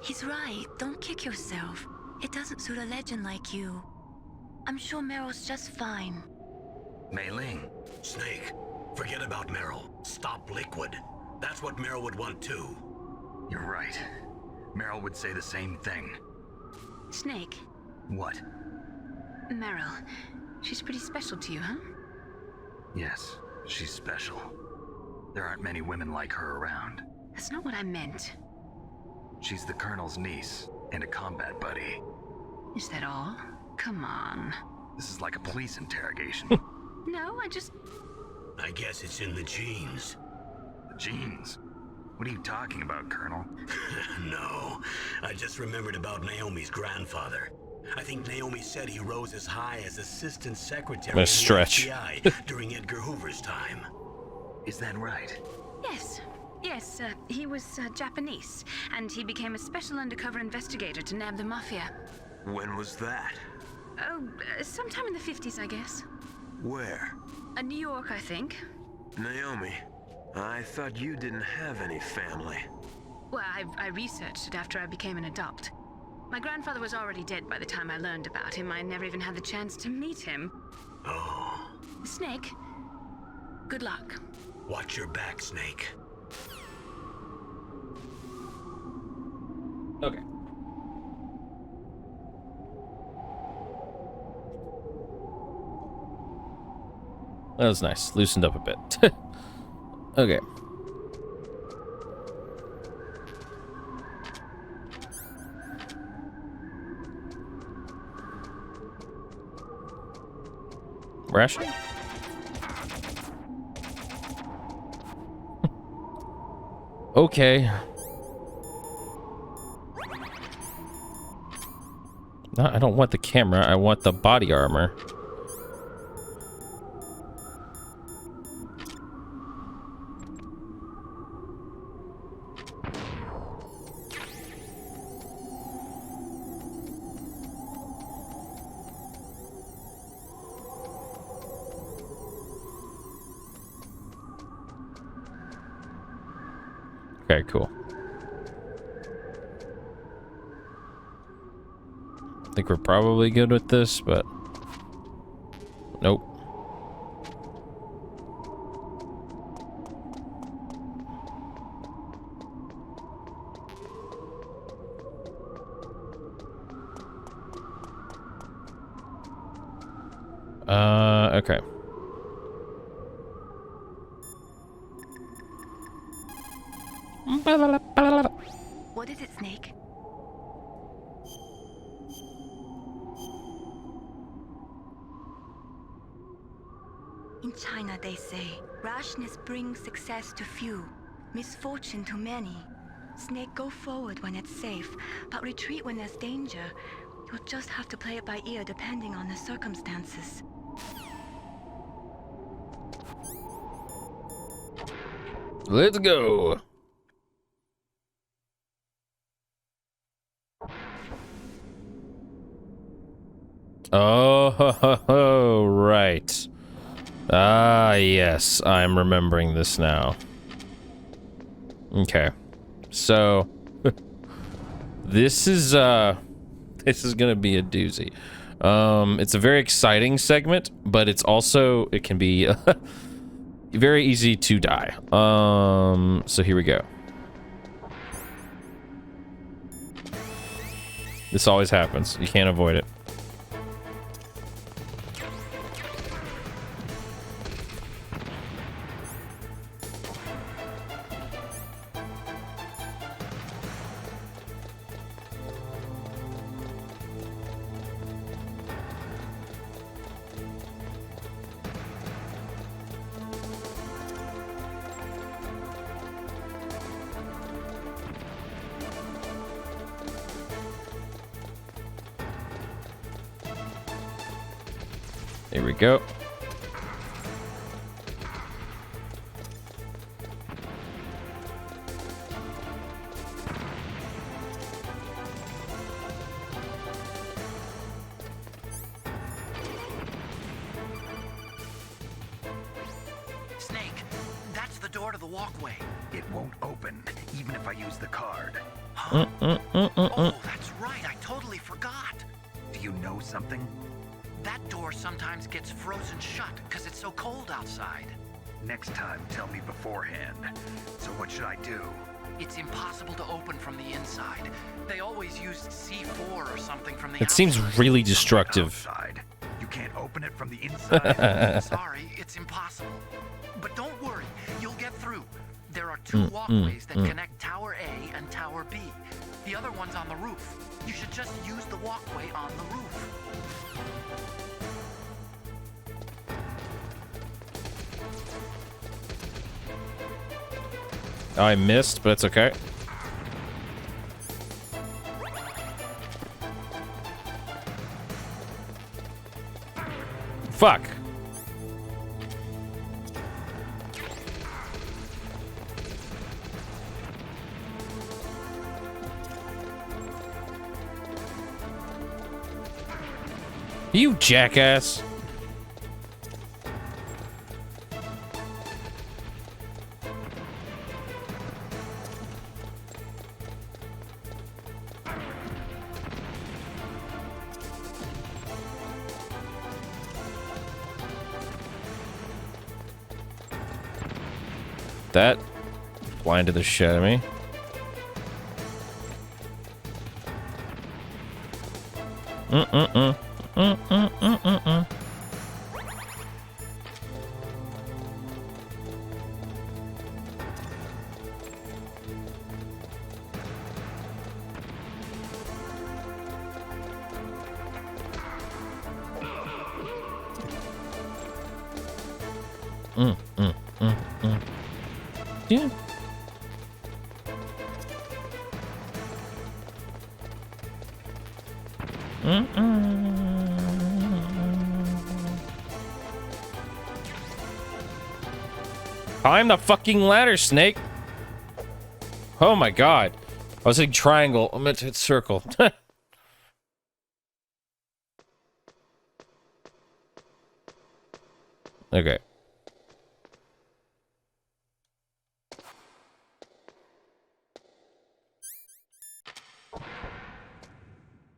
He's right. Don't kick yourself. It doesn't suit a legend like you. I'm sure Meryl's just fine. Mei Ling. Snake, forget about Meryl. Stop Liquid. That's what Meryl would want too. You're right. Meryl would say the same thing. Snake. What? Meryl. She's pretty special to you, huh? Yes, she's special. There aren't many women like her around. That's not what I meant. She's the Colonel's niece and a combat buddy. Is that all? Come on. This is like a police interrogation. No, I guess it's in the genes. The genes? What are you talking about, Colonel? No, I just remembered about Naomi's grandfather. I think Naomi said he rose as high as assistant secretary in the FBI during Edgar Hoover's time. Is that right? Yes. Yes, he was Japanese, and he became a special undercover investigator to nab the mafia. When was that? Oh, sometime in the 50s, I guess. Where? New York, I think. Naomi. I thought you didn't have any family. Well, I researched it after I became an adult. My grandfather was already dead by the time I learned about him. I never even had the chance to meet him. Oh. Snake, good luck. Watch your back, Snake. Okay. That was nice. Loosened up a bit. Okay. Ration? Okay. No, I don't want the camera. I want the body armor. Okay, cool. I think we're probably good with this, but nope. Okay. What is it, Snake? In China, they say, rashness brings success to few, misfortune to many. Snake, go forward when it's safe, but retreat when there's danger. You'll just have to play it by ear depending on the circumstances. Let's go. Oh, right. Ah, yes, I'm remembering this now. Okay. So this is gonna be a doozy. It's a very exciting segment, but it can be very easy to die. So here we go. This always happens. You can't avoid it. Here we go. Snake, that's the door to the walkway. It won't open, even if I use the card. Huh? Oh, that's right. I totally forgot. Do you know something? That door sometimes gets frozen shut because it's so cold outside. Next time, tell me beforehand. So what should I do? It's impossible to open from the inside. They always used C4 or something from the outside. It seems really destructive. Outside. You can't open it from the inside. Sorry, it's impossible. But don't worry, you'll get through. There are two walkways that connect Tower A and Tower B. The other one's on the roof. You should just use the walkway on the roof. I missed, but it's okay. Fuck. You jackass. that blinded the shit out of me. Yeah. Climb the fucking ladder, Snake. Oh my god. I was hitting triangle. I meant to hit circle. Okay.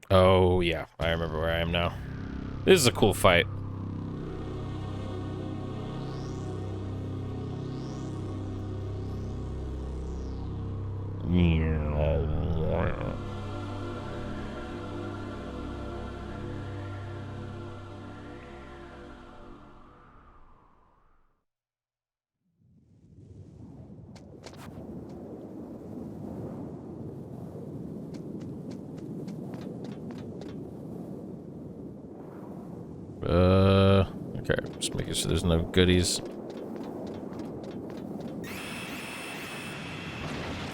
Oh, yeah. I remember where I am now. This is a cool fight. Okay, just making sure there's no goodies.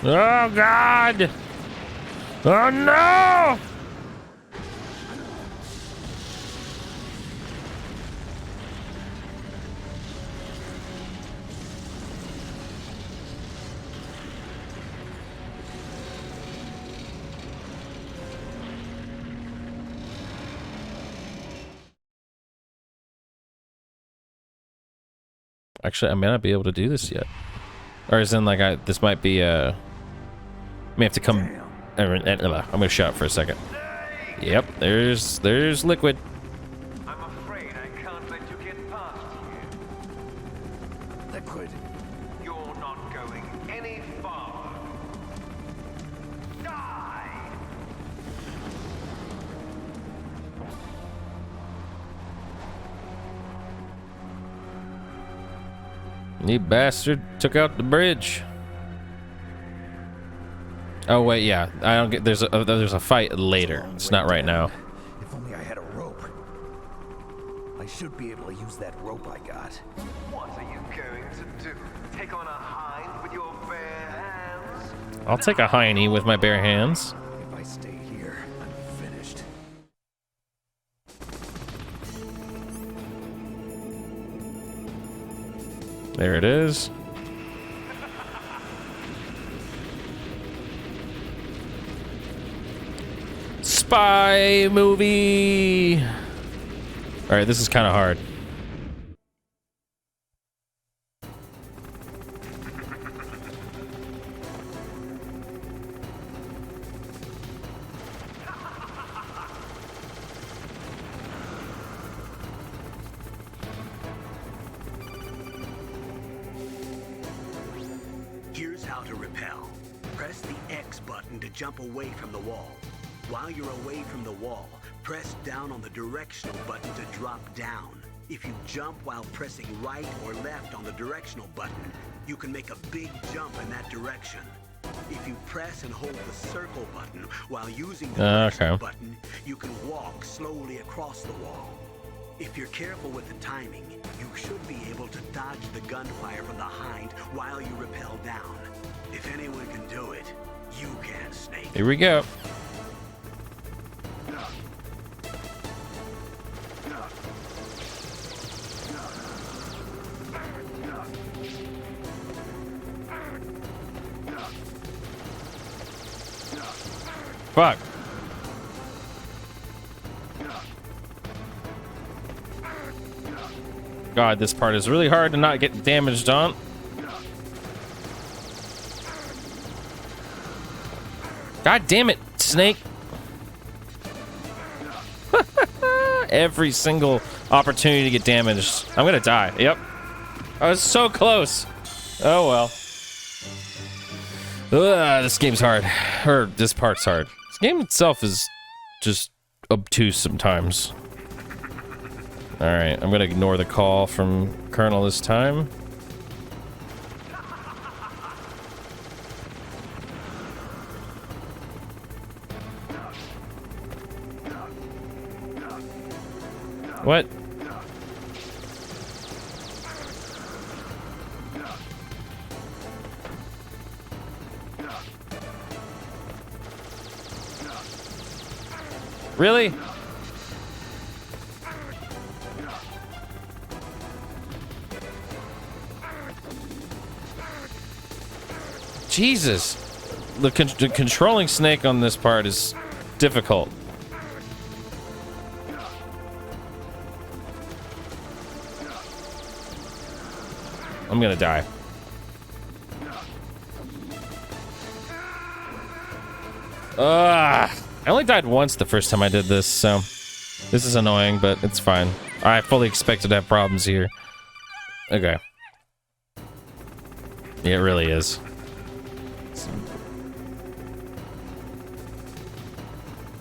Oh, God! Oh, no! Actually, I may not be able to do this yet. Or as in, like, this might be, I may have to come... I'm gonna shut up for a second. Yep, there's liquid. I'm afraid I can't let you get past here. Liquid. You're not going any farther. Die! You bastard took out the bridge. Oh wait, yeah. I don't get. There's a fight later. It's not right now. If only I had a rope. I should be able to use that rope I got. What are you going to do? Take on a hind with your bare hands? I'll take a hiney with my bare hands. If I stay here, I'm finished. There it is. Spy movie. All right, this is kind of hard. Here's how to repel. Press the X button to jump away from the wall. While you're away from the wall, press down on the directional button to drop down. If you jump while pressing right or left on the directional button, you can make a big jump in that direction. If you press and hold the circle button while using the directional button, you can walk slowly across the wall. If you're careful with the timing, you should be able to dodge the gunfire from the hind while you rappel down. If anyone can do it, you can, Snake. Here we go. Fuck. God, this part is really hard to not get damaged on. God damn it, Snake. Every single opportunity to get damaged. I'm gonna die. Yep. I was so close. Oh well. This game's hard. Or this part's hard. This game itself is just obtuse sometimes. Alright, I'm gonna ignore the call from Colonel this time. What? Really? Jesus. The controlling Snake on this part is difficult. I'm gonna die. I only died once the first time I did this, so this is annoying, but it's fine. I fully expected to have problems here. Okay. Yeah, it really is.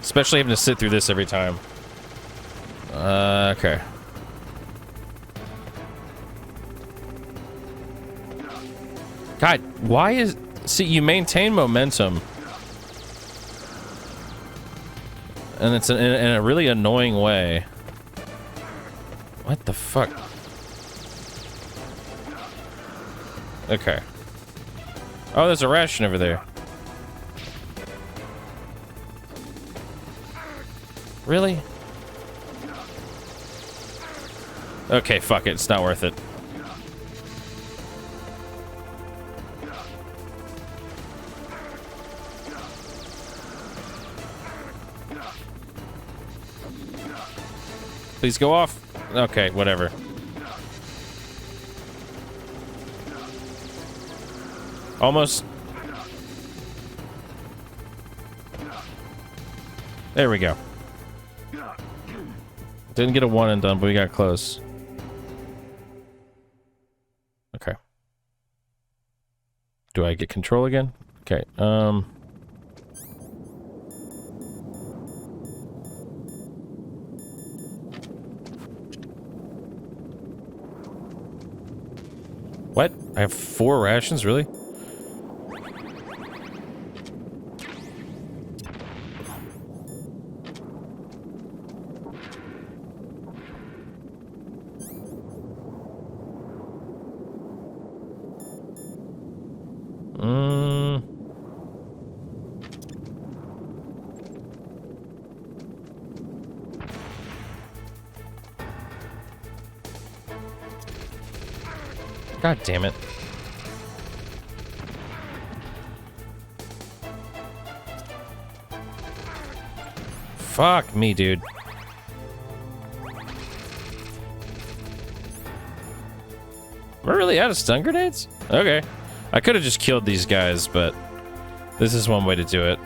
Especially having to sit through this every time. Okay. God, why is... See, you maintain momentum. And it's in a really annoying way. What the fuck? Okay. Oh, there's a ration over there. Really? Okay, fuck it. It's not worth it. Please go off. Okay, whatever. Almost. There we go. Didn't get a one and done, but we got close. Okay. Do I get control again? Okay, What? I have 4 rations, really? God damn it. Fuck me, dude. Am I really out of stun grenades? Okay. I could have just killed these guys, but this is one way to do it.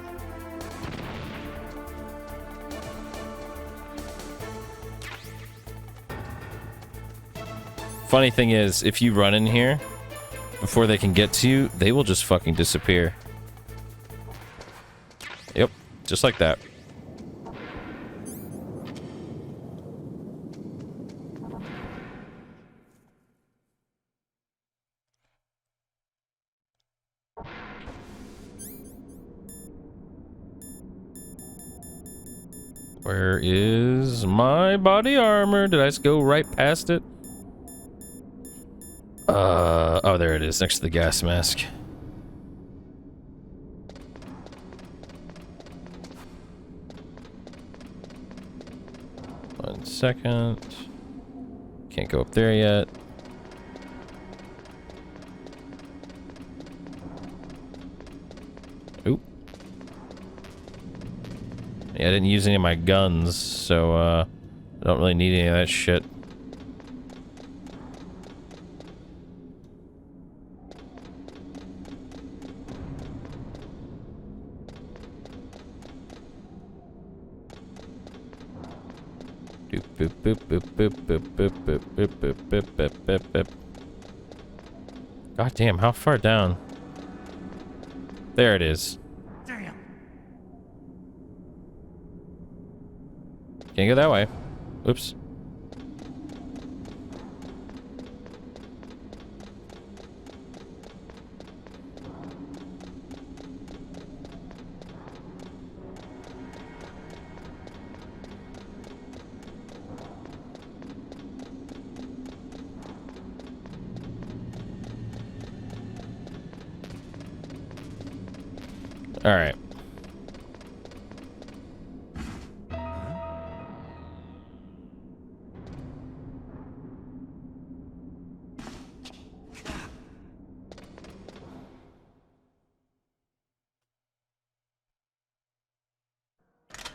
Funny thing is, if you run in here before they can get to you, they will just fucking disappear. Yep, just like that. Where is my body armor? Did I just go right past it? Oh, there it is, next to the gas mask. One second. Can't go up there yet. Oop. Yeah, I didn't use any of my guns, so, I don't really need any of that shit. Boop, boop, boop, boop, boop, boop, boop, boop, boop, boop, boop, boop, boop. God damn, how far down? There it is. Damn. Can't go that way. Oops. All right.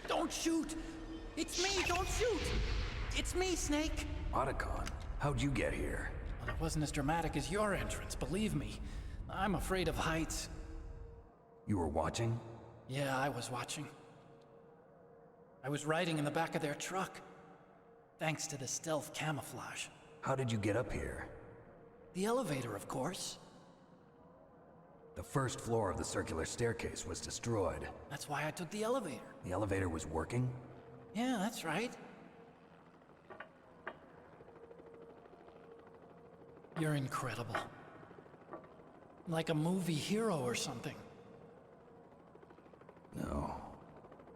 Don't shoot! It's me, don't shoot! It's me, Snake! Otacon, how'd you get here? Well, it wasn't as dramatic as your entrance, believe me. I'm afraid of heights. You were watching? Yeah, I was watching. I was riding in the back of their truck. Thanks to the stealth camouflage. How did you get up here? The elevator, of course. The first floor of the circular staircase was destroyed. That's why I took the elevator. The elevator was working? Yeah, that's right. You're incredible. Like a movie hero or something. No,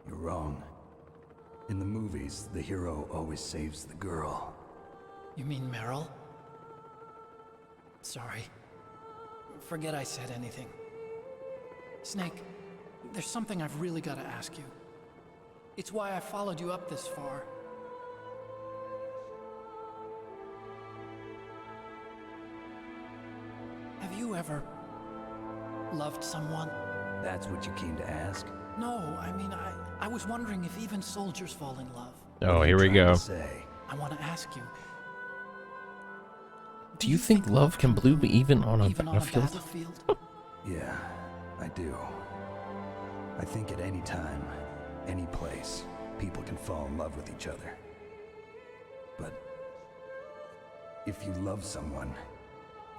you're wrong. In the movies, the hero always saves the girl. You mean Meryl? Sorry. Forget I said anything. Snake, there's something I've really got to ask you. It's why I followed you up this far. Have you ever loved someone? That's what you came to ask? No, I mean, I was wondering if even soldiers fall in love. Oh, here we go. I want to ask you. Do you think love can bloom even on a battlefield? Yeah, I do. I think at any time, any place, people can fall in love with each other. But if you love someone,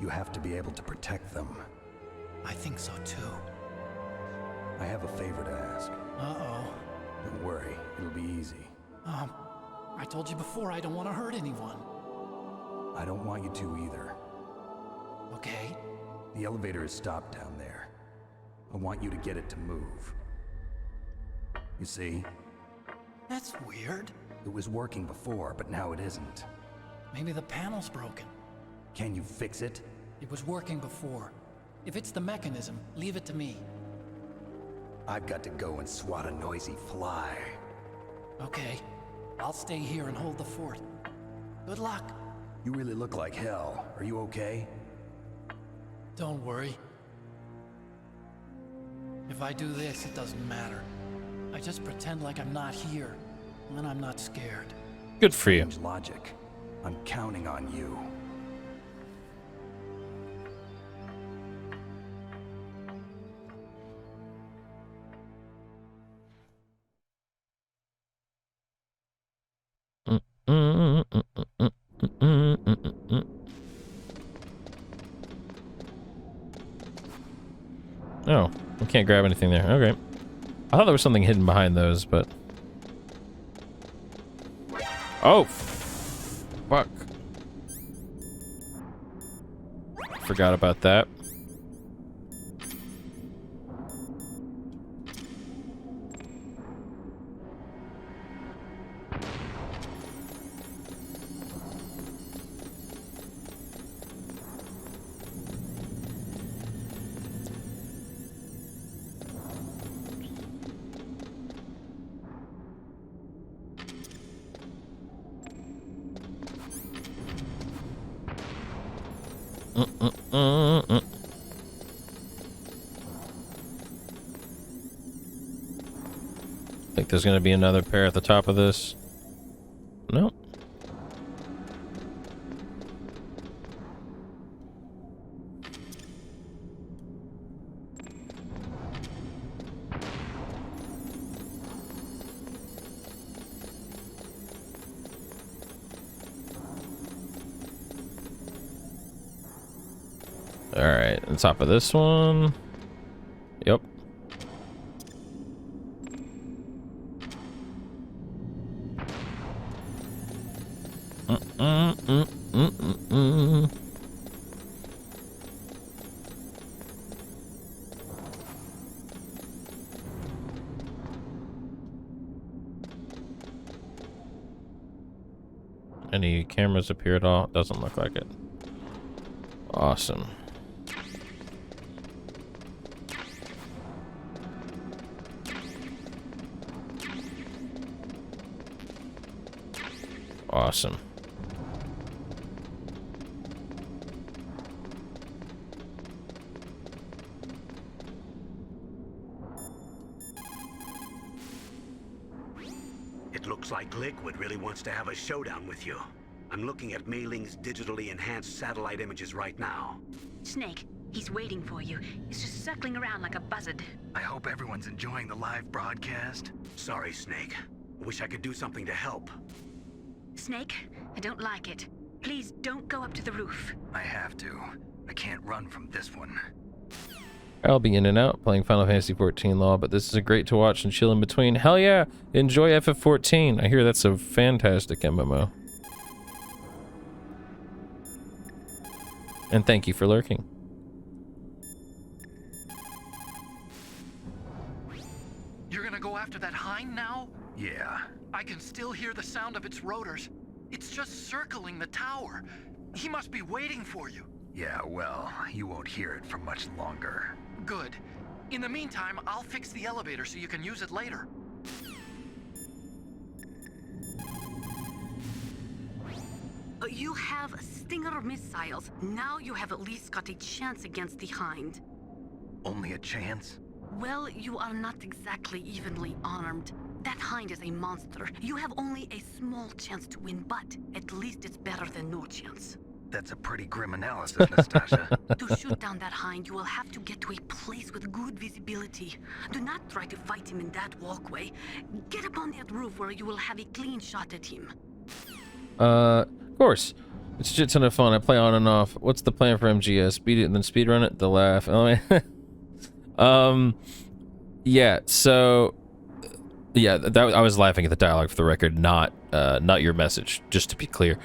you have to be able to protect them. I think so too. I have a favor to ask. Uh-oh. Don't worry, it'll be easy. I told you before I don't want to hurt anyone. I don't want you to either. Okay. The elevator is stopped down there. I want you to get it to move. You see? That's weird. It was working before, but now it isn't. Maybe the panel's broken. Can you fix it? It was working before. If it's the mechanism, leave it to me. I've got to go and swat a noisy fly. Okay. I'll stay here and hold the fort. Good luck. You really look like hell. Are you okay? Don't worry. If I do this, it doesn't matter. I just pretend like I'm not here, and then I'm not scared. Good for you. Strange logic. I'm counting on you. Oh, we can't grab anything there. Okay. I thought there was something hidden behind those, but... Oh! Fuck. Forgot about that. Think there's gonna be another pair at the top of this. Nope. Alright, on top of this one. Yep. Any cameras appear at all? Doesn't look like it. Awesome. Awesome. It looks like Liquid really wants to have a showdown with you. I'm looking at Mei Ling's digitally enhanced satellite images right now. Snake, he's waiting for you. He's just circling around like a buzzard. I hope everyone's enjoying the live broadcast. Sorry, Snake. Wish I could do something to help. Snake, I don't like it. Please don't go up to the roof. I have to. I can't run from this one. I'll be in and out playing Final Fantasy XIV Law, but this is a great to watch and chill in between. Hell yeah! Enjoy FF14. I hear that's a fantastic MMO. And thank you for lurking. You're gonna go after that hind now? Yeah. I can still hear the sound of its rotors. It's just circling the tower. He must be waiting for you. Yeah, well, you won't hear it for much longer. Good. In the meantime, I'll fix the elevator so you can use it later. You have Stinger missiles. Now you have at least got a chance against the Hind. Only a chance? Well, you are not exactly evenly armed. That Hind is a monster. You have only a small chance to win, but at least it's better than no chance. That's a pretty grim analysis, Nastasha. To shoot down that Hind, you will have to get to a place with good visibility. Do not try to fight him in that walkway. Get up on that roof where you will have a clean shot at him. Of course. It's a shit ton of fun. I play on and off. What's the plan for MGS? Speed it and then speed run it? The laugh. Yeah, so yeah, that I was laughing at the dialogue for the record, not your message, just to be clear.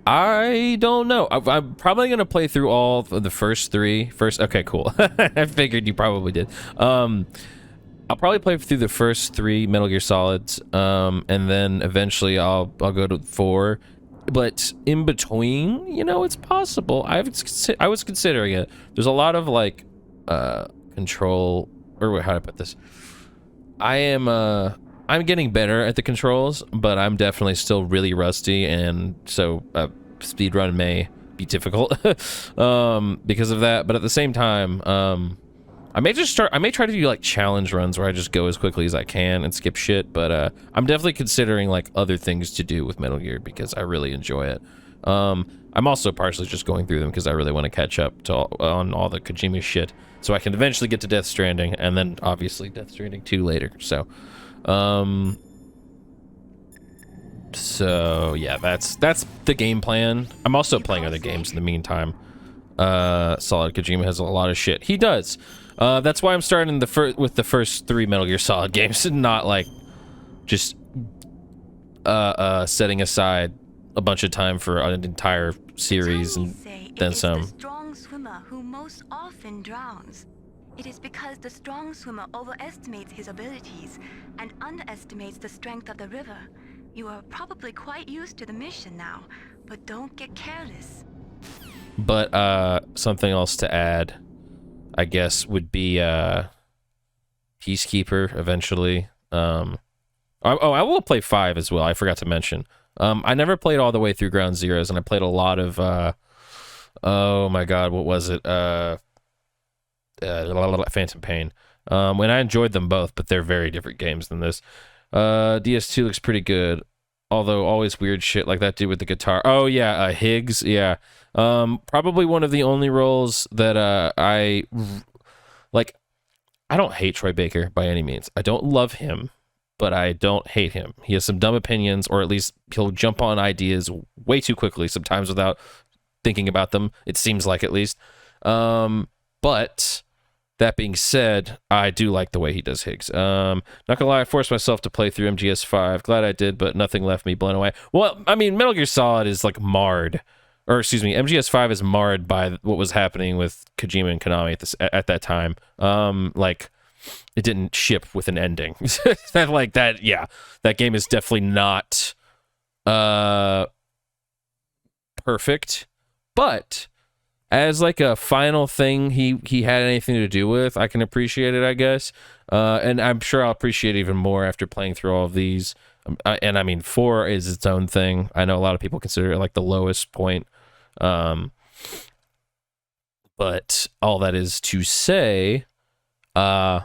I don't know. I'm probably gonna play through all of the first three. Okay, cool. I figured you probably did. I'll probably play through the first 3 Metal Gear Solids, and then eventually I'll go to 4. But in between, you know, it's possible. I was considering it. There's a lot of like control, or wait, how do I put this? I'm getting better at the controls, but I'm definitely still really rusty, and so speedrun may be difficult because of that. But at the same time, I may try to do like challenge runs where I just go as quickly as I can and skip shit. But I'm definitely considering like other things to do with Metal Gear because I really enjoy it. I'm also partially just going through them because I really want to catch up to on all the Kojima shit, so I can eventually get to Death Stranding, and then obviously Death Stranding 2 later. So yeah, that's the game plan. I'm also playing other games in the meantime. Solid Kojima has a lot of shit. He does. That's why I'm starting with the first 3 Metal Gear Solid games, and not like just setting aside a bunch of time for an entire series and then some. The strong swimmer who most often drowns. It is because the strong swimmer overestimates his abilities and underestimates the strength of the river. You are probably quite used to the mission now, but don't get careless. But something else to add, I guess, would be Peacekeeper eventually. I will play 5 as well. I forgot to mention. I never played all the way through Ground Zeroes, and I played a lot of oh my god, what was it? Phantom Pain. And I enjoyed them both, but they're very different games than this. DS2 looks pretty good, although always weird shit like that dude with the guitar. Oh yeah, Higgs. Yeah. Probably one of the only roles that I like. I don't hate Troy Baker by any means. I don't love him, but I don't hate him. He has some dumb opinions, or at least he'll jump on ideas way too quickly sometimes without thinking about them. It seems like, at least. But That being said, I do like the way he does Higgs. Not gonna lie, I forced myself to play through MGS5. Glad I did, but nothing left me blown away. Well, I mean, Metal Gear Solid is like marred, or excuse me, MGS5 is marred by what was happening with Kojima and Konami at that time. Like, it didn't ship with an ending. That game is definitely not perfect, but as like a final thing he had anything to do with, I can appreciate it, I guess. And I'm sure I'll appreciate it even more after playing through all of these. And I mean, 4 is its own thing. I know a lot of people consider it like the lowest point. But all that is to say, I'm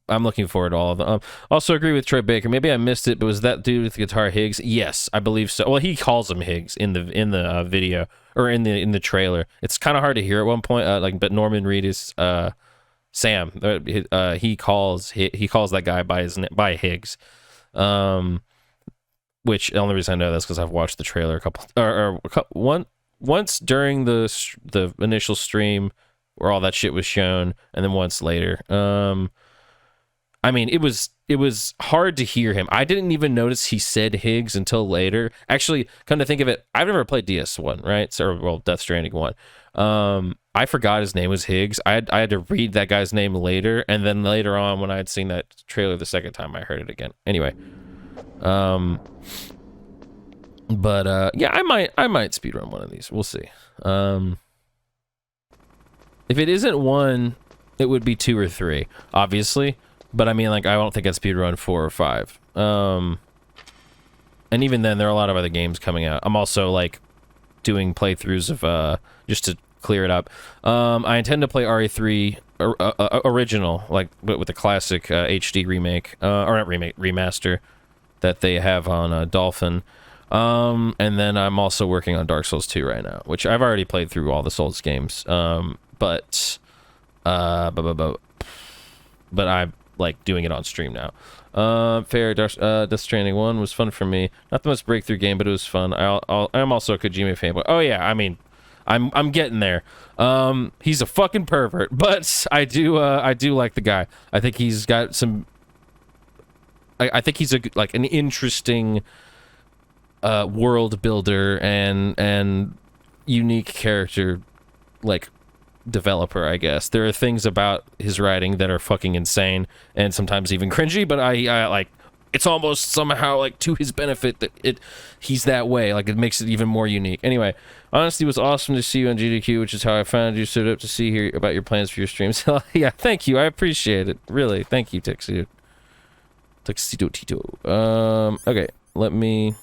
looking forward to all of them. Also agree with Troy Baker. Maybe I missed it, but was that dude with the guitar Higgs? Yes, I believe so. Well, he calls him Higgs in the video, or in the trailer. It's kind of hard to hear at one point. But Norman Reedus, Sam, he calls that guy by Higgs. Which the only reason I know that's because I've watched the trailer once during the initial stream where all that shit was shown, and then once later. I mean, it was hard to hear him. I didn't even notice he said Higgs until later. Actually, come to think of it, I've never played DS1, right? Death Stranding 1. I forgot his name was Higgs. I had to read that guy's name later, and then later on, when I had seen that trailer the second time, I heard it again. Anyway, yeah, I might speedrun one of these. We'll see. If it isn't 1, it would be 2 or 3, obviously. But I mean, like, I don't think I'd speedrun 4 or 5. And even then, there are a lot of other games coming out. I'm also, like, doing playthroughs of, just to clear it up. I intend to play RE3 original, like, but with the classic HD remake, or not remake, remaster that they have on Dolphin. And then I'm also working on Dark Souls 2 right now, which I've already played through all the Souls games. But I'm like doing it on stream now. Death Stranding 1 was fun for me. Not the most breakthrough game, but it was fun. I'm also a Kojima fanboy. Oh yeah, I mean, I'm getting there. He's a fucking pervert, but I do like the guy. I think he's got some. I think he's an interesting world builder and unique character, like, developer, I guess. There are things about his writing that are fucking insane and sometimes even cringy, but I like, it's almost somehow like to his benefit that he's that way. Like, it makes it even more unique. Anyway, honestly, it was awesome to see you on GDQ, which is how I found you. Stood up to hear about your plans for your streams. Yeah, thank you. I appreciate it. Really, thank you, Tuxedo Tito. Okay, let me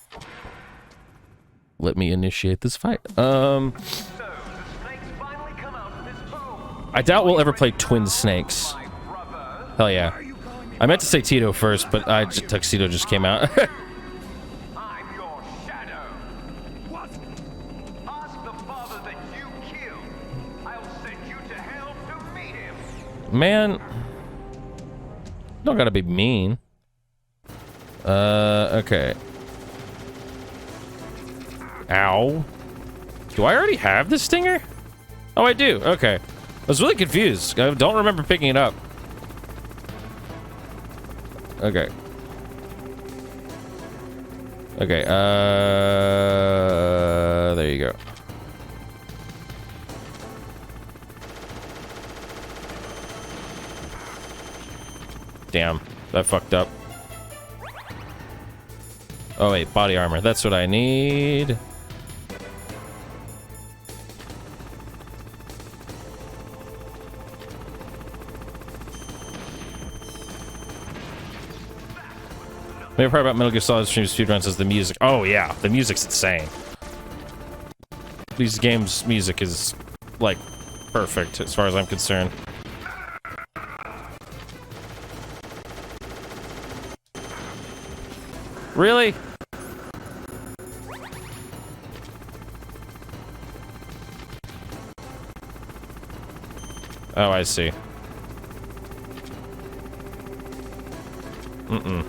initiate this fight. I doubt we'll ever play Twin Snakes. Hell yeah. I meant to say Tito first, but Tuxedo just came out. I'm your shadow. What? Ask the father that you killed. I'll send you to hell to meet him. Man. Don't gotta be mean. Okay. Ow. Do I already have this stinger? Oh, I do. Okay. I was really confused. I don't remember picking it up. Okay. Okay, there you go. Damn, that fucked up. Oh wait, body armor. That's what I need. My favorite part about Metal Gear Solid stream speedruns is the music. Oh yeah, the music's insane. These games' music is, like, perfect as far as I'm concerned. Really? Oh, I see. Mm-mm.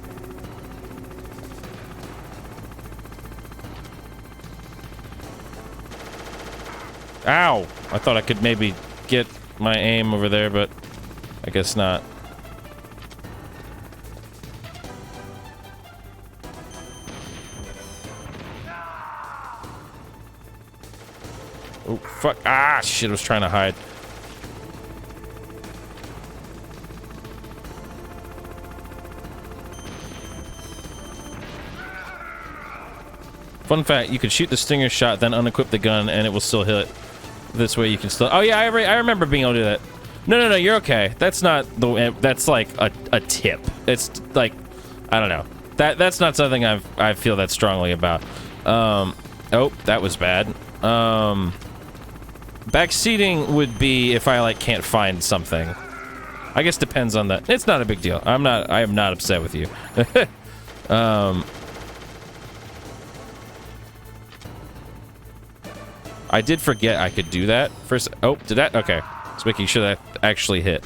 Ow! I thought I could maybe get my aim over there, but I guess not. Oh, fuck. Ah, shit, I was trying to hide. Fun fact, you could shoot the stinger shot, then unequip the gun, and it will still hit. This way you can still... Oh, yeah, I remember being able to do that. No, you're okay. That's not the way... That's like a tip. It's like... I don't know. That's not something I feel that strongly about. Oh, that was bad. Backseating would be if I, like, can't find something. I guess depends on that. It's not a big deal. I am not upset with you. I did forget I could do that first. Oh, did that? Okay. Just making sure that actually hit.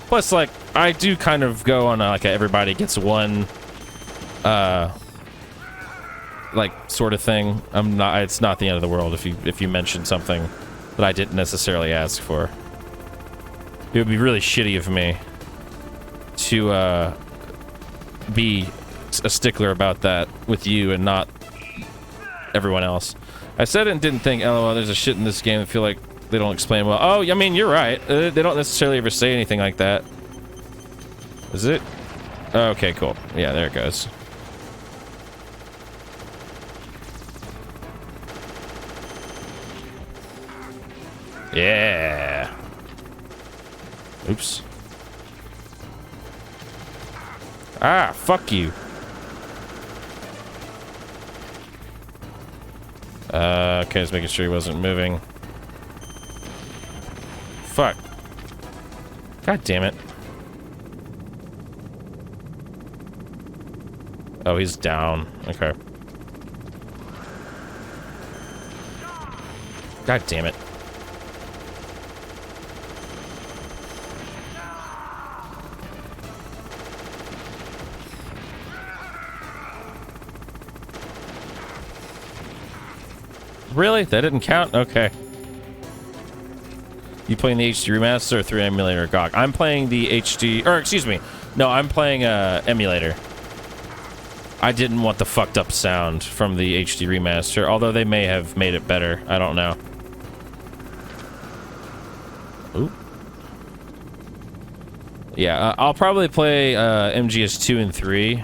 Plus, like, I do kind of go on like a everybody gets one, like, sort of thing. It's not the end of the world if you mention something that I didn't necessarily ask for. It would be really shitty of me to be a stickler about that with you and not everyone else. I said it and didn't think, LOL, there's a shit in this game I feel like they don't explain well. Oh, I mean, you're right. They don't necessarily ever say anything like that. Is it? Okay, cool. Yeah, there it goes. Yeah. Oops. Ah, fuck you. Okay, just making sure he wasn't moving. Fuck. God damn it. Oh, he's down. Okay. God damn it. Really? That didn't count? Okay. You playing the HD remaster or through emulator or GOG? I'm playing the HD, or excuse me. No, I'm playing emulator. I didn't want the fucked up sound from the HD remaster, although they may have made it better. I don't know. Ooh. Yeah, I'll probably play MGS 2 and 3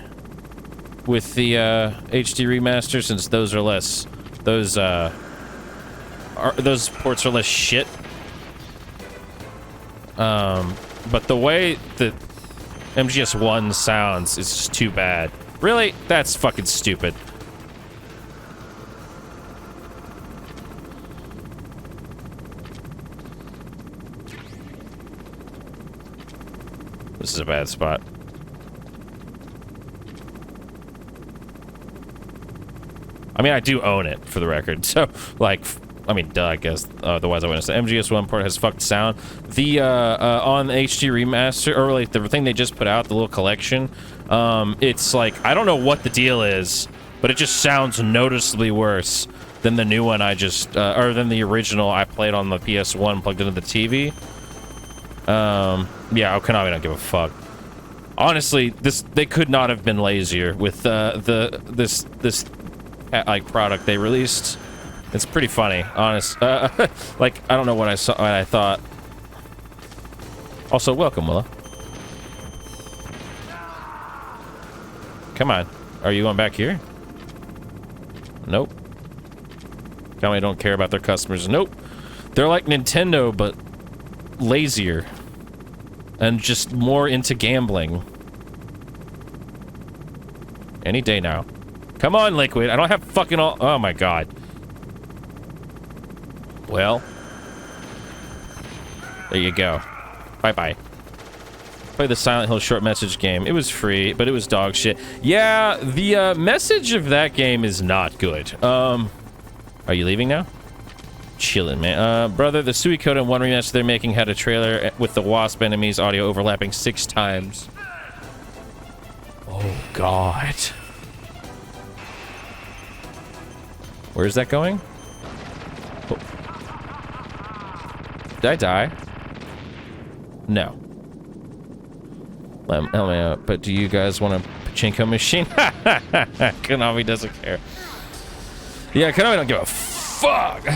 with the HD remaster, since those are less... Those ports are less shit. But the way that MGS 1 sounds is just too bad. Really? That's fucking stupid. This is a bad spot. I mean, I do own it, for the record. So, like, I mean, duh, I guess. Otherwise, I wouldn't say. MGS 1 port has fucked sound. The, on the HD remaster, or like the thing they just put out, the little collection, it's like, I don't know what the deal is, but it just sounds noticeably worse than the new one I just, or than the original I played on the PS1 plugged into the TV. Yeah, Konami don't give a fuck. Honestly, they could not have been lazier with, this like product they released. It's pretty funny, honest. Like, I don't know what I thought. Also, welcome, Willa. Come on. Are you going back here? Nope. Konami don't care about their customers. Nope. They're like Nintendo, but lazier. And just more into gambling. Any day now. Come on, Liquid. I don't have fucking all... Oh, my God. Well. There you go. Bye-bye. Play the Silent Hill short message game. It was free, but it was dog shit. Yeah, the message of that game is not good. Are you leaving now? Chillin', man. Brother, the Suikoden 1 remaster they're making had a trailer with the Wasp enemies audio overlapping 6 times. Oh, God. Where's that going? Did I die? No. Let me out. But do you guys want a pachinko machine? Konami doesn't care. Yeah, Konami don't give a fuck.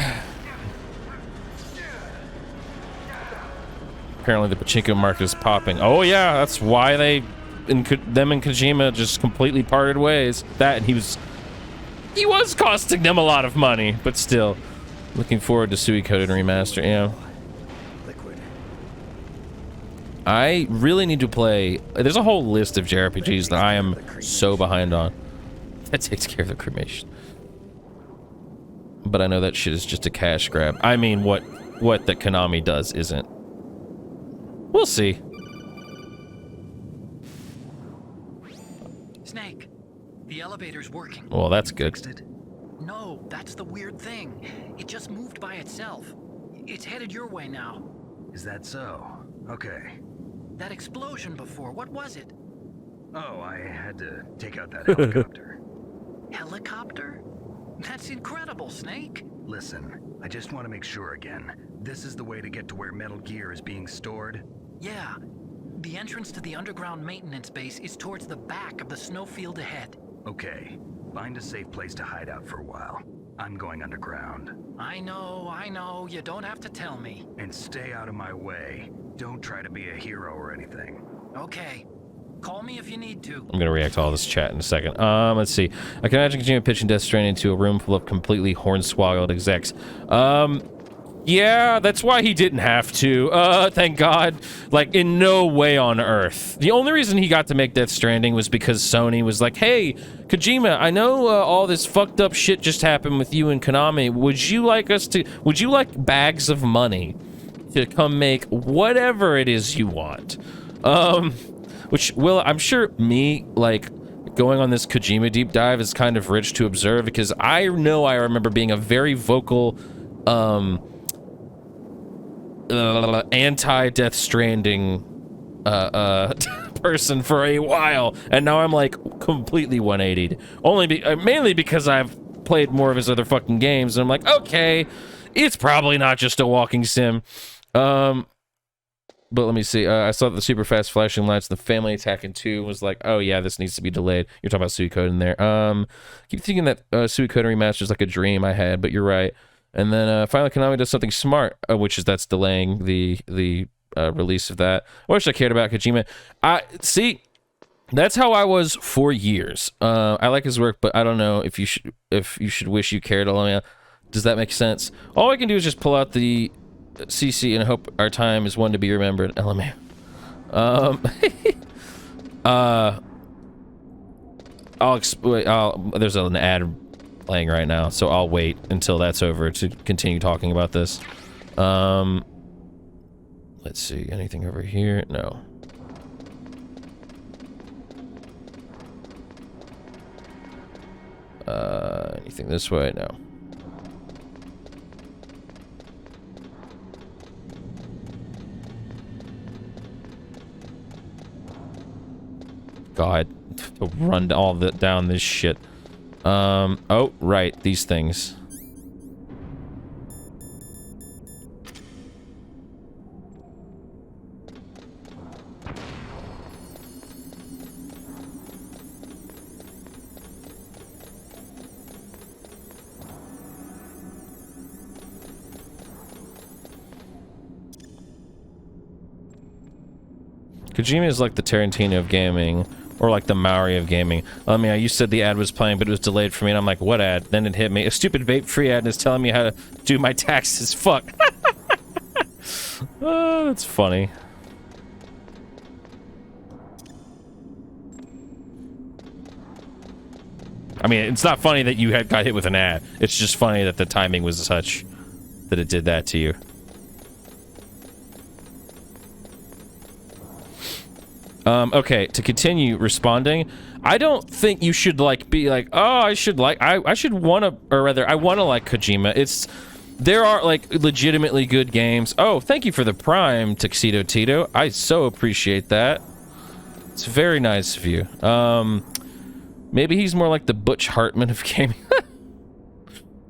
Apparently the pachinko market is popping. Oh yeah, that's why them and Kojima just completely parted ways. That and he was costing them a lot of money, but still. Looking forward to Suikoden Remaster, yeah. I really need to play. There's a whole list of JRPGs that I am so behind on. That takes care of the cremation. But I know that shit is just a cash grab. I mean, what the Konami does isn't. We'll see. Snake, the elevator's working. Well, that's good. Fixed it? No, that's the weird thing. It just moved by itself. It's headed your way now. Is that so? Okay. That explosion before, what was it? Oh, I had to take out that helicopter. Helicopter? That's incredible, Snake. Listen, I just want to make sure again. This is the way to get to where Metal Gear is being stored? Yeah. The entrance to the underground maintenance base is towards the back of the snowfield ahead. Okay. Find a safe place to hide out for a while. I'm going underground. I know. You don't have to tell me. And stay out of my way. Don't try to be a hero or anything. Okay. Call me if you need to. I'm gonna react to all this chat in a second. Let's see. I can imagine Kojima pitching Death Stranding into a room full of completely hornswoggled execs. Yeah, that's why he didn't have to. Thank God. Like, in no way on earth. The only reason he got to make Death Stranding was because Sony was like, hey, Kojima, I know all this fucked up shit just happened with you and Konami. Would you like bags of money to come make whatever it is you want? Which will, I'm sure me, like, going on this Kojima deep dive is kind of rich to observe because I remember being a very vocal, anti-Death Stranding person for a while, and now I'm like completely 180'd. Mainly because I've played more of his other fucking games, and I'm like, okay, it's probably not just a walking sim. But let me see. I saw the super fast flashing lights. The family attack in 2 was like, oh yeah, this needs to be delayed. You're talking about Suikoden there. Keep thinking that Suikoden remaster is like a dream I had, but you're right. And then finally, Konami does something smart, which is that's delaying the release of that. I wish I cared about Kojima. See, that's how I was for years. I like his work, but I don't know if you should wish you cared. Does that make sense? All I can do is just pull out the CC and hope our time is one to be remembered. LMA. There's an ad playing right now, so I'll wait until that's over to continue talking about this. Let's see, anything over here? No. Anything this way? No. God, to run all down this shit. Oh, right, these things. Kojima is like the Tarantino of gaming, or like the Maori of gaming. I mean, you said the ad was playing, but it was delayed for me, and I'm like, what ad? Then it hit me. A stupid vape-free ad is telling me how to do my taxes. Fuck. Oh, that's funny. I mean, it's not funny that you got hit with an ad. It's just funny that the timing was such that it did that to you. Okay, to continue responding, I don't think you should like be like, oh, I should want to, or rather, I want to like Kojima. There are like legitimately good games. Oh, thank you for the Prime, Tuxedo Tito. I so appreciate that. It's very nice of you. Maybe he's more like the Butch Hartman of gaming.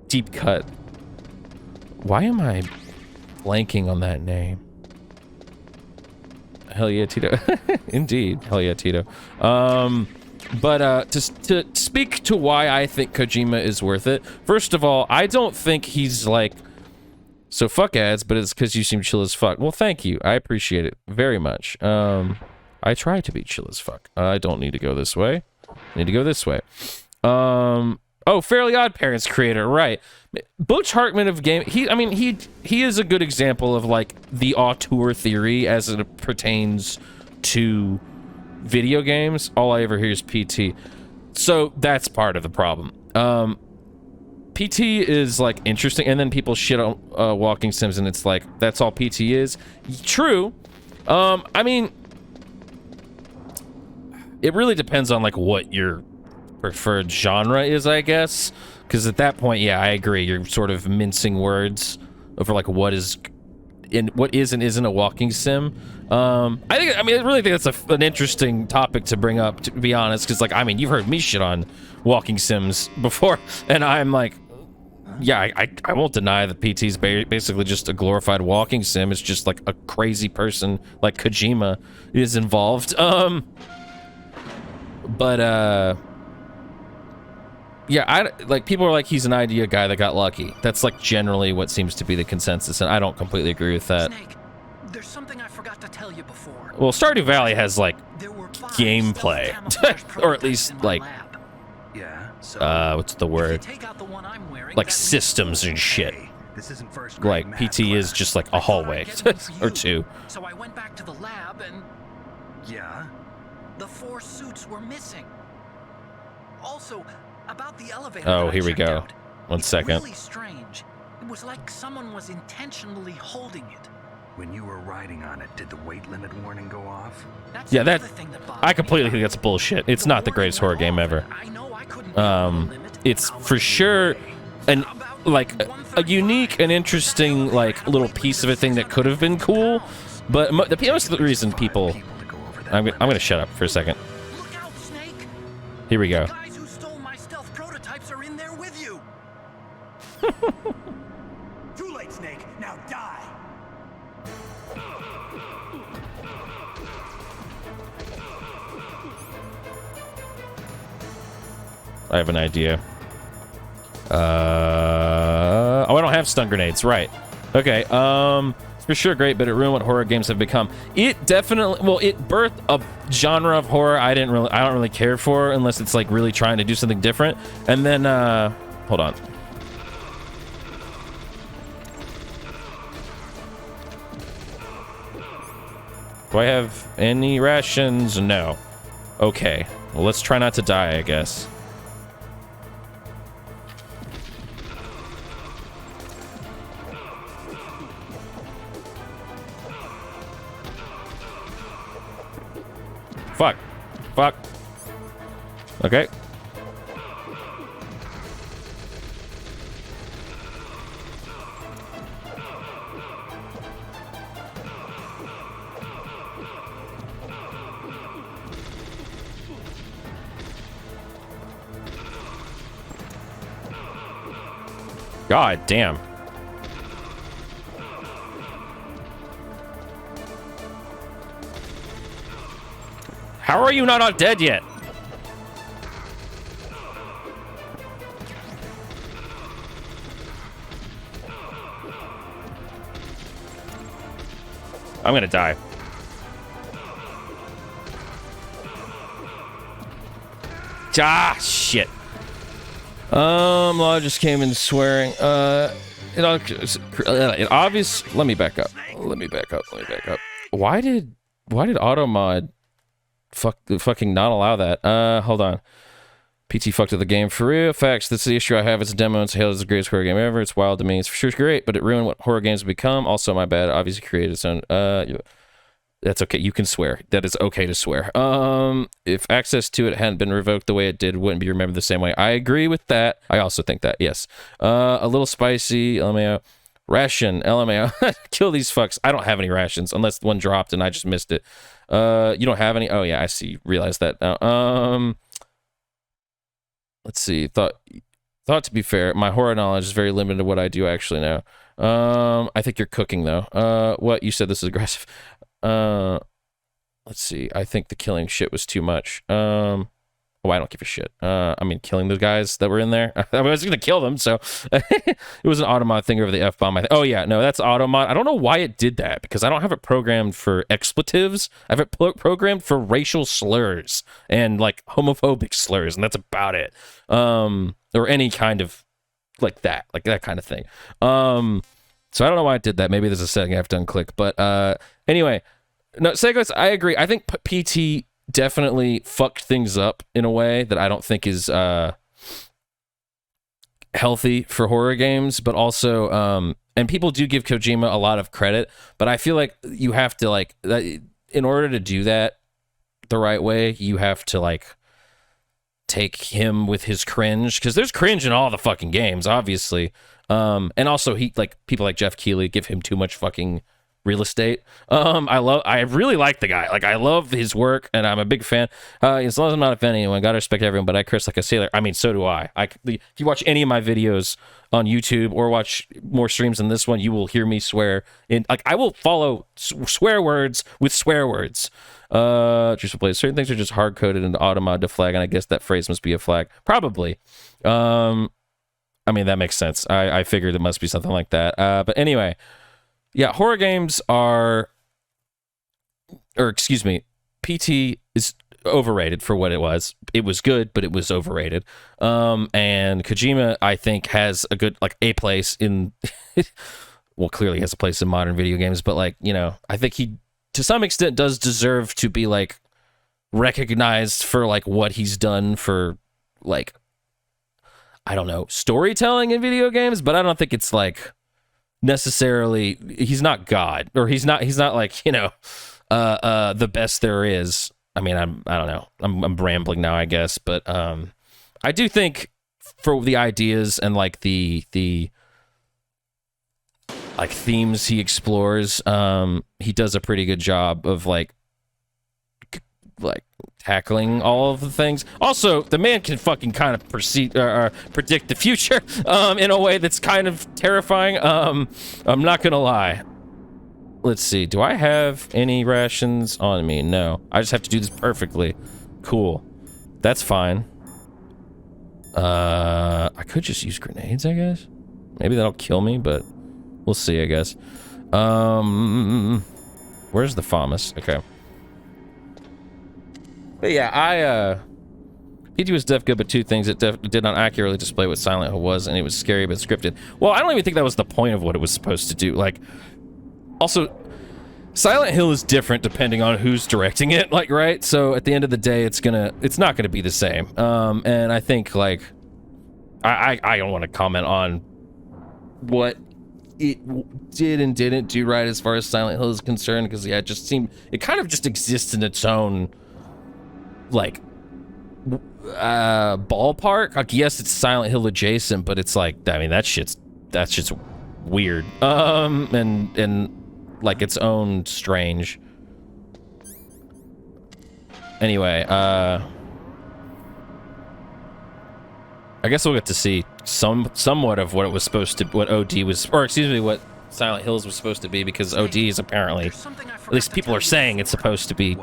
Deep cut. Why am I blanking on that name. Hell yeah, Tito. Indeed. Hell yeah, Tito. But to speak to why I think Kojima is worth it, first of all, I don't think he's like, so fuck ads, but it's because you seem chill as fuck. Well, thank you. I appreciate it very much. I try to be chill as fuck. I don't need to go this way. I need to go this way. Oh, Fairly Odd Parents creator, right. Butch Hartman of game, he is a good example of like the auteur theory as it pertains to video games. All I ever hear is PT. So that's part of the problem. PT is like interesting, and then people shit on walking sims, and it's like, that's all PT is. True. I mean, it really depends on like what your preferred genre is, I guess, because at that point, yeah, I agree, you're sort of mincing words over like what is and isn't a walking sim. I really think that's an interesting topic to bring up, to be honest, because like, I mean, you've heard me shit on walking sims before, and I'm like, yeah, I won't deny that PT's basically just a glorified walking sim. It's just like a crazy person like Kojima is involved. Yeah, like, people are like, he's an idea guy that got lucky. That's like generally what seems to be the consensus, and I don't completely agree with that. Snake, there's something I forgot to tell you before. Well, Stardew Valley has like gameplay, or at least like, what's the word? Like systems and shit. Like PT is just like a hallway or two. So I went back to the lab and the 4 suits were missing. Also, about the elevator. Oh, here we go. 1 second. Really strange. It was like someone was intentionally holding it. When you were riding on it, did the weight limit warning go off? Yeah, that I completely think that's bullshit. It's not the greatest horror game ever. It's for sure like a unique and interesting like little piece of a thing that could have been cool, but most of the reason people, I'm gonna shut up for a second. Here we go. Too late, Snake. Now die. I have an idea. Oh, I don't have stun grenades, right? Okay. It's for sure great, but it ruined what horror games have become. It definitely, well, it birthed a genre of horror I don't really care for unless it's like really trying to do something different. And then, hold on. Do I have any rations? No. Okay. Well, let's try not to die, I guess. Fuck. Fuck. Okay. God damn. How are you not dead yet? I'm gonna die. Ah, shit. Law just came in swearing. It obvious. Let me back up. Why did Automod fucking not allow that? Hold on. PT fucked with the game for real. Facts. That's the issue I have. It's a demo. It's Halo is the greatest horror game ever. It's wild to me. It's for sure great, but it ruined what horror games have become. Also, my bad. Obviously created its own. That's okay. You can swear. That is okay to swear. If access to it hadn't been revoked the way it did, it wouldn't be remembered the same way. I agree with that. I also think that, yes. A little spicy. LMAO. Ration. LMAO. Kill these fucks. I don't have any rations unless one dropped and I just missed it. You don't have any? Oh, yeah, I see. Realize that now. Let's see. Thought to be fair, my horror knowledge is very limited to what I do actually know. I think you're cooking though. What you said this is aggressive. Let's see. I think the killing shit was too much. Oh, I don't give a shit. I mean, killing those guys that were in there. I was gonna kill them, so it was an automod thing over the F-bomb. Oh yeah, no, that's automod. I don't know why it did that because I don't have it programmed for expletives. I have it programmed for racial slurs and like homophobic slurs, and that's about it. Or any kind of like that kind of thing. So I don't know why it did that. Maybe there's a setting I have to unclick. But anyway, no, Segos, I agree. I think PT definitely fucked things up in a way that I don't think is healthy for horror games, but also and people do give Kojima a lot of credit, but I feel like you have to like in order to do that the right way, you have to like take him with his cringe, because there's cringe in all the fucking games, obviously, and also he like people like Jeff Keighley give him too much fucking real estate. I really like the guy. Like, I love his work, and I'm a big fan. As long as I'm not offending anyone, gotta respect everyone, but I curse like a sailor. I mean, so do I. If you watch any of my videos on YouTube or watch more streams than this one, you will hear me swear. I will follow swear words with swear words. Just place. Certain things are just hard-coded into automod to flag, and I guess that phrase must be a flag. Probably. I mean, that makes sense. I figured it must be something like that. But anyway, yeah, horror games are, or excuse me, PT is overrated for what it was. It was good, but it was overrated. And Kojima, I think, has a good, like, a place in, well, clearly has a place in modern video games, but, like, you know, I think he, to some extent, does deserve to be, like, recognized for, like, what he's done for, like, I don't know, storytelling in video games, but I don't think it's, like, necessarily, he's not God, or he's not like, you know, the best there is. I mean, I don't know, I'm rambling now, I guess, but I do think for the ideas and like the like themes he explores, he does a pretty good job of like tackling all of the things. Also, the man can fucking kind of predict the future in a way that's kind of terrifying. I'm not gonna lie. Let's see. Do I have any rations on me? No. I just have to do this perfectly. Cool. That's fine. I could just use grenades, I guess. Maybe that'll kill me, but we'll see, I guess. Where's the FAMAS? Okay. But yeah, PT was def good, but two things: it did not accurately display what Silent Hill was, and it was scary but scripted. Well, I don't even think that was the point of what it was supposed to do. Like, also, Silent Hill is different depending on who's directing it, like, right? So at the end of the day, it's not gonna be the same. And I think, like, I don't want to comment on what it did and didn't do right as far as Silent Hill is concerned, because yeah, it kind of just exists in its own, like, ballpark. Like, yes, it's Silent Hill adjacent, but it's like, I mean, that's just weird. And like its own strange. Anyway, I guess we'll get to see somewhat of what it was supposed to, what OD was, or excuse me, what Silent Hills was supposed to be, because OD is apparently, at least people are saying it's supposed to be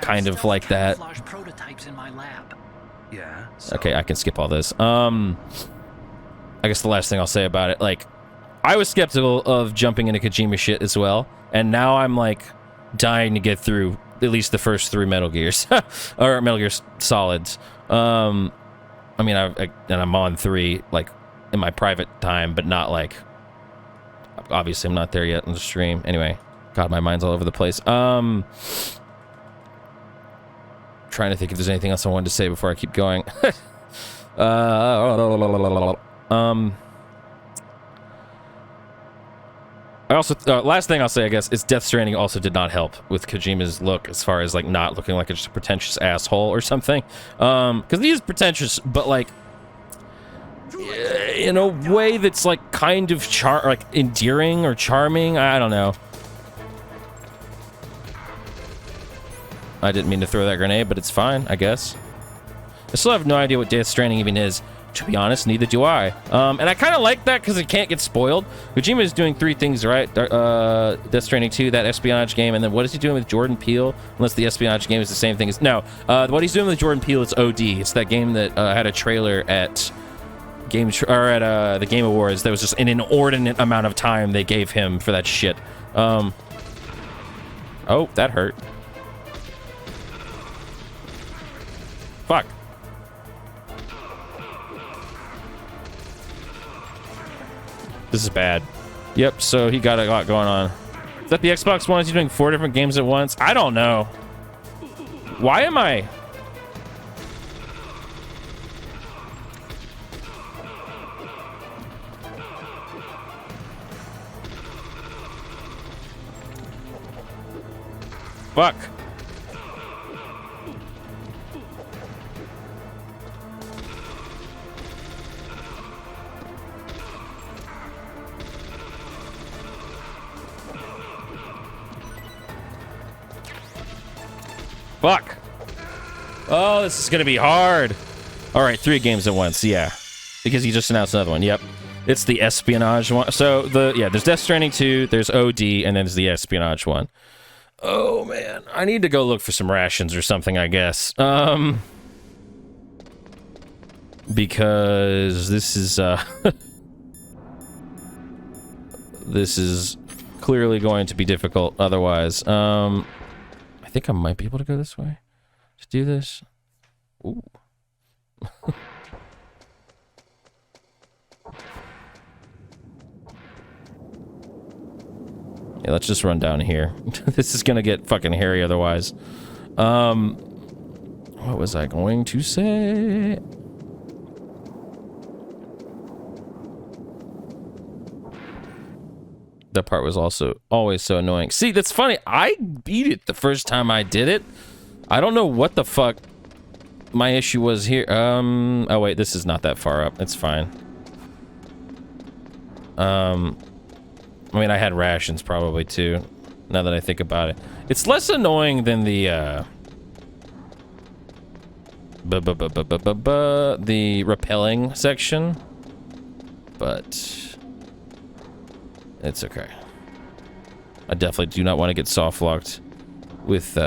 kind of like that. Yeah. Okay, I can skip all this. I guess the last thing I'll say about it, like, I was skeptical of jumping into Kojima shit as well, and now I'm like dying to get through at least the first 3 Metal Gears, or Metal Gear Solids. I mean, and I'm on 3 like in my private time, but not like, obviously I'm not there yet on the stream. Anyway, God, my mind's all over the place. Trying to think if there's anything else I wanted to say before I keep going. I also, last thing I'll say, I guess, is Death Stranding also did not help with Kojima's look, as far as like not looking like just a pretentious asshole or something. Because he is pretentious, but like in a way that's like kind of endearing or charming. I don't know. I didn't mean to throw that grenade, but it's fine, I guess. I still have no idea what Death Stranding even is. To be honest, neither do I. And I kind of like that because it can't get spoiled. Kojima is doing 3 things, right? Death Stranding 2, that espionage game, and then what is he doing with Jordan Peele? Unless the espionage game is the same thing as... No, what he's doing with Jordan Peele is OD. It's that game that had a trailer at the Game Awards. That was just an inordinate amount of time they gave him for that shit. Oh, that hurt. Fuck. This is bad. Yep, so he got a lot going on. Is that the Xbox One? Is he doing 4 different games at once? I don't know. Why am I... Fuck. Fuck. Oh, this is gonna be hard. All right, 3 games at once. Yeah, because he just announced another one. Yep, it's the espionage one. So there's Death Stranding 2, there's OD, and then there's the espionage one. Oh man, I need to go look for some rations or something, I guess. Because this is this is clearly going to be difficult otherwise. I think I might be able to go this way. Just do this. Ooh. Yeah, let's just run down here. This is gonna get fucking hairy otherwise. What was I going to say? That part was also always so annoying. See, that's funny. I beat it the first time I did it. I don't know what the fuck my issue was here. Oh wait, this is not that far up. It's fine. I mean, I had rations probably too, now that I think about it. It's less annoying than the the repelling section, but it's okay. I definitely do not want to get soft locked with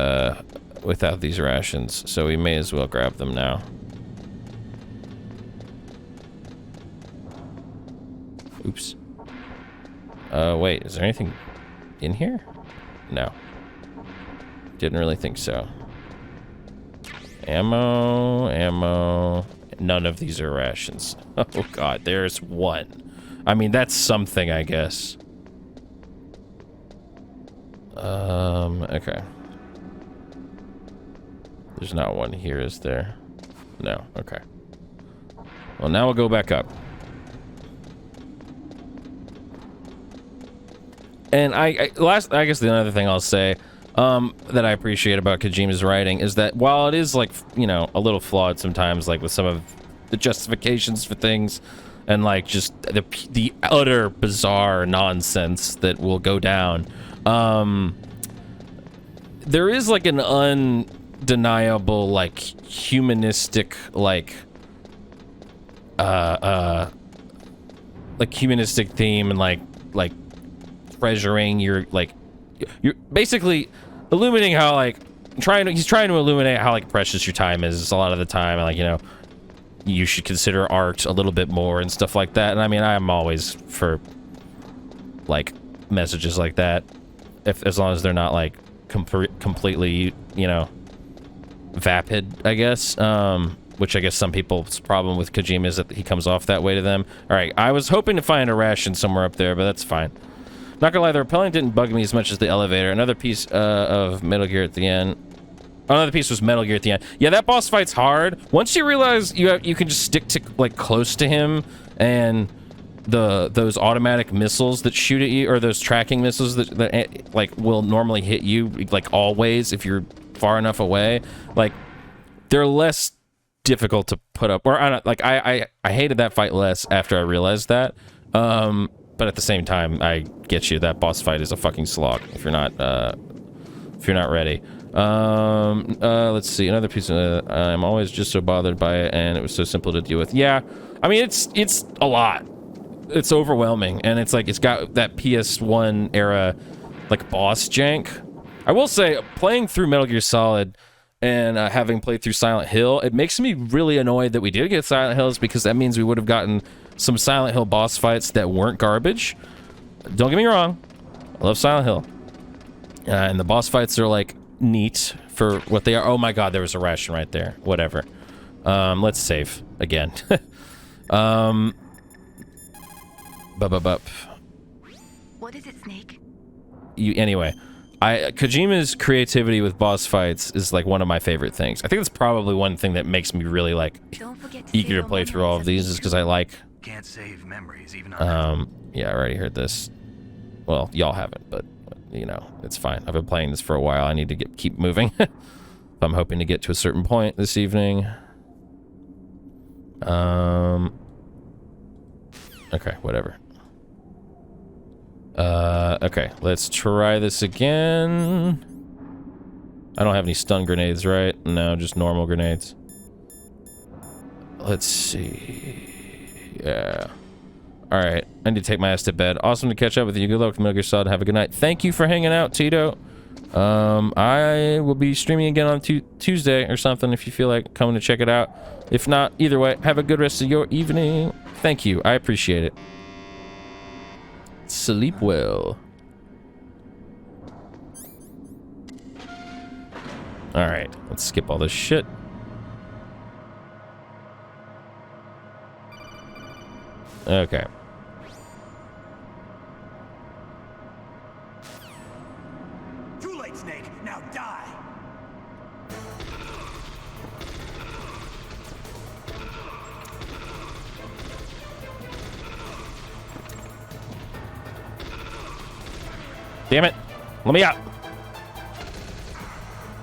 without these rations, so we may as well grab them now. Oops. Wait, is there anything in here? No. Didn't really think so. Ammo. None of these are rations. Oh god, there's one. I mean, that's something, I guess. Okay. There's not one here, is there? No, okay. Well, now we'll go back up. And I guess the other thing I'll say that I appreciate about Kojima's writing is that while it is, like, you know, a little flawed sometimes, like with some of the justifications for things and like just the utter bizarre nonsense that will go down, there is like an undeniable, like, humanistic, like humanistic theme, and like treasuring your, like, you're basically illuminating how, like, he's trying to illuminate how, like, precious your time is a lot of the time, and, like, you know, you should consider art a little bit more and stuff like that. And I mean, I'm always for, like, messages like that, as long as they're not, like, completely, you know, vapid, I guess. Which I guess some people's problem with Kojima is that he comes off that way to them. All right, I was hoping to find a ration somewhere up there, but that's fine. Not gonna lie, the repelling didn't bug me as much as the elevator. Another piece of Metal Gear at the end. Another piece was Metal Gear at the end. Yeah, that boss fight's hard. Once you realize you can just stick to, like, close to him, and those automatic missiles that shoot at you, or those tracking missiles that like will normally hit you, like, always if you're far enough away, like, they're less difficult to put up. Or I hated that fight less after I realized that. But at the same time, I get you. That boss fight is a fucking slog if you're not ready. Let's see, another piece of I'm always just so bothered by it, and it was so simple to deal with. Yeah, I mean, it's a lot. It's overwhelming, and it's like it's got that PS1 era like boss jank. I will say, playing through Metal Gear Solid and having played through Silent Hill, it makes me really annoyed that we did get Silent Hills, because that means we would have gotten some Silent Hill boss fights that weren't garbage. Don't get me wrong, I love Silent Hill, and the boss fights are like neat for what they are. Oh my god, there was a ration right there. Whatever. Let's save again. What is it, Snake? Anyway, Kojima's creativity with boss fights is like one of my favorite things. I think that's probably one thing that makes me really like eager to play through all of these, is because I like. Can't save memories even on yeah, I already heard this. Well, y'all haven't, but you know, it's fine. I've been playing this for a while. I need to keep moving. I'm hoping to get to a certain point this evening. Okay, whatever. Okay, let's try this again. I don't have any stun grenades, right? No, just normal grenades. Let's see. Yeah. Alright, I need to take my ass to bed. Awesome to catch up with you. Good luck with Metal Gear Solid. Have a good night. Thank you for hanging out, Tito. I will be streaming again on Tuesday or something if you feel like coming to check it out. If not, either way, have a good rest of your evening. Thank you. I appreciate it. Sleep well. Alright, let's skip all this shit. Okay. Too late, Snake. Now die. Damn it. Let me out.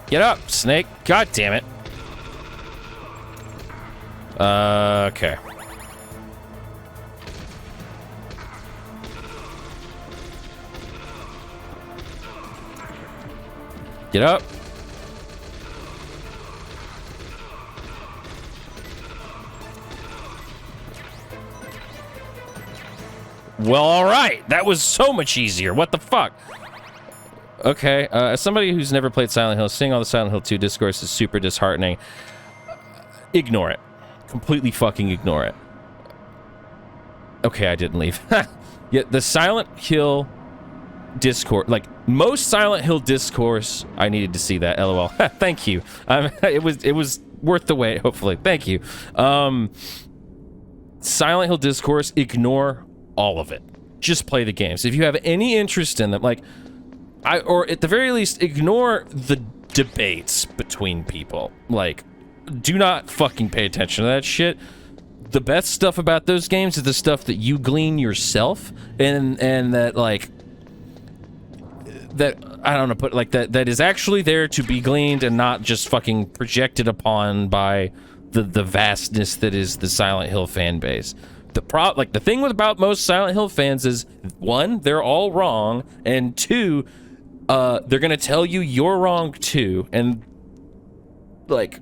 Get up, Snake. God damn it. Okay. Get up. Well, alright. That was so much easier. What the fuck? Okay, as somebody who's never played Silent Hill, seeing all the Silent Hill 2 discourse is super disheartening. Ignore it. Completely fucking ignore it. Okay, I didn't leave. Yeah, the Silent Hill discourse, like most Silent Hill discourse, I needed to see that. LOL. Thank you. It was worth the wait. Hopefully, thank you. Silent Hill discourse, ignore all of it. Just play the games. If you have any interest in them, like, or at the very least, ignore the debates between people. Like, do not fucking pay attention to that shit. The best stuff about those games is the stuff that you glean yourself, and that, like, that, I don't know, put like that is actually there to be gleaned and not just fucking projected upon by the vastness that is the Silent Hill fan base. The thing about most Silent Hill fans is, one, they're all wrong, and two, they're gonna tell you you're wrong too, and like,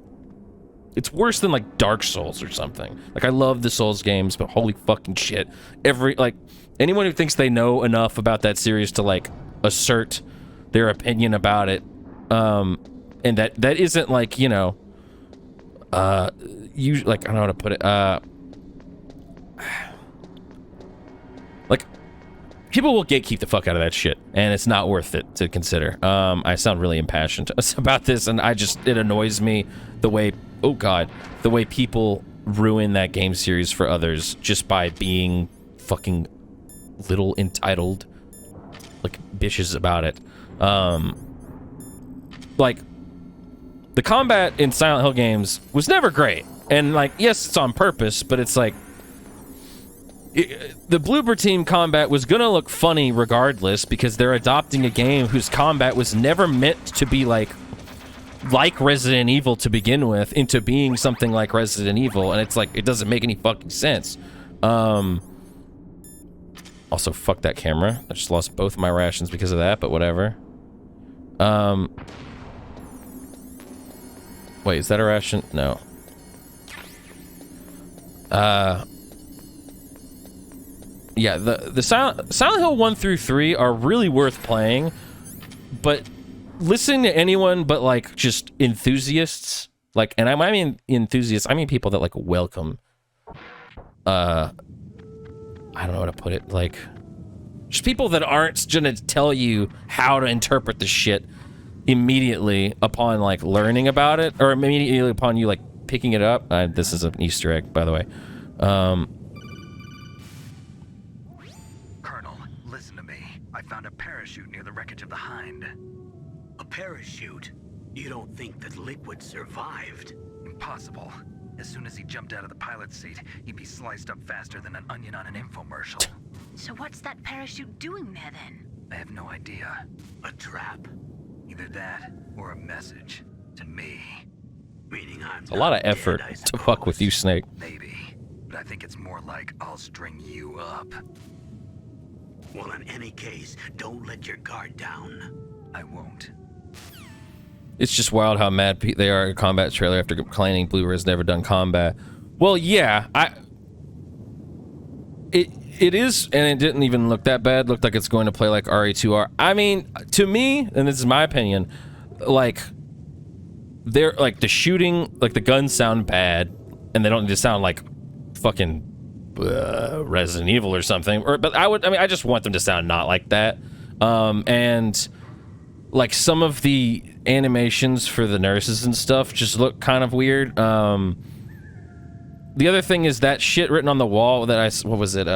it's worse than like Dark Souls or something. Like, I love the Souls games, but holy fucking shit, anyone who thinks they know enough about that series to like assert their opinion about it, and that isn't like, you know, you, like, I don't know how to put it, like, people will gatekeep the fuck out of that shit, and it's not worth it to consider. I sound really impassioned about this, and it annoys me the way, oh god, the way people ruin that game series for others just by being fucking little entitled, like, bitches about it. Like, the combat in Silent Hill games was never great, and like, yes, it's on purpose, but it's like, the Bloober Team combat was gonna look funny regardless, because they're adopting a game whose combat was never meant to be like Resident Evil to begin with, into being something like Resident Evil, and it's like, it doesn't make any fucking sense. Also, fuck that camera. I just lost both of my rations because of that, but whatever. Wait, is that a ration? No. Yeah, the Silent Hill 1 through 3 are really worth playing, but listening to anyone but like just enthusiasts, like, and I mean enthusiasts, I mean people that like welcome, I don't know how to put it, like, just people that aren't gonna tell you how to interpret the shit immediately upon like learning about it, or immediately upon you like picking it up. This is an Easter egg, by the way. Colonel, listen to me. I found a parachute near the wreckage of the Hind. A parachute? You don't think that Liquid survived? Impossible. As soon as he jumped out of the pilot's seat, he'd be sliced up faster than an onion on an infomercial. So what's that parachute doing there then? I have no idea. A trap? Either that or a message to me. Meaning I'm It's a lot of effort to fuck with you, Snake. Maybe, but I think it's more like I'll string you up. Well, in any case, don't let your guard down. I won't. It's just wild how mad they are at a combat trailer after complaining Blu-ray's never done combat. Well, yeah, it is, and it didn't even look that bad. Looked like it's going to play like RE2R. I mean, to me, and this is my opinion, like, they're like the shooting, like the guns sound bad, and they don't need to sound like fucking Resident Evil or something. But I just want them to sound not like that. And like some of the animations for the nurses and stuff just look kind of weird. The other thing is that shit written on the wall that what was it?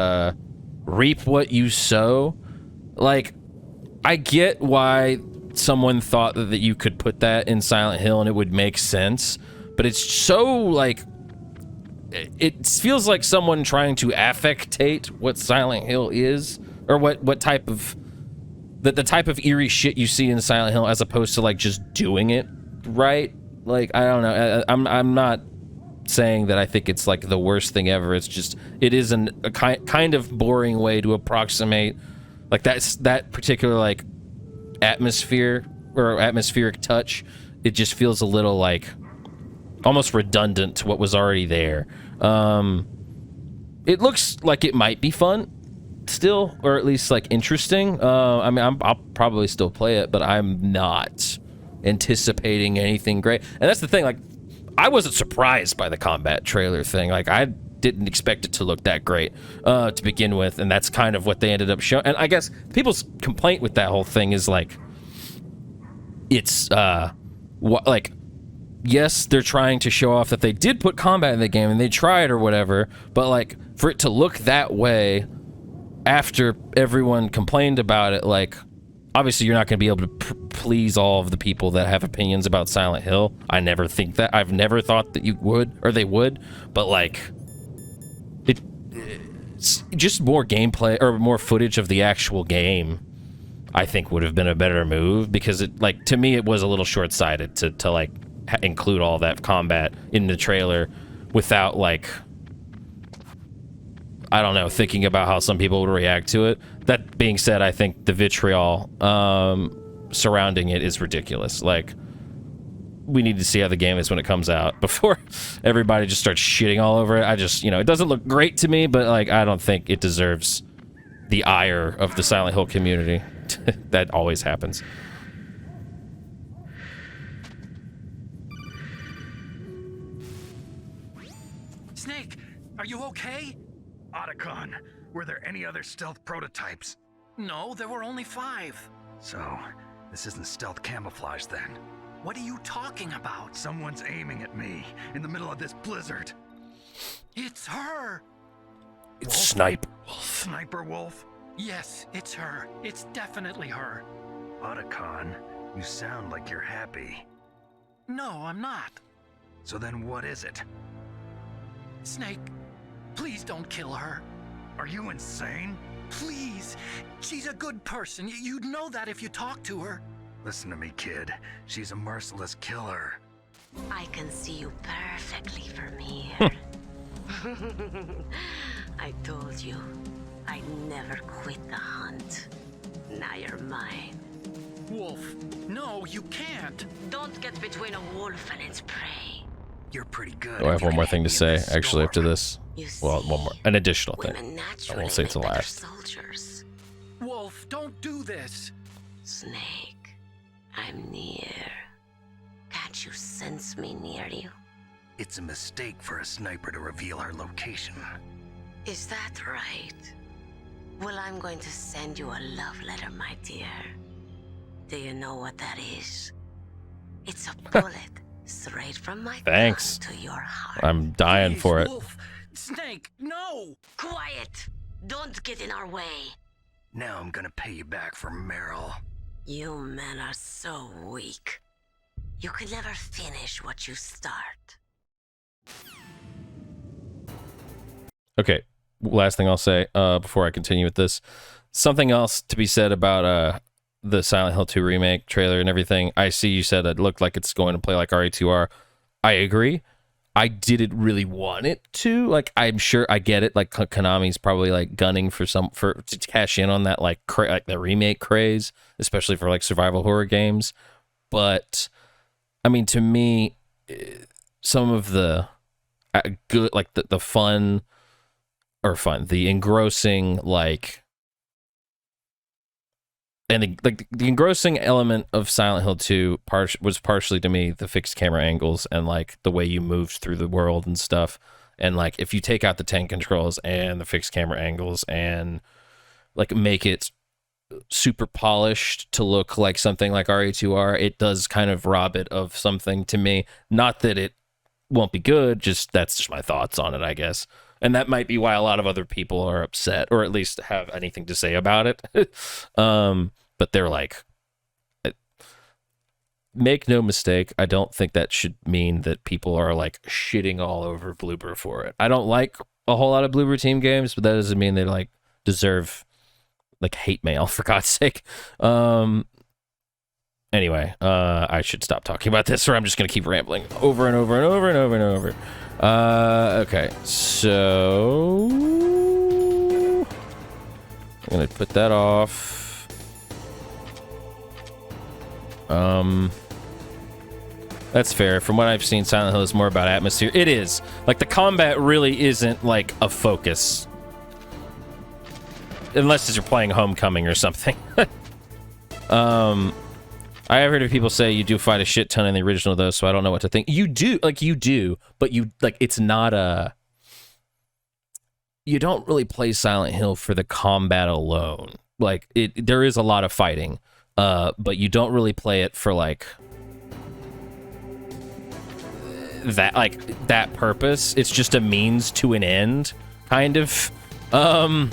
Reap what you sow. Like, I get why someone thought that you could put that in Silent Hill and it would make sense, but it's so like, it feels like someone trying to affectate what Silent Hill is, or what type of the type of eerie shit you see in Silent Hill, as opposed to like just doing it right. Like, I don't know. I'm not saying that I think it's like the worst thing ever. It's just, it is a kind of boring way to approximate like that particular like atmosphere or atmospheric touch. It just feels a little like almost redundant to what was already there. It looks like it might be fun still, or at least like interesting. I mean, I'll probably still play it, but I'm not anticipating anything great. And that's the thing, like, I wasn't surprised by the combat trailer thing. Like, I didn't expect it to look that great to begin with, and that's kind of what they ended up showing. And I guess people's complaint with that whole thing is like, it's like, yes, they're trying to show off that they did put combat in the game and they tried or whatever, but like, for it to look that way after everyone complained about it, like, obviously you're not going to be able to please all of the people that have opinions about Silent Hill. I never think that. I've never thought that you would, or they would, but like, it's just more gameplay or more footage of the actual game, I think would have been a better move, because it, like, to me, it was a little short-sighted to like include all that combat in the trailer without, like, I don't know, thinking about how some people would react to it. That being said, I think the vitriol surrounding it is ridiculous. Like, we need to see how the game is when it comes out before everybody just starts shitting all over it. I just, you know, it doesn't look great to me, but like, I don't think it deserves the ire of the Silent Hill community. That always happens. Snake, are you okay? Otacon, were there any other stealth prototypes? No, there were only 5. So, this isn't stealth camouflage then? What are you talking about? Someone's aiming at me in the middle of this blizzard. It's her! It's Sniper Wolf. Sniper Wolf? Yes, it's her. It's definitely her. Otacon, you sound like you're happy. No, I'm not. So then what is it? Snake, please don't kill her. Are you insane? Please. She's a good person. You'd know that if you talked to her. Listen to me, kid. She's a merciless killer. I can see you perfectly from here. I told you, I'd never quit the hunt. Now you're mine. Wolf, no, you can't. Don't get between a wolf and its prey. You're pretty good. Oh, I have one more thing to say, actually, after this. Well, one more. An additional thing. I won't say it's the last. Soldiers. Wolf, don't do this. Snake, I'm near. Can't you sense me near you? It's a mistake for a sniper to reveal her location. Is that right? Well, I'm going to send you a love letter, my dear. Do you know what that is? It's a bullet straight from my Thanks. gun to your heart. I'm dying for it. Wolf, Snake, no! Quiet! Don't get in our way. Now I'm gonna pay you back for Meryl. You men are so weak. You can never finish what you start. Okay, last thing I'll say before I continue with this. Something else to be said about the Silent Hill 2 remake trailer and everything. I see you said it looked like it's going to play like RE2R. I agree. I didn't really want it to. Like, I'm sure I get it. Like, Konami's probably like gunning for to cash in on that like the remake craze, especially for like survival horror games. But I mean, to me, some of the good, like the engrossing, like, and the engrossing element of Silent Hill 2 was partially to me the fixed camera angles and like the way you moved through the world and stuff. And like if you take out the tank controls and the fixed camera angles and like make it super polished to look like something like RE2R, it does kind of rob it of something to me. Not that it won't be good, that's just my thoughts on it, I guess. And that might be why a lot of other people are upset, or at least have anything to say about it. But they're like, make no mistake, I don't think that should mean that people are like shitting all over Bloober for it. I don't like a whole lot of Bloober team games, but that doesn't mean they like deserve like hate mail, for God's sake. Anyway, I should stop talking about this, or I'm just gonna keep rambling over and over and over and over and over. Okay, so I'm gonna put that off. That's fair. From what I've seen, Silent Hill is more about atmosphere. It is. Like, the combat really isn't like a focus. Unless you're playing Homecoming or something. I have heard of people say you do fight a shit ton in the original, though, so I don't know what to think. You do, but it's not a... You don't really play Silent Hill for the combat alone. Like, there is a lot of fighting, but you don't really play it for, like... that purpose. It's just a means to an end, kind of. I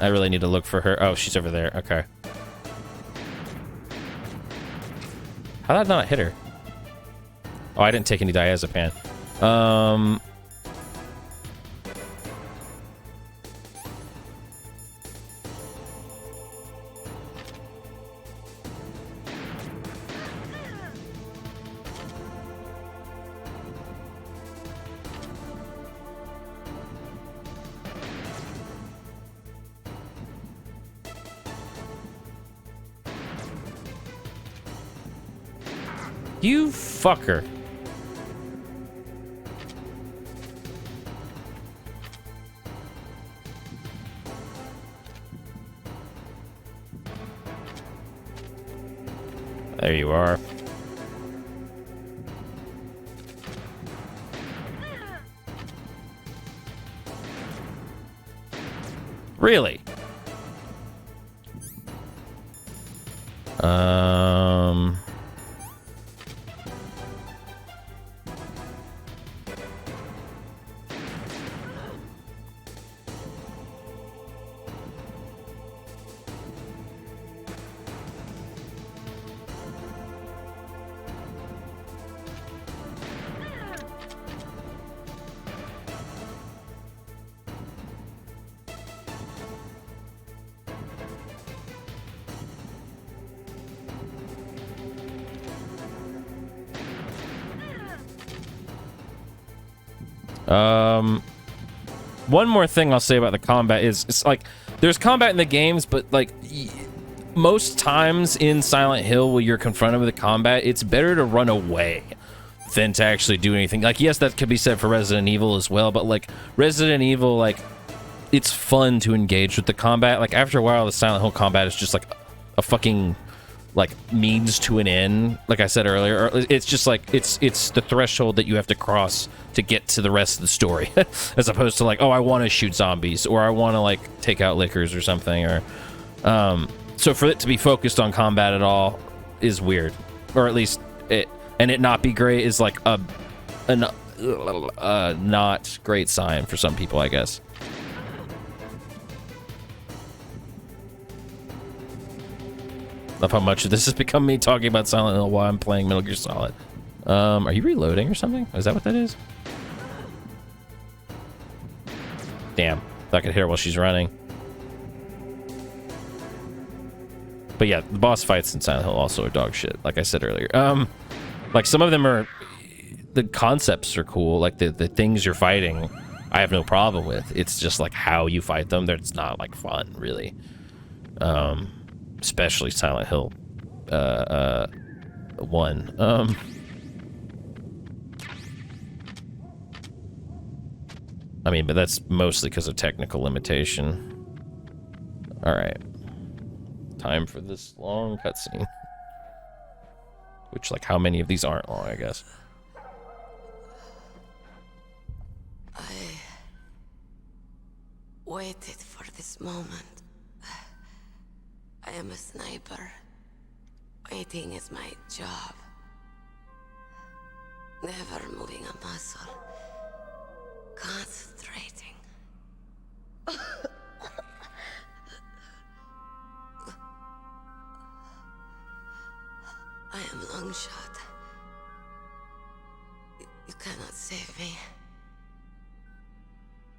really need to look for her. Oh, she's over there. Okay. How did I not hit her? Oh, I didn't take any diazepam. You fucker. There you are. Really? One more thing I'll say about the combat is, it's like, there's combat in the games, but like, most times in Silent Hill when you're confronted with a combat, it's better to run away than to actually do anything. Like, yes, that could be said for Resident Evil as well, but like Resident Evil, like, it's fun to engage with the combat. Like, after a while, the Silent Hill combat is just like a fucking like means to an end. Like I said earlier, it's just like it's the threshold that you have to cross to get to the rest of the story, as opposed to like, oh, I want to shoot zombies, or I want to like take out lickers or something, or so for it to be focused on combat at all is weird, or at least it not be great is like a not great sign for some people, I guess. Love how much of this has become me talking about Silent Hill while I'm playing Metal Gear Solid. Are you reloading or something? Is that what that is? Damn, thought I could hit her while she's running. But yeah, the boss fights in Silent Hill also are dog shit, like I said earlier. Like some of them are, the concepts are cool, like the things you're fighting, I have no problem with. It's just like how you fight them, that's not like fun, really. Especially Silent Hill 1. I mean, but that's mostly because of technical limitation. Alright. Time for this long cutscene. Which, like, how many of these aren't long, I guess. I waited for this moment. I am a sniper. Waiting is my job. Never moving a muscle. Concentrating. I am long shot. You cannot save me.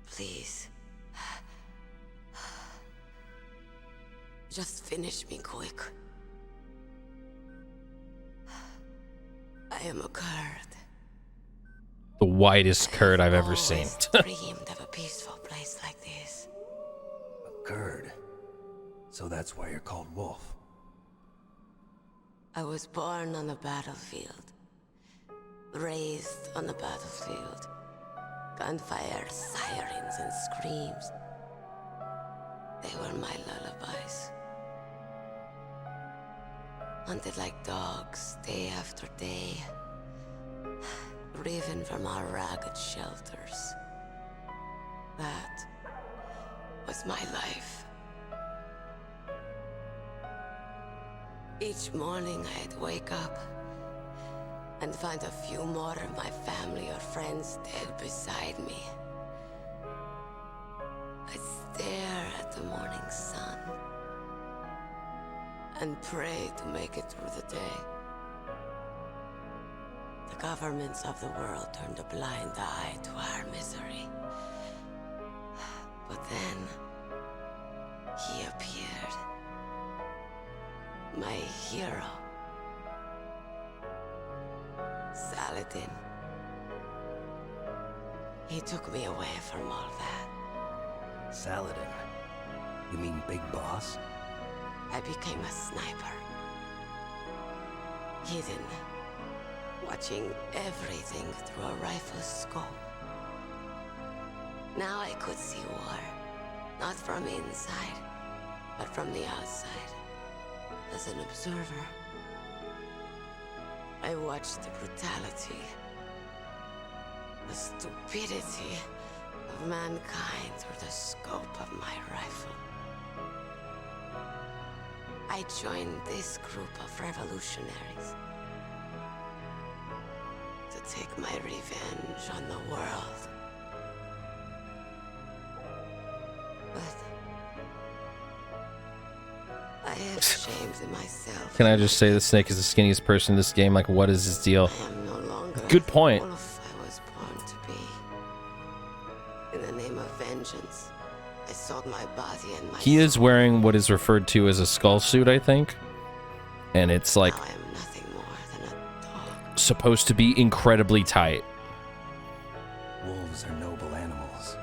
Please. Just finish me quick. I am a Kurd. The whitest Kurd I've ever seen. Dreamed of a peaceful place like this. A Kurd. So that's why you're called Wolf. I was born on the battlefield. Raised on the battlefield. Gunfire, sirens, and screams. They were my lullabies. Hunted like dogs, day after day. Driven from our ragged shelters. That was my life. Each morning I'd wake up and find a few more of my family or friends dead beside me. I'd stare at the morning sun and pray to make it through the day. The governments of the world turned a blind eye to our misery. But then, he appeared. My hero. Saladin. He took me away from all that. Saladin? You mean Big Boss? I became a sniper. Hidden. Watching everything through a rifle's scope. Now I could see war. Not from inside, but from the outside. As an observer. I watched the brutality, the stupidity of mankind through the scope of my rifle. I joined this group of revolutionaries to take my revenge on the world. But I have shamed myself. Can I just say the Snake is the skinniest person in this game? Like, what is his deal? I am no longer Good point. the wolf I was born to be. In the name of vengeance, I sold my body and my He is wearing what is referred to as a skull suit, I think. And it's like Now I am nothing more than a dog. supposed to be incredibly tight. Wolves are noble animals.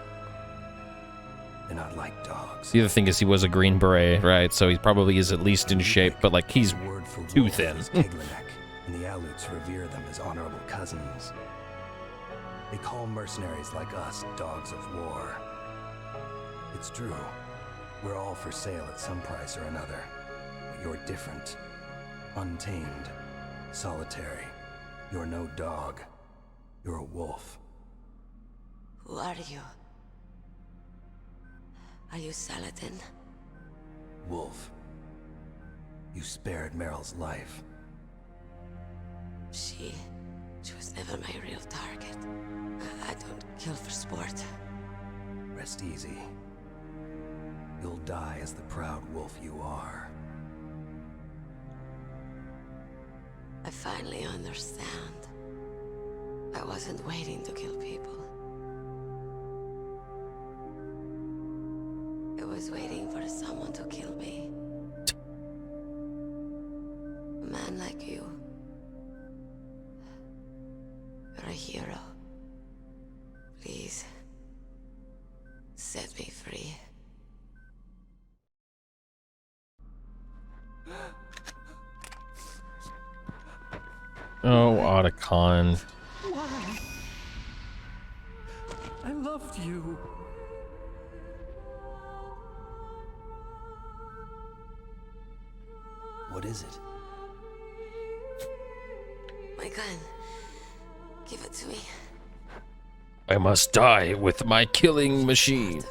In not like dogs. The other thing is he was a Green Beret, right? So he probably is at least in shape, but like he's too thin. And the Aleuts revere them as honorable cousins. They call mercenaries like us dogs of war. It's true. We're all for sale at some price or another. But you're different. Untamed. Solitary. You're no dog. You're a wolf. Who are you? Are you Saladin? Wolf. You spared Meryl's life. She was never my real target. I don't kill for sport. Rest easy. You'll die as the proud wolf you are. I finally understand. I wasn't waiting to kill people. I was waiting for someone to kill me. A man like you. You're a hero. Please, set me free. Oh, Otacon. Why? I loved you. What is it? My gun. Give it to me. I must die with my killing machine.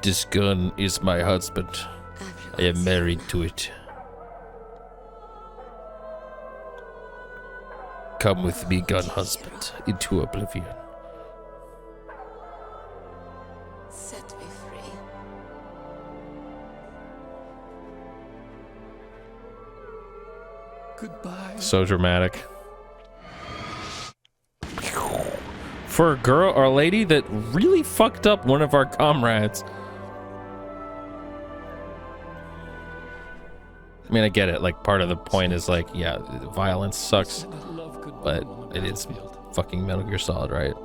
This gun is my husband. I am married to it. Come with me, gun husband, into oblivion. Set me free. Goodbye. So dramatic. For a girl or a lady that really fucked up one of our comrades. I mean, I get it. Like, part of the point is like, yeah, violence sucks, but it is fucking Metal Gear Solid, right?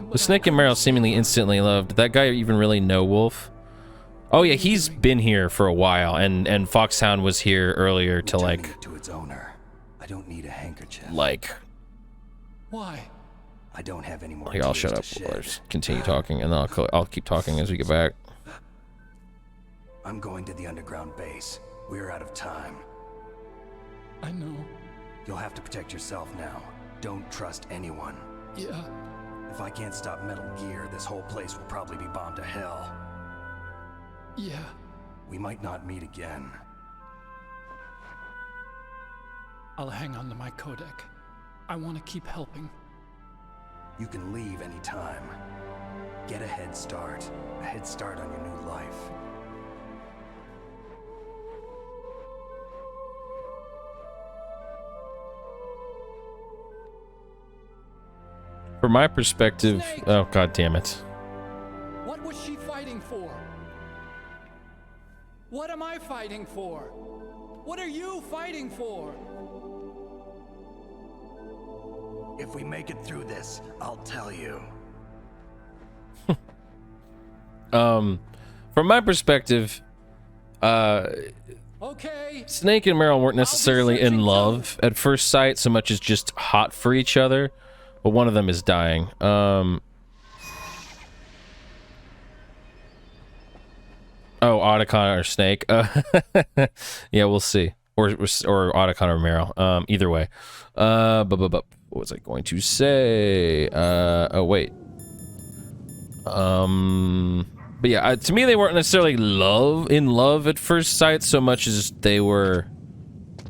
With Snake and Meryl seemingly instantly loved, did that guy even really know Wolf? Oh yeah, he's been here for a while, and Foxhound was here earlier to like. To its owner. I don't need a handkerchief. Like. Why? I don't have any more. Here, I'll shut up. I'll just continue talking, and then I'll keep talking as we get back. I'm going to the underground base. We're out of time. I know. You'll have to protect yourself now. Don't trust anyone. Yeah. If I can't stop Metal Gear, this whole place will probably be bombed to hell. Yeah. We might not meet again. I'll hang on to my codec. I want to keep helping. You can leave anytime. Get a head start. A head start on your new life. From my perspective, oh god damn it. What was she fighting for? What am I fighting for? What are you fighting for? If we make it through this, I'll tell you. From my perspective, okay. Snake and Meryl weren't necessarily in love at first sight so much as just hot for each other, but one of them is dying. Oh, Otacon or Snake. Yeah, we'll see. Or Otacon or Meryl. Either way. What was I going to say? Oh wait. But yeah, to me they weren't necessarily in love at first sight so much as they were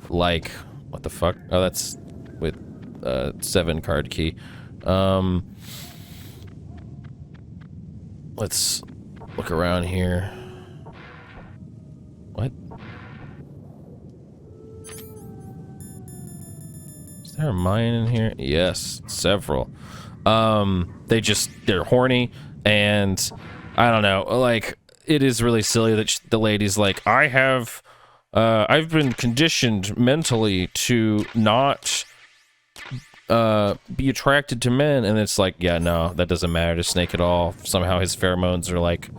like, what the fuck? Oh, that's with 7 card key. Let's look around here. What? Is there a mine in here? Yes, several. They're horny, and I don't know, like, it is really silly that the lady's like, I have I've been conditioned mentally to not be attracted to men, and it's like, yeah, no, that doesn't matter to Snake at all. Somehow his pheromones are like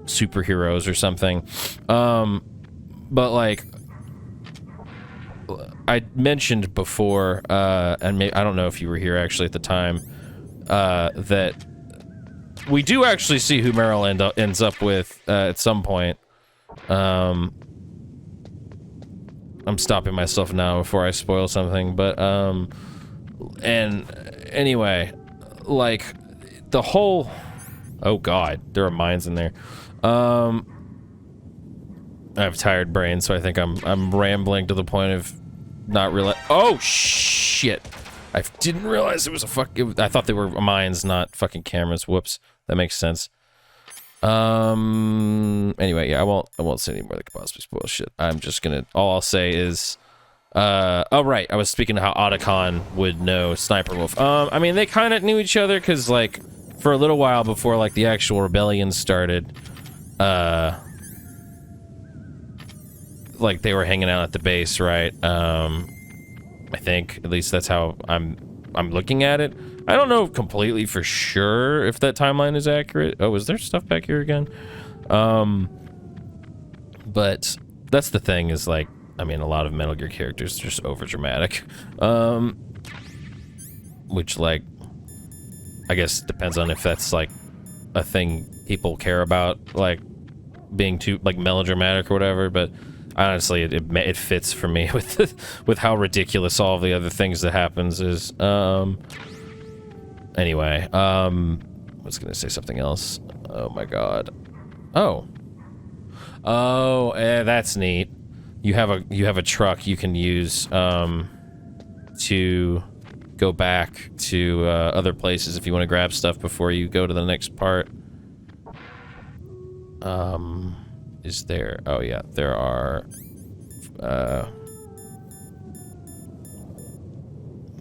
superheroes or something. But like I mentioned before, and I don't know if you were here actually at the time, that we do actually see who Meryl ends up with at some point. I'm stopping myself now before I spoil something, but and anyway, like the whole, oh god, there are mines in there. I have tired brain, so I think I'm rambling to the point of not realize. Oh shit! I didn't realize it was I thought they were mines, not fucking cameras. Whoops. That makes sense. Anyway, yeah, I won't say any more that could possibly spoil shit. I'm just gonna, all I'll say is, oh right, I was speaking of how Otacon would know Sniper Wolf. I mean, they kind of knew each other because, like, for a little while before, like, the actual rebellion started, like, they were hanging out at the base, right? I think, at least that's how I'm looking at it. I don't know completely for sure if that timeline is accurate. Oh, is there stuff back here again? But that's the thing, is like, I mean, a lot of Metal Gear characters are just over dramatic. Which, like, I guess depends on if that's like a thing people care about, like being too like melodramatic or whatever. But honestly, it fits for me with how ridiculous all of the other things that happens is. Anyway, I was gonna say something else. Oh my god. Oh, that's neat. You have a truck you can use to go back to other places if you want to grab stuff before you go to the next part. Is there? Oh yeah, there are.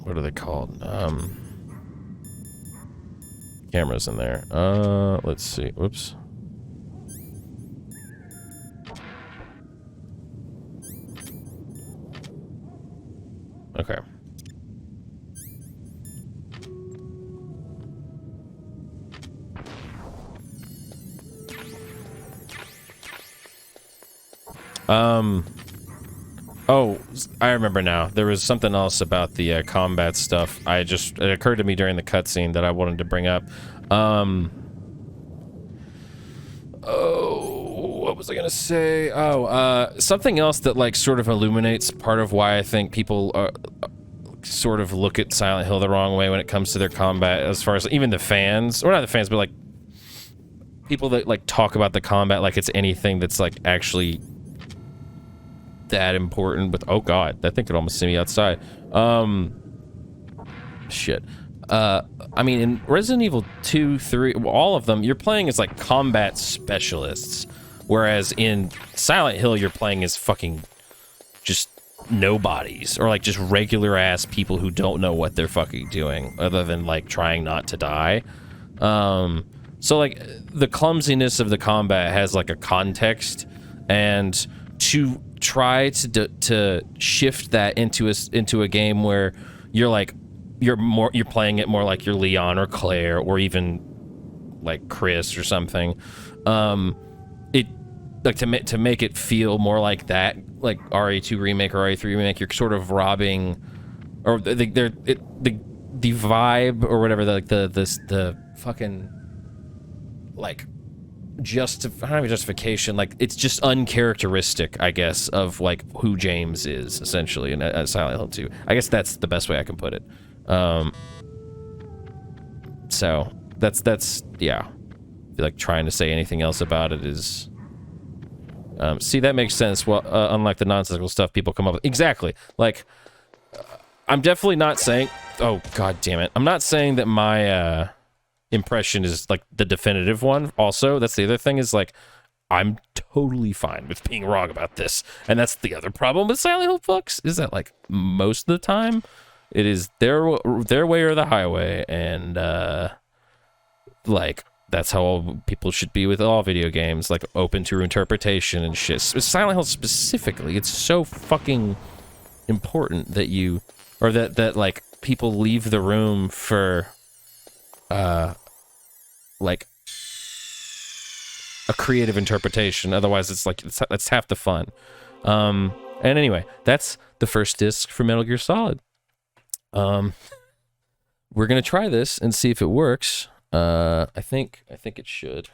What are they called? Cameras in there. Let's see. Whoops. Okay. Oh, I remember now. There was something else about the combat stuff. It occurred to me during the cutscene that I wanted to bring up. Oh, what was I gonna say? Oh, something else that like sort of illuminates part of why I think people sort of look at Silent Hill the wrong way when it comes to their combat, as far as even the fans, or not the fans, but like people that like talk about the combat like it's anything that's like actually that important. But oh god, that thing could almost see me outside. Shit. I mean, in Resident Evil 2, 3, all of them, you're playing as like combat specialists, whereas in Silent Hill you're playing as fucking just nobodies, or like just regular ass people who don't know what they're fucking doing other than like trying not to die. So like the clumsiness of the combat has like a context, and to try to shift that into a game where you're like you're playing it more like you're Leon or Claire or even like Chris or something. It like to make it feel more like that, like RE2 remake or RE3 remake, you're sort of robbing, or the vibe or whatever, like the fucking like justification, like it's just uncharacteristic, I guess, of like who James is essentially in Silent Hill 2. I guess that's the best way I can put it. So that's yeah. I feel like trying to say anything else about it is see, that makes sense. Well, unlike the nonsensical stuff people come up with. Exactly. Like I'm definitely not saying, oh god damn it, I'm not saying that my impression is like the definitive one. Also, that's the other thing, is like I'm totally fine with being wrong about this, and that's the other problem with Silent Hill books, is that like most of the time it is their way or the highway, and like that's how all people should be with all video games, like open to interpretation and shit. Silent Hill specifically, it's so fucking important that you, or that like people leave the room for like a creative interpretation. Otherwise it's like that's half the fun. And anyway, that's the first disc for Metal Gear Solid. We're gonna try this and see if it works. I think it should.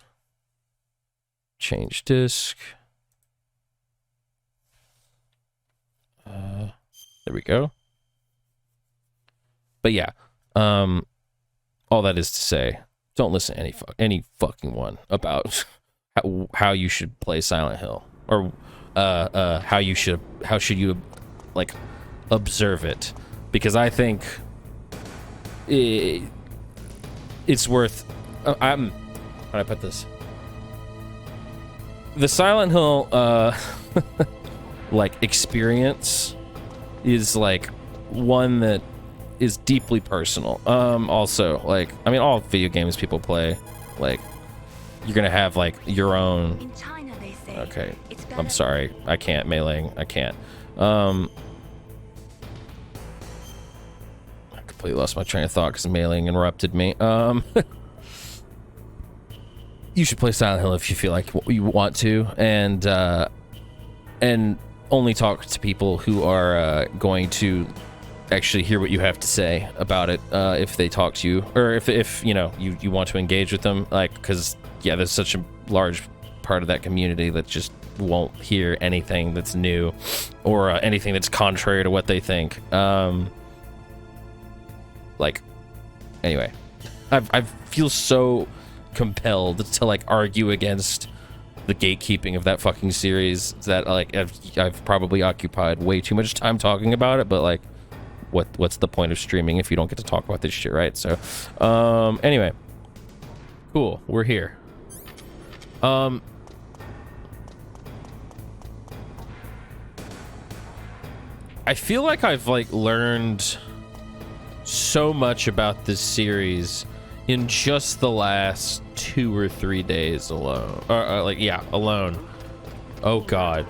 Change disc. There we go. But yeah, all that is to say, don't listen to any fucking one about how you should play Silent Hill, or how should you like observe it, because I think it's worth. How do I put this? The Silent Hill like experience is like one that is deeply personal. Also, like, I mean, all video games people play, like, you're gonna have like your own. In China, they say. Okay, I'm sorry, I can't meleeing. I can't. I completely lost my train of thought because meleeing interrupted me. You should play Silent Hill if you feel like you want to, and only talk to people who are going to actually hear what you have to say about it, if they talk to you, or if you know you want to engage with them, like, because yeah, there's such a large part of that community that just won't hear anything that's new or anything that's contrary to what they think. Like, anyway, I feel so compelled to like argue against the gatekeeping of that fucking series that like I've probably occupied way too much time talking about it, but like what's the point of streaming if you don't get to talk about this shit, right? So anyway, cool, we're here. I feel like I've like learned so much about this series in just the last 2 or 3 days alone, or like, yeah, alone. Oh god.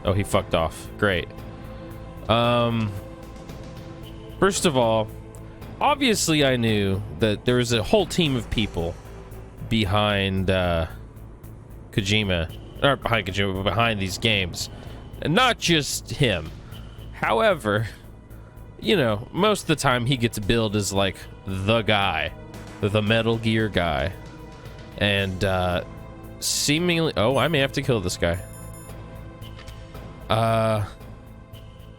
Oh, he fucked off. Great. First of all, obviously I knew that there was a whole team of people behind Kojima, or behind Kojima, but behind these games, and not just him. However, you know, most of the time he gets billed as like the guy, the Metal Gear guy, and seemingly, oh, I may have to kill this guy.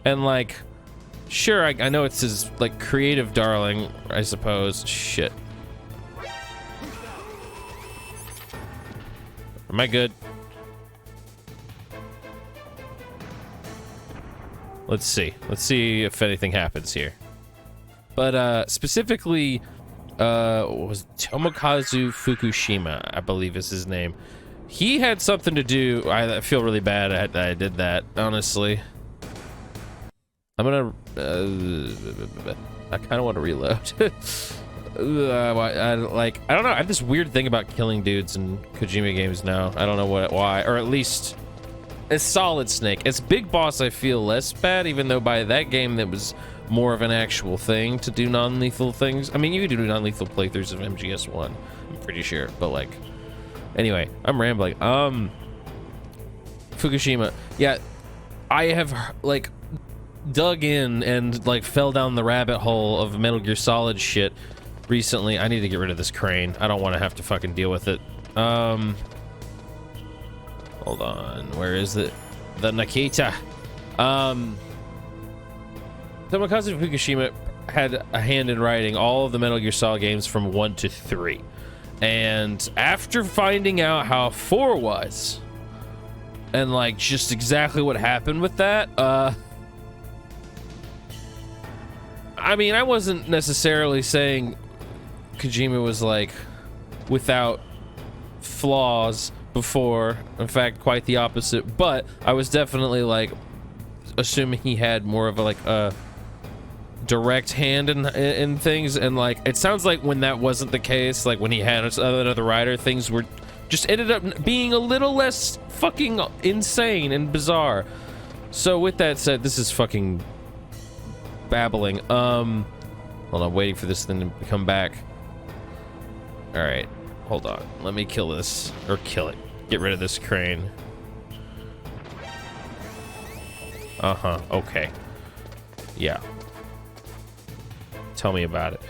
And like, sure, I know it's his like creative darling, I suppose. Shit. Am I good? Let's see if anything happens here. But specifically, was Tomokazu Fukushima, I believe is his name. He had something to do. I feel really bad that I did that, honestly. I'm gonna I kind of want to reload. I don't know, I have this weird thing about killing dudes in Kojima games now. I don't know why, or at least as Solid Snake. As Big Boss, I feel less bad, even though by that game that was more of an actual thing to do non-lethal things. I mean, you could do non-lethal playthroughs of MGS1, I'm pretty sure, but like, anyway, I'm rambling. Fukushima, yeah, I have like dug in and like fell down the rabbit hole of Metal Gear Solid shit recently. I need to get rid of this crane. I don't want to have to fucking deal with it. Hold on, where is it? The Nikita. Tomokazu Fukushima had a hand in writing all of the Metal Gear Solid games from 1 to 3. And after finding out how 4 was, and like just exactly what happened with that, I mean, I wasn't necessarily saying Kojima was like without flaws before. In fact, quite the opposite. But I was definitely like assuming he had more of a like a direct hand in things, and like it sounds like when that wasn't the case, like when he had another writer, things were just ended up being a little less fucking insane and bizarre. So with that said, this is fucking babbling. Hold on, waiting for this thing to come back. All right, hold on, let me kill this, or kill it, get rid of this crane. Okay, yeah, tell me about it.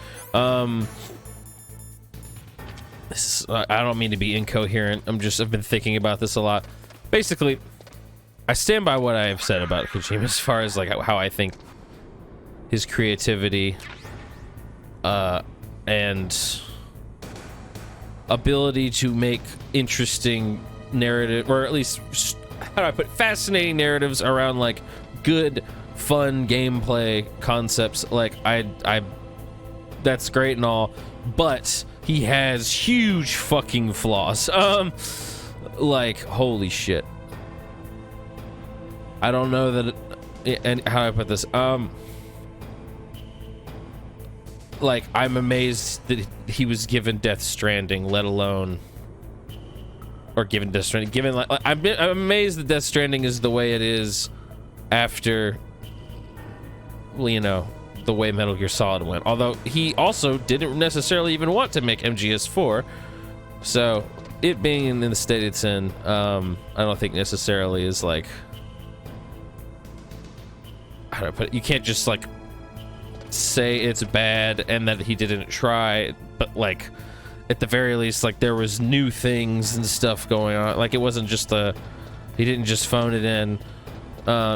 This is, I don't mean to be incoherent, I've been thinking about this a lot. Basically, I stand by what I have said about Kojima as far as like how I think his creativity and ability to make interesting narrative, or at least how do I put, fascinating narratives around like good, fun gameplay concepts. Like I that's great and all, but he has huge fucking flaws. Like holy shit. I don't know that and how do I put this? Like I'm amazed that he was given Death Stranding, let alone, or given Death Stranding, given like I'm amazed that Death Stranding is the way it is after, you know, the way Metal Gear Solid went. Although he also didn't necessarily even want to make MGS4, so it being in the state it's in, I don't think necessarily is like, how do I put it? You can't just like say it's bad and that he didn't try, but like at the very least, like there was new things and stuff going on. Like it wasn't just he didn't just phone it in.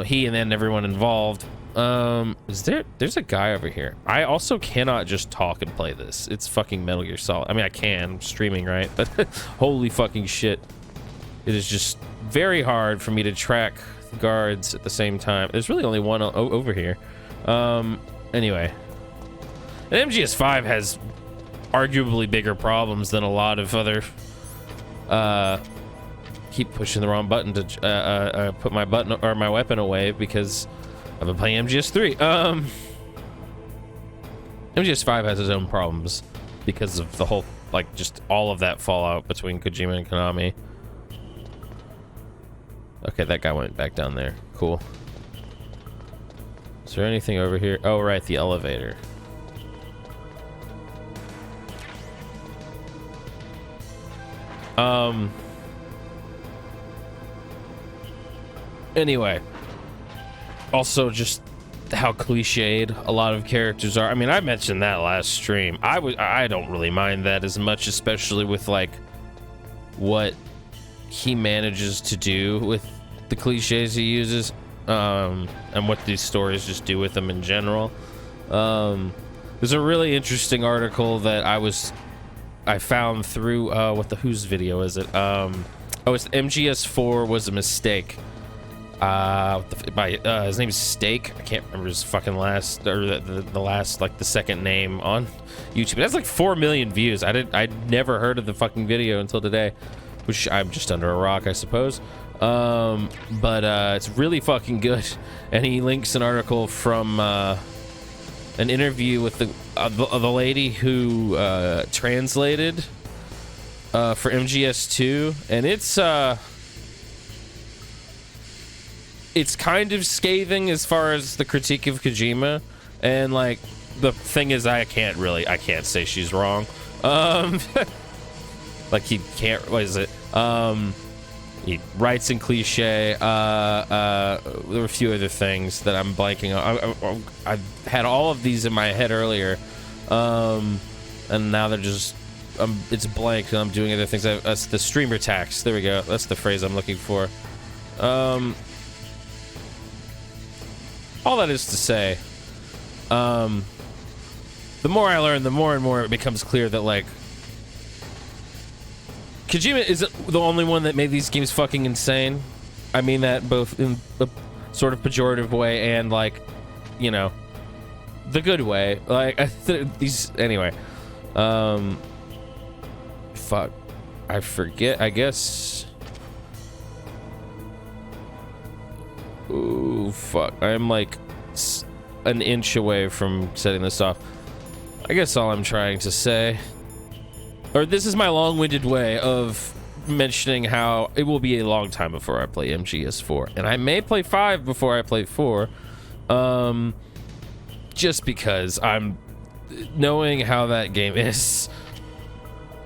He and then everyone involved. There's a guy over here. I also cannot just talk and play this. It's fucking Metal Gear Solid. I mean, I can, I'm streaming, right? But holy fucking shit. It is just very hard for me to track guards at the same time. There's really only one over here. Anyway, and MGS5 has arguably bigger problems than a lot of other. Keep pushing the wrong button to put my button or my weapon away because I've been playing MGS3. MGS5 has its own problems because of the whole, like, just all of that fallout between Kojima and Konami. Okay, that guy went back down there. Cool. Is there anything over here? Oh, right, the elevator. Anyway, also just how cliched a lot of characters are. I mean, I mentioned that last stream. I don't really mind that as much, especially with like what he manages to do with the cliches he uses, and what these stories just do with them in general. There's a really interesting article that I found through whose video is it? It's MGS4 was a mistake. His name is Steak. I can't remember his fucking last, or the last, like the second name on YouTube. It has like 4 million views. I'd never heard of the fucking video until today, which I'm just under a rock, I suppose. But it's really fucking good. And he links an article from an interview with the lady who translated for MGS2, and it's kind of scathing as far as the critique of Kojima, and like the thing is I can't say she's wrong. Like he can't, what is it? He writes in cliche. There were a few other things that I'm blanking on. I had all of these in my head earlier, and now they're just it's blank, and I'm doing other things. That's the streamer tax. There we go. That's the phrase I'm looking for. All that is to say, the more I learn, the more and more it becomes clear that like Kojima isn't the only one that made these games fucking insane. I mean that both in a sort of pejorative way and like, you know, the good way. Like these anyway. Fuck, I forget. I guess. Ooh, fuck. I'm like an inch away from setting this off. I guess all I'm trying to say, or this is my long-winded way of mentioning how it will be a long time before I play MGS4, and I may play 5 before I play 4, just because I'm knowing how that game is.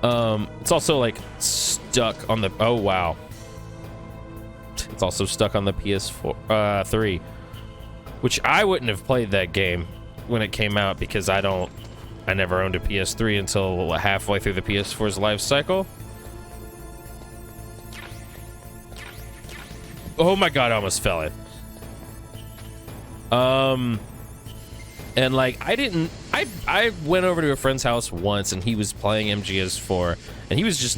It's also like stuck on the, oh wow, it's also stuck on the PS4 3, which I wouldn't have played that game when it came out because I never owned a PS3 until halfway through the PS4's life cycle. Oh my god, I almost fell in. And like I went over to a friend's house once and he was playing MGS4 and he was just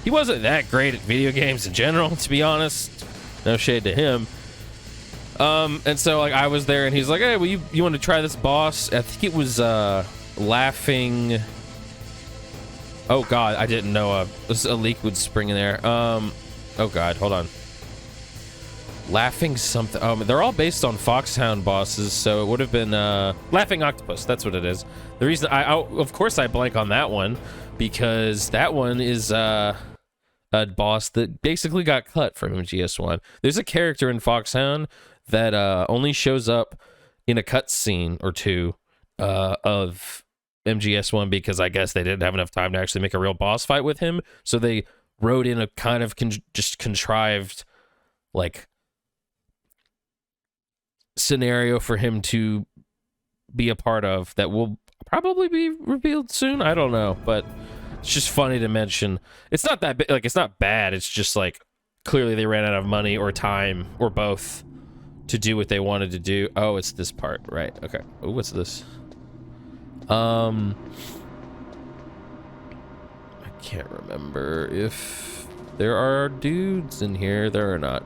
he wasn't that great at video games in general, to be honest. No shade to him. And so like I was there and he's like, hey, well, you want to try this boss? I think it was laughing. Oh god, I didn't know a leak would spring in there. Oh god, hold on. Laughing something. They're all based on Foxhound bosses, so it would have been Laughing Octopus. That's what it is. The reason of course I blank on that one because that one is a boss that basically got cut from MGS1. There's a character in Foxhound that only shows up in a cutscene or two of MGS1 because I guess they didn't have enough time to actually make a real boss fight with him, so they wrote in a kind of just contrived like scenario for him to be a part of that will probably be revealed soon. I don't know, but it's just funny to mention. It's not that like it's not bad. It's just like clearly they ran out of money or time or both to do what they wanted to do. Oh, it's this part, right? Okay. Oh, what's this? I can't remember if there are dudes in here. There are not.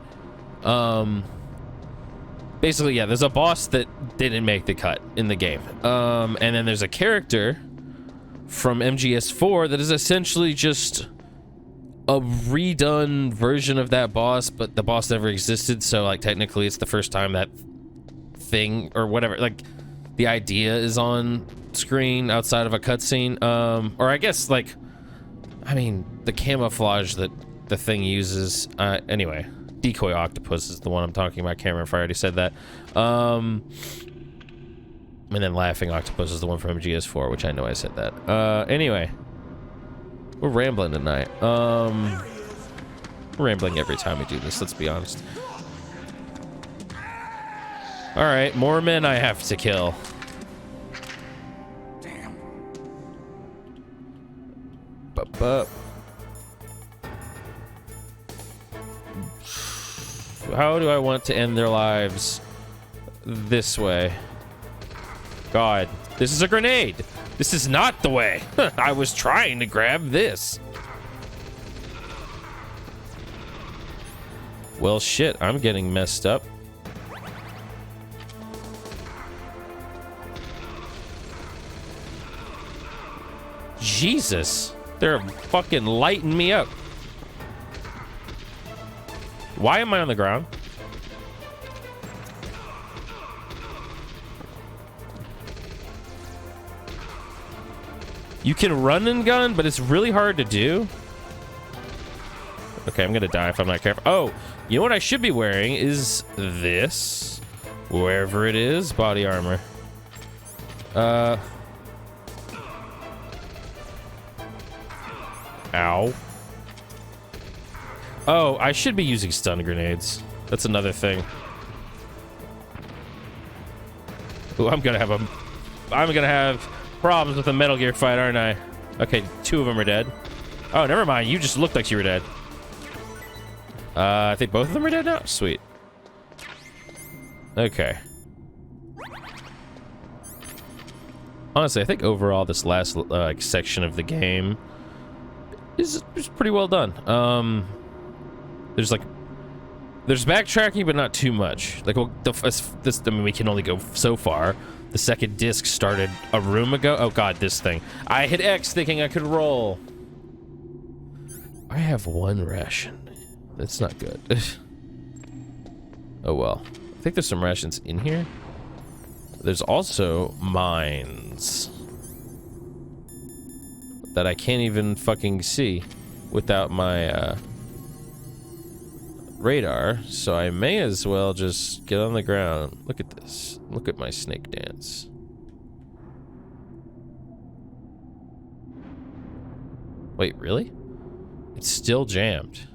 Basically, yeah, there's a boss that didn't make the cut in the game. And then there's a character from MGS4 that is essentially just a redone version of that boss, but the boss never existed, so like technically it's the first time that thing or whatever, like the idea is on screen outside of a cutscene. Or I guess like, I mean, the camouflage that the thing uses, anyway. Decoy Octopus is the one I'm talking about. I can't remember if I already said that. And then Laughing Octopus is the one from MGS4, which I know I said that. Anyway, we're rambling tonight. We're rambling every time we do this, let's be honest. Alright, more men I have to kill. Damn. How do I want to end their lives? This way. God, this is a grenade. This is not the way. I was trying to grab this. Well, shit, I'm getting messed up. Jesus, they're fucking lighting me up. Why am I on the ground? You can run and gun, but it's really hard to do. Okay, I'm gonna die if I'm not careful. Oh, you know what I should be wearing is this. Wherever it is, body armor. Ow. Oh, I should be using stun grenades. That's another thing. Ooh, I'm gonna have problems with a Metal Gear fight, aren't I? Okay, 2 of them are dead. Oh, never mind. You just looked like you were dead. I think both of them are dead now? Sweet. Okay. Honestly, I think overall this last section of the game is pretty well done. There's backtracking, but not too much. Like, well, I mean, we can only go so far. The second disc started a room ago. Oh god, this thing. I hit X thinking I could roll. I have 1 ration. That's not good. Oh well. I think there's some rations in here. There's also mines that I can't even fucking see without my radar, so I may as well just get on the ground. Look at this. Look at my snake dance. Wait, really? It's still jammed.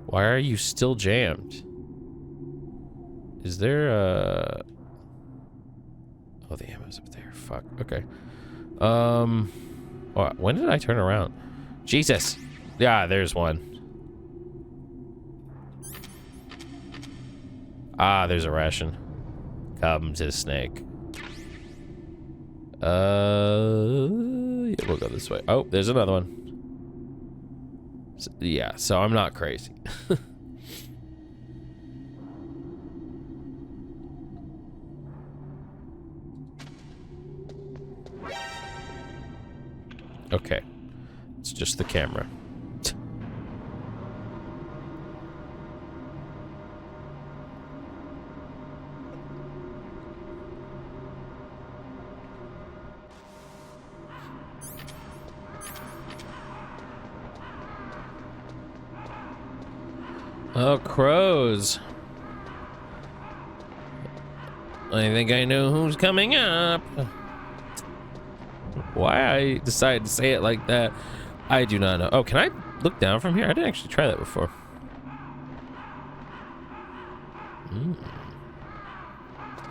Why are you still jammed? Is there a... Oh, the ammo's up there. Fuck. Okay. Oh, when did I turn around? Jesus. Yeah, there's one. Ah, there's a ration. Come to snake. Yeah, we'll go this way. Oh, there's another one. So, yeah, so I'm not crazy. Okay. It's just the camera. Oh, crows. I think I know who's coming up. Why I decided to say it like that, I do not know. Oh, can I look down from here? I didn't actually try that before.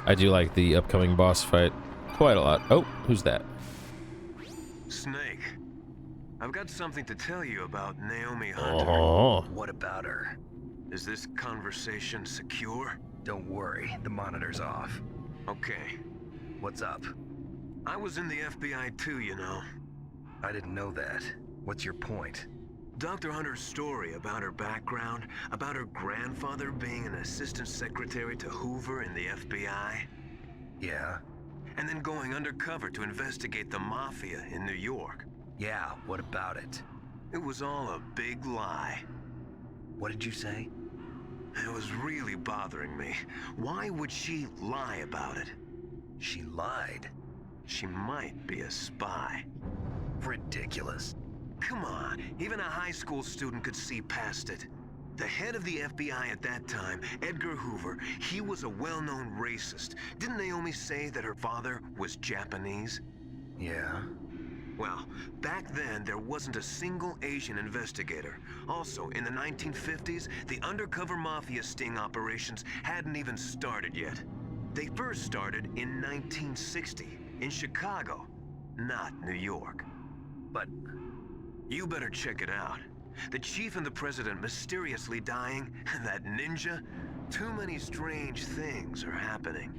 I do like the upcoming boss fight quite a lot. Oh, who's that? Snake, I've got something to tell you about Naomi Hunter. Oh. What about her? Is this conversation secure? Don't worry, the monitor's off. Okay. What's up? I was in the FBI too, you know. I didn't know that. What's your point? Dr. Hunter's story about her background, about her grandfather being an assistant secretary to Hoover in the FBI. Yeah? And then going undercover to investigate the mafia in New York. Yeah, what about it? It was all a big lie. What did you say? It was really bothering me. Why would she lie about it? She lied? She might be a spy. Ridiculous. Come on, even a high school student could see past it. The head of the FBI at that time, Edgar Hoover, he was a well-known racist. Didn't Naomi say that her father was Japanese? Yeah. Well, back then, there wasn't a single Asian investigator. Also, in the 1950s, the undercover mafia sting operations hadn't even started yet. They first started in 1960, in Chicago, not New York. But... You better check it out. The chief and the president mysteriously dying, and that ninja. Too many strange things are happening.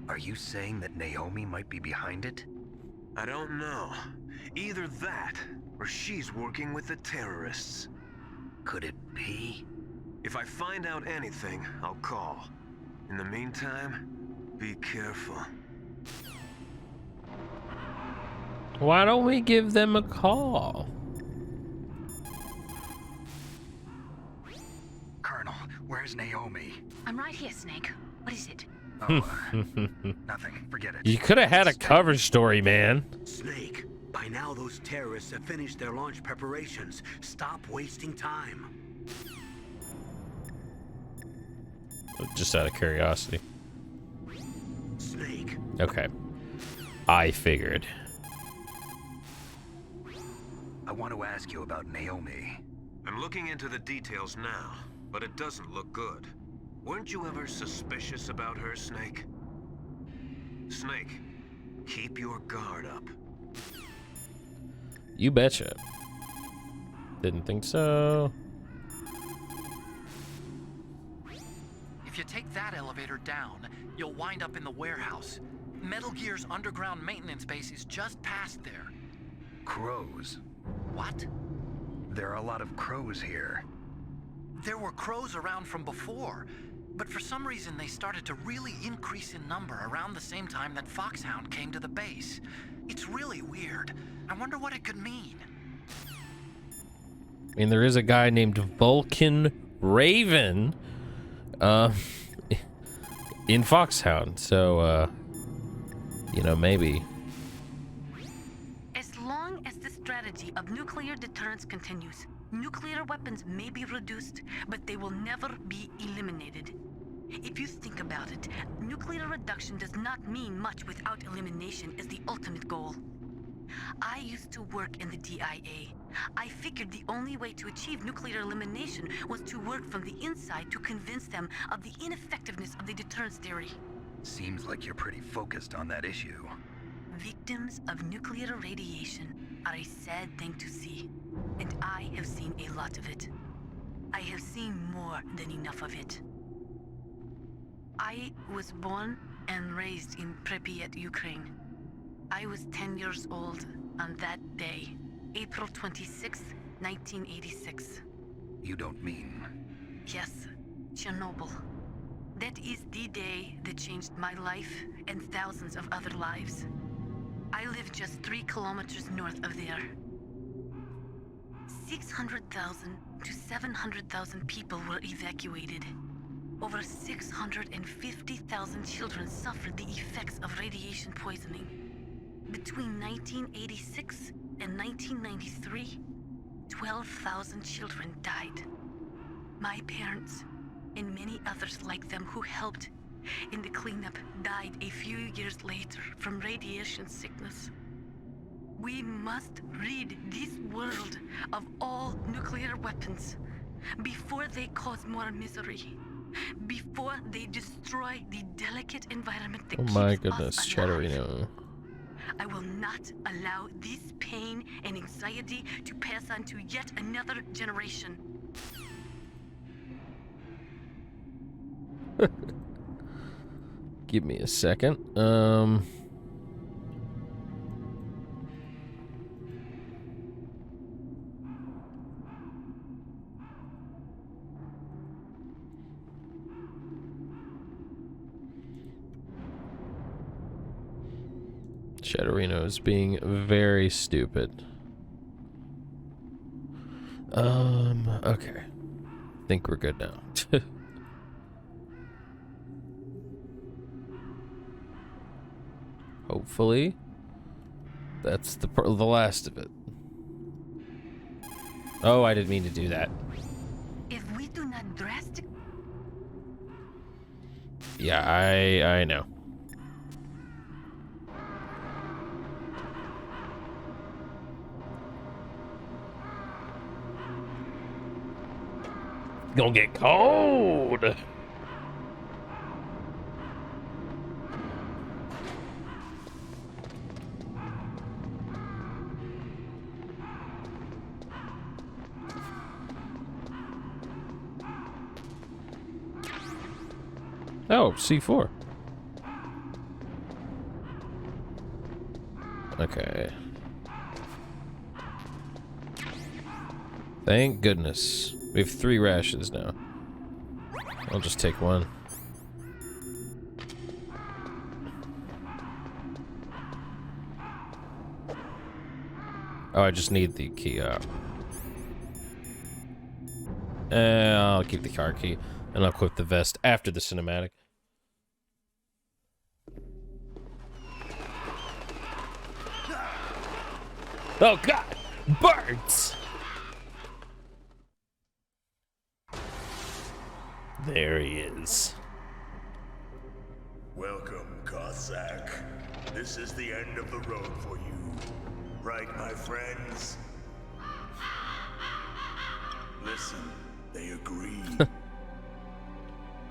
Are you saying that Naomi might be behind it? I don't know. Either that, or she's working with the terrorists. Could it be? If I find out anything, I'll call. In the meantime, be careful. Why don't we give them a call? Colonel, where's Naomi? I'm right here, Snake. What is it? Oh, nothing. Forget it. You could have had a cover story, man. Snake, by now those terrorists have finished their launch preparations. Stop wasting time. Just out of curiosity. Snake. Okay. I figured. I want to ask you about Naomi. I'm looking into the details now, but it doesn't look good. Weren't you ever suspicious about her, Snake? Snake, keep your guard up. You betcha. Didn't think so. If you take that elevator down, you'll wind up in the warehouse. Metal Gear's underground maintenance base is just past there. Crows. What? There are a lot of crows here. There were crows around from before, but for some reason they started to really increase in number around the same time that Foxhound came to the base. It's really weird. I wonder what it could mean. I mean, there is a guy named Vulcan Raven in Foxhound, so You know, maybe. As long as the strategy of nuclear deterrence continues, nuclear weapons may be reduced, but they will never be eliminated. If you think about it, nuclear reduction does not mean much without elimination as the ultimate goal. I used to work in the DIA. I figured the only way to achieve nuclear elimination was to work from the inside to convince them of the ineffectiveness of the deterrence theory. Seems like you're pretty focused on that issue. Victims of nuclear radiation are a sad thing to see, and I have seen a lot of it. I have seen more than enough of it. I was born and raised in Pripyat, Ukraine. I was 10 years old on that day, April 26, 1986. You don't mean... Yes, Chernobyl. That is the day that changed my life and thousands of other lives. I live just 3 kilometers north of there. 600,000 to 700,000 people were evacuated. Over 650,000 children suffered the effects of radiation poisoning. Between 1986 and 1993, 12,000 children died. My parents, and many others like them who helped in the cleanup, died a few years later from radiation sickness. We must rid this world of all nuclear weapons before they cause more misery, before they destroy the delicate environment that keeps us alive. Oh my goodness, Chatterino. I will not allow this pain and anxiety to pass on to yet another generation. Give me a second. Chatterino is being very stupid. Okay. I think we're good now. Hopefully. That's the last of it. Oh, I didn't mean to do that. If we do not drastically... Yeah, I know. Gonna get cold. Oh, C4. Okay. Thank goodness. We have 3 rations now. I'll just take one. Oh, I just need the key out. I'll keep the car key, and I'll equip the vest after the cinematic. Oh God! Birds! There he is. Welcome, Cossack. This is the end of the road for you. Right, my friends? Listen, they agree.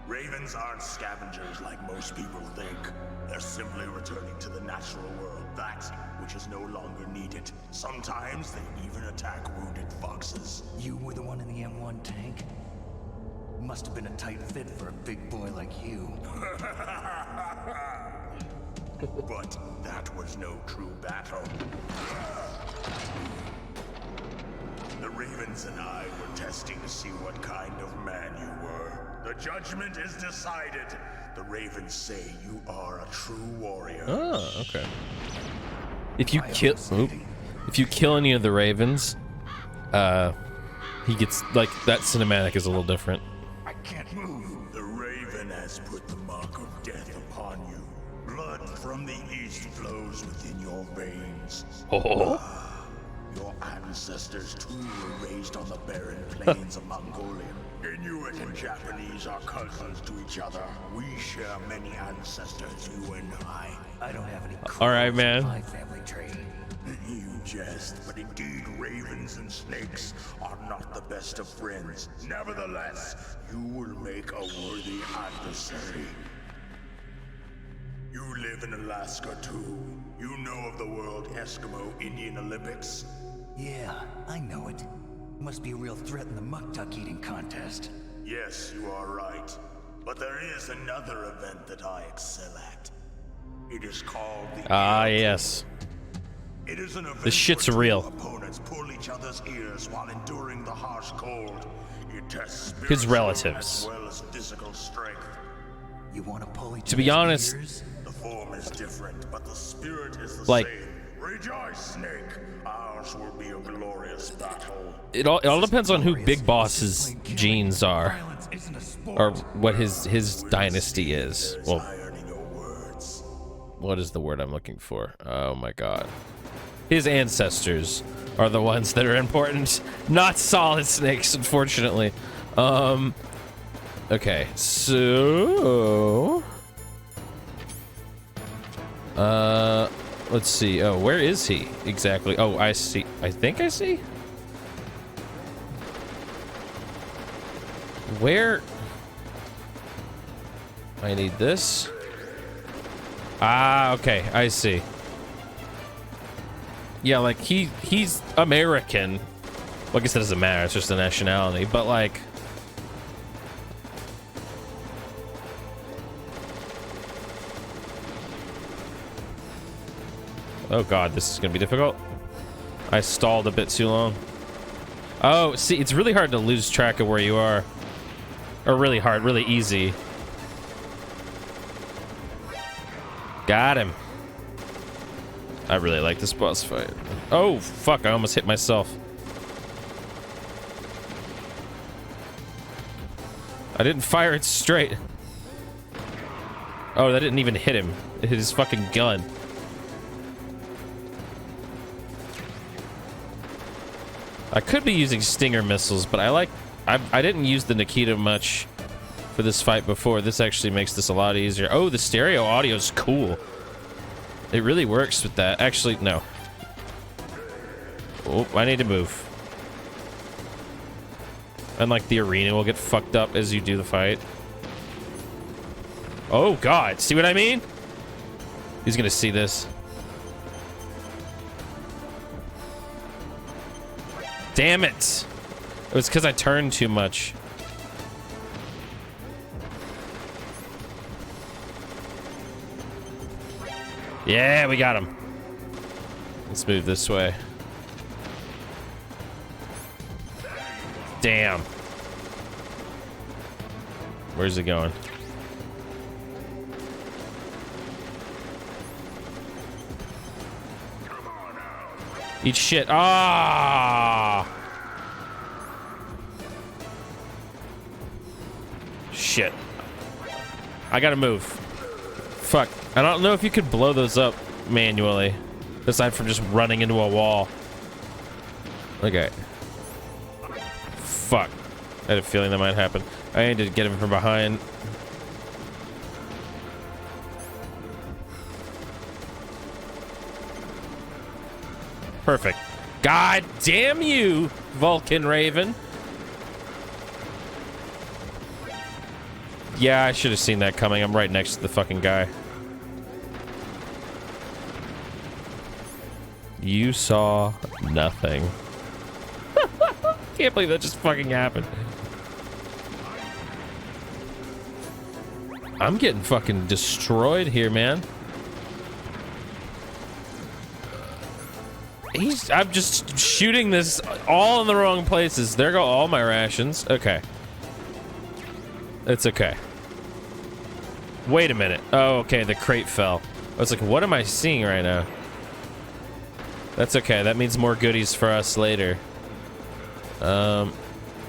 Ravens aren't scavengers like most people think. They're simply returning to the natural world, that which is no longer needed. Sometimes they even attack wounded foxes. You were the one in the M1 tank? Must have been a tight fit for a big boy like you. But that was no true battle. The Ravens and I were testing to see what kind of man you were. The judgment is decided. The Ravens say you are a true warrior. Oh, okay. If you kill any of the Ravens, he gets, like, that cinematic is a little different. I can't move. The Raven has put the mark of death upon you. Blood from the east flows within your veins. Oh. Your ancestors too were raised on the barren plains of Mongolia. Inuit and Japanese are cousins to each other. We share many ancestors, you and I. I don't have any All right, man. my family tree. You jest, but indeed ravens and snakes are not the best of friends. Nevertheless, you will make a worthy adversary. You live in Alaska too. You know of the World Eskimo Indian Olympics? Yeah, I know it. Must be a real threat in the muck-tuck eating contest. Yes, you are right. But there is another event that I excel at. It is called the Yes. It is an event This shit's where two real. opponents pull each other's ears while enduring the harsh cold. It tests His spiritual relatives. as well as physical strength. You want to pull each To be other's honest, ears? The form is different, but the spirit is the Like- same. Rejoice, Snake. Ours will be a glorious battle. It all depends on who Big Boss's genes are, Violence isn't a sport. or what his dynasty is. Well, Iron in your words. what is the word I'm looking for? Oh my god. His ancestors are the ones that are important, not Solid Snake's, unfortunately. Okay, so let's see. Oh, where is he exactly? Oh, I see. I think I see. Where? I need this. Ah, okay, I see. Yeah, like he's American. Well, I guess that doesn't matter. It's just a nationality. But like, oh god, this is gonna be difficult. I stalled a bit too long. Oh, see, it's really hard to lose track of where you are. Or really hard, really easy. Got him. I really like this boss fight. Oh, fuck, I almost hit myself. I didn't fire it straight. Oh, that didn't even hit him. It hit his fucking gun. I could be using stinger missiles, but I didn't use the Nikita much for this fight before. This actually makes this a lot easier. Oh, the stereo audio is cool. It really works with that. Actually, no. Oh, I need to move. And like the arena will get fucked up as you do the fight. Oh god, see what I mean? He's gonna see this. Damn it! It was because I turned too much. Yeah, we got him. Let's move this way. Damn. Where's it going? Eat shit. Ah! Shit. I gotta move. Fuck. I don't know if you could blow those up manually, aside from just running into a wall. Okay. Fuck. I had a feeling that might happen. I need to get him from behind. Perfect. God damn you, Vulcan Raven. Yeah, I should have seen that coming. I'm right next to the fucking guy. You saw nothing. Can't believe that just fucking happened. I'm getting fucking destroyed here, man. I'm just shooting this all in the wrong places. There go all my rations. Okay. It's okay. Wait a minute. Oh, okay, the crate fell. I was like, what am I seeing right now? That's okay. That means more goodies for us later.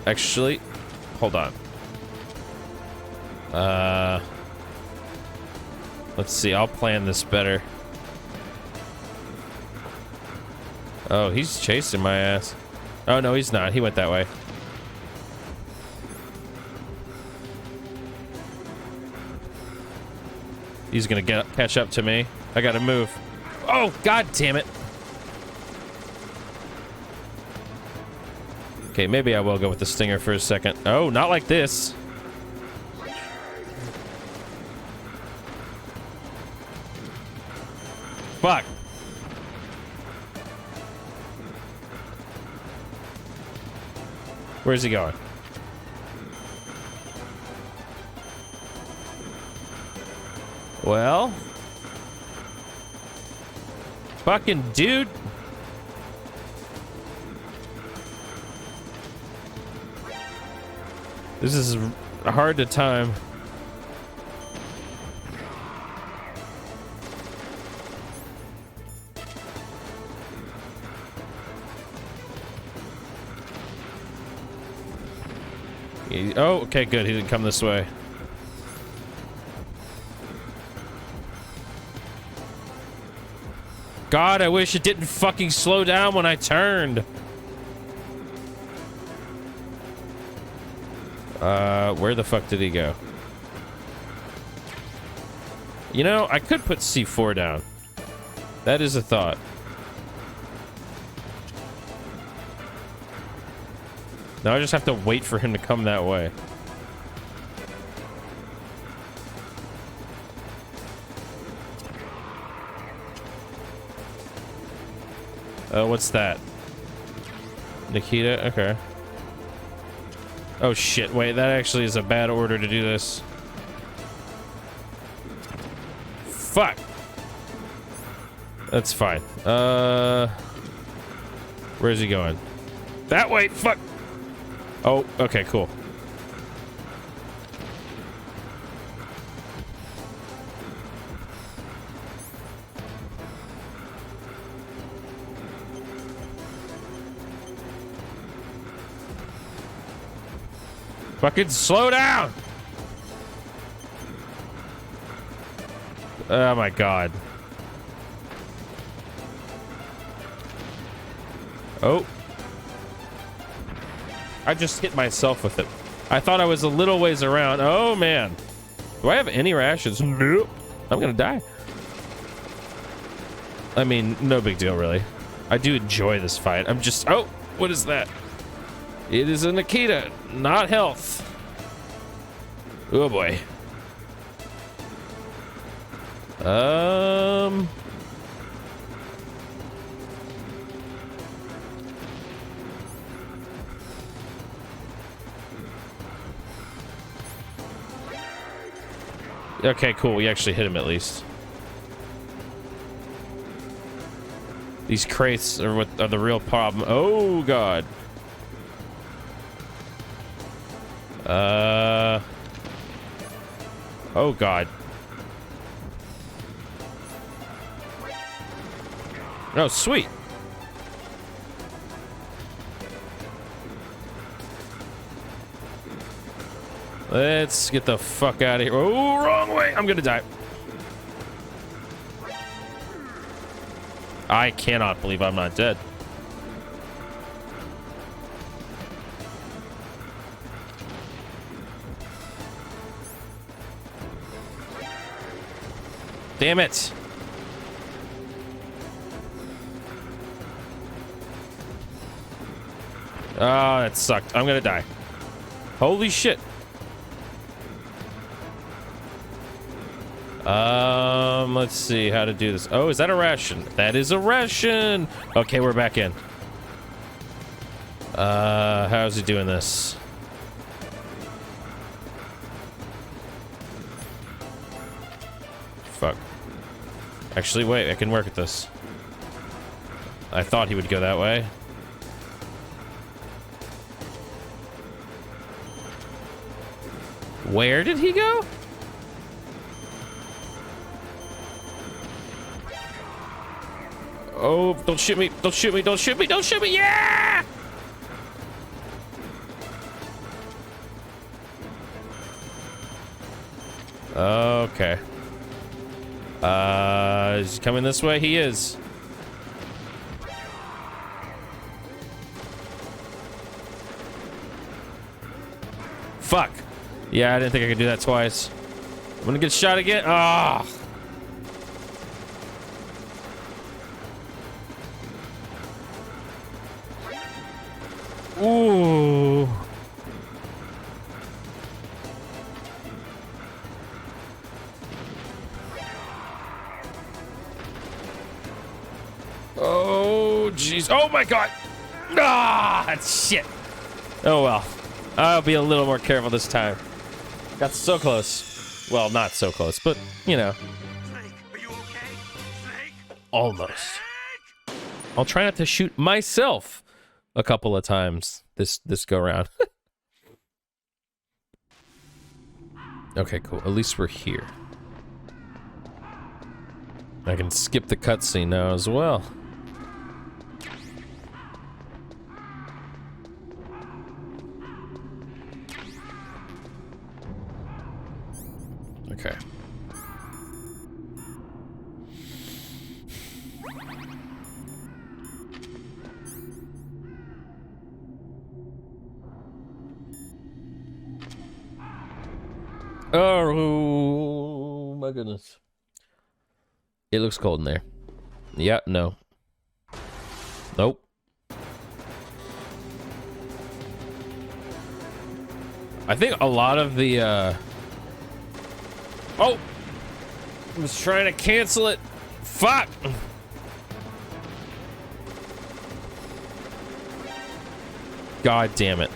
Actually, hold on. Let's see, I'll plan this better. Oh, he's chasing my ass. Oh, no, he's not. He went that way. He's gonna catch up to me. I gotta move. Oh, god damn it. Okay, maybe I will go with the stinger for a second. Oh, not like this. Fuck. Where's he going? Well, fucking dude. This is hard to time. Oh, okay, good. He didn't come this way. God, I wish it didn't fucking slow down when I turned. Where the fuck did he go? You know, I could put C4 down. That is a thought. Now I just have to wait for him to come that way. What's that? Nikita? Okay. Oh shit, wait, that actually is a bad order to do this. Fuck! That's fine. Where's he going? That way, fuck! Oh, okay, cool. Fucking slow down! Oh my god. Oh. I just hit myself with it. I thought I was a little ways around. Oh man. Do I have any rations? Nope. I'm gonna die. I mean, no big deal really. I do enjoy this fight. I'm just... Oh, what is that? It is a Nikita, not health. Oh boy. Okay, cool. We actually hit him at least. These crates are what are the real problem. Oh god. Oh god. Oh sweet. Let's get the fuck out of here. Oh, wrong way. I'm gonna die. I cannot believe I'm not dead. Damn it. Oh, that sucked. I'm gonna die. Holy shit. Let's see how to do this. Oh, is that a ration? That is a ration. Okay, we're back in. How's he doing this? Fuck. Actually, wait, I can work with this. I thought he would go that way. Where did he go? Oh, don't shoot me. Don't shoot me. Don't shoot me. Don't shoot me. Yeah! Okay. Is he coming this way? He is. Fuck. Yeah, I didn't think I could do that twice. I'm gonna get shot again. Ah. Ooh. Oh, jeez. Oh, my God. Ah, shit. Oh, well. I'll be a little more careful this time. Got so close. Well, not so close, but, you know. Snake, are you okay? Snake? Almost. I'll try not to shoot myself a couple of times this go round. Okay, cool. At least we're here. I can skip the cutscene now as well. Okay. Oh my goodness. It looks cold in there. Yeah, no. Nope. I think a lot of the oh! I was trying to cancel it. Fuck! God damn it.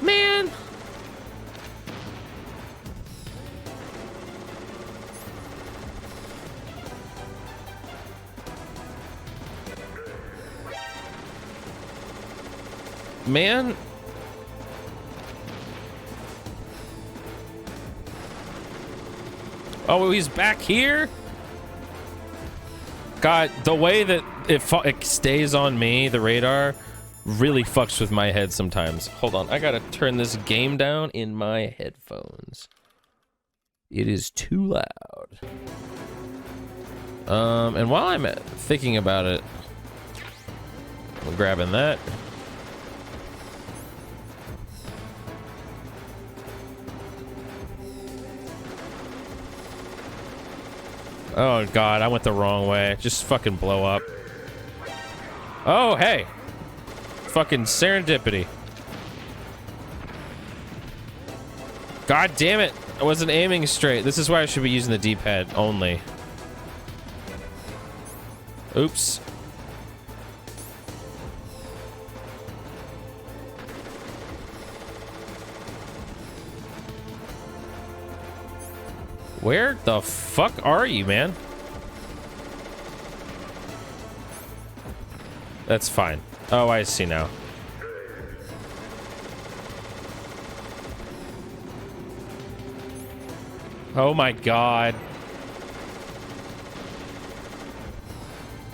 Man! Man! Oh, he's back here? God, the way that it stays on me, the radar, really fucks with my head sometimes. Hold on, I gotta turn this game down in my headphones. It is too loud. And while I'm thinking about it, I'm grabbing that. Oh God, I went the wrong way. Just fucking blow up. Oh, hey. Fucking serendipity. God damn it. I wasn't aiming straight. This is why I should be using the D-pad only. Oops. Where the fuck are you, man? That's fine. Oh, I see now. Oh my God.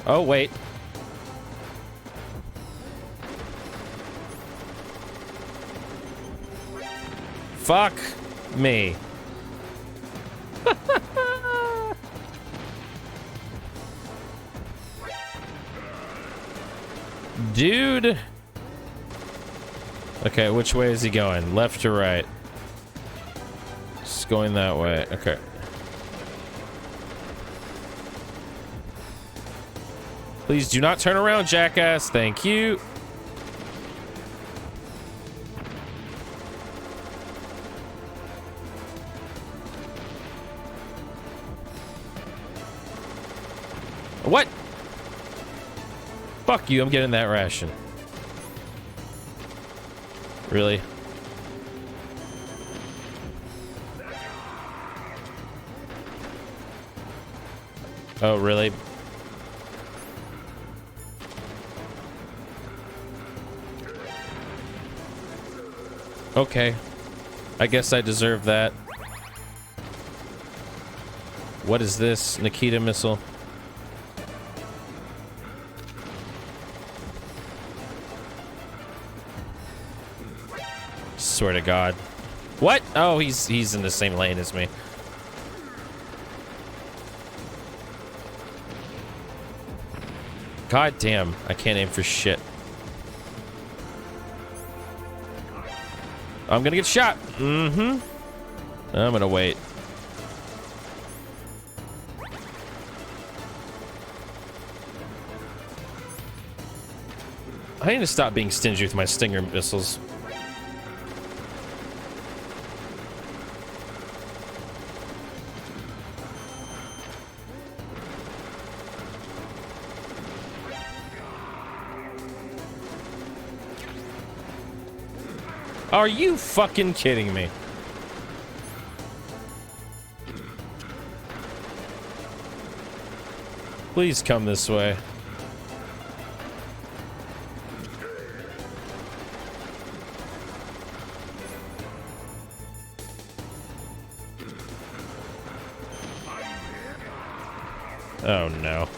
Oh, wait. Fuck me. Dude. Okay, which way is he going? Left or right? Just going that way. Okay. Please do not turn around, jackass. Thank you. What? Fuck you, I'm getting that ration. Really? Oh, really? Okay. I guess I deserve that. What is this? Nikita missile? swear to God. What? Oh, he's in the same lane as me. God damn, I can't aim for shit. I'm gonna get shot. I'm gonna wait. I need to stop being stingy with my Stinger missiles. Are you fucking kidding me? Please come this way. Oh no.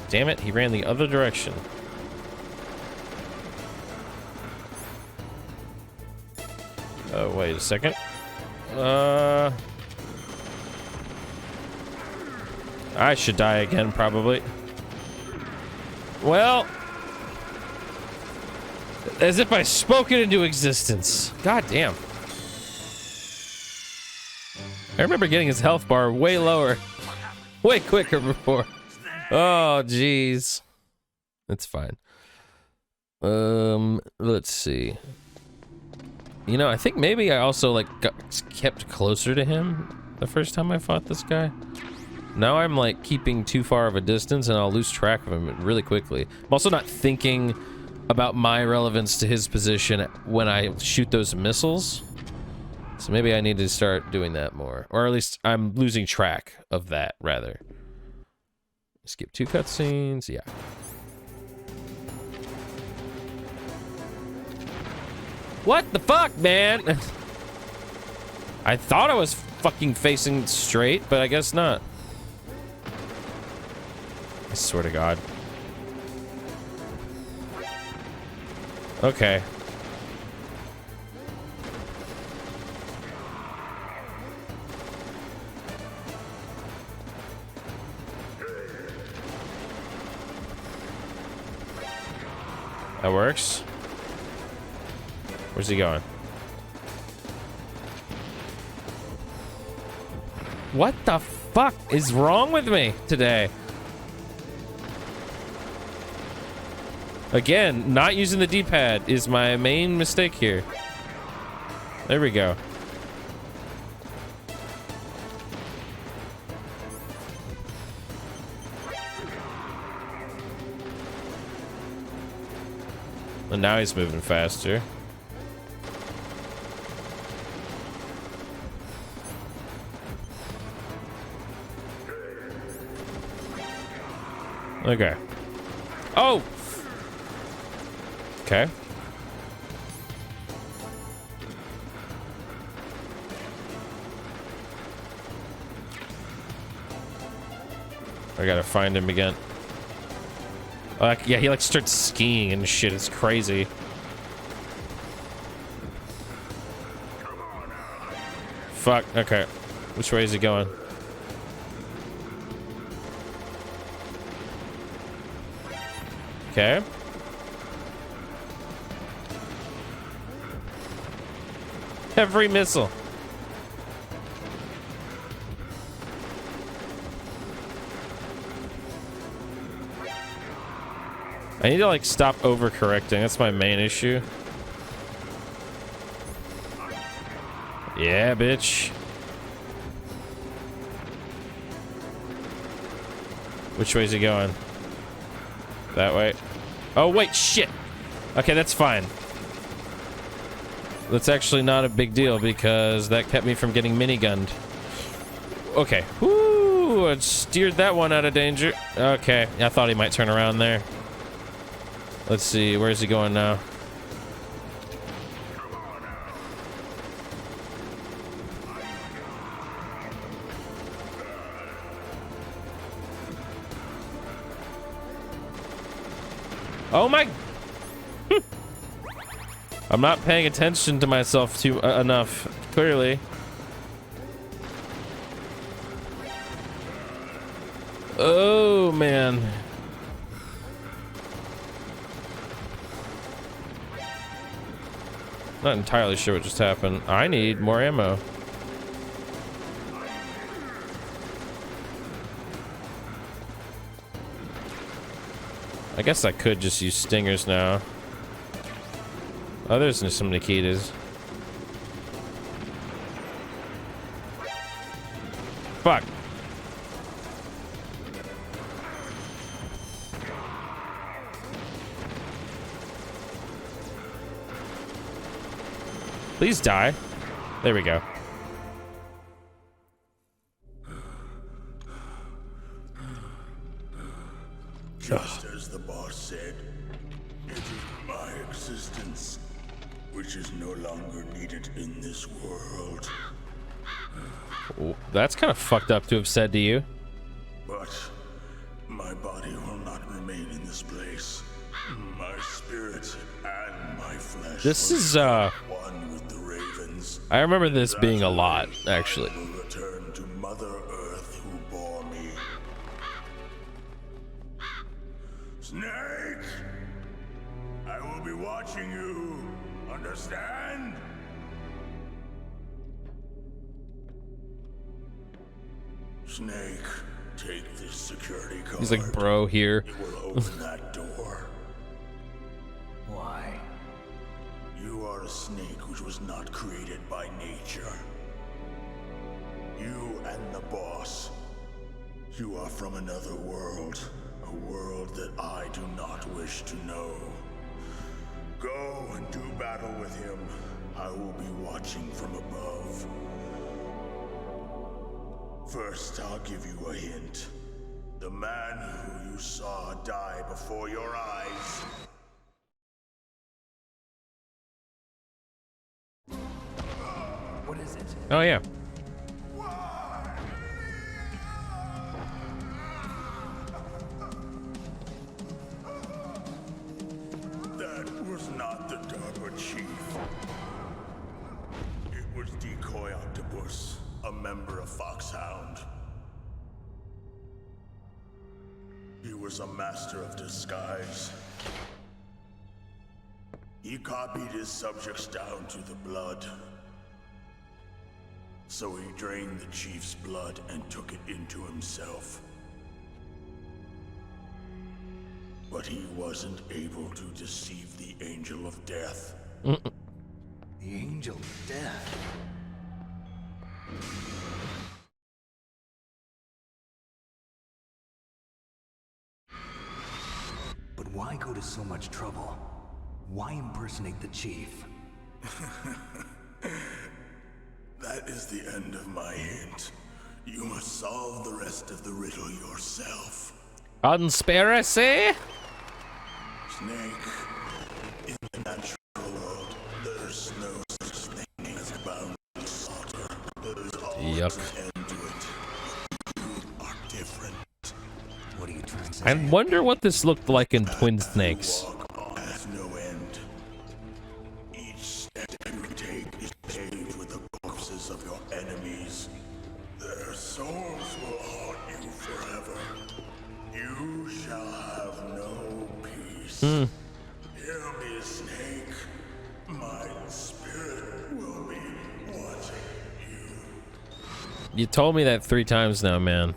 Damn it, he ran the other direction. Oh, wait a second. I should die again, probably. Well, as if I spoke it into existence. God damn. I remember getting his health bar way lower, way quicker before. Oh, jeez. That's fine. Let's see. You know, I think maybe I also, like, got kept closer to him the first time I fought this guy. Now I'm, like, keeping too far of a distance, and I'll lose track of him really quickly. I'm also not thinking about my relevance to his position when I shoot those missiles. So maybe I need to start doing that more. Or at least I'm losing track of that, rather. Skip 2 cutscenes, yeah. What the fuck, man? I thought I was fucking facing straight, but I guess not. I swear to God. Okay. That works. Where's he going? What the fuck is wrong with me today? Again, not using the D-pad is my main mistake here. There we go. And now he's moving faster. Okay. Oh! Okay. I gotta find him again. Yeah, he like starts skiing and shit. It's crazy. Fuck. Okay. Which way is he going? Okay. Every missile. I need to like stop overcorrecting. That's my main issue. Yeah, bitch. Which way is he going? That way. Oh, wait, shit. Okay, that's fine. That's actually not a big deal because that kept me from getting minigunned. Okay. Whoo, I steered that one out of danger. Okay, I thought he might turn around there. Let's see, where's he going now? Oh my. I'm not paying attention to myself too enough, clearly. Oh man. Not entirely sure what just happened. I need more ammo. I guess I could just use stingers now. Oh, there's some Nikitas. Fuck. Please die. There we go. Just as the boss said, it is my existence which is no longer needed in this world. Oh, that's kind of fucked up to have said to you. But my body will not remain in this place. My spirit and my flesh This is one with the ravens. I remember this being a lot, actually. I will return to Mother Earth who bore me. Snake! I will be watching you. Understand? Snake, take this security card. He's like, bro, here. It will open that door. Why? You are a snake which was not created by nature. You and the boss. You are from another world. A world that I do not wish to know. Go and do battle with him. I will be watching from above. First, I'll give you a hint. The man who you saw die before your eyes. What is it? Oh yeah. That was not the DARPA chief. It was Decoy Octopus, a member of Foxhound. He was a master of disguise. He copied his subjects down to the blood. So he drained the chief's blood and took it into himself. But he wasn't able to deceive the Angel of Death. The Angel of Death? But why go to so much trouble? Why impersonate the chief? That is the end of my hint. You must solve the rest of the riddle yourself. Conspiracy? Snake, in the natural world, there's no such thing as bound slaughter. There's always an end to it. You are different. What are you trying to say? I wonder what this looked like in Twin Snakes. Has no end. Each step you take is paved with the corpses of your enemies. Their souls will haunt you forever. You shall have no peace. Hear me, Snake. My spirit will be watching you. You told me that 3 times now, man.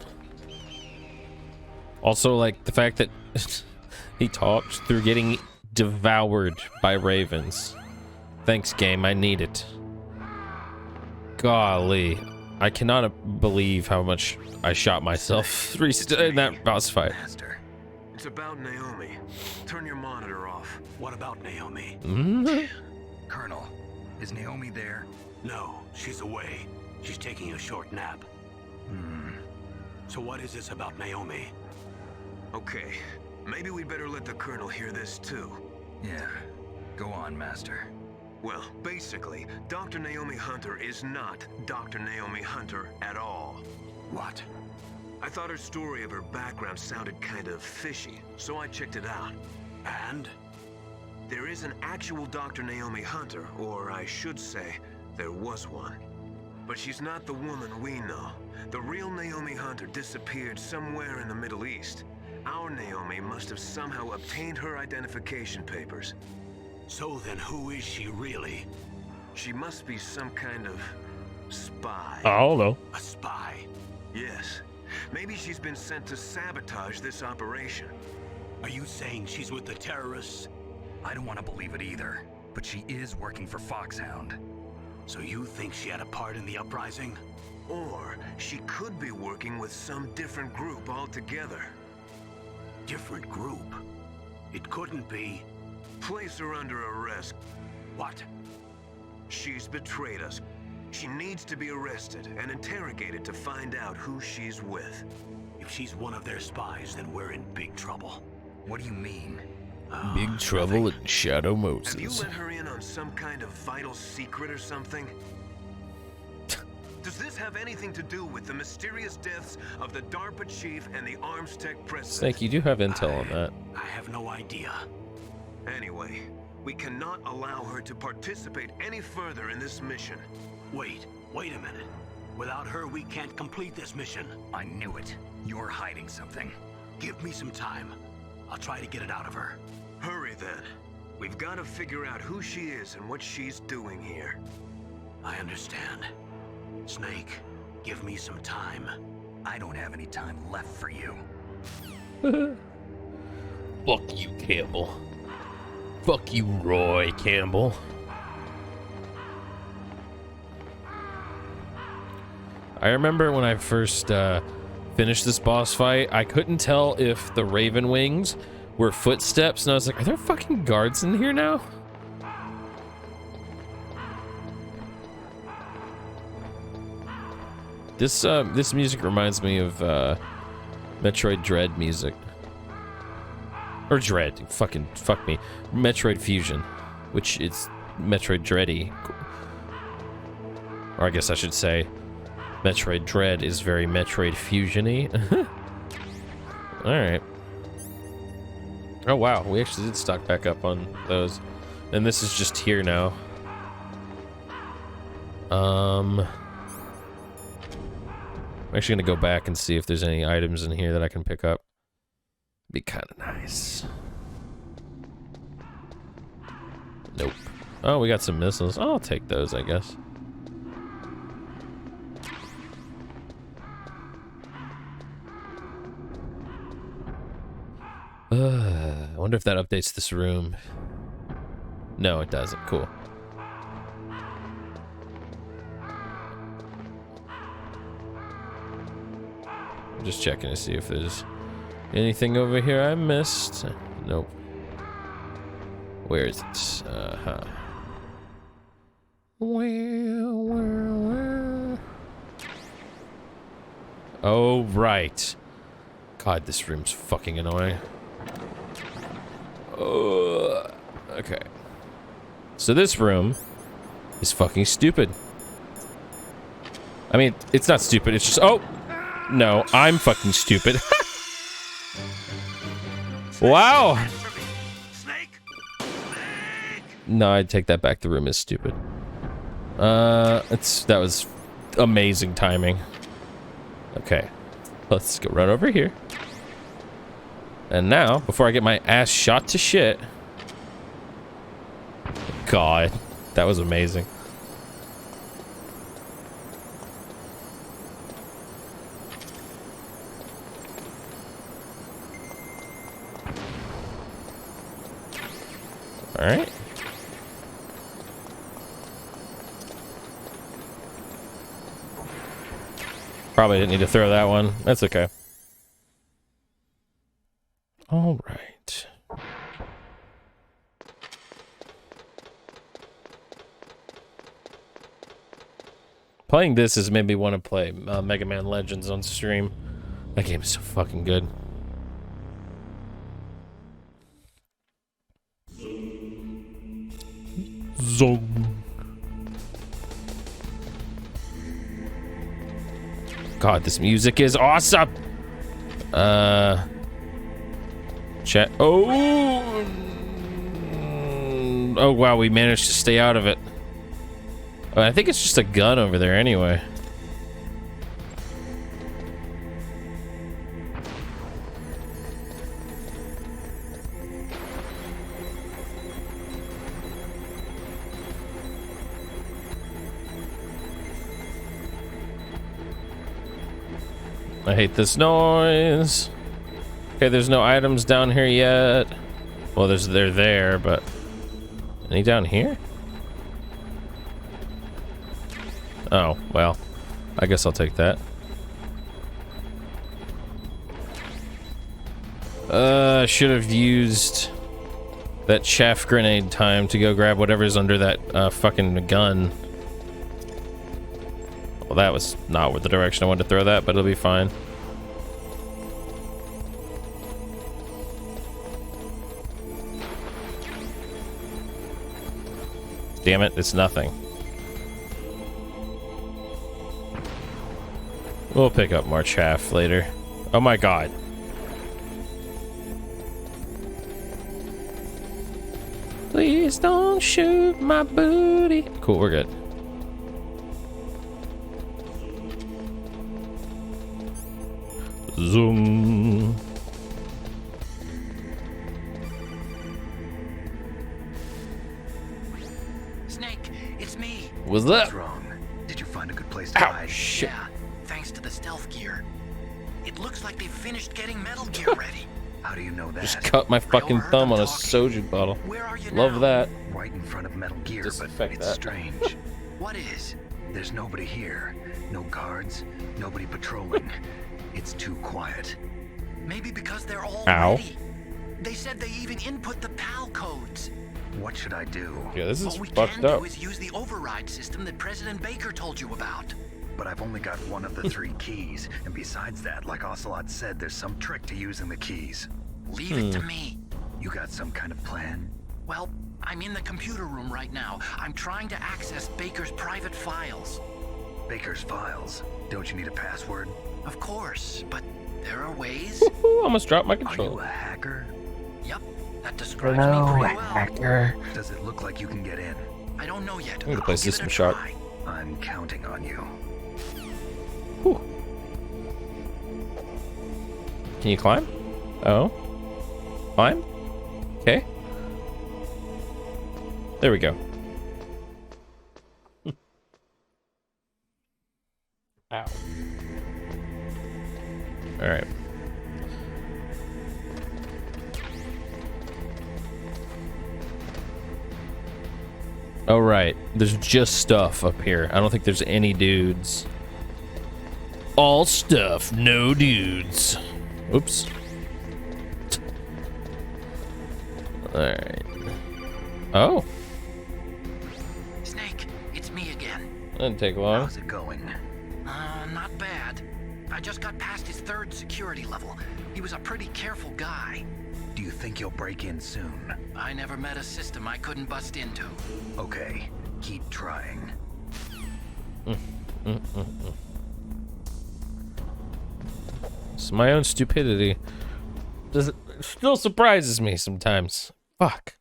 Also, like, the fact that he talked through getting devoured by ravens. Thanks, game. I need it. Golly. I cannot believe how much I shot myself in that boss fight. Master, it's about Naomi. Turn your monitor off. What about Naomi? Colonel, is Naomi there? No, she's away. She's taking a short nap. So what is this about Naomi? Okay, maybe we'd better let the Colonel hear this too. Yeah. Go on, Master. Well, basically, Dr. Naomi Hunter is not Dr. Naomi Hunter at all. What? I thought her story of her background sounded kind of fishy, so I checked it out. And? There is an actual Dr. Naomi Hunter, or I should say, there was one. But she's not the woman we know. The real Naomi Hunter disappeared somewhere in the Middle East. Our Naomi must have somehow obtained her identification papers. So then who is she really? She must be some kind of spy. I don't know. A spy? Yes. Maybe she's been sent to sabotage this operation. Are you saying she's with the terrorists? I don't want to believe it either, but she is working for Foxhound. So you think she had a part in the uprising? Or she could be working with some different group altogether. Different group? It couldn't be. Place her under arrest. What? She's betrayed us. She needs to be arrested and interrogated to find out who she's with. If she's one of their spies, then we're in big trouble. What do you mean? Big trouble in Shadow Have you Moses. let her in on some kind of vital secret or something? Does this have anything to do with the mysterious deaths of the DARPA chief and the arms tech president? Snake, you do have intel on that. I have no idea. Anyway, we cannot allow her to participate any further in this mission. Wait a minute. Without her, we can't complete this mission. I knew it. You're hiding something. Give me some time. I'll try to get it out of her. Hurry then. We've got to figure out who she is and what she's doing here. I understand. Snake, give me some time. I don't have any time left for you. Fuck you, Campbell. Fuck you, Roy Campbell. I remember when I first finished this boss fight, I couldn't tell if the Raven Wings were footsteps, and I was like, are there fucking guards in here now? This music reminds me of Metroid Dread music. Or Dread, fuck me. Metroid Fusion, which is Metroid Dready. Or I guess I should say Metroid Dread is very Metroid Fusion-y. Alright. Oh wow, we actually did stock back up on those. And this is just here now. I'm actually gonna go back and see if there's any items in here that I can pick up. Be kind of nice. Nope. Oh, we got some missiles. I'll take those, I guess. I wonder if that updates this room. No, it doesn't. Cool. I'm just checking to see if there's anything over here I missed. Nope. Where is it? Where? Oh, right. God, this room's fucking annoying. Okay. So this room is fucking stupid. I mean, it's not stupid, it's just... Oh! No, I'm fucking stupid. Wow! No, I'd take that back. The room is stupid. That was amazing timing. Okay. Let's go right over here. And now, before I get my ass shot to shit... God, that was amazing. All right. Probably didn't need to throw that one. That's okay. All right. Playing this has made me want to play Mega Man Legends on stream. That game is so fucking good. Zong. God, this music is awesome. Chat. Oh! Oh, wow, we managed to stay out of it. I think it's just a gun over there anyway. I hate this noise. Okay, there's no items down here yet. Well, they're there, but any down here? Oh, well, I guess I'll take that. Should have used that chaff grenade time to go grab whatever's under that fucking gun. Well, that was not the direction I wanted to throw that, but it'll be fine. Damn it, it's nothing. We'll pick up more chaff later. Oh my god. Please don't shoot my booty. Cool, we're good. Zoom. Snake, it's me. What's What's up? wrong? Did you find a good place to Ow, hide? shit. Yeah, thanks to the stealth gear. It looks like they finished getting Metal Gear ready. How do you know that? Just cut my fucking overheard thumb them on a talking. soju bottle. Where are you Love now? that. Right in front of Metal Gear, Disinfect but it's that. strange. What is? There's nobody here. No guards, nobody patrolling. It's too quiet. Maybe because they're all Ow. ready. They said they even input the PAL codes. What should I do? Yeah, this is What we fucked can up. do is use the override system that President Baker told you about. But I've only got one of the 3 keys, and besides that, like Ocelot said, there's some trick to using the keys. Leave it to me. You got some kind of plan? Well, I'm in the computer room right now. I'm trying to access Baker's private files. Baker's files. Don't you need a password? Of course, but there are ways. Ooh, almost dropped my Are you controller. a hacker? Yep, that describes me pretty well. Does it look like you can get in? I don't know yet. I'm gonna play I'll give it System a Shock. try. I'm counting on you. Whew. Can you climb? Oh. Climb? Okay. There we go. Ow. Alright. Oh, right. There's just stuff up here. I don't think there's any dudes. All stuff, no dudes. Oops. Alright. Oh. Snake, it's me again. That didn't take long. How's it going? Not bad. I just got past his 3rd security level. He was a pretty careful guy. Do you think you'll break in soon? I never met a system I couldn't bust into. Okay, keep trying. It's my own stupidity. It still surprises me sometimes. Fuck.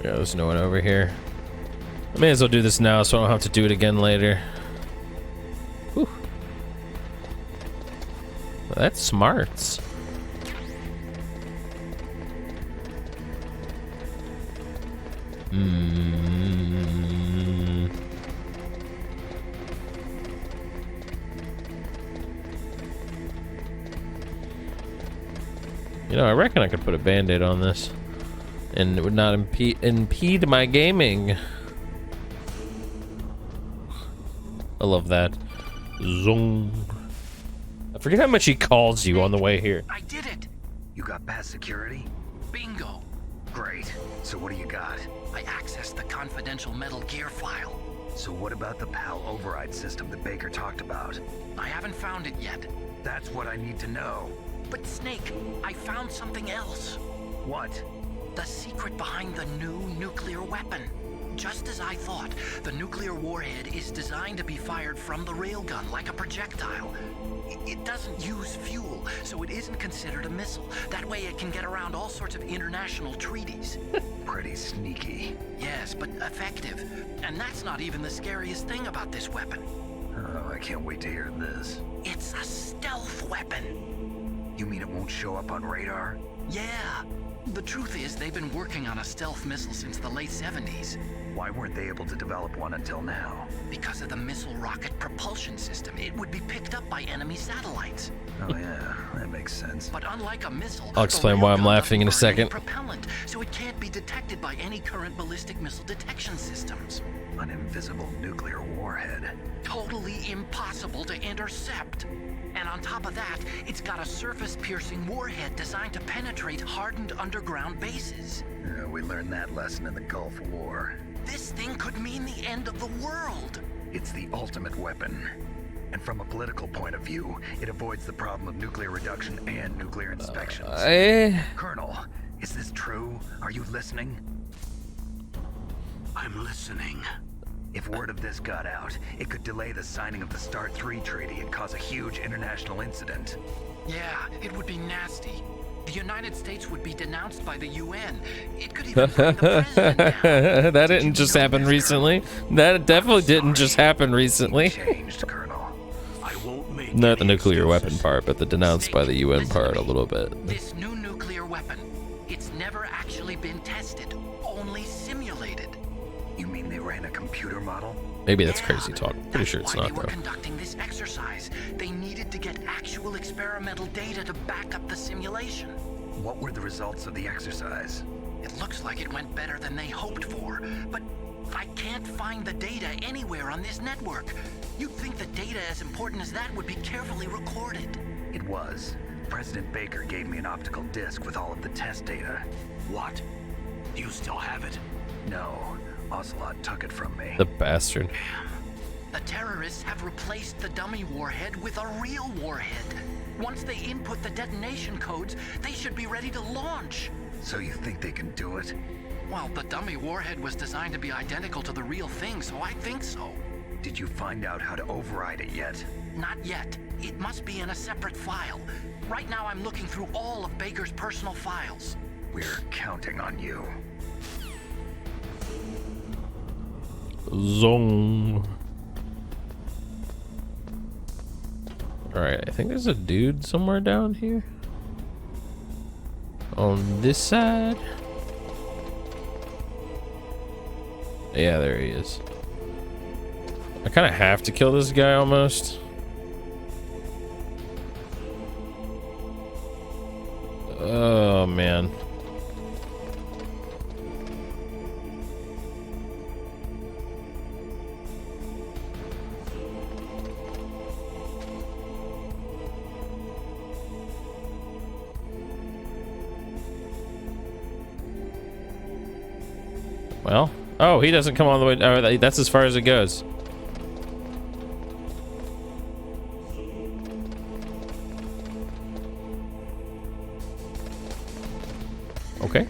Yeah, there's no one over here. I may as well do this now so I don't have to do it again later. Whew. Well, that's smarts. You know, I reckon I could put a band-aid on this. And it would not impede my gaming. I love that. Zoom. I forget how much he calls you on the way here. I did it! You got past security? Bingo! Great. So what do you got? I accessed the confidential Metal Gear file. So what about the PAL override system that Baker talked about? I haven't found it yet. That's what I need to know. But Snake, I found something else. What? The secret behind the new nuclear weapon. Just as I thought, the nuclear warhead is designed to be fired from the railgun like a projectile. It doesn't use fuel, so it isn't considered a missile. That way it can get around all sorts of international treaties. Pretty sneaky. Yes, but effective. And that's not even the scariest thing about this weapon. Oh, I can't wait to hear this. It's a stealth weapon. You mean it won't show up on radar? Yeah. The truth is, they've been working on a stealth missile since the late 70s. Why weren't they able to develop one until now? Because of the missile rocket propulsion system. It would be picked up by enemy satellites. Oh yeah, that makes sense. But unlike a missile, I'll explain why I'm laughing in a second. Propellant, so it can't be detected by any current ballistic missile detection systems. An invisible nuclear warhead. Totally impossible to intercept. And on top of that, it's got a surface-piercing warhead designed to penetrate hardened underground bases. We learned that lesson in the Gulf War. This thing could mean the end of the world. It's the ultimate weapon. And from a political point of view, it avoids the problem of nuclear reduction and nuclear inspections. Colonel, is this true? Are you listening? I'm listening. If word of this got out, it could delay the signing of the START 3 treaty and cause a huge international incident. Yeah, it would be nasty. The United States would be denounced by the UN. It could even bring the president down. That didn't just happen recently. That definitely didn't just happen recently. Changed, Colonel. I won't make Not the any nuclear weapon excuses. part, but the denounced by the UN part a little bit. This new nuclear weapon, it's never actually been tested, only simulated. You mean they ran a computer model? Maybe that's crazy talk. Pretty sure it's why not they were though. conducting this exercise. They needed to get actual experimental data to back up the simulation. What were the results of the exercise? It looks like it went better than they hoped for, but I can't find the data anywhere on this network. You'd think the data as important as that would be carefully recorded. It was. President Baker gave me an optical disc with all of the test data. What? Do you still have it? No, Ocelot took it from me. The bastard. The terrorists have replaced the dummy warhead with a real warhead. Once they input the detonation codes, they should be ready to launch. So you think they can do it? Well, the dummy warhead was designed to be identical to the real thing, so I think so. Did you find out how to override it yet? Not yet. It must be in a separate file. Right now I'm looking through all of Baker's personal files. We're counting on you. Zong. Alright, I think there's a dude somewhere down here. On this side. Yeah, there he is. I kind of have to kill this guy almost. Oh, man. Well, oh, he doesn't come all the way. Oh, that's as far as it goes. Okay.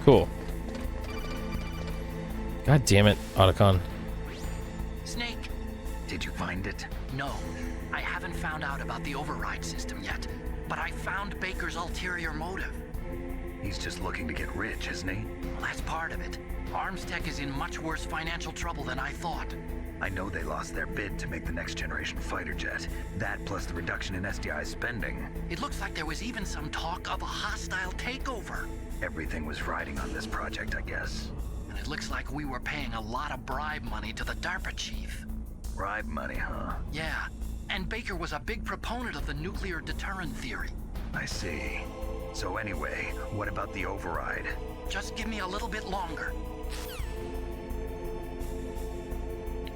Cool. God damn it, Otacon. Snake. Did you find it? No, I haven't found out about the override system yet, but I found Baker's ulterior motive. He's just looking to get rich, isn't he? Well, that's part of it. Arms Tech is in much worse financial trouble than I thought. I know they lost their bid to make the next generation fighter jet. That plus the reduction in SDI spending. It looks like there was even some talk of a hostile takeover. Everything was riding on this project, I guess. And it looks like we were paying a lot of bribe money to the DARPA chief. Bribe money, huh? Yeah, and Baker was a big proponent of the nuclear deterrent theory. I see. So anyway, what about the override? Just give me a little bit longer.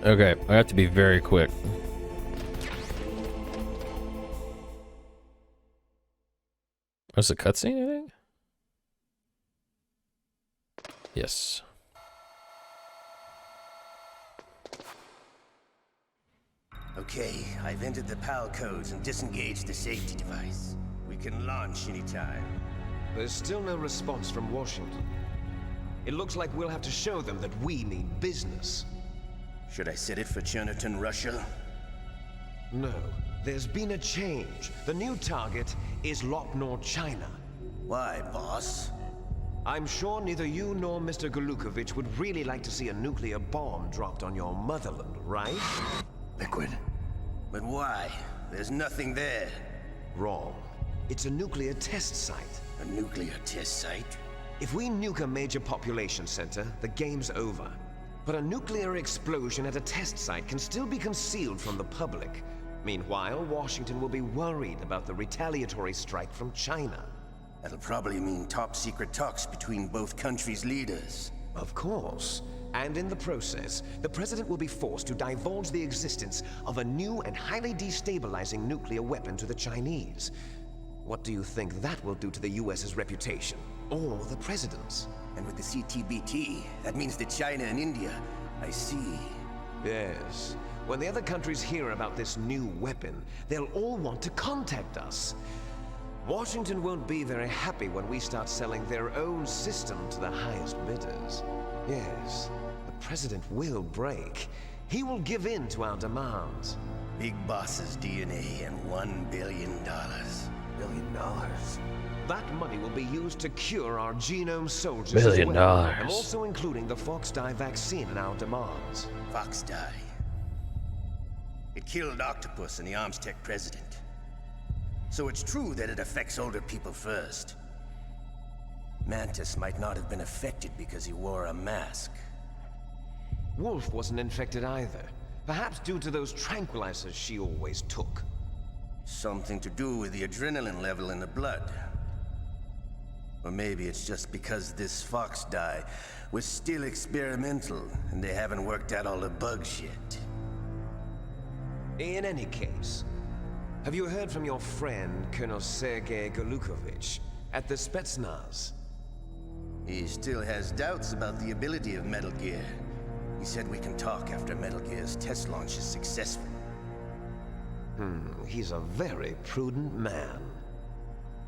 Okay, I have to be very quick. Was it a cutscene, I think? Yes. Okay, I've entered the PAL codes and disengaged the safety device. We can launch anytime. There's still no response from Washington. It looks like we'll have to show them that we mean business. Should I set it for Chernobyl, Russia? No, there's been a change. The new target is Lopnor, China. Why, boss? I'm sure neither you nor Mr. Golukovich would really like to see a nuclear bomb dropped on your motherland, right? Liquid. But why? There's nothing there. Wrong. It's a nuclear test site. A nuclear test site? If we nuke a major population center, the game's over. But a nuclear explosion at a test site can still be concealed from the public. Meanwhile, Washington will be worried about the retaliatory strike from China. That'll probably mean top-secret talks between both countries' leaders. Of course. And in the process, the president will be forced to divulge the existence of a new and highly destabilizing nuclear weapon to the Chinese. What do you think that will do to the US's reputation? Or the president's? And with the CTBT, that means that China and India. I see. Yes. When the other countries hear about this new weapon, they'll all want to contact us. Washington won't be very happy when we start selling their own system to the highest bidders. Yes, the president will break. He will give in to our demands. Big Boss's DNA and $1 billion. $1 billion? That money will be used to cure our genome soldiers $1 billion. as well, and also including the Fox-dye vaccine in our demands. Fox-dye. It killed Octopus and the Armstech president. So it's true that it affects older people first. Mantis might not have been affected because he wore a mask. Wolf wasn't infected either. Perhaps due to those tranquilizers she always took. Something to do with the adrenaline level in the blood. Or maybe it's just because this Fox dye was still experimental and they haven't worked out all the bugs yet. In any case, have you heard from your friend, Colonel Sergei Golukovich, at the Spetsnaz? He still has doubts about the ability of Metal Gear. He said we can talk after Metal Gear's test launch is successful. He's a very prudent man.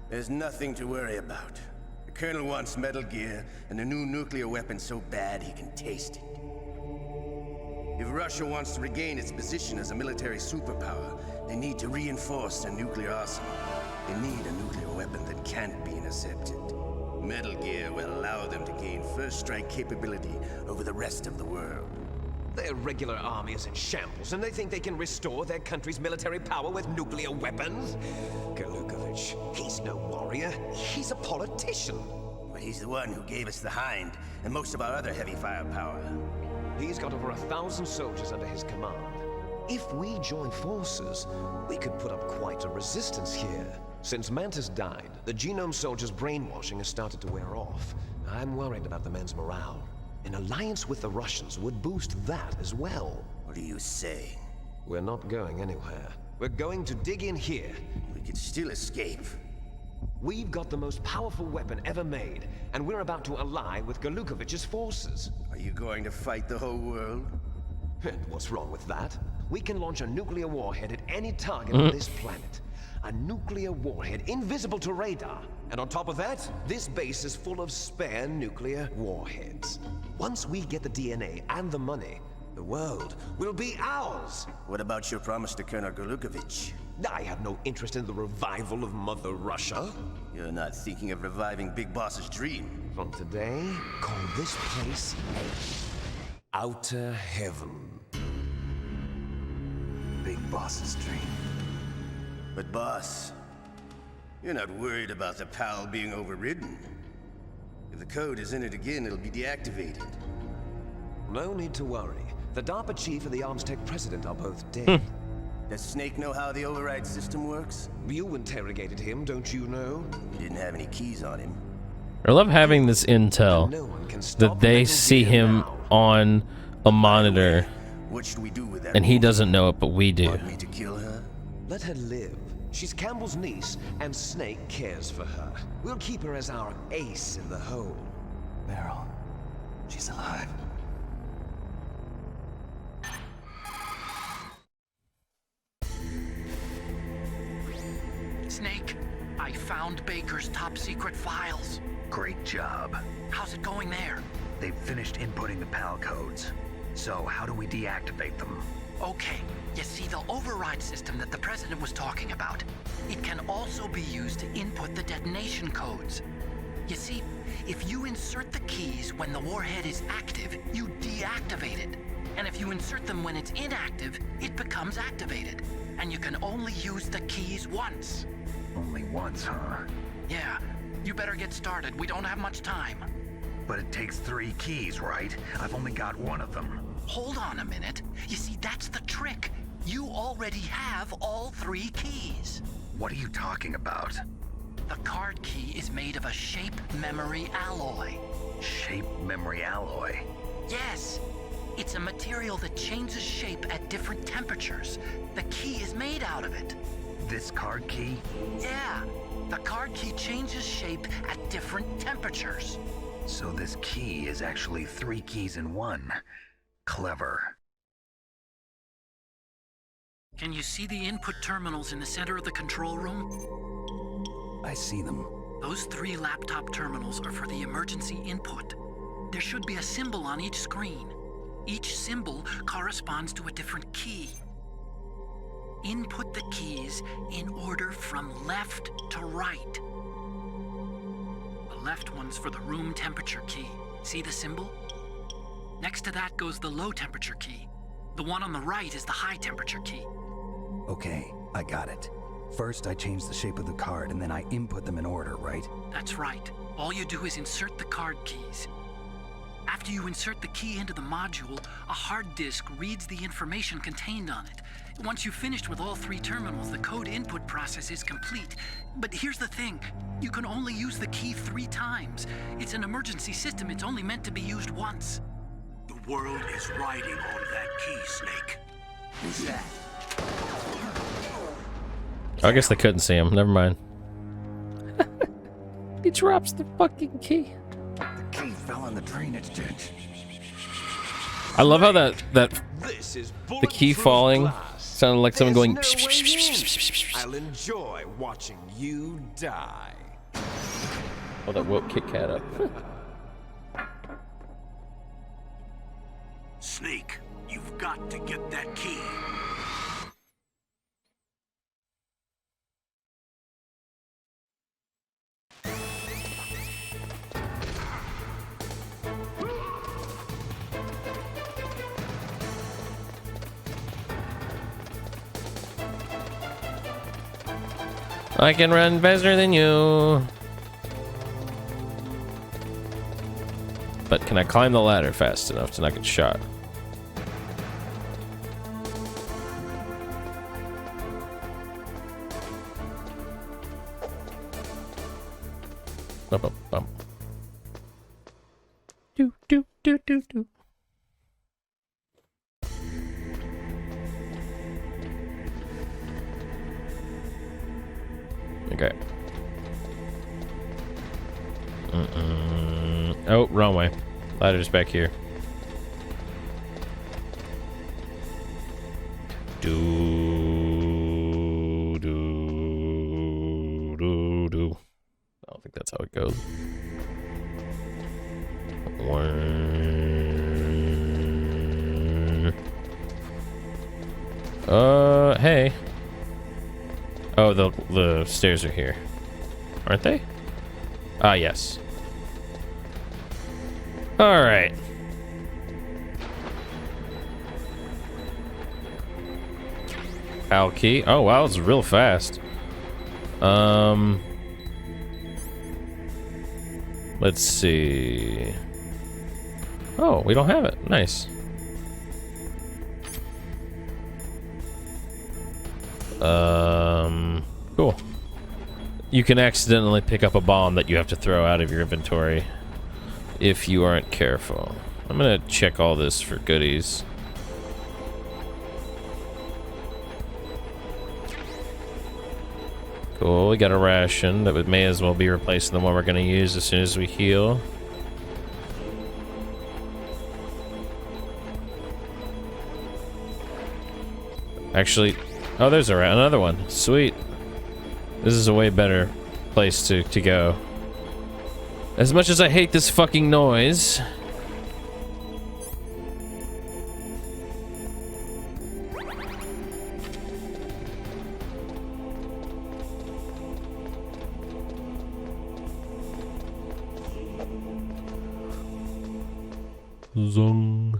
There's nothing to worry about. The Colonel wants Metal Gear and a new nuclear weapon so bad he can taste it. If Russia wants to regain its position as a military superpower, they need to reinforce their nuclear arsenal. They need a nuclear weapon that can't be intercepted. Metal Gear will allow them to gain first strike capability over the rest of the world. Their regular army is in shambles, and they think they can restore their country's military power with nuclear weapons? Golukovich, he's no warrior. He's a politician. But he's the one who gave us the Hind and most of our other heavy firepower. He's got over 1,000 soldiers under his command. If we join forces, we could put up quite a resistance here. Since Mantis died, the genome soldiers' brainwashing has started to wear off. I'm worried about the men's morale. An alliance with the Russians would boost that as well. What are you saying? We're not going anywhere. We're going to dig in here. We could still escape. We've got the most powerful weapon ever made, and we're about to ally with Golukovich's forces. Are you going to fight the whole world? And what's wrong with that? We can launch a nuclear warhead at any target on this planet. A nuclear warhead invisible to radar. And on top of that, this base is full of spare nuclear warheads. Once we get the DNA and the money, the world will be ours. What about your promise to Colonel Golukovich? I have no interest in the revival of Mother Russia. You're not thinking of reviving Big Boss's dream. From today, call this place Outer Heaven. Big Boss's dream. But boss, you're not worried about the PAL being overridden. If the code is in it again, it'll be deactivated. No need to worry. The DARPA chief and the Armstech president are both dead. Does Snake know how the override system works? You interrogated him, don't you know? He didn't have any keys on him. I love having this intel that they see him on a monitor What should we do with that? and he doesn't know it, but we do. Want me to kill her? Let her live. She's Campbell's niece, and Snake cares for her. We'll keep her as our ace in the hole. Meryl, she's alive. Snake, I found Baker's top secret files. Great job. How's it going there? They've finished inputting the PAL codes. So how do we deactivate them? Okay, you see the override system that the President was talking about. It can also be used to input the detonation codes. You see, if you insert the keys when the warhead is active, you deactivate it. And if you insert them when it's inactive, it becomes activated. And you can only use the keys once. Only once, huh? Yeah, you better get started. We don't have much time. But it takes 3 keys, right? I've only got 1 of them. Hold on a minute. You see, that's the trick. You already have all 3 keys. What are you talking about? The card key is made of a shape memory alloy. Shape memory alloy? Yes. It's a material that changes shape at different temperatures. The key is made out of it. This card key? Yeah. The card key changes shape at different temperatures. So this key is actually 3 keys in 1. Clever. Can you see the input terminals in the center of the control room? I see them. Those 3 laptop terminals are for the emergency input. There should be a symbol on each screen. Each symbol corresponds to a different key. Input the keys in order from left to right. The left one's for the room temperature key. See the symbol? Next to that goes the low temperature key. The one on the right is the high temperature key. Okay, I got it. First, I change the shape of the card, and then I input them in order, right? That's right. All you do is insert the card keys. After you insert the key into the module, a hard disk reads the information contained on it. Once you've finished with all 3 terminals, the code input process is complete. But here's the thing. You can only use the key 3 times. It's an emergency system. It's only meant to be used once. The world is riding on that key, Snake. Who's that? I guess they couldn't see him. Never mind. He drops the fucking key. The key fell in the drainage ditch. I love how that the key falling sounded like someone going. I'll enjoy watching you die. Oh, that woke Kit Kat up. Snake, you've got to get that key. I can run faster than you. But can I climb the ladder fast enough to not get shot? Bum, bum, bum. Do, do, do, do, do. Okay. Oh, wrong way. Ladder's back here. Do, do, do, do. I don't think that's how it goes. Hey. Oh, the stairs are here. Aren't they? Ah, yes. All right. Al key. Oh, wow, it's real fast. Let's see. Oh, we don't have it. Nice. Cool. You can accidentally pick up a bomb that you have to throw out of your inventory if you aren't careful. I'm gonna check all this for goodies. Cool, we got a ration that may as well be replacing the one we're gonna use as soon as we heal. Actually, oh, there's another one. Sweet. This is a way better place to go. As much as I hate this fucking noise. Zong.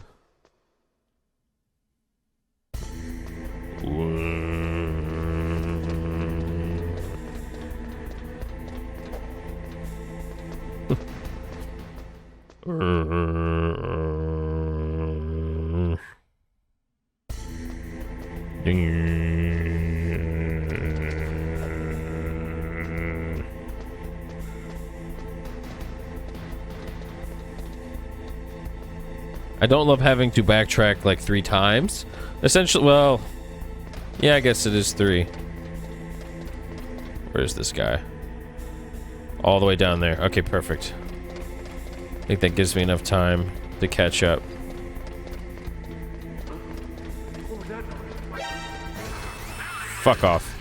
I don't love having to backtrack like 3 times. Essentially, well, yeah, I guess it is 3. Where's this guy? All the way down there. Okay, perfect. I think that gives me enough time to catch up. Fuck off.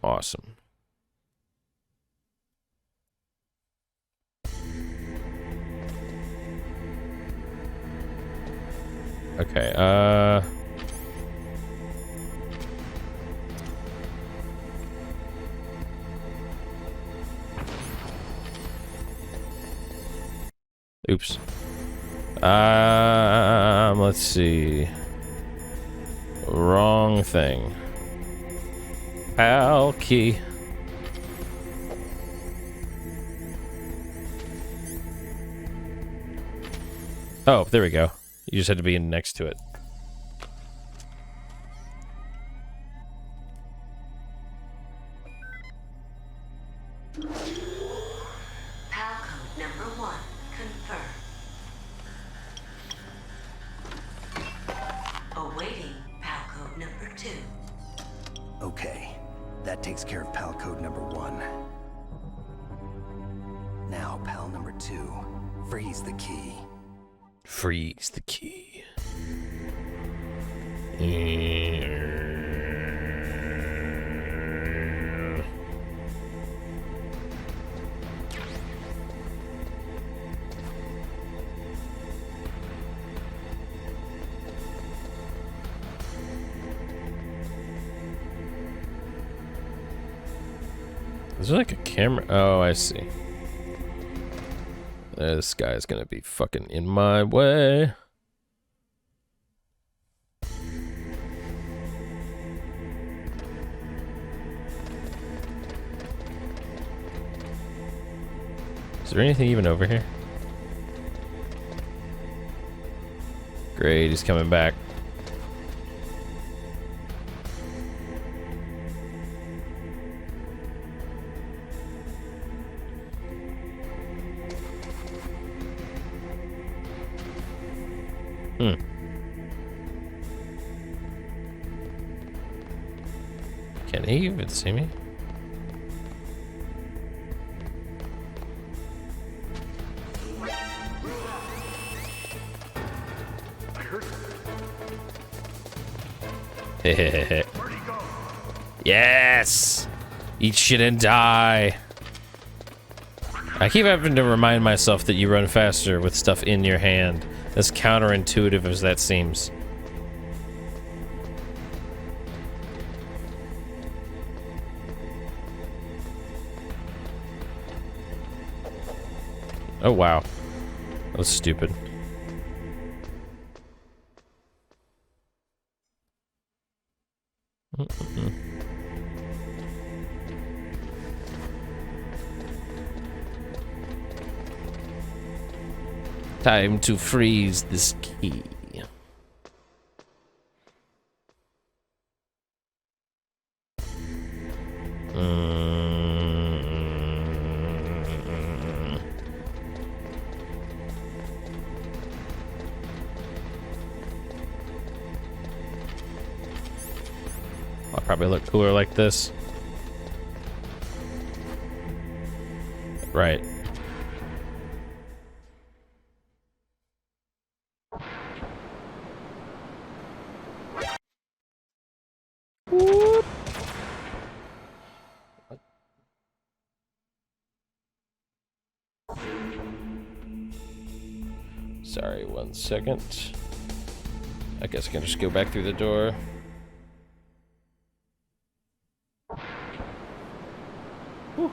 Awesome. Okay, oops. Let's see. Wrong thing. Pal key. Oh, there we go. You just had to be next to it. PAL code number 1, confirmed. Awaiting PAL code number 2. Okay, that takes care of PAL code number 1. Now, PAL number 2, freeze the key. Freeze the key. Is there like a camera? Oh, I see. This guy's gonna be fucking in my way. Is there anything even over here? Great, he's coming back. Can he even see me? Yes! Eat shit and die. I keep having to remind myself that you run faster with stuff in your hand. As counterintuitive as that seems. Oh wow. That was stupid. Time to freeze this key. I'll probably look cooler like this. Right. Whoop. Sorry, 1 second. I guess I can just go back through the door. Whew.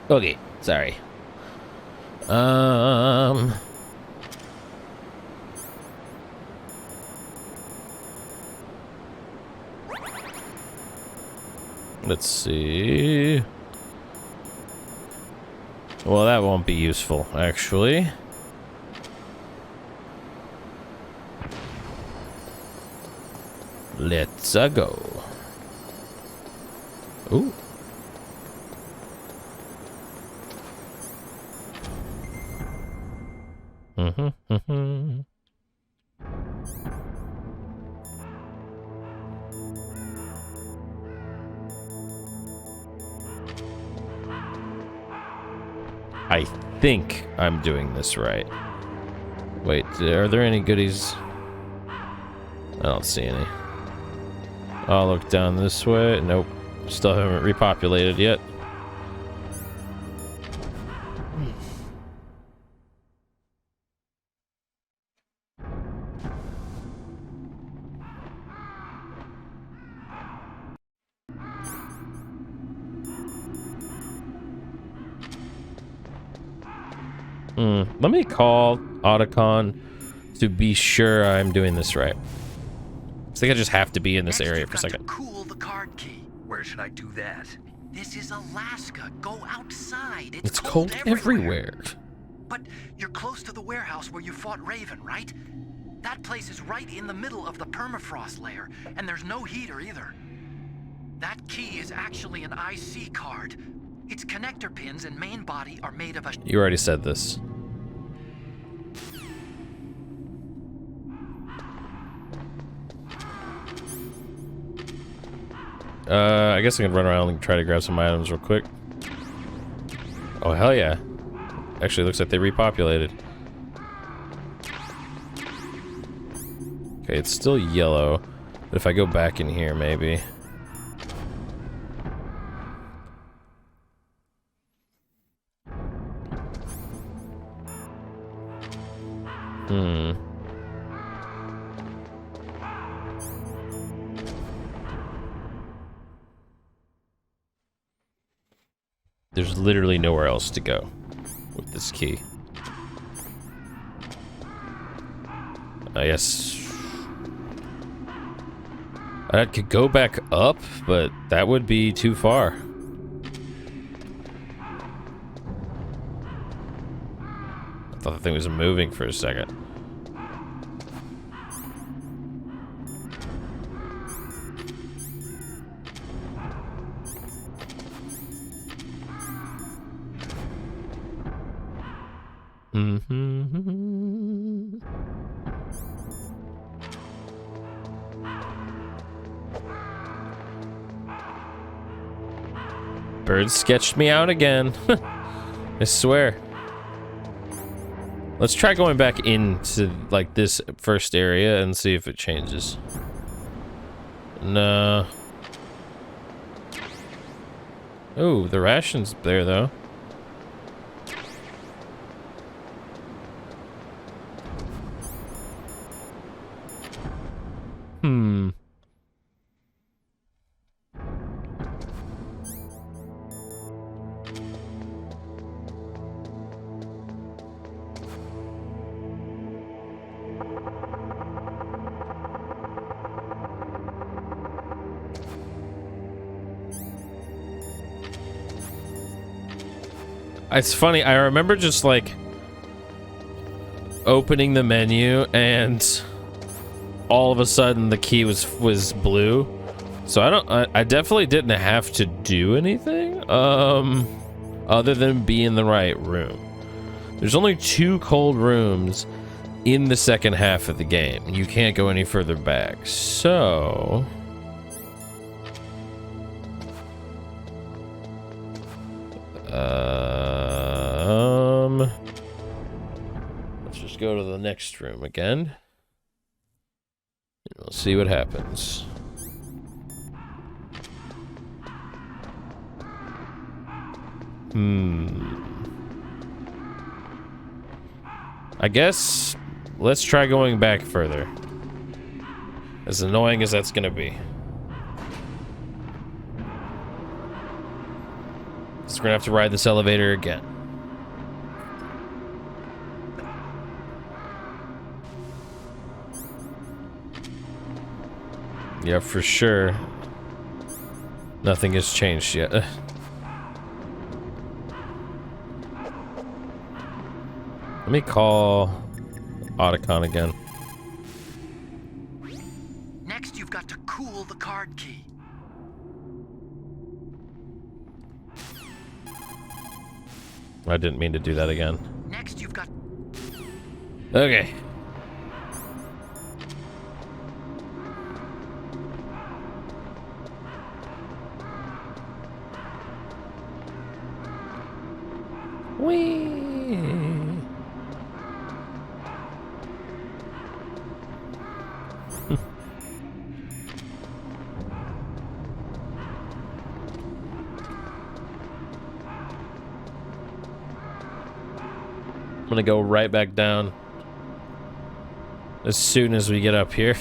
Okay, sorry. Let's see. Well, that won't be useful, actually. Let's go. Ooh. Mm-hmm. I think I'm doing this right. Wait, are there any goodies? I don't see any. I'll look down this way. Nope. Still haven't repopulated yet. Let me call Otacon to be sure I'm doing this right. I think I just have to be in this area for a second. Cool the card key. Where should I do that? This is Alaska. Go outside. It's cold everywhere. But you're close to the warehouse where you fought Raven, right? That place is right in the middle of the permafrost layer, and there's no heater either. That key is actually an IC card. Its connector pins and main body are made of a... You already said this. I guess I can run around and try to grab some items real quick. Oh, hell yeah. Actually, looks like they repopulated. Okay, it's still yellow. But if I go back in here, maybe... There's literally nowhere else to go with this key. I guess I could go back up, but that would be too far. I thought the thing was moving for a second. Bird sketched me out again. I swear. Let's try going back into like this first area and see if it changes. No. Oh, the ration's there though. It's funny, I remember just like opening the menu and all of a sudden the key was blue. So I definitely didn't have to do anything other than be in the right room. There's only 2 cold rooms in the second half of the game. You can't go any further back. So go to the next room again. And we'll see what happens. I guess let's try going back further. As annoying as that's gonna be. So we're gonna have to ride this elevator again. Yeah, for sure. Nothing has changed yet. Let me call Otacon again. Next, you've got to cool the card key. I didn't mean to do that again. Next, you've got... Okay. Whee! I'm gonna go right back down as soon as we get up here.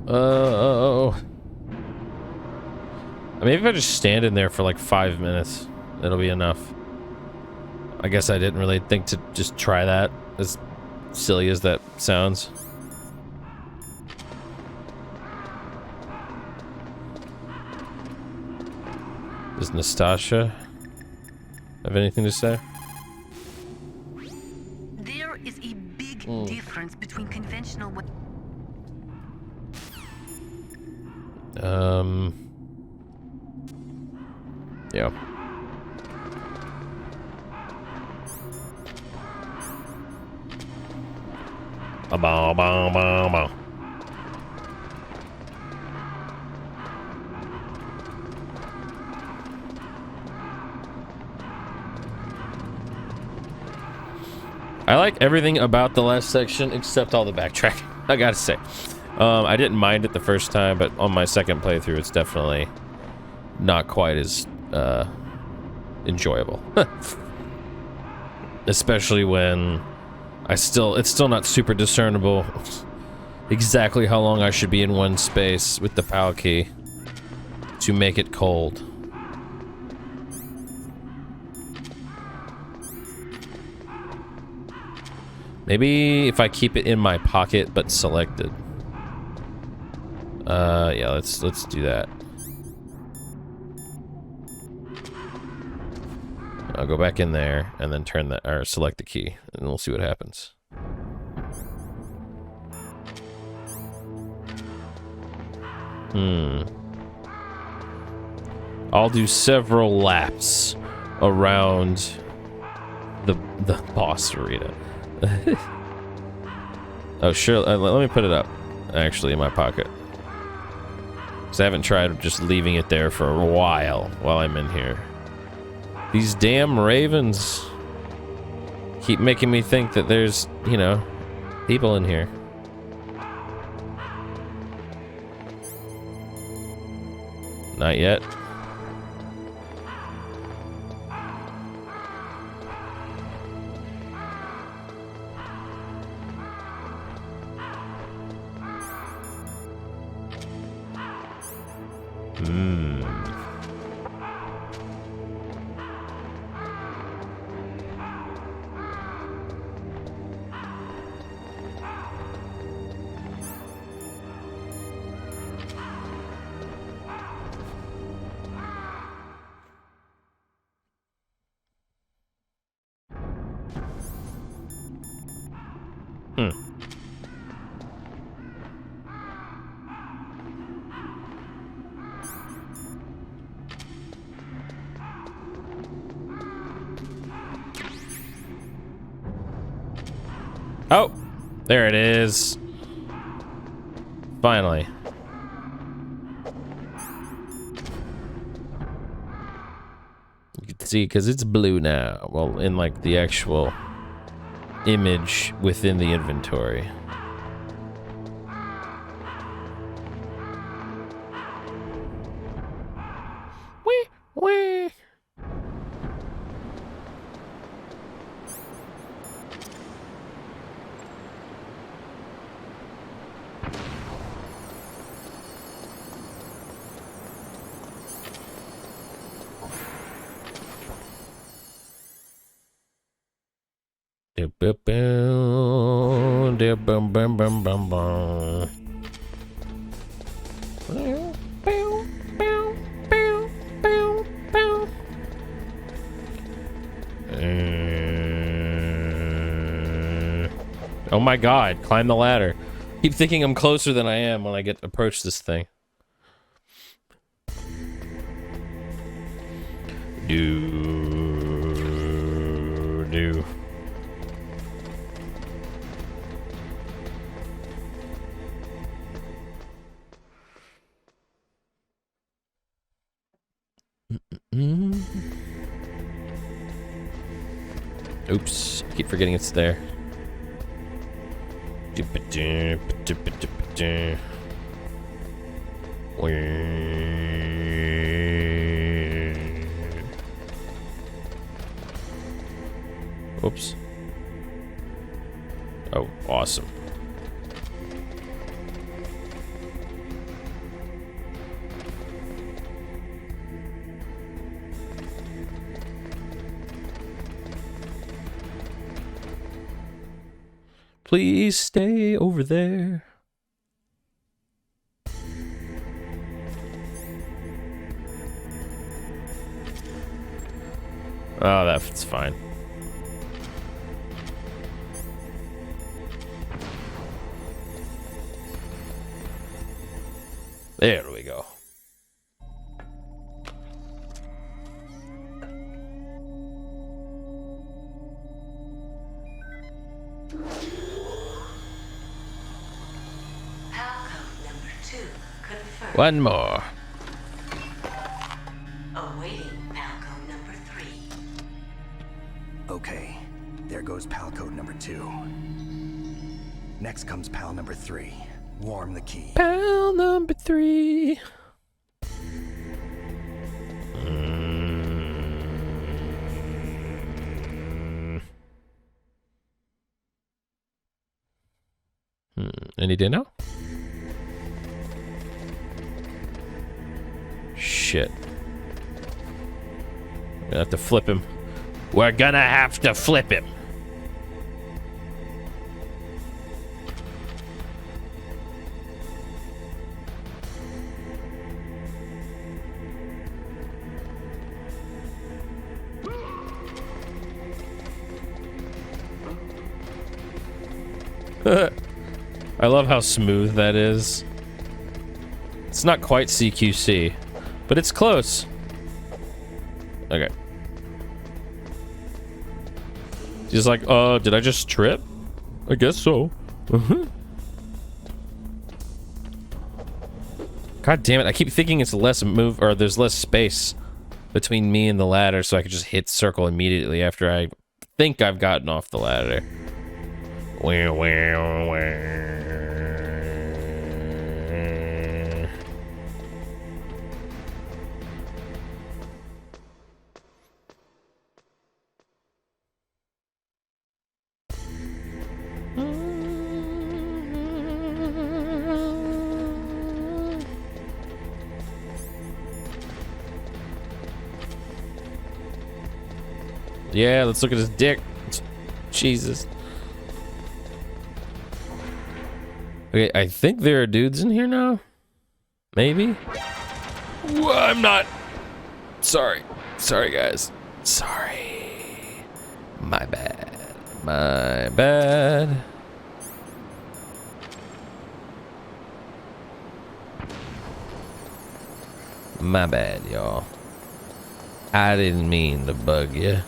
Oh. Maybe if I just stand in there for like 5 minutes, that'll be enough. I guess I didn't really think to just try that, as silly as that sounds. Does Nastasha have anything to say? There is a big difference between conventional... Yeah. I like everything about the last section except all the backtracking, I gotta say. I didn't mind it the first time, but on my second playthrough, it's definitely not quite as enjoyable. Especially when it's still not super discernible exactly how long I should be in one space with the PAL key to make it cold. Maybe if I keep it in my pocket but selected. Yeah, let's do that. I'll go back in there and then turn that, or select the key, and we'll see what happens. I'll do several laps around the boss arena. Oh, sure. Let me put it up, actually, in my pocket. Because I haven't tried just leaving it there for a while I'm in here. These damn ravens keep making me think that there's, you know, people in here. Not yet. Oh, there it is. Finally. You can see, because it's blue now. Well, in like the actual image within the inventory. Wee, wee. Oh my god, climb the ladder. Keep thinking I'm closer than I am when I get to approach this thing. Do. Oops, I keep forgetting it's there. Oops. Oh, awesome. Please stay over there. Oh, that's fine. There we go. One more. Awaiting Palcode number 3. Okay, there goes pal code number 2. Next comes pal number 3. Warm the key. Pal number 3. Any day now? Shit. We're gonna have to flip him. We're gonna have to flip him. I love how smooth that is. It's not quite CQC, but it's close. Okay. He's like, did I just trip? I guess so. God damn it, I keep thinking it's less move, or there's less space between me and the ladder, so I could just hit circle immediately after I think I've gotten off the ladder. Wow, wow, wow. Yeah, let's look at his dick. Jesus. Okay, I think there are dudes in here now. Maybe? Whoa, I'm not. Sorry. Sorry, guys. Sorry. My bad. My bad. My bad, y'all. I didn't mean to bug you.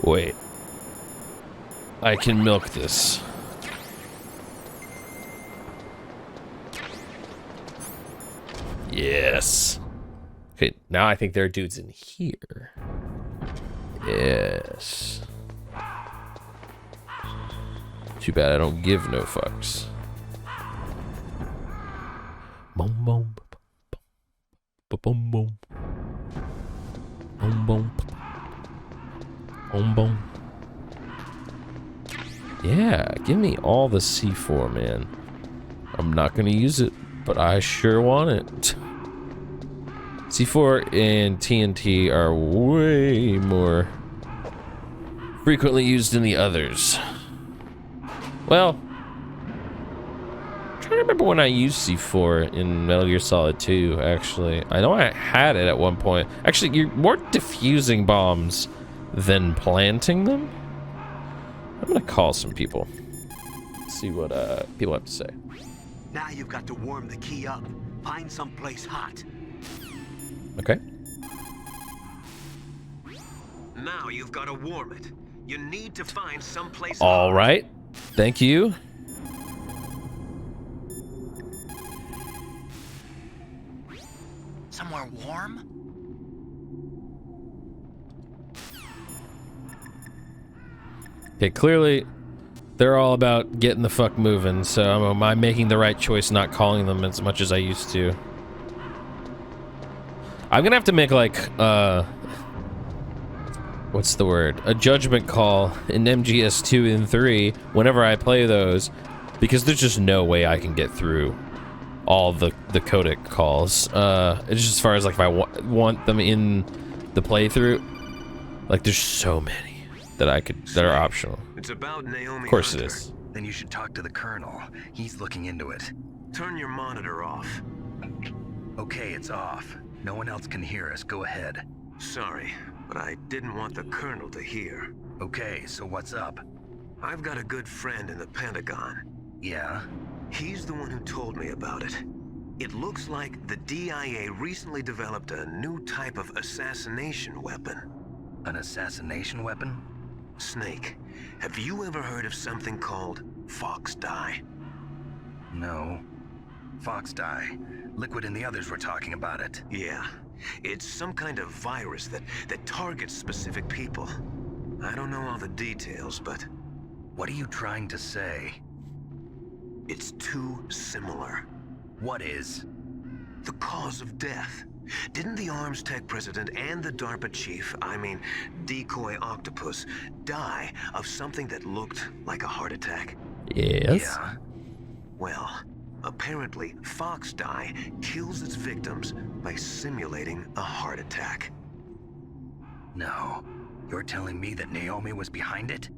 Wait. I can milk this. Yes. Okay, now I think there are dudes in here. Yes. Too bad I don't give no fucks. Boom boom. Boom boom. Boom boom. Boom boom. Yeah, give me all the C4, man. I'm not gonna use it, but I sure want it. C4 and TNT are way more frequently used than the others. Well, I'm trying to remember when I used C4 in Metal Gear Solid 2, actually. I know I had it at one point. Actually, you're more diffusing bombs than planting them. I'm gonna call some people. See what people have to say. Now you've got to warm the key up. Find someplace hot. Okay. Now you've got to warm it. You need to find someplace. All right. Thank you. Somewhere warm? Okay, clearly they're all about getting the fuck moving, so am I making the right choice not calling them as much as I used to? I'm gonna have to make like what's the word? A judgment call in MGS 2 and 3 whenever I play those, because there's just no way I can get through all the codec calls. It's just as far as like if I want them in the playthrough, like there's so many that are optional. It's about Naomi. Of course Hunter. it is. Then you should talk to the Colonel. He's looking into it. Turn your monitor off. Okay, it's off. No one else can hear us. Go ahead. Sorry, but I didn't want the Colonel to hear. Okay, so what's up? I've got a good friend in the Pentagon. Yeah? He's the one who told me about it. It looks like the DIA recently developed a new type of assassination weapon. An assassination weapon? Snake, have you ever heard of something called Fox Dye? No. Fox Dye. Liquid and the others were talking about it. Yeah. It's some kind of virus that targets specific people. I don't know all the details, but... What are you trying to say? It's too similar. What is? The cause of death. Didn't the Arms Tech president and the DARPA chief, I mean, Decoy Octopus, die of something that looked like a heart attack? Yes. Yeah. Well, apparently Fox Dye kills its victims by simulating a heart attack. No. You're telling me that Naomi was behind it?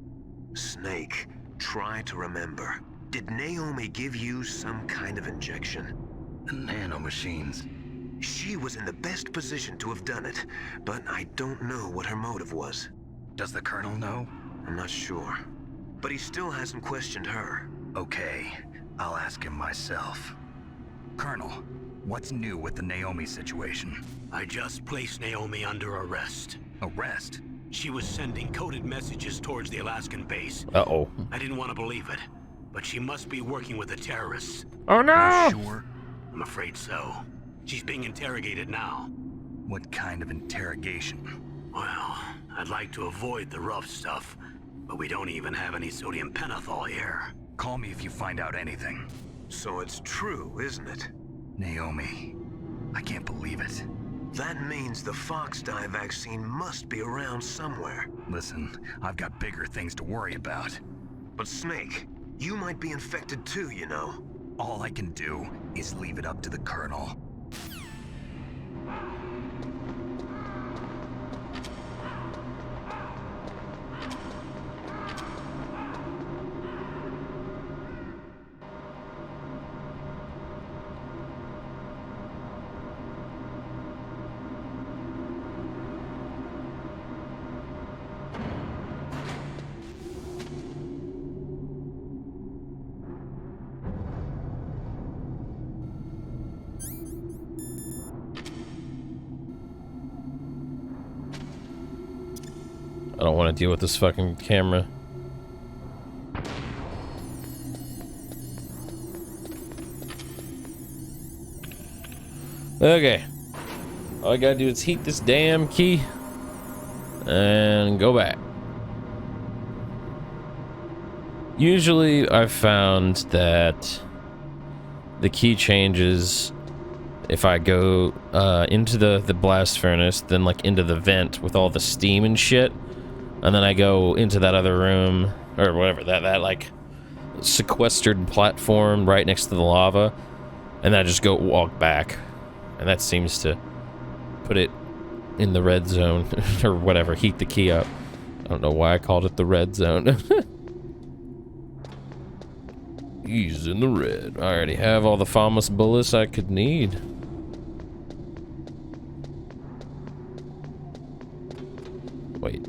Snake, try to remember. Did Naomi give you some kind of injection? The nanomachines. She was in the best position to have done it, but I don't know what her motive was. Does the Colonel know? I'm not sure. But he still hasn't questioned her. Okay, I'll ask him myself. Colonel, what's new with the Naomi situation? I just placed Naomi under arrest. Arrest? She was sending coded messages towards the Alaskan base. Uh-oh. I didn't want to believe it, but she must be working with the terrorists. Oh no! Sure. I'm afraid so. She's being interrogated now. What kind of interrogation? Well, I'd like to avoid the rough stuff, but we don't even have any sodium pentothal here. Call me if you find out anything. So it's true, isn't it? Naomi, I can't believe it. That means the Fox Dye vaccine must be around somewhere. Listen, I've got bigger things to worry about. But Snake, you might be infected too, you know. All I can do is leave it up to the Colonel. I don't want to deal with this fucking camera. Okay. All I gotta do is heat this damn key and go back. Usually I've found that the key changes if I go into the blast furnace, then like into the vent with all the steam and shit, and then I go into that other room or whatever, that like sequestered platform right next to the lava, and then I just go walk back, and that seems to put it in the red zone or whatever, heat the key up. I don't know why I called it the red zone. He's in the red. I already have all the famous bullets I could need. Wait.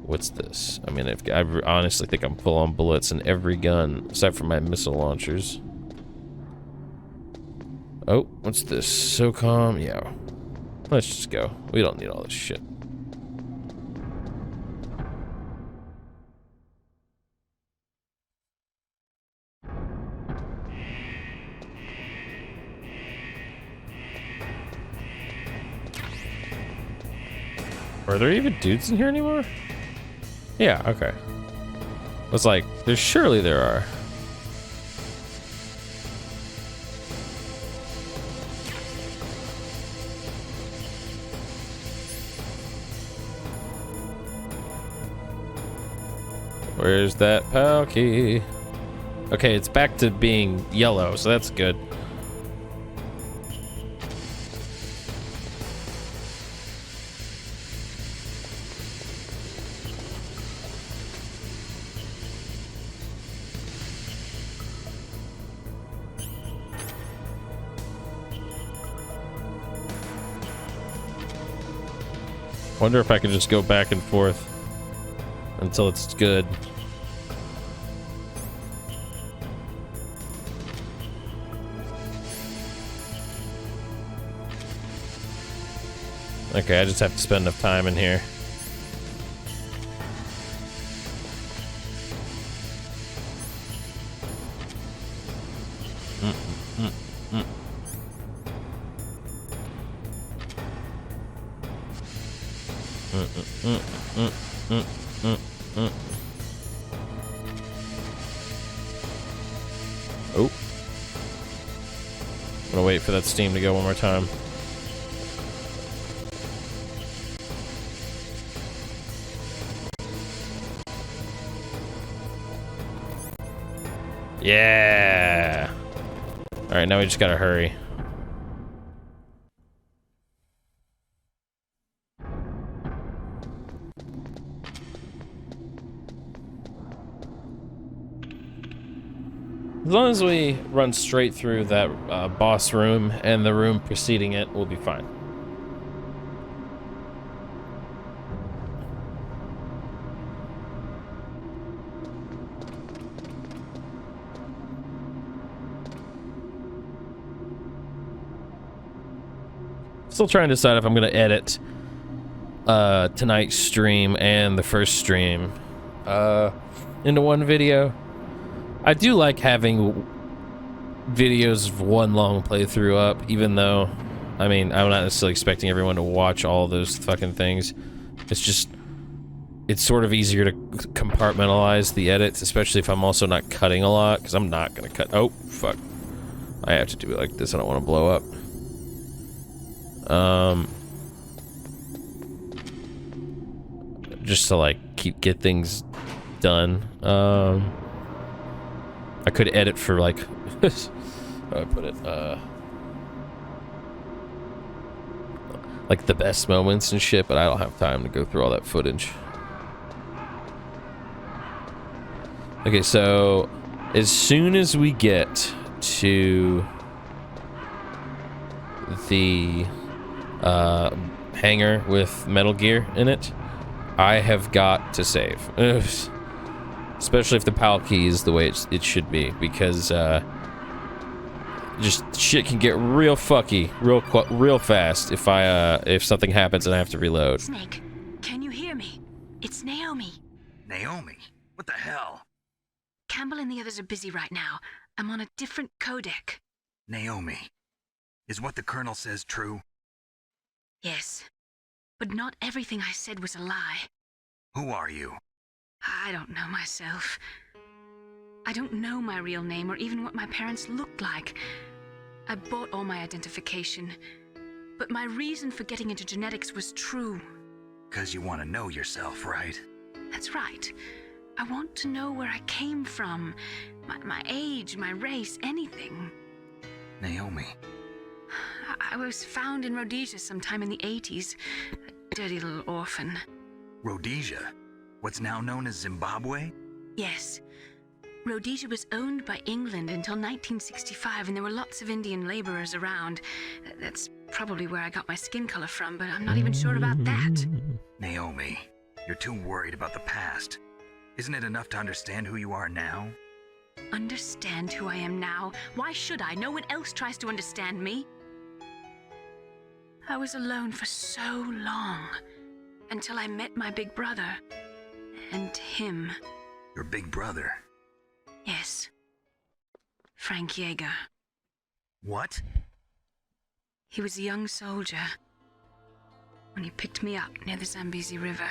What's this? I mean, I honestly think I'm full on bullets in every gun, except for my missile launchers. Oh, what's this? SOCOM? Yeah. Let's just go. We don't need all this shit. Are there even dudes in here anymore? Yeah, okay. It's like, surely there are. Where's that PAL key? Okay, it's back to being yellow, so that's good. Wonder if I can just go back and forth until it's good. Okay, I just have to spend enough time in here. Oh. I'm gonna wait for that steam to go one more time. Yeah. All right, now we just gotta hurry. As long as we run straight through that boss room and the room preceding it, we'll be fine. Still trying to decide if I'm going to edit tonight's stream and the first stream into one video. I do like having videos of one long playthrough up, even though, I mean, I'm not necessarily expecting everyone to watch all those fucking things. It's just, it's sort of easier to compartmentalize the edits, especially if I'm also not cutting a lot, because I'm not going to cut. Oh, fuck. I have to do it like this. I don't want to blow up. Just to, like, get things done. I could edit for like how I put it, like the best moments and shit, but I don't have time to go through all that footage. Okay, so as soon as we get to the hangar with Metal Gear in it, I have got to save. Especially if the PAL key is the way it should be, because just shit can get real fucky real fast if something happens and I have to reload. Snake, can you hear me? It's Naomi. Naomi? What the hell? Campbell and the others are busy right now. I'm on a different codec. Naomi, Is what the Colonel says true? Yes, but not everything I said was a lie. Who are you? I don't know myself. I don't know my real name or even what my parents looked like. I bought all my identification, but my reason for getting into genetics was true. 'Cause you want to know yourself, right? That's right. I want to know where I came from, my age, my race, anything. Naomi. I was found in Rhodesia sometime in the 80s. A dirty little orphan. Rhodesia? What's now known as Zimbabwe? Yes. Rhodesia was owned by England until 1965, and there were lots of Indian laborers around. That's probably where I got my skin color from, but I'm not even sure about that. Naomi, you're too worried about the past. Isn't it enough to understand who you are now? Understand who I am now? Why should I? No one else tries to understand me. I was alone for so long, until I met my big brother. And him. Your big brother? Yes. Frank Yeager. What? He was a young soldier when he picked me up near the Zambezi River.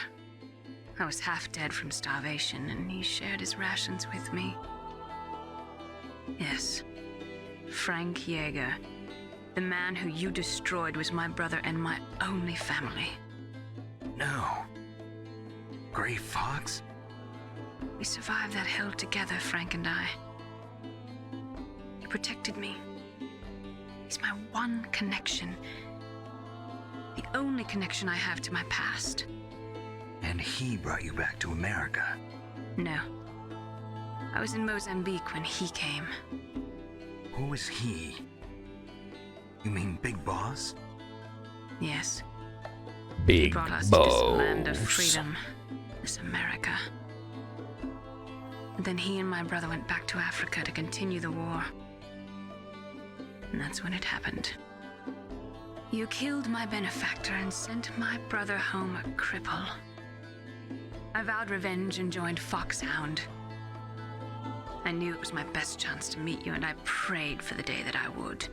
I was half dead from starvation, and he shared his rations with me. Yes, Frank Yeager. The man who you destroyed was my brother and my only family. No. Gray Fox? We survived that hell together, Frank and I. He protected me. He's my one connection. The only connection I have to my past. And he brought you back to America? No. I was in Mozambique when he came. Who is he? You mean Big Boss? Yes. Big He brought us Boss. to this land of freedom. This America. And then he and my brother went back to Africa to continue the war. And that's when it happened. You killed my benefactor and sent my brother home a cripple. I vowed revenge and joined Foxhound. I knew it was my best chance to meet you, and I prayed for the day that I would.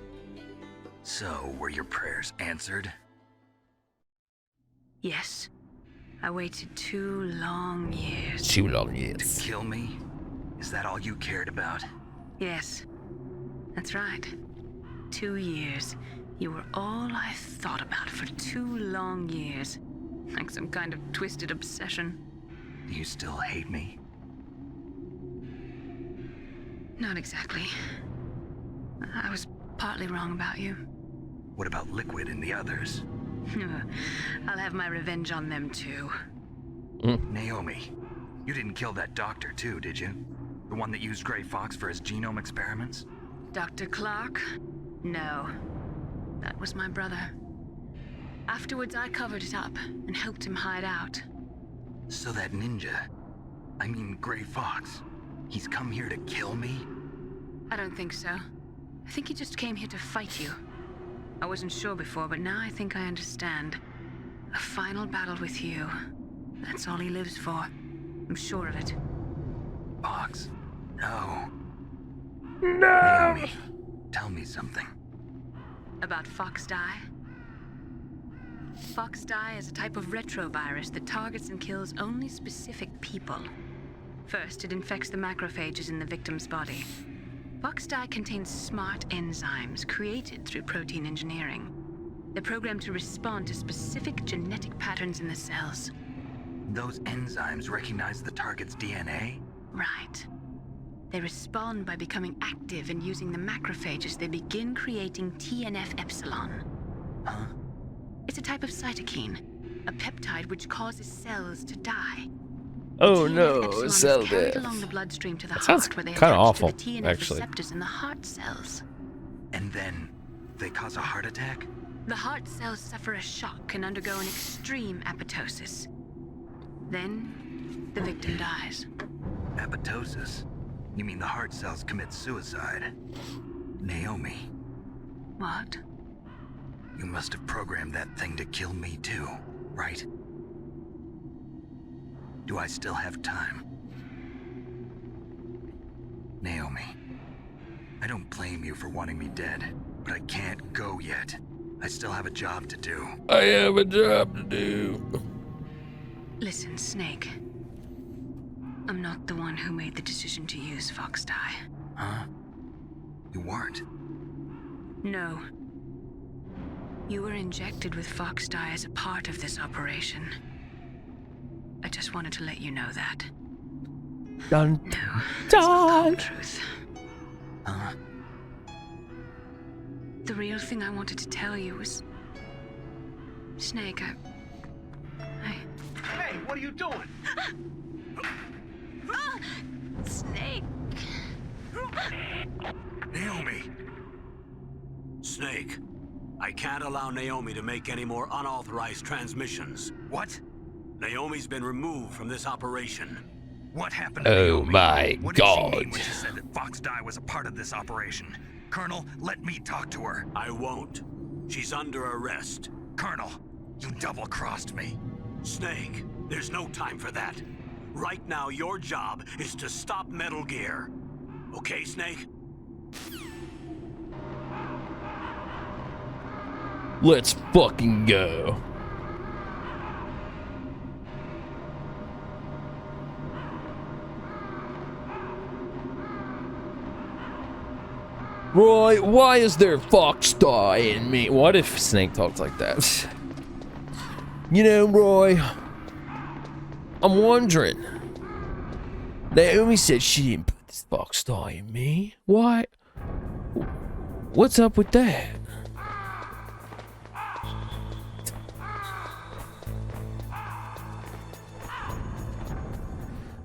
So, were your prayers answered? Yes. I waited 2 long years. 2 long years. To kill me? Is that all you cared about? Yes. That's right. 2 years. You were all I thought about for 2 long years. Like some kind of twisted obsession. Do you still hate me? Not exactly. I was partly wrong about you. What about Liquid and the others? I'll have my revenge on them too. Naomi, you didn't kill that doctor too, did you? The one that used Gray Fox for his genome experiments? Dr. Clark? No. That was my brother. Afterwards, I covered it up and helped him hide out. So that ninja, I mean Gray Fox, he's come here to kill me? I don't think so. I think he just came here to fight you. I wasn't sure before, but now I think I understand. A final battle with you. That's all he lives for. I'm sure of it. Fox, no. Naomi, tell me something. About Fox Die? Fox Die is a type of retrovirus that targets and kills only specific people. First, it infects the macrophages in the victim's body. Fox Die contains smart enzymes created through protein engineering. They're programmed to respond to specific genetic patterns in the cells. Those enzymes recognize the target's DNA? Right. They respond by becoming active and using the macrophages. They begin creating TNF-epsilon. Huh? It's a type of cytokine, a peptide which causes cells to die. Oh The no, TNF-epsilon cell is carried death. along the bloodstream to the That sounds heart, where they kinda attach awful, to the TNF actually. receptors in the heart cells. And then they cause a heart attack? The heart cells suffer a shock and undergo an extreme apoptosis. Then, the victim dies. Apoptosis? You mean the heart cells commit suicide? Naomi, What? you must have programmed that thing to kill me too, right? Do I still have time? Naomi, I don't blame you for wanting me dead. but I can't go yet. I still have a job to do. I have a job to do. Listen, Snake. I'm not the one who made the decision to use Fox Dye. Huh? You weren't? No. You were injected with Fox Dye as a part of this operation. I just wanted to let you know that. Dun, No, that's not the truth. Huh? The real thing I wanted to tell you was... Snake, I... Hey, what are you doing? Snake! Naomi! Snake, I can't allow Naomi to make any more unauthorized transmissions. What? Naomi's been removed from this operation. What happened to Oh Naomi? my What did she mean God. when she said that Fox Dye was a part of this operation? Colonel, let me talk to her. I won't. She's under arrest. Colonel, you double-crossed me. Snake, there's no time for that. Right now, your job is to stop Metal Gear. Okay, Snake? Let's fucking go. Roy, why is there Fox Dye in me? What if Snake talked like that? You know, Roy, I'm wondering. Naomi said she didn't put this Fox Dye in me. Why? What's up with that?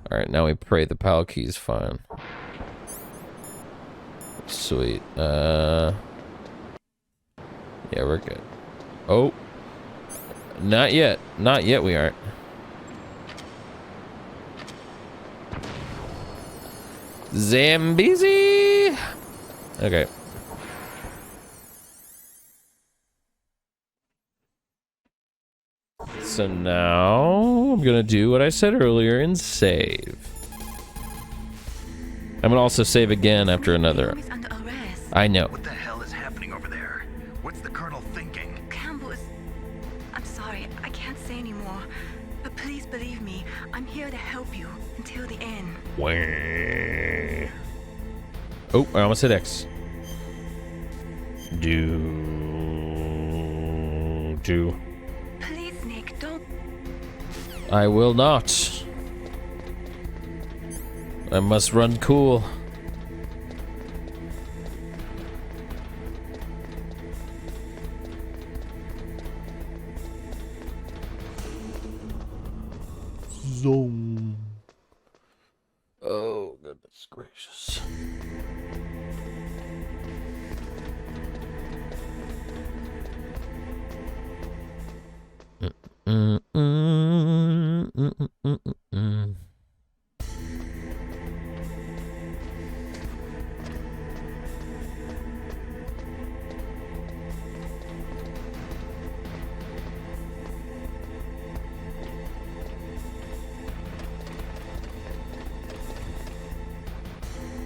Alright, now we pray the PAL key's fine. Sweet. Yeah, we're good. Oh. Not yet. Not yet we aren't. Zambezi! Okay. So now I'm gonna do what I said earlier and save. I'm gonna also save again after another. I know. What the hell is happening over there? What's the Colonel thinking? Campbell, I'm sorry, I can't say anymore. But please believe me, I'm here to help you until the end. Oh, I almost hit X. Do. Please, Nick, don't. I will not. I must run cool. Zoom. Oh, goodness gracious.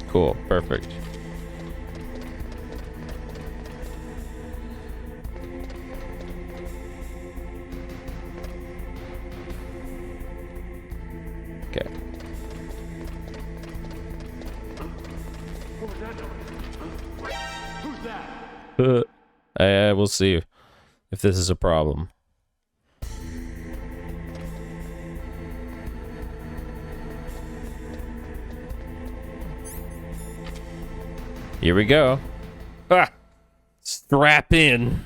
Cool, perfect. Okay. What was that noise? Who's that? I will see if this is a problem. Here we go. Ah! Strap in.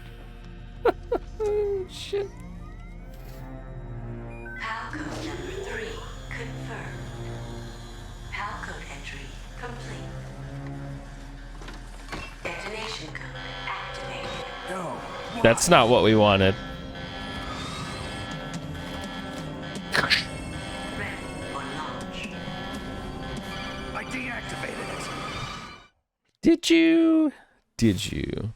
Shit. PAL code number 3 confirmed. PAL code entry complete. Detonation code activated. No. That's not what we wanted. Ready for launch. I deactivated it. Did you? Did you?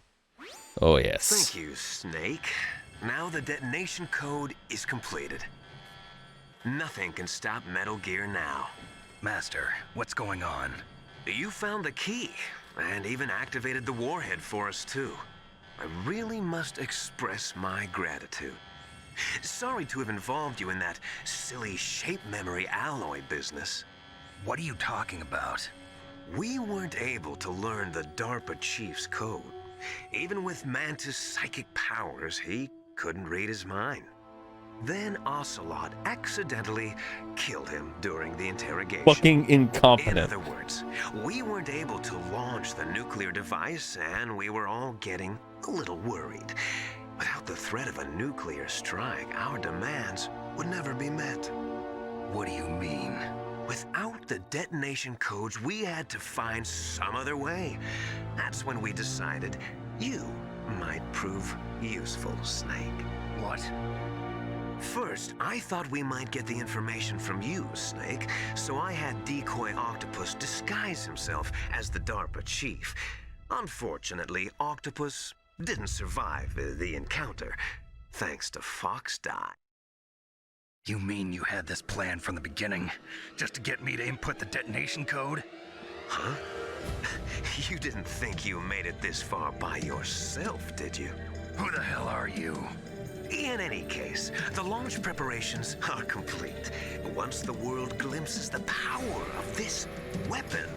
Oh, yes. Thank you, Snake. Now the detonation code is completed. Nothing can stop Metal Gear now. Master, what's going on? You found the key. and even activated the warhead for us too. I really must express my gratitude. Sorry to have involved you in that silly shape memory alloy business. What are you talking about? We weren't able to learn the DARPA chief's code. Even with Mantis' psychic powers, he couldn't read his mind. Then Ocelot accidentally killed him during the interrogation. Fucking incompetent. In other words, we weren't able to launch the nuclear device, and we were all getting a little worried. Without the threat of a nuclear strike, our demands would never be met. What do you mean? Without the detonation codes, we had to find some other way. That's when we decided you might prove useful, Snake. What? First, I thought we might get the information from you, Snake, so I had Decoy Octopus disguise himself as the DARPA chief. Unfortunately, Octopus didn't survive the encounter, thanks to Fox Die. You mean you had this plan from the beginning, just to get me to input the detonation code? Huh? You didn't think you made it this far by yourself, did you? Who the hell are you? In any case, the launch preparations are complete. Once the world glimpses the power of this weapon,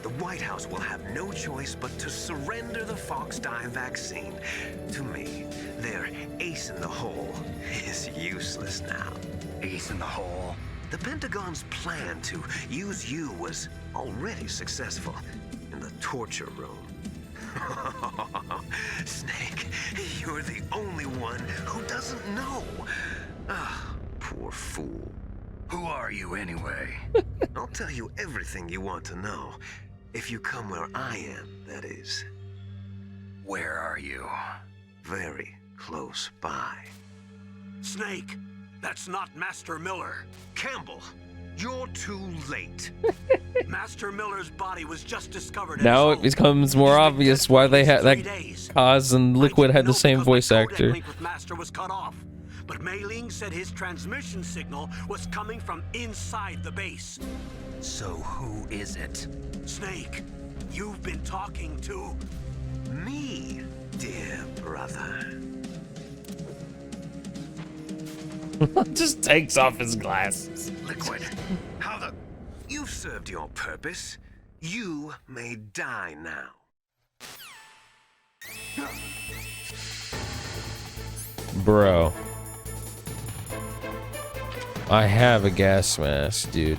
the White House will have no choice but to surrender the Fox Die vaccine. To me, their ace in the hole is useless now. Ace in the hole? The Pentagon's plan to use you was already successful in the torture room. Snake, you're the only one who doesn't know. Ah, poor fool. Who are you anyway? I'll tell you everything you want to know. If you come where I am, that is. Where are you? Very close by. Snake, that's not Master Miller. Campbell, you're too late. Master Miller's body was just discovered. Now it becomes more obvious why they had that Kaz and Liquid had the same voice actor. Link with Master was cut off, but Mei Ling said his transmission signal was coming from inside the base. So who is it? Snake, you've been talking to me, dear brother. Just takes off his glasses. Liquid, how the... You've served your purpose. You may die now. Bro. I have a gas mask, dude.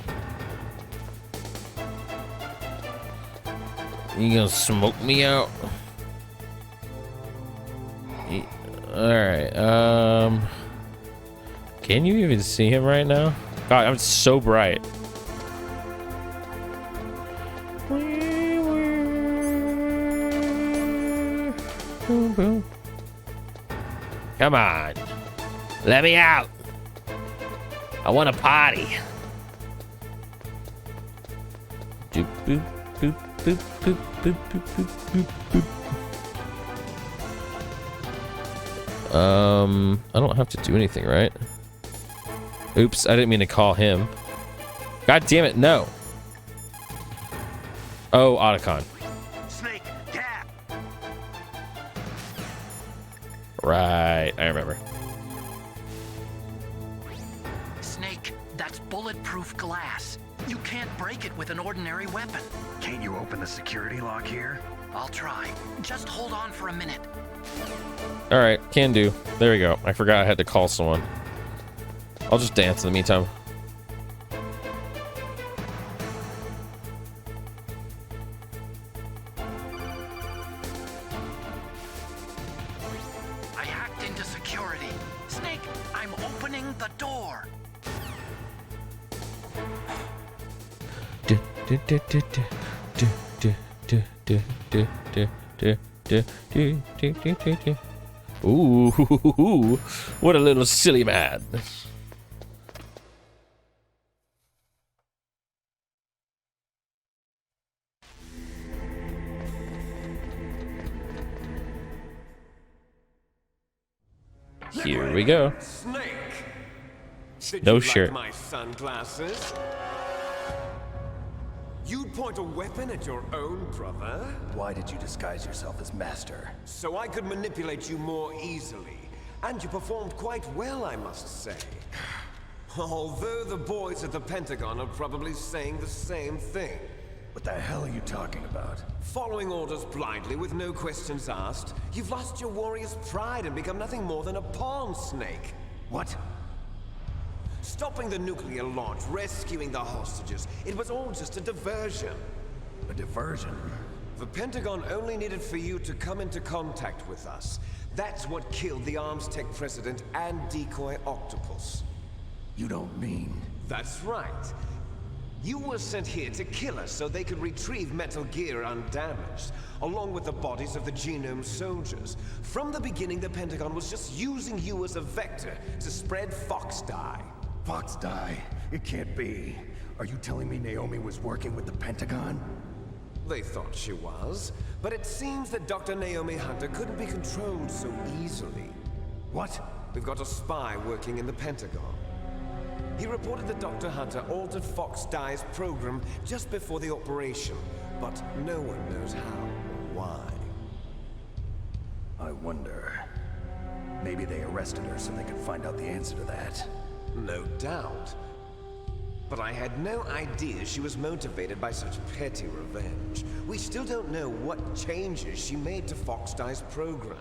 You gonna smoke me out? Alright, can you even see him right now? God, I'm so bright. Come on. Let me out. I want to party. Doop, boop, boop, boop, boop, boop, boop, boop, boop, boop. I don't have to do anything, right? Oops, I didn't mean to call him. God damn it, no. Oh, Otacon. Snake, yeah. Right, I remember. Snake, that's bulletproof glass. You can't break it with an ordinary weapon. Can't you open the security lock here? I'll try. Just hold on for a minute. Alright, can do. There we go. I forgot I had to call someone. I'll just dance in the meantime. I hacked into security. Snake, I'm opening the door. Ooh, what a little silly man. Here we go. Snake. Did No you shirt. like my sunglasses? You'd point a weapon at your own brother? Why did you disguise yourself as Master? So I could manipulate you more easily. And you performed quite well, I must say. Although the boys at the Pentagon are probably saying the same thing. What the hell are you talking about? Following orders blindly with no questions asked, you've lost your warrior's pride and become nothing more than a pawn snake. What? Stopping the nuclear launch, rescuing the hostages, it was all just a diversion. A diversion? The Pentagon only needed for you to come into contact with us. That's what killed the Arms Tech president and decoy octopus. You don't mean... That's right. You were sent here to kill us so they could retrieve Metal Gear undamaged, along with the bodies of the Genome soldiers. From the beginning, the Pentagon was just using you as a vector to spread Fox dye. Fox dye? It can't be. Are you telling me Naomi was working with the Pentagon? They thought she was, but it seems that Dr. Naomi Hunter couldn't be controlled so easily. What? We've got a spy working in the Pentagon. He reported that Dr. Hunter altered Fox Dye's program just before the operation, but no one knows how or why. I wonder... Maybe they arrested her so they could find out the answer to that. No doubt. But I had no idea she was motivated by such petty revenge. We still don't know what changes she made to Fox Dye's program.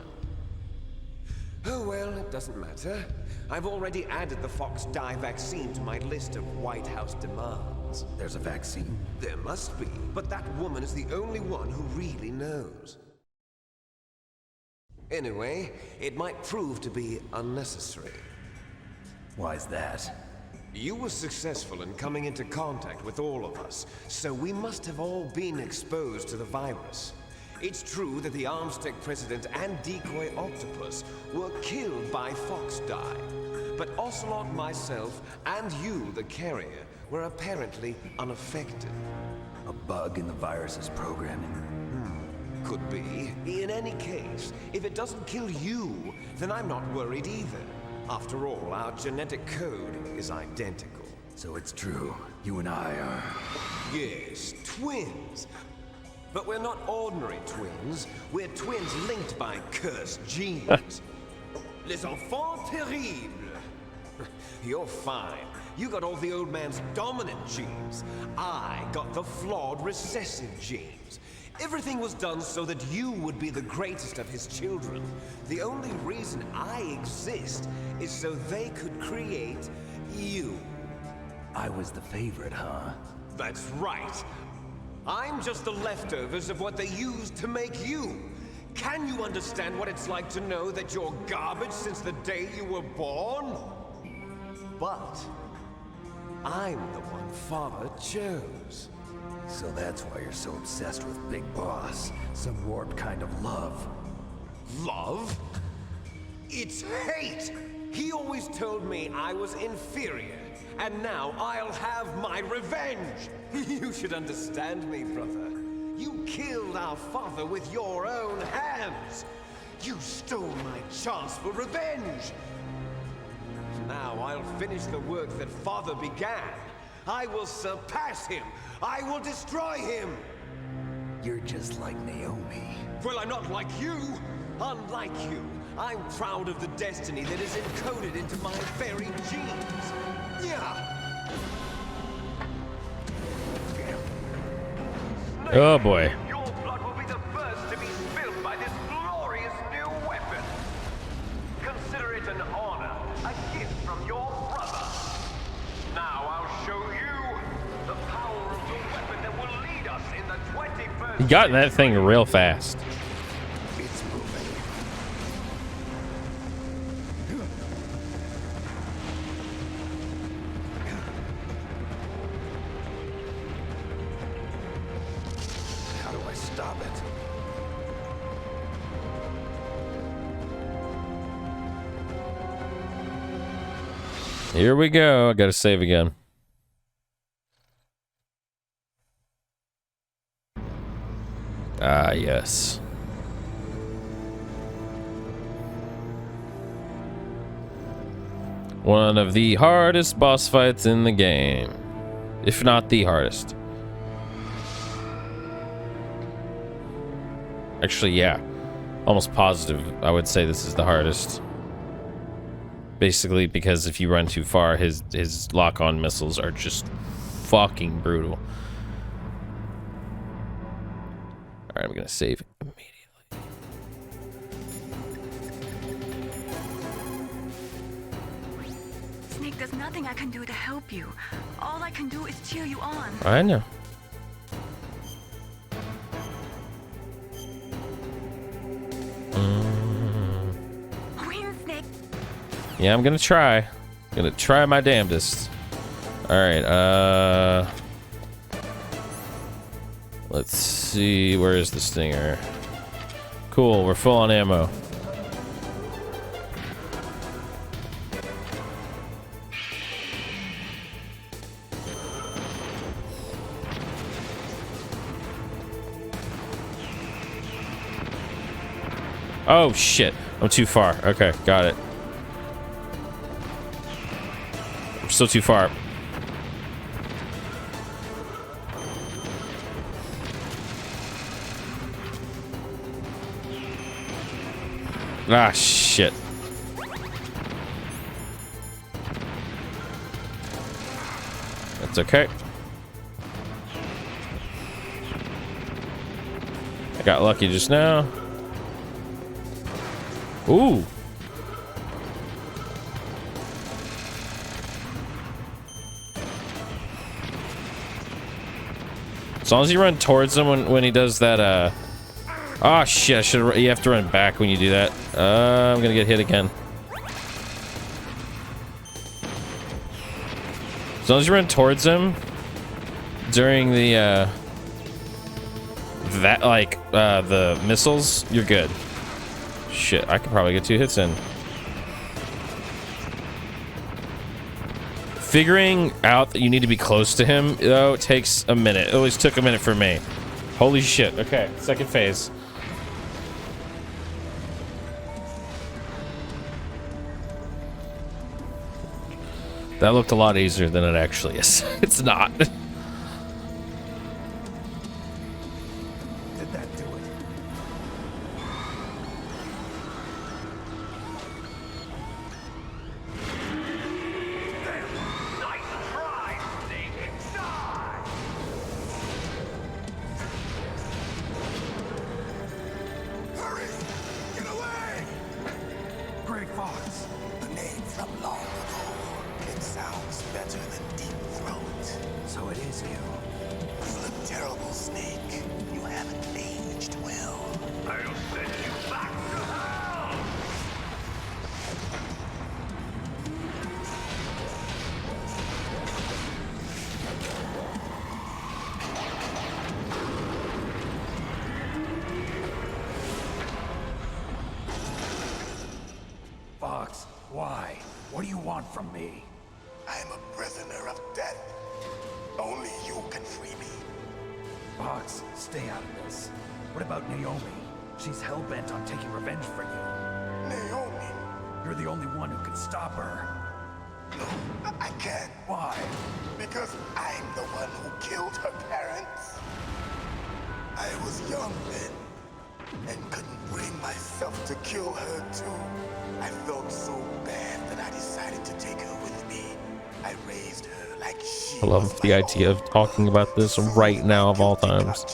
Oh well, it doesn't matter. I've already added the Fox Dye vaccine to my list of White House demands. There's a vaccine? There must be, but that woman is the only one who really knows. Anyway, it might prove to be unnecessary. Why's that? You were successful in coming into contact with all of us, so we must have all been exposed to the virus. It's true that the Arms Tech president and decoy octopus were killed by Fox Dye, but Ocelot, myself, and you, the carrier, were apparently unaffected. A bug in the virus's programming? Could be. In any case, if it doesn't kill you, then I'm not worried either. After all, our genetic code is identical. So it's true. You and I are... Yes, twins. But we're not ordinary twins. We're twins linked by cursed genes. Les enfants terribles. You're fine. You got all the old man's dominant genes. I got the flawed recessive genes. Everything was done so that you would be the greatest of his children. The only reason I exist is so they could create you. I was the favorite, huh? That's right. I'm just the leftovers of what they used to make you. Can you understand what it's like to know that you're garbage since the day you were born? But I'm the one Father chose. So that's why you're so obsessed with Big Boss. Some warped kind of love. Love? It's hate! He always told me I was inferior, and now I'll have my revenge! You should understand me, brother. You killed our father with your own hands! You stole my chance for revenge! Now I'll finish the work that Father began. I will surpass him! I will destroy him! You're just like Naomi. Well, I'm not like you! Unlike you, I'm proud of the destiny that is encoded into my very genes! Yeah! Oh boy. Your blood will be the first to be spilled by this glorious new weapon. Consider it an honor, a gift from your brother. Now I'll show you the power of the weapon that will lead us in the 21st He got that thing real fast. It's moving. How do I stop it? Here we go. I gotta save again. Ah, yes. One of the hardest boss fights in the game. If not the hardest. Actually, yeah. Almost positive. I would say this is the hardest. Basically, because if you run too far, his lock-on missiles are just fucking brutal. Alright, I'm gonna save immediately. Snake, there's nothing I can do to help you. All I can do is cheer you on. I know. Win, Snake. Yeah, I'm gonna try. Gonna try my damnedest. Alright, let's see, where is the stinger? Cool, we're full on ammo. Oh shit, I'm too far. Okay, got it. I'm still too far. Ah, shit. That's okay. I got lucky just now. Ooh. As long as you run towards him when he does that, oh shit, you have to run back when you do that. I'm gonna get hit again. As long as you run towards him during the, the missiles, you're good. Shit, I could probably get 2 hits in. Figuring out that you need to be close to him, though, takes a minute. It always took a minute for me. Holy shit. Okay, second phase. That looked a lot easier than it actually is. It's not. Why? What do you want from me? I'm a prisoner of death. Only you can free me. Fox, stay out of this. What about Naomi? She's hell-bent on taking revenge for you. Naomi? You're the only one who can stop her. No, I can't. Why? Because I'm the one who killed her parents. I was young then, and couldn't bring myself to kill her too. I felt so bad that I decided to take her with me. I raised her like she I love the idea of talking about this right now of all times.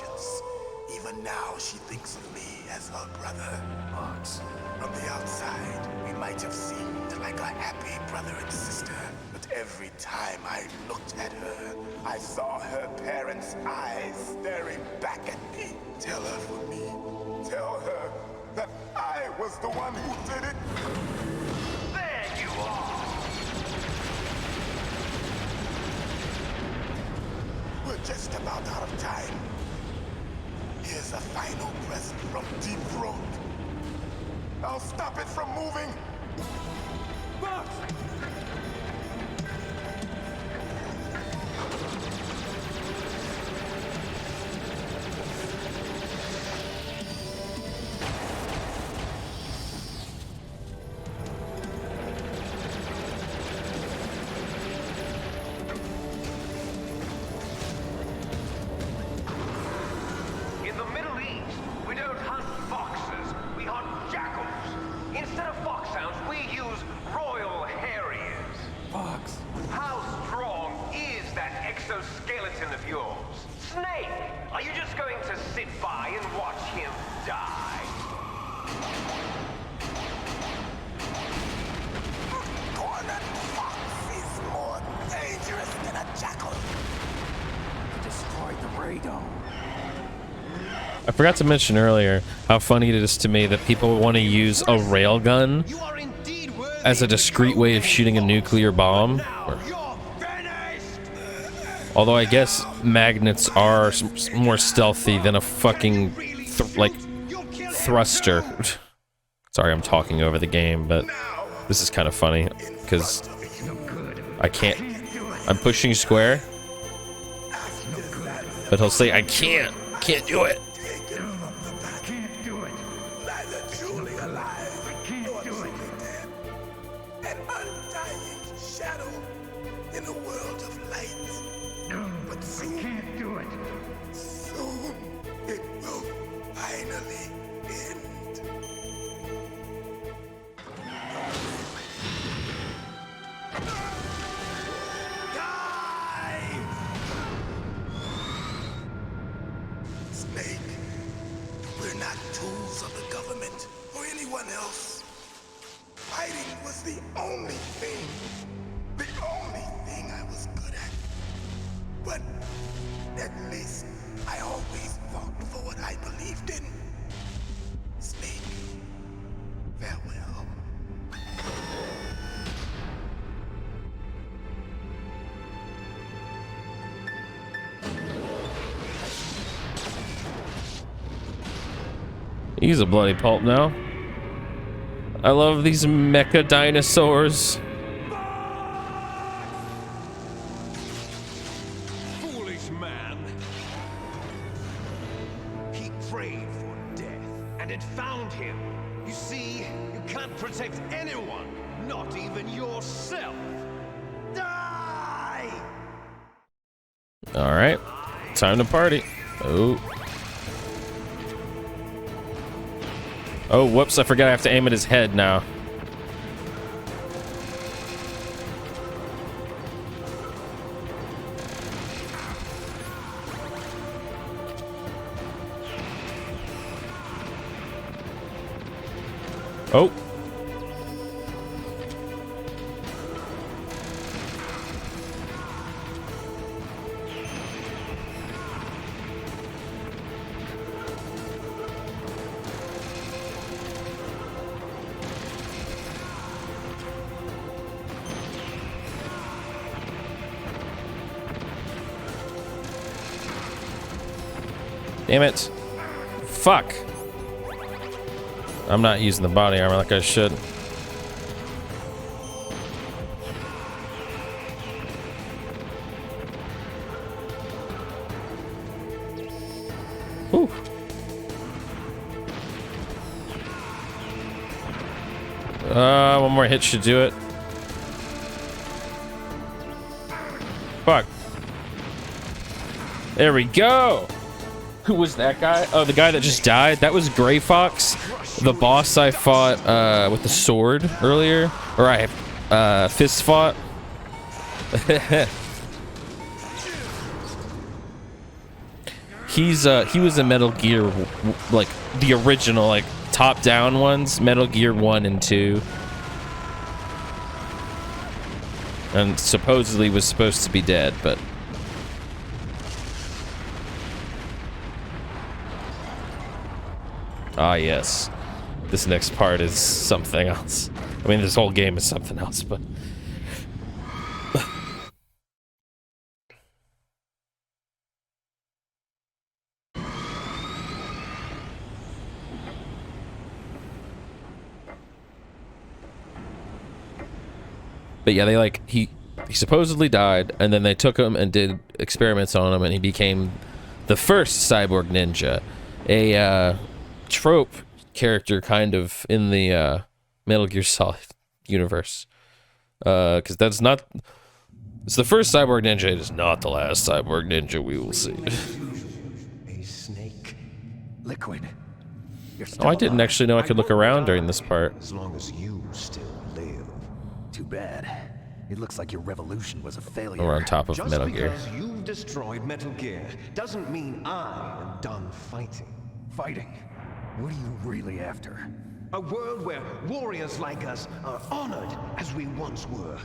Even now, she thinks of me as her brother. Fox, from the outside, we might have seemed like a happy brother and sister, but every time I looked at her, I saw her parents' eyes staring back at me. Tell her for me. Tell her that I was the one who did it. There you are. We're just about out of time. Here's a final present from Deep Throat. I'll stop it from moving. Box! In the Middle East, we don't hunt Snake, are you just going to sit by and watch him die? Cornered fox is more dangerous than a jackal. Destroyed the radome. I forgot to mention earlier how funny it is to me that people want to use a railgun as a discreet way of shooting a nuclear bomb. Although I guess magnets are more stealthy than a fucking thruster. Sorry, I'm talking over the game, but this is kind of funny because I can't. I'm pushing square, but he'll say I can't do it. He's a bloody pulp now. I love these mecha dinosaurs. Foolish man. He prayed for death, and it found him. You see, you can't protect anyone, not even yourself. Die! All right, time to party. Oh, whoops, I forgot I have to aim at his head now. Oh. Damn it. Fuck. I'm not using the body armor like I should. Whew. One more hit should do it. Fuck. There we go. Who was that guy? Oh, the guy that just died? That was Gray Fox, the boss I fought with the sword earlier. Or I fist fought. He was in Metal Gear, like the original, like top-down ones, Metal Gear 1 and 2. And supposedly was supposed to be dead, but ah, yes. This next part is something else. I mean, this whole game is something else, but... But yeah, he supposedly died, and then they took him and did experiments on him, and he became the first cyborg ninja. A, trope character kind of in the Metal Gear Solid universe, because it's the first cyborg ninja. It is not the last cyborg ninja we will see. A snake. Liquid. Oh, I didn't actually know I could look around during this part. As long as you still live. Too bad. It looks like your revolution was a failure. We're on top of Just Metal Gear. because you've destroyed Metal Gear doesn't mean I am done fighting. Fighting? What are you really after? A world where warriors like us are honored as we once were,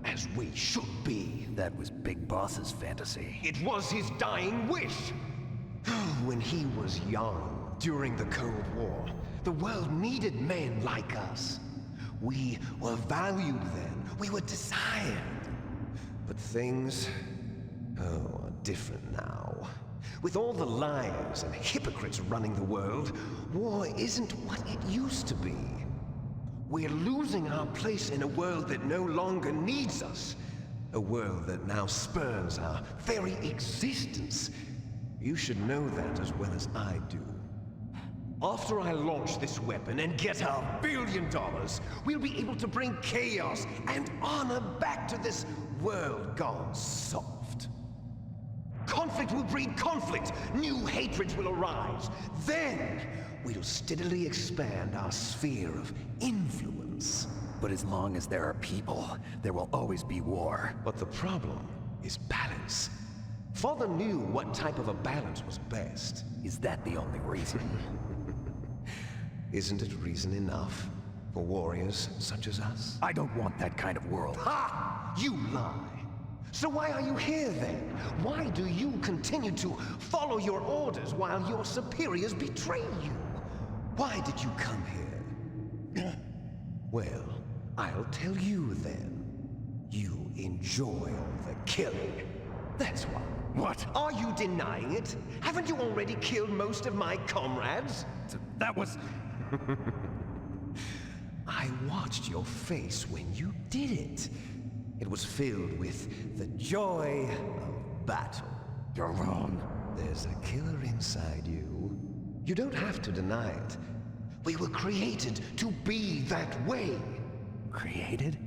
as we should be. That was Big Boss's fantasy. It was his dying wish. When he was young, during the Cold War, the world needed men like us. We were valued then. We were desired. But things, are different now. With all the liars and hypocrites running the world, war isn't what it used to be. We're losing our place in a world that no longer needs us. A world that now spurns our very existence. You should know that as well as I do. After I launch this weapon and get our $1 billion, we'll be able to bring chaos and honor back to this world gone soft. Conflict will breed conflict. New hatreds will arise. Then we'll steadily expand our sphere of influence. But as long as there are people, there will always be war. But the problem is balance. Father knew what type of a balance was best. Is that the only reason? Isn't it reason enough for warriors such as us? I don't want that kind of world. Ha! You lie! So why are you here then? Why do you continue to follow your orders while your superiors betray you? Why did you come here? Well, I'll tell you then. You enjoy all the killing. That's why. What? Are you denying it? Haven't you already killed most of my comrades? That was... I watched your face when you did it. It was filled with the joy of battle. You're wrong. There's a killer inside you. You don't have to deny it. We were created to be that way. Created?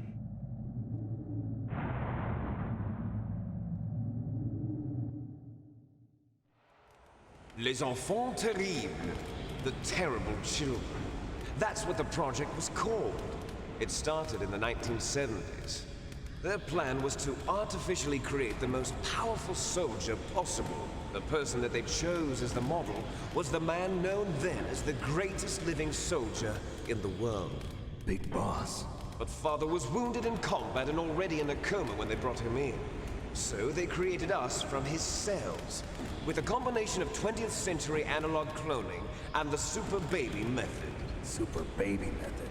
Les enfants terribles. The terrible children. That's what the project was called. It started in the 1970s. Their plan was to artificially create the most powerful soldier possible. The person that they chose as the model was the man known then as the greatest living soldier in the world. Big Boss. But Father was wounded in combat and already in a coma when they brought him in. So they created us from his cells, with a combination of 20th century analog cloning and the super baby method. Super baby method.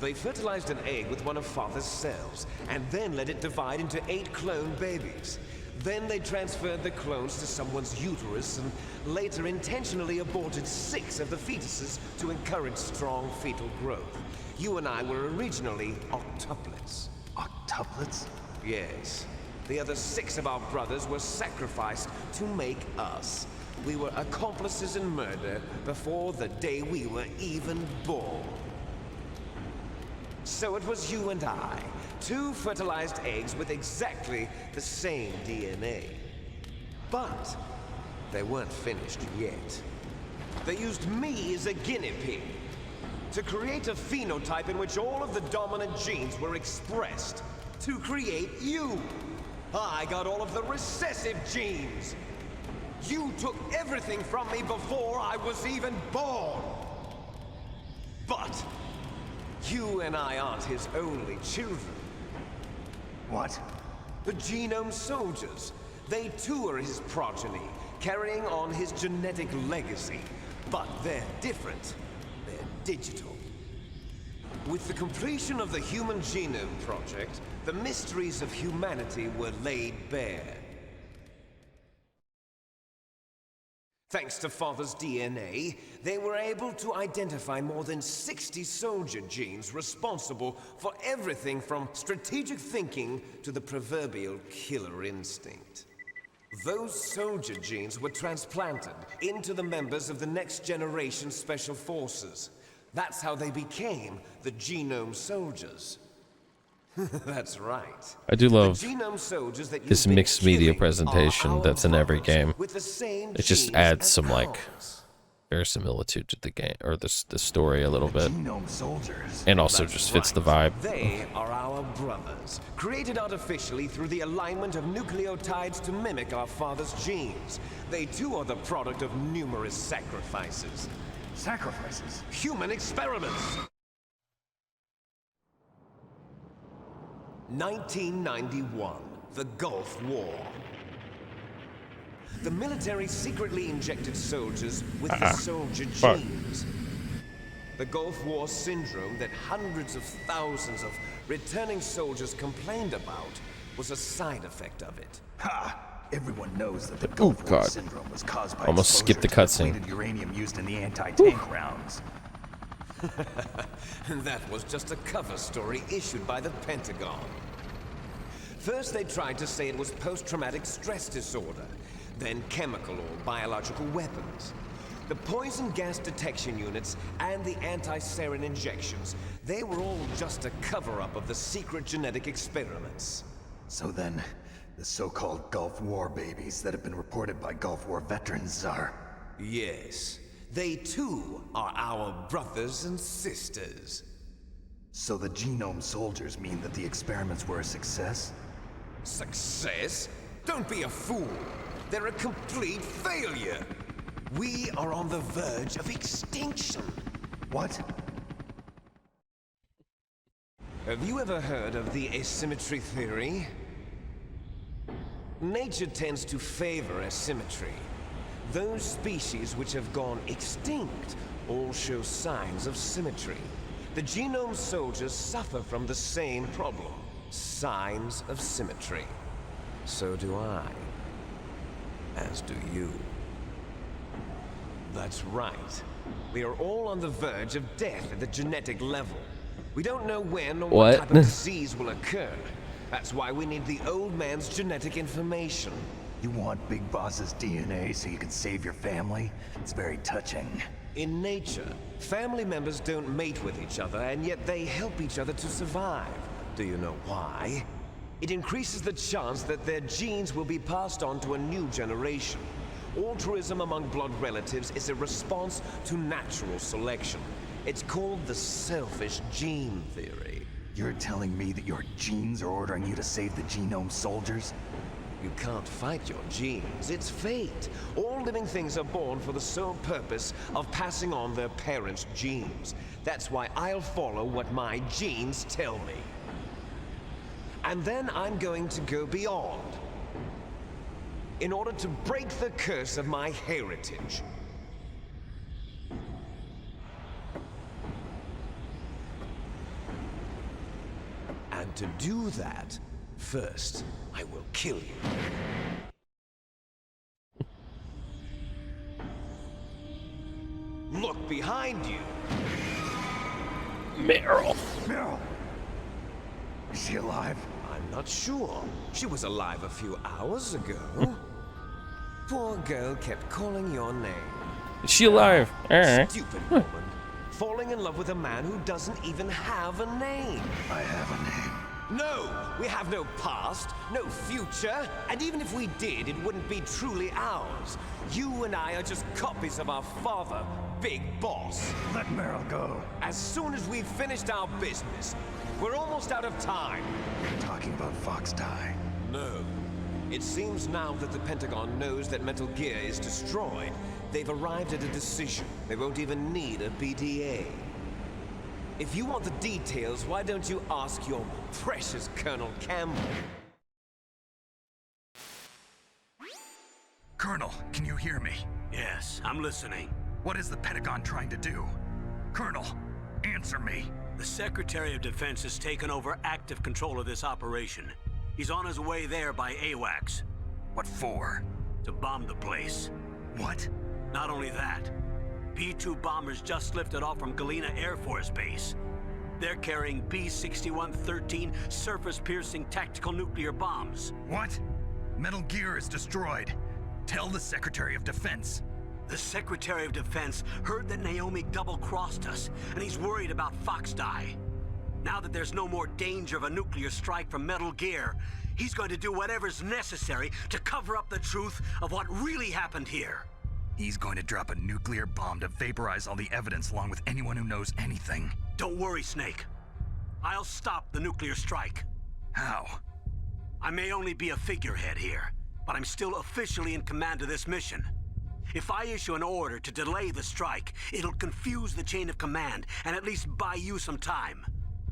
They fertilized an egg with one of Father's cells, and then let it divide into 8 clone babies. Then they transferred the clones to someone's uterus and later intentionally aborted 6 of the fetuses to encourage strong fetal growth. You and I were originally octuplets. Octuplets? Yes. The other 6 of our brothers were sacrificed to make us. We were accomplices in murder before the day we were even born. So it was you and I, 2 fertilized eggs with exactly the same DNA. But they weren't finished yet. They used me as a guinea pig to create a phenotype in which all of the dominant genes were expressed to create you. I got all of the recessive genes. You took everything from me before I was even born. But you and I aren't his only children. What? The Genome Soldiers. They too are his progeny, carrying on his genetic legacy. But they're different. They're digital. With the completion of the Human Genome Project, the mysteries of humanity were laid bare. Thanks to Father's DNA, they were able to identify more than 60 soldier genes responsible for everything from strategic thinking to the proverbial killer instinct. Those soldier genes were transplanted into the members of the next generation Special Forces. That's how they became the Genome Soldiers. That's right. I do love The Genome Soldiers that this you've been mixed media killing presentation are our that's in every brothers game. with the same It just genes adds as some like ours. verisimilitude to the game or the story a little bit, Genome soldiers. and also That's just fits the right. vibe. They are our brothers, created artificially through the alignment of nucleotides to mimic our father's genes. They too are the product of numerous sacrifices. Sacrifices? Human experiments. 1991, the Gulf War. The military secretly injected soldiers with the soldier genes. The Gulf War syndrome that hundreds of thousands of returning soldiers complained about was a side effect of it. Ha! Everyone knows that the Gulf War syndrome was caused by Almost skipped the cutscene. depleted uranium used in the anti-tank rounds. That was just a cover story issued by the Pentagon. First, they tried to say it was post-traumatic stress disorder, then chemical or biological weapons. The poison gas detection units and the anti-sarin injections, they were all just a cover-up of the secret genetic experiments. So then, the so-called Gulf War babies that have been reported by Gulf War veterans are... Yes, they too are our brothers and sisters. So the genome soldiers mean that the experiments were a success? Success? Don't be a fool. They're a complete failure. We are on the verge of extinction. What? Have you ever heard of the asymmetry theory? Nature tends to favor asymmetry. Those species which have gone extinct all show signs of symmetry. The genome soldiers suffer from the same problem. Signs of symmetry. So do I. As do you. That's right. We are all on the verge of death at the genetic level. We don't know when or what type of disease will occur. That's why we need the old man's genetic information. You want Big Boss's DNA so you can save your family? It's very touching. In nature, family members don't mate with each other, and yet they help each other to survive. Do you know why? It increases the chance that their genes will be passed on to a new generation. Altruism among blood relatives is a response to natural selection. It's called the selfish gene theory. You're telling me that your genes are ordering you to save the genome soldiers? You can't fight your genes. It's fate. All living things are born for the sole purpose of passing on their parents' genes. That's why I'll follow what my genes tell me. And then I'm going to go beyond. In order to break the curse of my heritage. And to do that, first, I will kill you. Look behind you. Meryl. Meryl! Is she alive? I'm not sure. She was alive a few hours ago. Poor girl kept calling your name. Is she alive? Alright. Stupid woman. Falling in love with a man who doesn't even have a name. I have a name. No, we have no past, no future, and even if we did, it wouldn't be truly ours. You and I are just copies of our father, Big Boss. Let Meryl go. As soon as we've finished our business, we're almost out of time. You're talking about Fox Die. No. It seems now that the Pentagon knows that Metal Gear is destroyed, they've arrived at a decision. They won't even need a BDA. If you want the details, why don't you ask your precious Colonel Campbell? Colonel, can you hear me? Yes, I'm listening. What is the Pentagon trying to do? Colonel, answer me. The Secretary of Defense has taken over active control of this operation. He's on his way there by AWACS. What for? To bomb the place. What? Not only that, B-2 bombers just lifted off from Galena Air Force Base. They're carrying B-6113 surface-piercing tactical nuclear bombs. What? Metal Gear is destroyed. Tell the Secretary of Defense. The Secretary of Defense heard that Naomi double-crossed us, and he's worried about Fox Die. Now that there's no more danger of a nuclear strike from Metal Gear, he's going to do whatever's necessary to cover up the truth of what really happened here. He's going to drop a nuclear bomb to vaporize all the evidence along with anyone who knows anything. Don't worry, Snake. I'll stop the nuclear strike. How? I may only be a figurehead here, but I'm still officially in command of this mission. If I issue an order to delay the strike, it'll confuse the chain of command and at least buy you some time.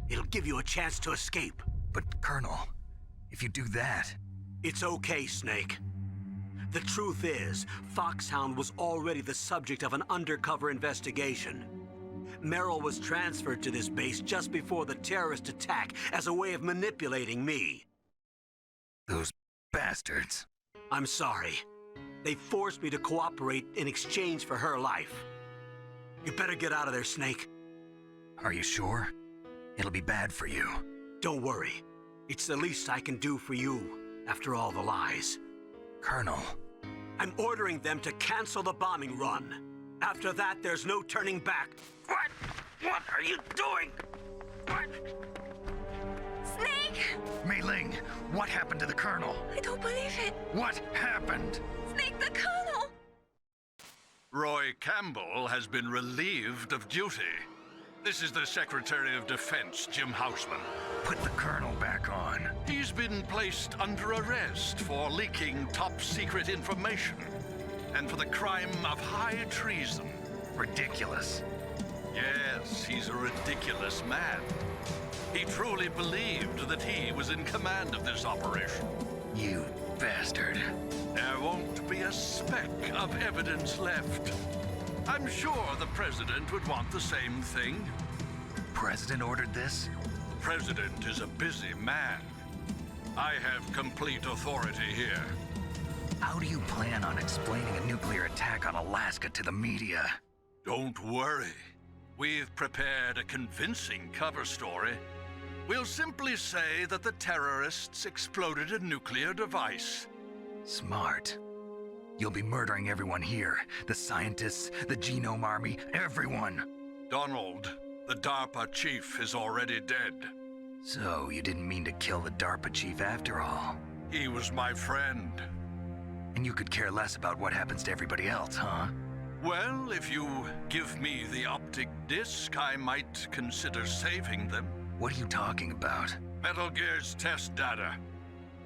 It'll give you a chance to escape. But, Colonel, if you do that... It's okay, Snake. The truth is, Foxhound was already the subject of an undercover investigation. Merrill was transferred to this base just before the terrorist attack as a way of manipulating me. Those bastards. I'm sorry. They forced me to cooperate in exchange for her life. You better get out of there, Snake. Are you sure? It'll be bad for you. Don't worry. It's the least I can do for you, after all the lies. Colonel. I'm ordering them to cancel the bombing run. After that, there's no turning back. What? What are you doing? What? Snake! Mei Ling, what happened to the Colonel? I don't believe it. What happened? Snake, the Colonel! Roy Campbell has been relieved of duty. This is the Secretary of Defense, Jim Houseman. Put the Colonel back on. He's been placed under arrest for leaking top-secret information and for the crime of high treason. Ridiculous. Yes, he's a ridiculous man. He truly believed that he was in command of this operation. You bastard. There won't be a speck of evidence left. I'm sure the President would want the same thing. President ordered this? President is a busy man. I have complete authority here. How do you plan on explaining a nuclear attack on Alaska to the media? Don't worry. We've prepared a convincing cover story. We'll simply say that the terrorists exploded a nuclear device. Smart. You'll be murdering everyone here. The scientists, the Genome Army, everyone. Donald, the DARPA chief, is already dead. So, you didn't mean to kill the DARPA chief after all? He was my friend. And you could care less about what happens to everybody else, huh? Well, if you give me the optic disc, I might consider saving them. What are you talking about? Metal Gear's test data.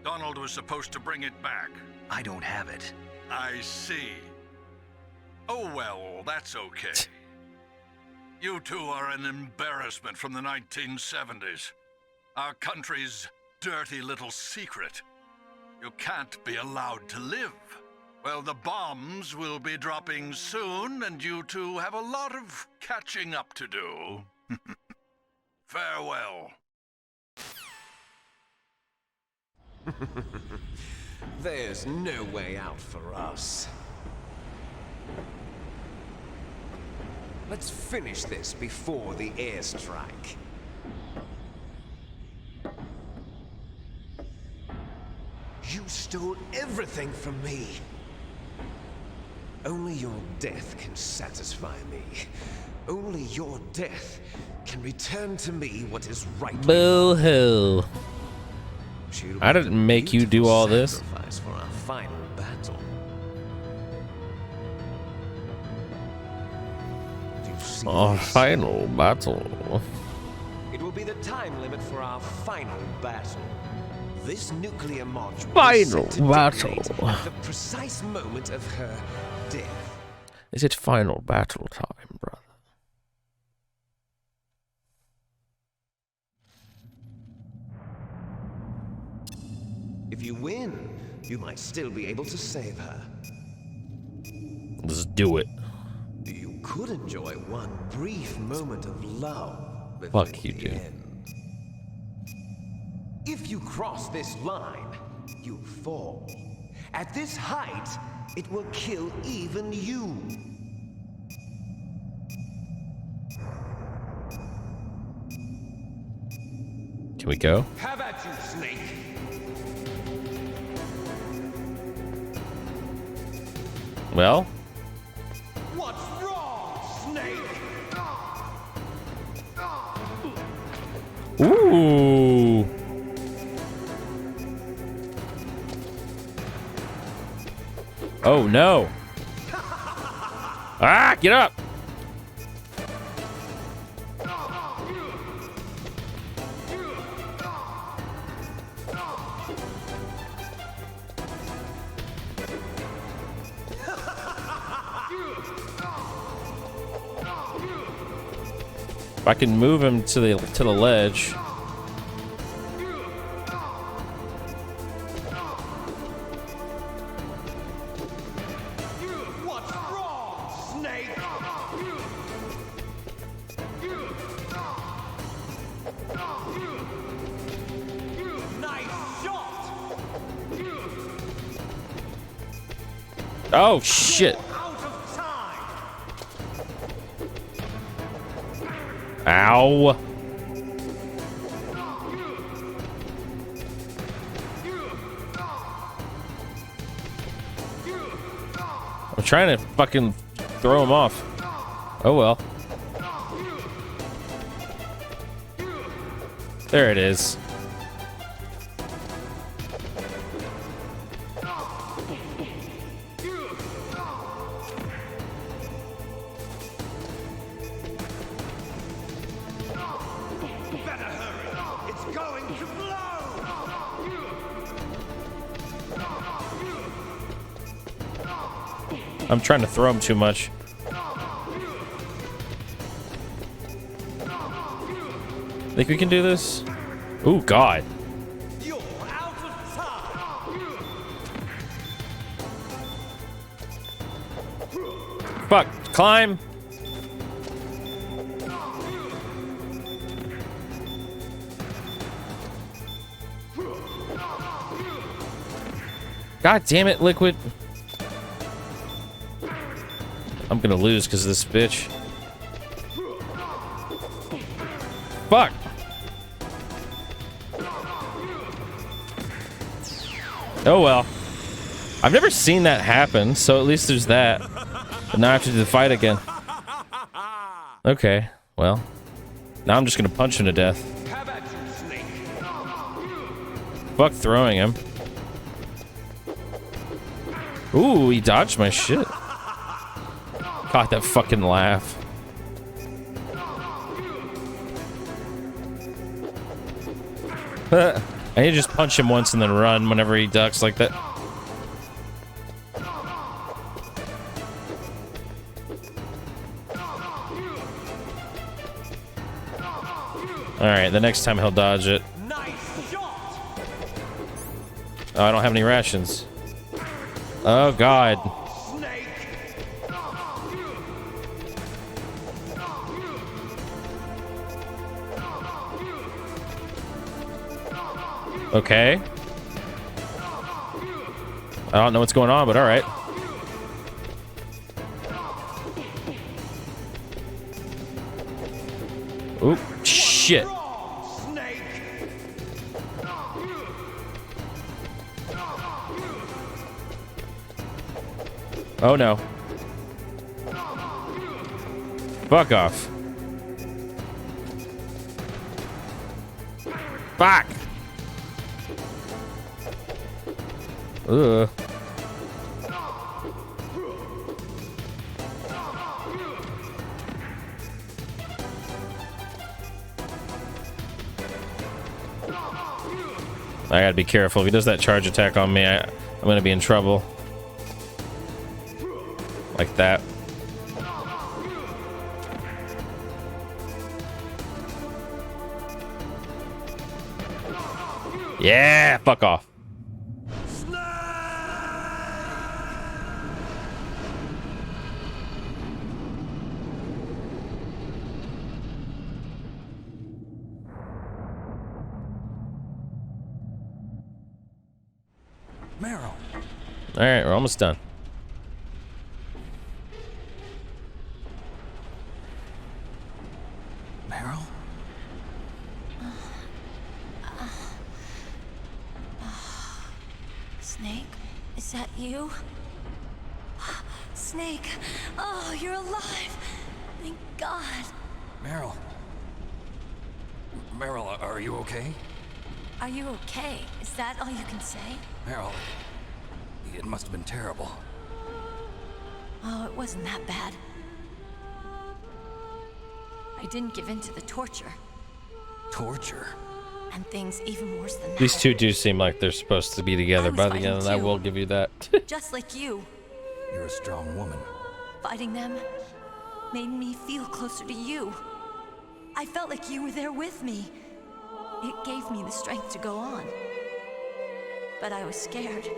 Donald was supposed to bring it back. I don't have it. I see. Oh well, that's okay. You two are an embarrassment from the 1970s. Our country's dirty little secret. You can't be allowed to live. Well, the bombs will be dropping soon, and you two have a lot of catching up to do. Farewell. There's no way out for us. Let's finish this before the airstrike. You stole everything from me. Only your death can satisfy me. Only your death can return to me what is right. Boo-hoo. I didn't make you do all this. Sacrifice for our final battle. Our final battle. It will be the time limit for our final battle. This nuclear module Final is set to battle. detonate at the precise moment of her death. Is it final battle time, brother? If you win, you might still be able to save her. Let's do it. You could enjoy one brief moment of love before Fuck you, the dude. end. If you cross this line, you fall. At this height, it will kill even you. Can we go? Have at you, Snake. Well, What's wrong, Snake? ooh. Oh no. Ah, get up! If I can move him to the ledge. What's wrong, Snake? Nice shot. Oh shit. Ow. I'm trying to fucking throw him off. Oh well. There it is. I'm trying to throw him too much. Think we can do this? Oh God. You're out of time. Fuck. Climb. God damn it, Liquid. I'm gonna lose because of this bitch. Fuck. Oh well. I've never seen that happen, so at least there's that. But now I have to do the fight again. Okay, well. Now I'm just gonna punch him to death. Fuck throwing him. Ooh, he dodged my shit. Caught that fucking laugh. I need to just punch him once and then run whenever he ducks like that. Alright, the next time he'll dodge it. Oh, I don't have any rations. Oh, God. Okay. I don't know what's going on, but all right. Oop, shit. Oh no. Fuck off. Fuck. Ugh. I gotta be careful. If he does that charge attack on me, I'm gonna be in trouble. Like that. Yeah, fuck off. Meryl. All right, we're almost done. Meryl? Snake, is that you? Snake, oh, you're alive. Thank God. Meryl. Meryl, are you okay? Are you okay? Is that all you can say? Meryl, it must have been terrible. Oh, it wasn't that bad. I didn't give in to the torture. Torture? And things even worse than that. These two do seem like they're supposed to be together by the end, and I too. will give you that. Just like you. You're a strong woman. Fighting them made me feel closer to you. I felt like you were there with me. It gave me the strength to go on. But I was scared.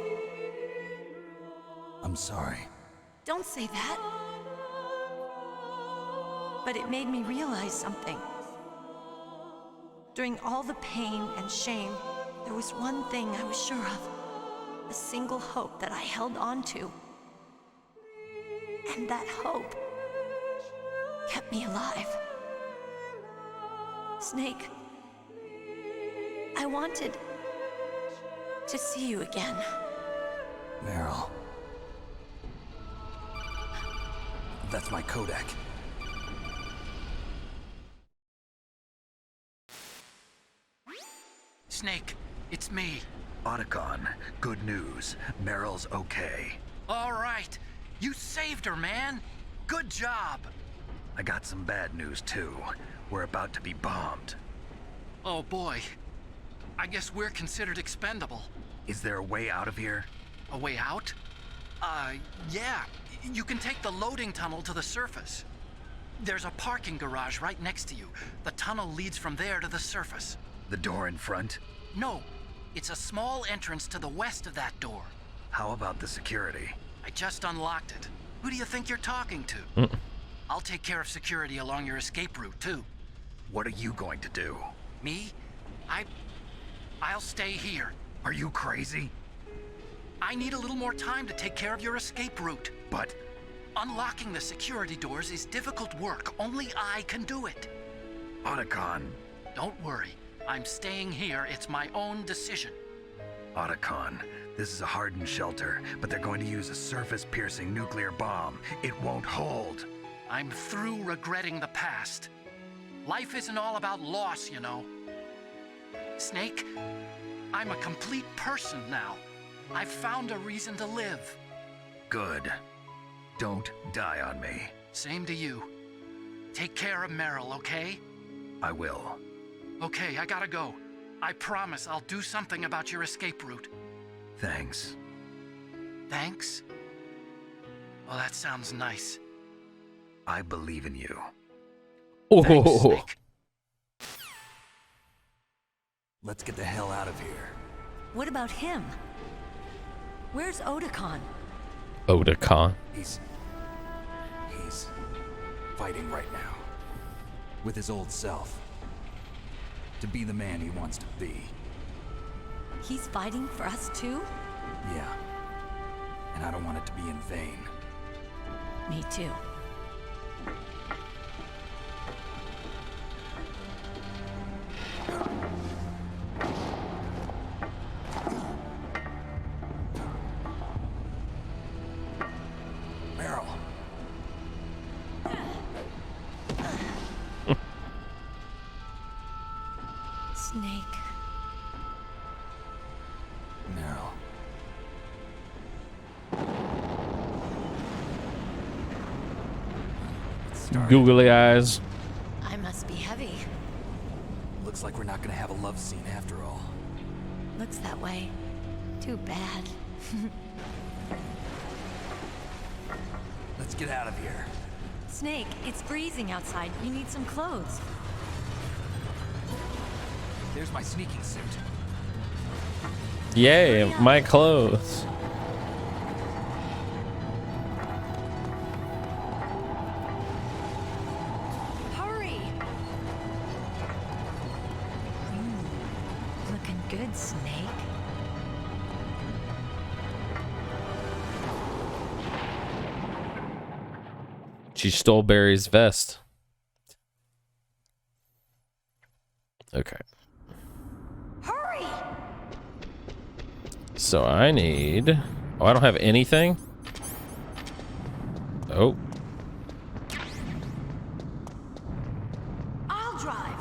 I'm sorry. Don't say that. But it made me realize something. During all the pain and shame, there was one thing I was sure of. A single hope that I held on to. And that hope kept me alive. Snake, I wanted to see you again. Meryl. That's my Kodak. Snake, it's me. Otacon, good news. Meryl's okay. All right. You saved her, man. Good job. I got some bad news, too. We're about to be bombed. Oh, boy. I guess we're considered expendable. Is there a way out of here? A way out? Yeah. You can take the loading tunnel to the surface. There's a parking garage right next to you. The tunnel leads from there to the surface. The door in front? No. It's a small entrance to the west of that door. How about the security? I just unlocked it. Who do you think you're talking to? I'll take care of security along your escape route, too. What are you going to do? Me? I'll stay here. Are you crazy? I need a little more time to take care of your escape route. But unlocking the security doors is difficult work. Only I can do it. Otacon. Don't worry. I'm staying here. It's my own decision. Otacon, this is a hardened shelter, but they're going to use a surface-piercing nuclear bomb. It won't hold. I'm through regretting the past. Life isn't all about loss, you know. Snake, I'm a complete person now. I've found a reason to live. Good. Don't die on me. Same to you. Take care of Meryl, okay? I will. Okay, I gotta go. I promise I'll do something about your escape route. Thanks. Thanks? Well, that sounds nice. I believe in you. Thanks, Snake. Let's get the hell out of here. What about him? Where's Otacon? Otacon. He's fighting right now. With his old self. To be the man he wants to be. He's fighting for us too? Yeah. And I don't want it to be in vain. Me too. Meryl. Snake. Meryl. Googly eyes. I must be heavy. Looks like we're not gonna have a love scene after all. Looks that way. Too bad. Let's get out of here. Snake, it's freezing outside. You need some clothes. There's my sneaking suit. Yay, my clothes. Hurry! Looking good, Snake. She stole Barry's vest. Okay. Hurry! So I need... Oh, I don't have anything? Oh. I'll drive.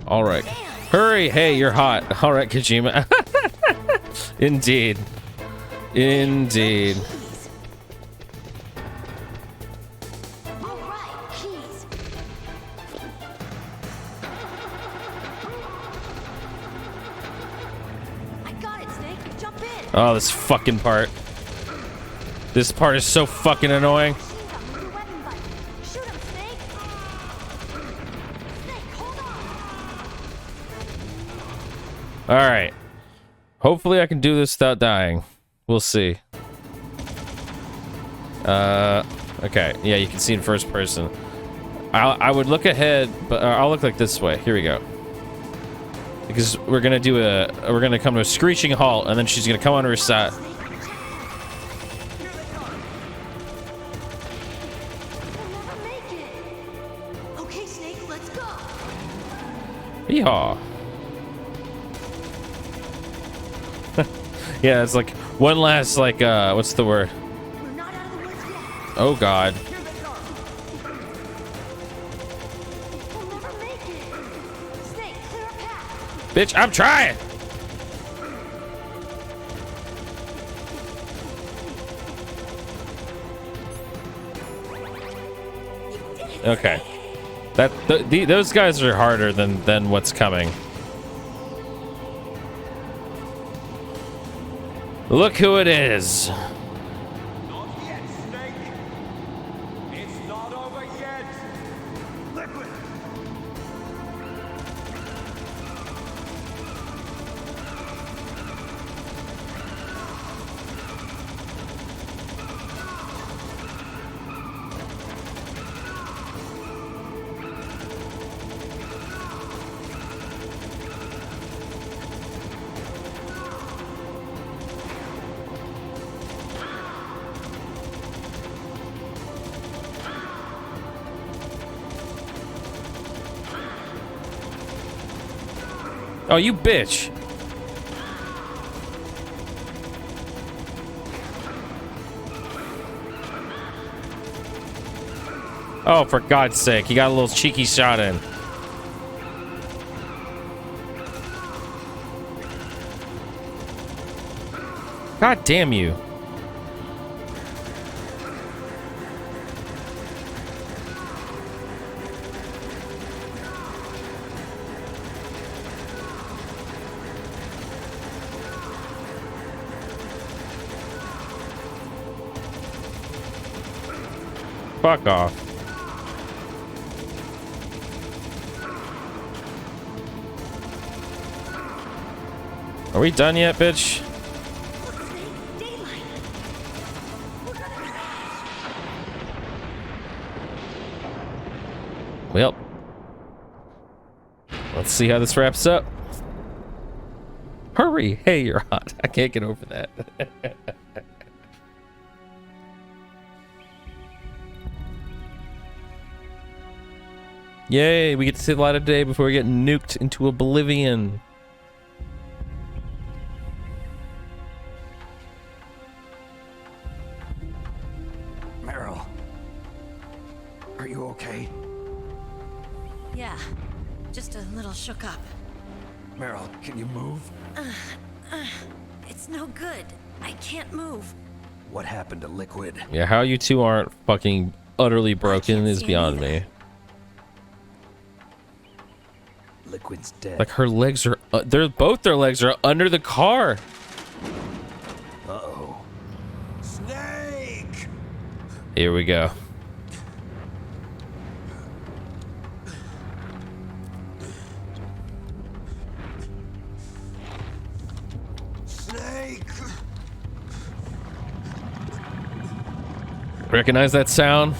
All right. Hurry. Hey, you're hot. All right, Kojima. Indeed. Indeed. Oh, this fucking part. This part is so fucking annoying. Alright. Hopefully I can do this without dying. We'll see. Okay. Yeah, you can see in first person. I would look ahead, but I'll look like this way. Here we go. Because we're gonna come to a screeching halt, and then she's gonna come on her side. Okay, Snake, let's go. Yeehaw. Yeah, it's like one last, like, what's the word? Oh, God. Bitch, I'm trying! Okay. Those guys are harder than what's coming. Look who it is. Not yet, Snake. It's not over yet. Liquid. Oh, you bitch. Oh, for God's sake, he got a little cheeky shot in. God damn you. Fuck off. Are we done yet, bitch? Well, let's see how this wraps up. Hurry! Hey, you're hot. I can't get over that. Yay, we get to see the light of day before we get nuked into oblivion. Meryl, are you okay? Yeah, just a little shook up. Meryl, can you move? It's no good. I can't move. What happened to Liquid? Yeah, how you two aren't fucking utterly broken is beyond me. Liquid's dead. Like her legs are, both their legs are under the car. Uh-oh. Snake! Here we go. Snake! Recognize that sound?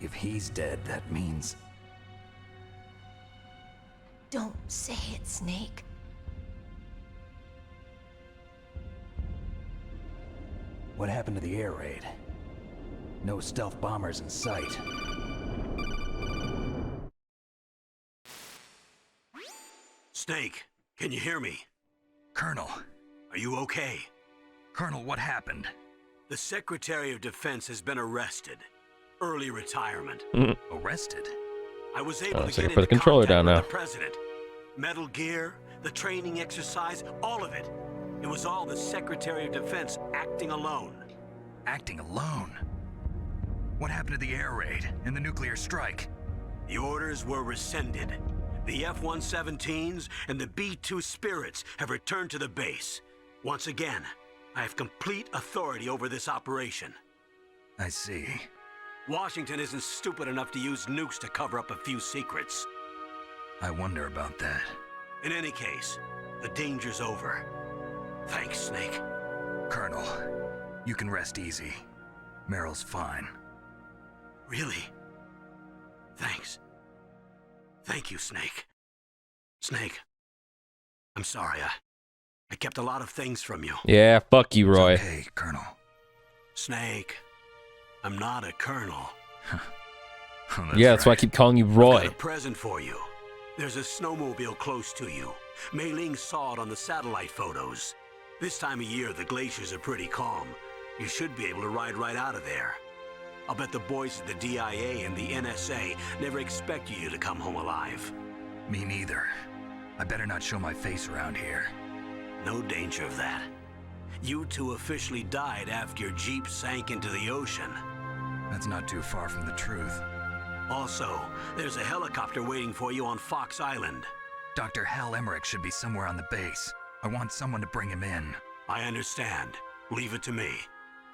If he's dead, that means... Don't say it, Snake. What happened to the air raid? No stealth bombers in sight. Snake, Can you hear me? Colonel. Are you okay? Colonel, what happened? The Secretary of Defense has been arrested. Early retirement. Arrested? I was able to so get you put into the controller contact down with now. the President. Metal Gear, the training exercise, all of it. It was all the Secretary of Defense acting alone. Acting alone? What happened to the air raid and the nuclear strike? The orders were rescinded. The F-117s and the B-2 Spirits have returned to the base. Once again, I have complete authority over this operation. I see. Washington isn't stupid enough to use nukes to cover up a few secrets. I wonder about that. In any case, the danger's over. Thanks, Snake. Colonel, you can rest easy. Meryl's fine. Really? Thanks. Thank you, Snake. Snake, I'm sorry. I kept a lot of things from you. Yeah, fuck you, Roy. It's okay, Colonel. Snake, I'm not a colonel. Yeah, that's why I keep calling you Roy. I've got a present for you. There's a snowmobile close to you. Mei Ling saw it on the satellite photos. This time of year, the glaciers are pretty calm. You should be able to ride right out of there. I'll bet the boys at the DIA and the NSA never expected you to come home alive. Me neither. I better not show my face around here. No danger of that. You two officially died after your Jeep sank into the ocean. That's not too far from the truth. Also, there's a helicopter waiting for you on Fox Island. Dr. Hal Emmerich should be somewhere on the base. I want someone to bring him in. I understand. Leave it to me.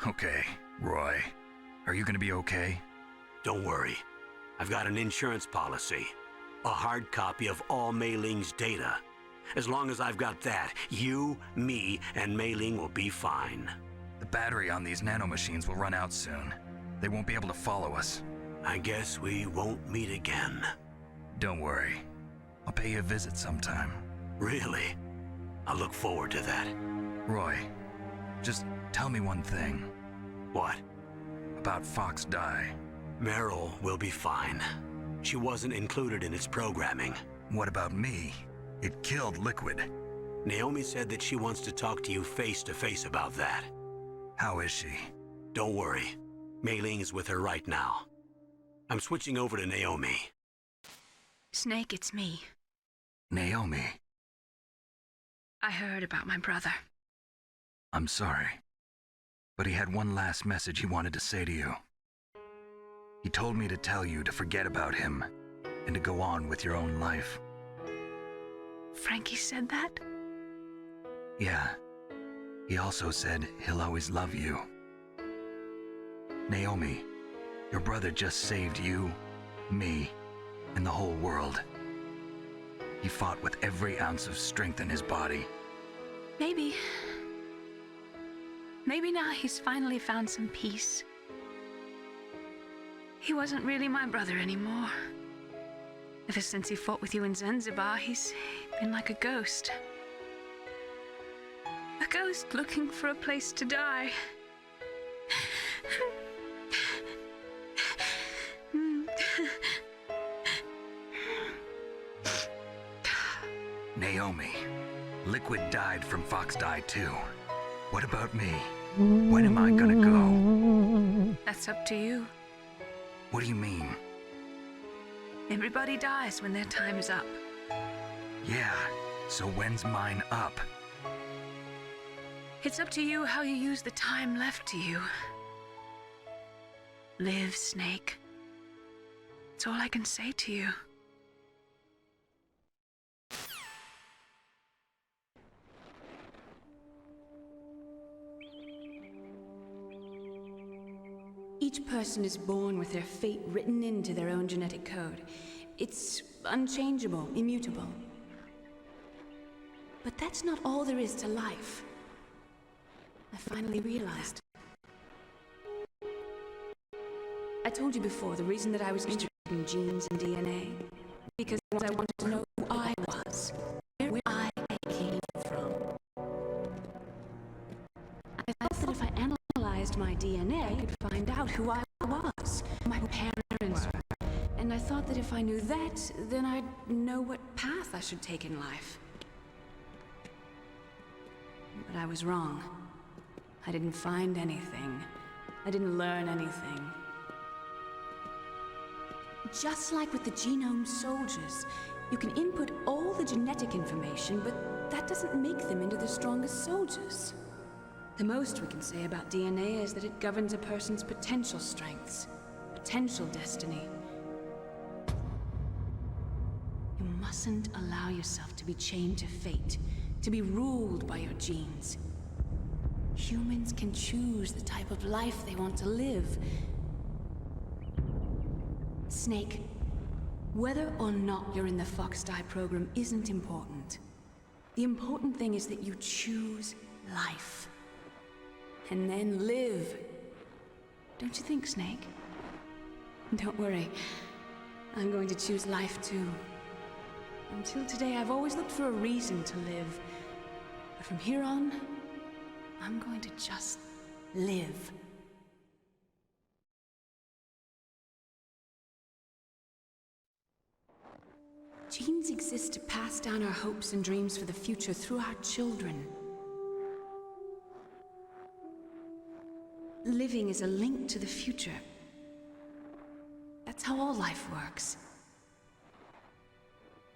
Okay, Roy. Are you gonna be okay? Don't worry. I've got an insurance policy. A hard copy of all Mei Ling's data. As long as I've got that, you, me, and Mei Ling will be fine. The battery on these nanomachines will run out soon. They won't be able to follow us. I guess we won't meet again. Don't worry. I'll pay you a visit sometime. Really? I look forward to that. Roy, just tell me one thing. What? About Fox Die. Meryl will be fine. She wasn't included in its programming. What about me? It killed Liquid. Naomi said that she wants to talk to you face to face about that. How is she? Don't worry. Mei Ling is with her right now. I'm switching over to Naomi. Snake, it's me. Naomi. I heard about my brother. I'm sorry. But he had one last message he wanted to say to you. He told me to tell you to forget about him and to go on with your own life. Frankie said that? Yeah. He also said he'll always love you. Naomi, your brother just saved you, me, and the whole world. He fought with every ounce of strength in his body. Maybe now he's finally found some peace. He wasn't really my brother anymore. Ever since he fought with you in Zanzibar, he's been like a ghost. A ghost looking for a place to die. Naomi, Liquid died from Fox Die too. What about me? When am I gonna go? That's up to you. What do you mean? Everybody dies when their time is up. Yeah, so when's mine up? It's up to you how you use the time left to you. Live, Snake. That's all I can say to you. Each person is born with their fate written into their own genetic code. It's unchangeable, immutable. But that's not all there is to life. I finally realized. I told you before the reason that I was interested in genes and DNA. Because I wanted to know who I was, where I came from. I thought that if I analyzed my DNA, I could find out who I was, who my parents were. And I thought that if I knew that, then I'd know what path I should take in life. I was wrong. I didn't find anything. I didn't learn anything. Just like with the genome soldiers, you can input all the genetic information, but that doesn't make them into the strongest soldiers. The most we can say about DNA is that it governs a person's potential strengths, potential destiny. You mustn't allow yourself to be chained to fate, to be ruled by your genes. Humans can choose the type of life they want to live. Snake, whether or not you're in the Fox Die program isn't important. The important thing is that you choose life. And then live. Don't you think, Snake? Don't worry. I'm going to choose life too. Until today, I've always looked for a reason to live. But from here on, I'm going to just live. Genes exist to pass down our hopes and dreams for the future through our children. Living is a link to the future. That's how all life works.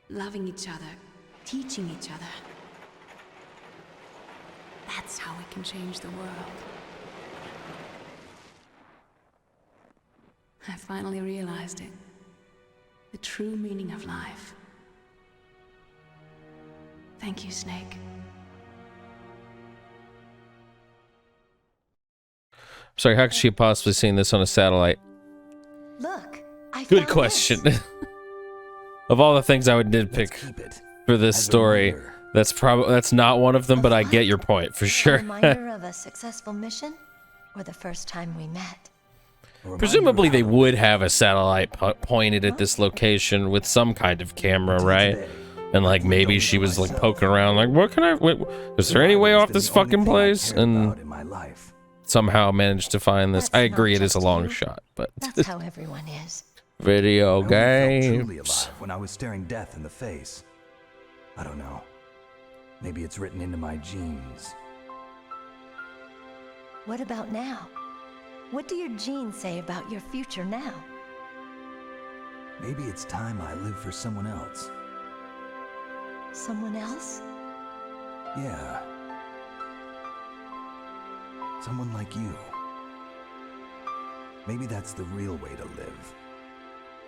Loving each other, teaching each other. That's how we can change the world. I finally realized it. The true meaning of life. Thank you, Snake. Sorry, how could she have possibly seen this on a satellite? Look, Good question. Of all the things I would nitpick for this story, that's not one of them, but I get your point for sure. A reminder of a successful mission, or the first time we met. Presumably they would have a satellite pointed at this location with some kind of camera, right? And like maybe she was like poking around like, what can I, wait, is there any way off this fucking place? And somehow managed to find this. I agree it is a long shot, but That's how everyone is. Video I only felt truly games. alive when I was staring death in the face. I don't know. Maybe it's written into my genes. What about now? What do your genes say about your future now? Maybe it's time I live for someone else. Someone else? Yeah. Someone like you. Maybe that's the real way to live.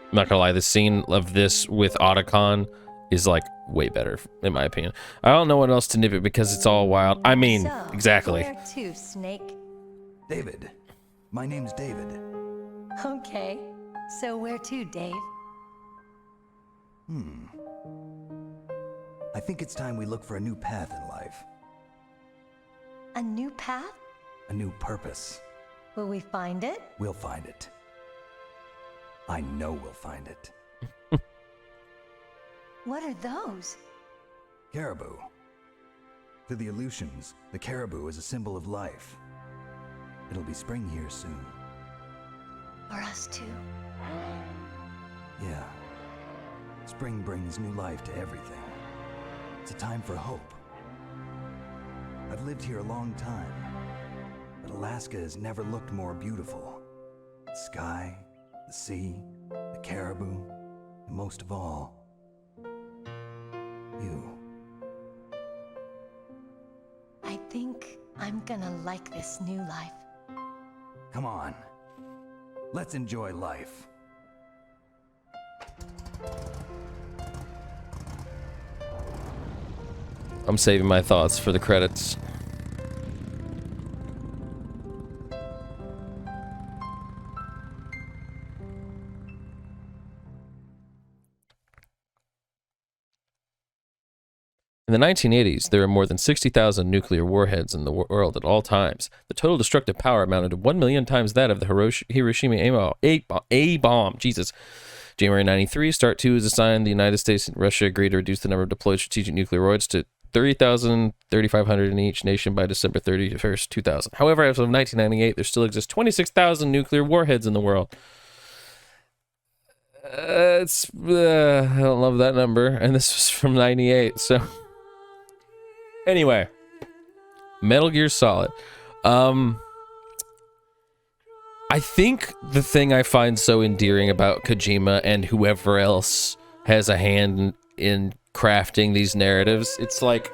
I'm not gonna lie, the scene of this with Otacon is like way better in my opinion. I don't know what else to nitpick because it's all wild. I mean, So, exactly. Where to, Snake? David. My name's David. Okay. So where to, Dave? I think it's time we look for a new path in life. A new path? A new purpose. Will we find it? We'll find it. I know we'll find it. What are those? Caribou. To the Aleutians, the caribou is a symbol of life. It'll be spring here soon. For us too. Yeah. Spring brings new life to everything. It's a time for hope. I've lived here a long time, but Alaska has never looked more beautiful. The sky, the sea, the caribou, and most of all, you. I think I'm gonna like this new life. Come on. Let's enjoy life. I'm saving my thoughts for the credits. In the 1980s, there were more than 60,000 nuclear warheads in the world at all times. The total destructive power amounted to 1 million times that of the Hiroshima A-bomb. Jesus. January 93, START 2 is assigned. The United States and Russia agreed to reduce the number of deployed strategic nuclear warheads to 30,000, 3,500 in each nation by December 31st, 2000. However, as of 1998, there still exists 26,000 nuclear warheads in the world. I don't love that number, and this was from 98, so... Anyway, Metal Gear Solid. I think the thing I find so endearing about Kojima and whoever else has a hand in crafting these narratives, it's like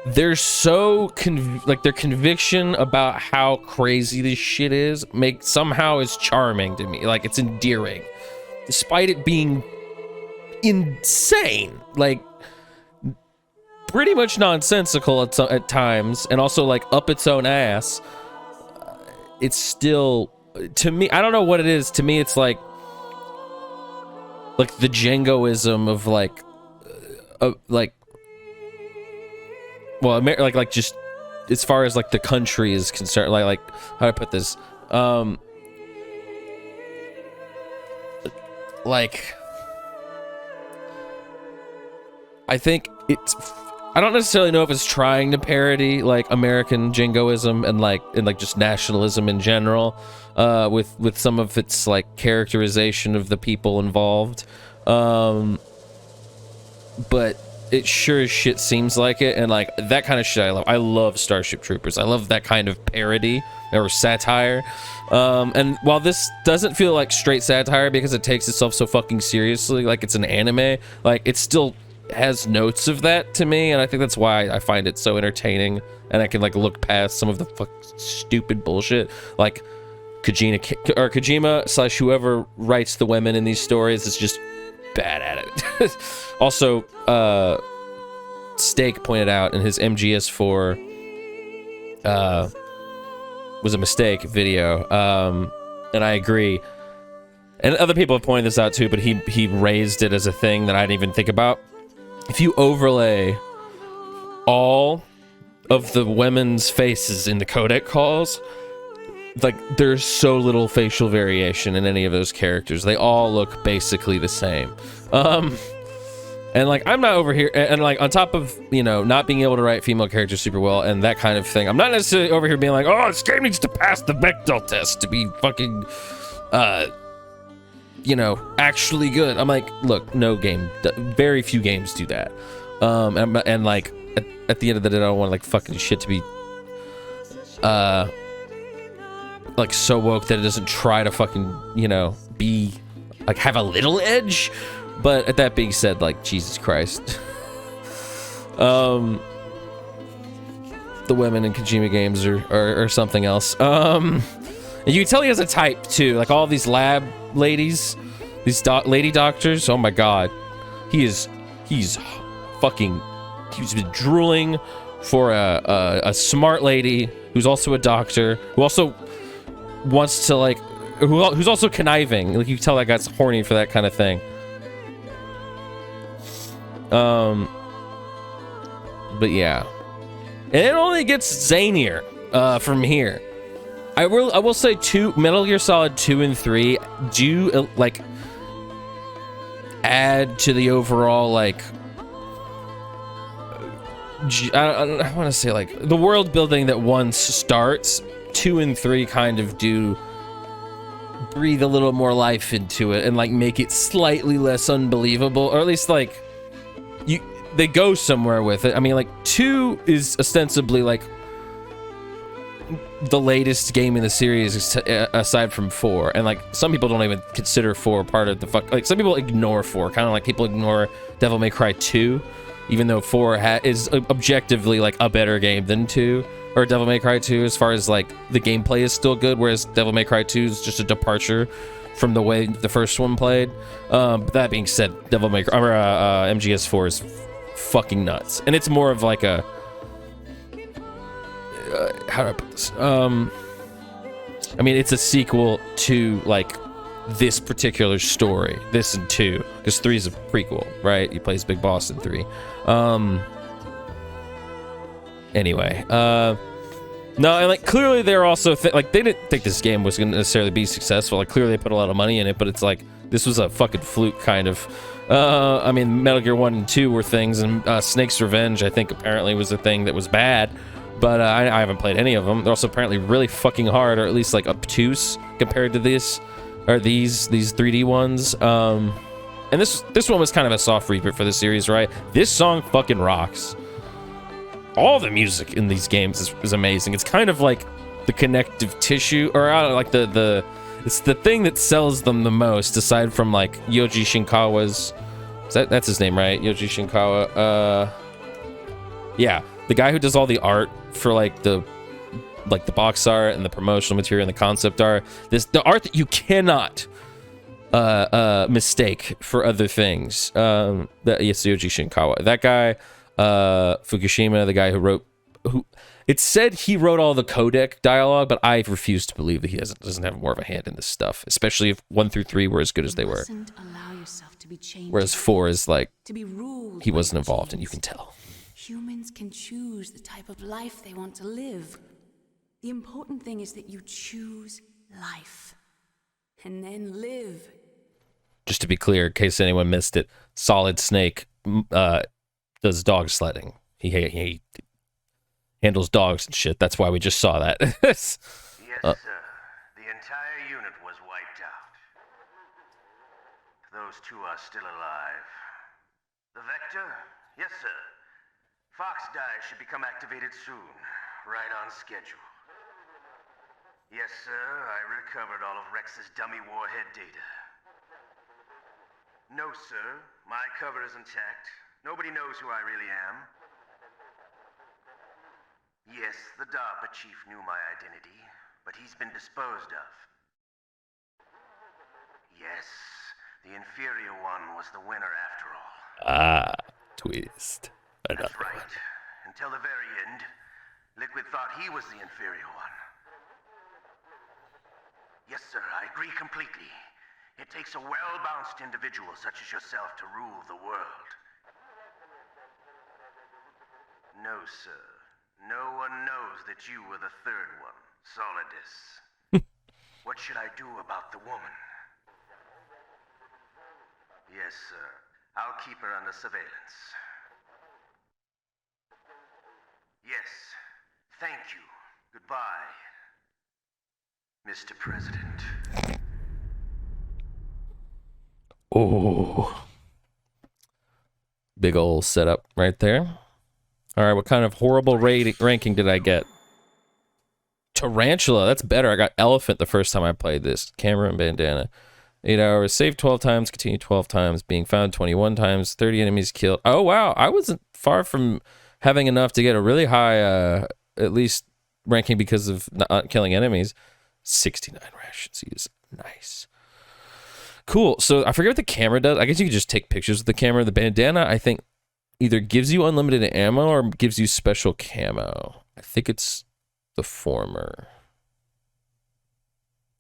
they're so their conviction about how crazy this shit is somehow is charming to me. Like, it's endearing despite it being insane, like pretty much nonsensical at times, and also like up its own ass. It's still, to me, I don't know what it is. To me, it's like the Djangoism of well, like just as far as like the country is concerned, like how do I put this? Like, I think I don't necessarily know if it's trying to parody like American jingoism and like just nationalism in general, with some of its like characterization of the people involved, but it sure as shit seems like it, and like that kind of shit I love. I love Starship Troopers. I love that kind of parody or satire. And while this doesn't feel like straight satire because it takes itself so fucking seriously, like it's an anime, like it still has notes of that to me, and I think that's why I find it so entertaining, and I can like look past some of the stupid bullshit like Kojima / whoever writes the women in these stories is just bad at it. Also, Steak pointed out in his MGS4 was a mistake video, and I agree, and other people have pointed this out too, but he raised it as a thing that I didn't even think about. If you overlay all of the women's faces in the codec calls, like there's so little facial variation in any of those characters. They all look basically the same. And like I'm not over here, and like on top of, you know, not being able to write female characters super well and that kind of thing, I'm not necessarily over here being like, oh, this game needs to pass the Bechdel test to be fucking you know, actually good. I'm like, look, no game, very few games do that. And like at the end of the day, I don't want like fucking shit to be like so woke that it doesn't try to fucking, you know, be like have a little edge. But at that being said, like, Jesus Christ, the women in Kojima games are something else. And you can tell he has a type too, like all these lab ladies, these lady doctors. Oh my god, he's been drooling for a smart lady who's also a doctor, who also wants to like, who's also conniving. Like you can tell that guy's horny for that kind of thing. But yeah, and it only gets zanier from here. I will say Metal Gear Solid 2 and 3 do like add to the overall like I want to say like the world building that once starts. 2 and 3 kind of do breathe a little more life into it and like make it slightly less unbelievable, or at least like they go somewhere with it. I mean, like 2 is ostensibly like the latest game in the series aside from 4, and like some people don't even consider 4 part of the like some people ignore 4, kind of like people ignore Devil May Cry 2, even though 4 is objectively like a better game than 2, or Devil May Cry 2 as far as like the gameplay is still good, whereas Devil May Cry 2 is just a departure from the way the first one played. But that being said, Devil May Cry, MGS4 is fucking nuts, and it's more of like a how do I put this? I mean, it's a sequel to like this particular story, this and 2, because 3 is a prequel, right? He plays Big Boss in 3. Anyway, no, and like clearly they're also like they didn't think this game was going to necessarily be successful. Like clearly they put a lot of money in it, but it's like this was a fucking fluke kind of. I mean, Metal Gear 1 and 2 were things, and Snake's Revenge I think apparently was a thing that was bad, but I haven't played any of them. They're also apparently really fucking hard, or at least like obtuse compared to this or these 3D ones. And this one was kind of a soft reboot for the series, right? This song fucking rocks. all the music in these games is amazing. It's kind of like the connective tissue, or like it's the thing that sells them the most, aside from like Yoji Shinkawa's. That's his name, right? Yoji Shinkawa. Yeah, the guy who does all the art for like the box art and the promotional material and the concept art. The art that you cannot mistake for other things. Yes, Yoji Shinkawa. That guy, Fukushima, the guy who it said he wrote all the codec dialogue, but I refuse to believe that he doesn't have more of a hand in this stuff, especially if 1 through 3 were as good as they were. Whereas 4 is like, he wasn't involved, and you can tell. Humans can choose the type of life they want to live. The important thing is that you choose life, and then live. Just to be clear, in case anyone missed it, Solid Snake does dog sledding. He handles dogs and shit. That's why we just saw that. Yes, sir. The entire unit was wiped out. Those two are still alive. The Vector? Yes, sir. Fox Die should become activated soon. Right on schedule. Yes, sir. I recovered all of Rex's dummy warhead data. No, sir. My cover is intact. Nobody knows who I really am. Yes, the DARPA chief knew my identity, but he's been disposed of. Yes, the inferior one was the winner after all. Ah, twist. That's right. Until the very end, Liquid thought he was the inferior one. Yes, sir, I agree completely. It takes a well-balanced individual such as yourself to rule the world. No, sir. No one knows that you were the third one, Solidus. What should I do about the woman? Yes, sir. I'll keep her under surveillance. Yes. Thank you. Goodbye, Mr. President. Oh. Big ol' setup right there. All right, what kind of horrible ranking did I get? Tarantula, that's better. I got elephant the first time I played this. Camera and bandana. 8 hours, saved 12 times, continued 12 times, being found 21 times, 30 enemies killed. Oh, wow. I wasn't far from having enough to get a really high, at least ranking because of not killing enemies. 69 rations used. Nice. Cool. So I forget what the camera does. I guess you could just take pictures with the camera. The bandana, I think, either gives you unlimited ammo or gives you special camo. I think it's the former.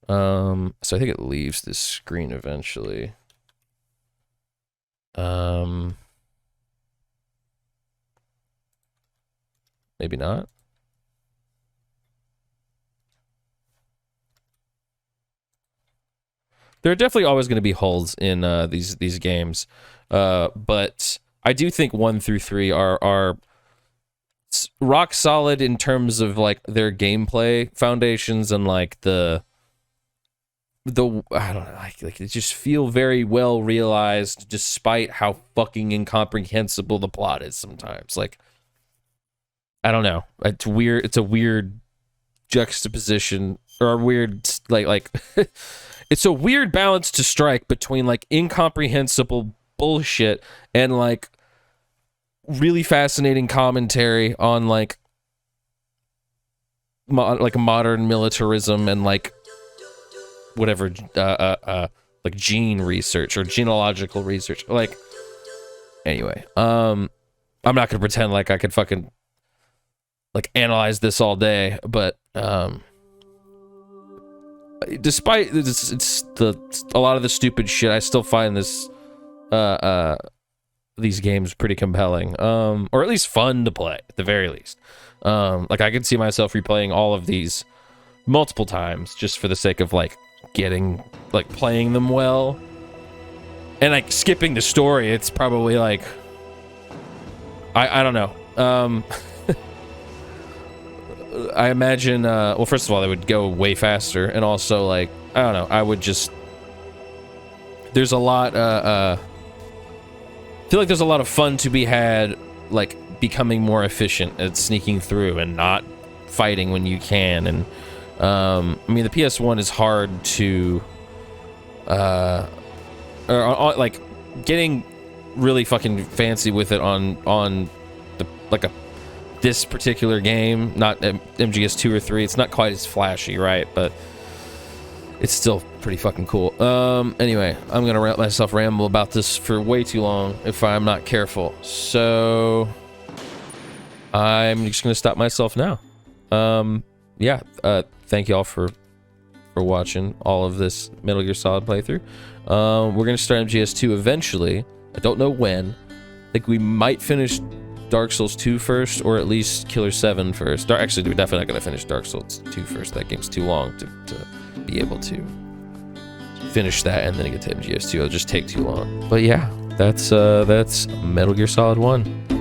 So I think it leaves this screen eventually. Maybe not. There are definitely always going to be holes in these games, but I do think 1 through 3 are rock solid in terms of like their gameplay foundations and like the I don't know, like they just feel very well realized despite how fucking incomprehensible the plot is sometimes. Like, I don't know, it's weird. It's a weird juxtaposition or a weird like it's a weird balance to strike between like incomprehensible bullshit and like really fascinating commentary on like modern militarism and like whatever like gene research or genealogical research. Like, anyway, I'm not gonna pretend like I could fucking like analyze this all day, but despite it's a lot of the stupid shit, I still find this these games pretty compelling, or at least fun to play at the very least. Like I could see myself replaying all of these multiple times just for the sake of like playing them well, and like skipping the story. It's probably like I don't know. I imagine well, first of all, they would go way faster, and also like I don't know, I would just there's a lot I feel like there's a lot of fun to be had like becoming more efficient at sneaking through and not fighting when you can. And I mean, the PS1 is hard to like getting really fucking fancy with it on the this particular game, not MGS 2 or 3. It's not quite as flashy, right? But it's still pretty fucking cool. Anyway, I'm gonna let myself ramble about this for way too long if I'm not careful. So I'm just gonna stop myself now. Yeah. Thank y'all for watching all of this Metal Gear Solid playthrough. We're gonna start MGS 2 eventually. I don't know when. I think we might finish Dark Souls 2 first, or at least Killer 7 first. Actually, we're definitely not gonna finish Dark Souls 2 first. That game's too long to be able to finish that and then get to MGS 2. It'll just take too long. But yeah, that's Metal Gear Solid 1.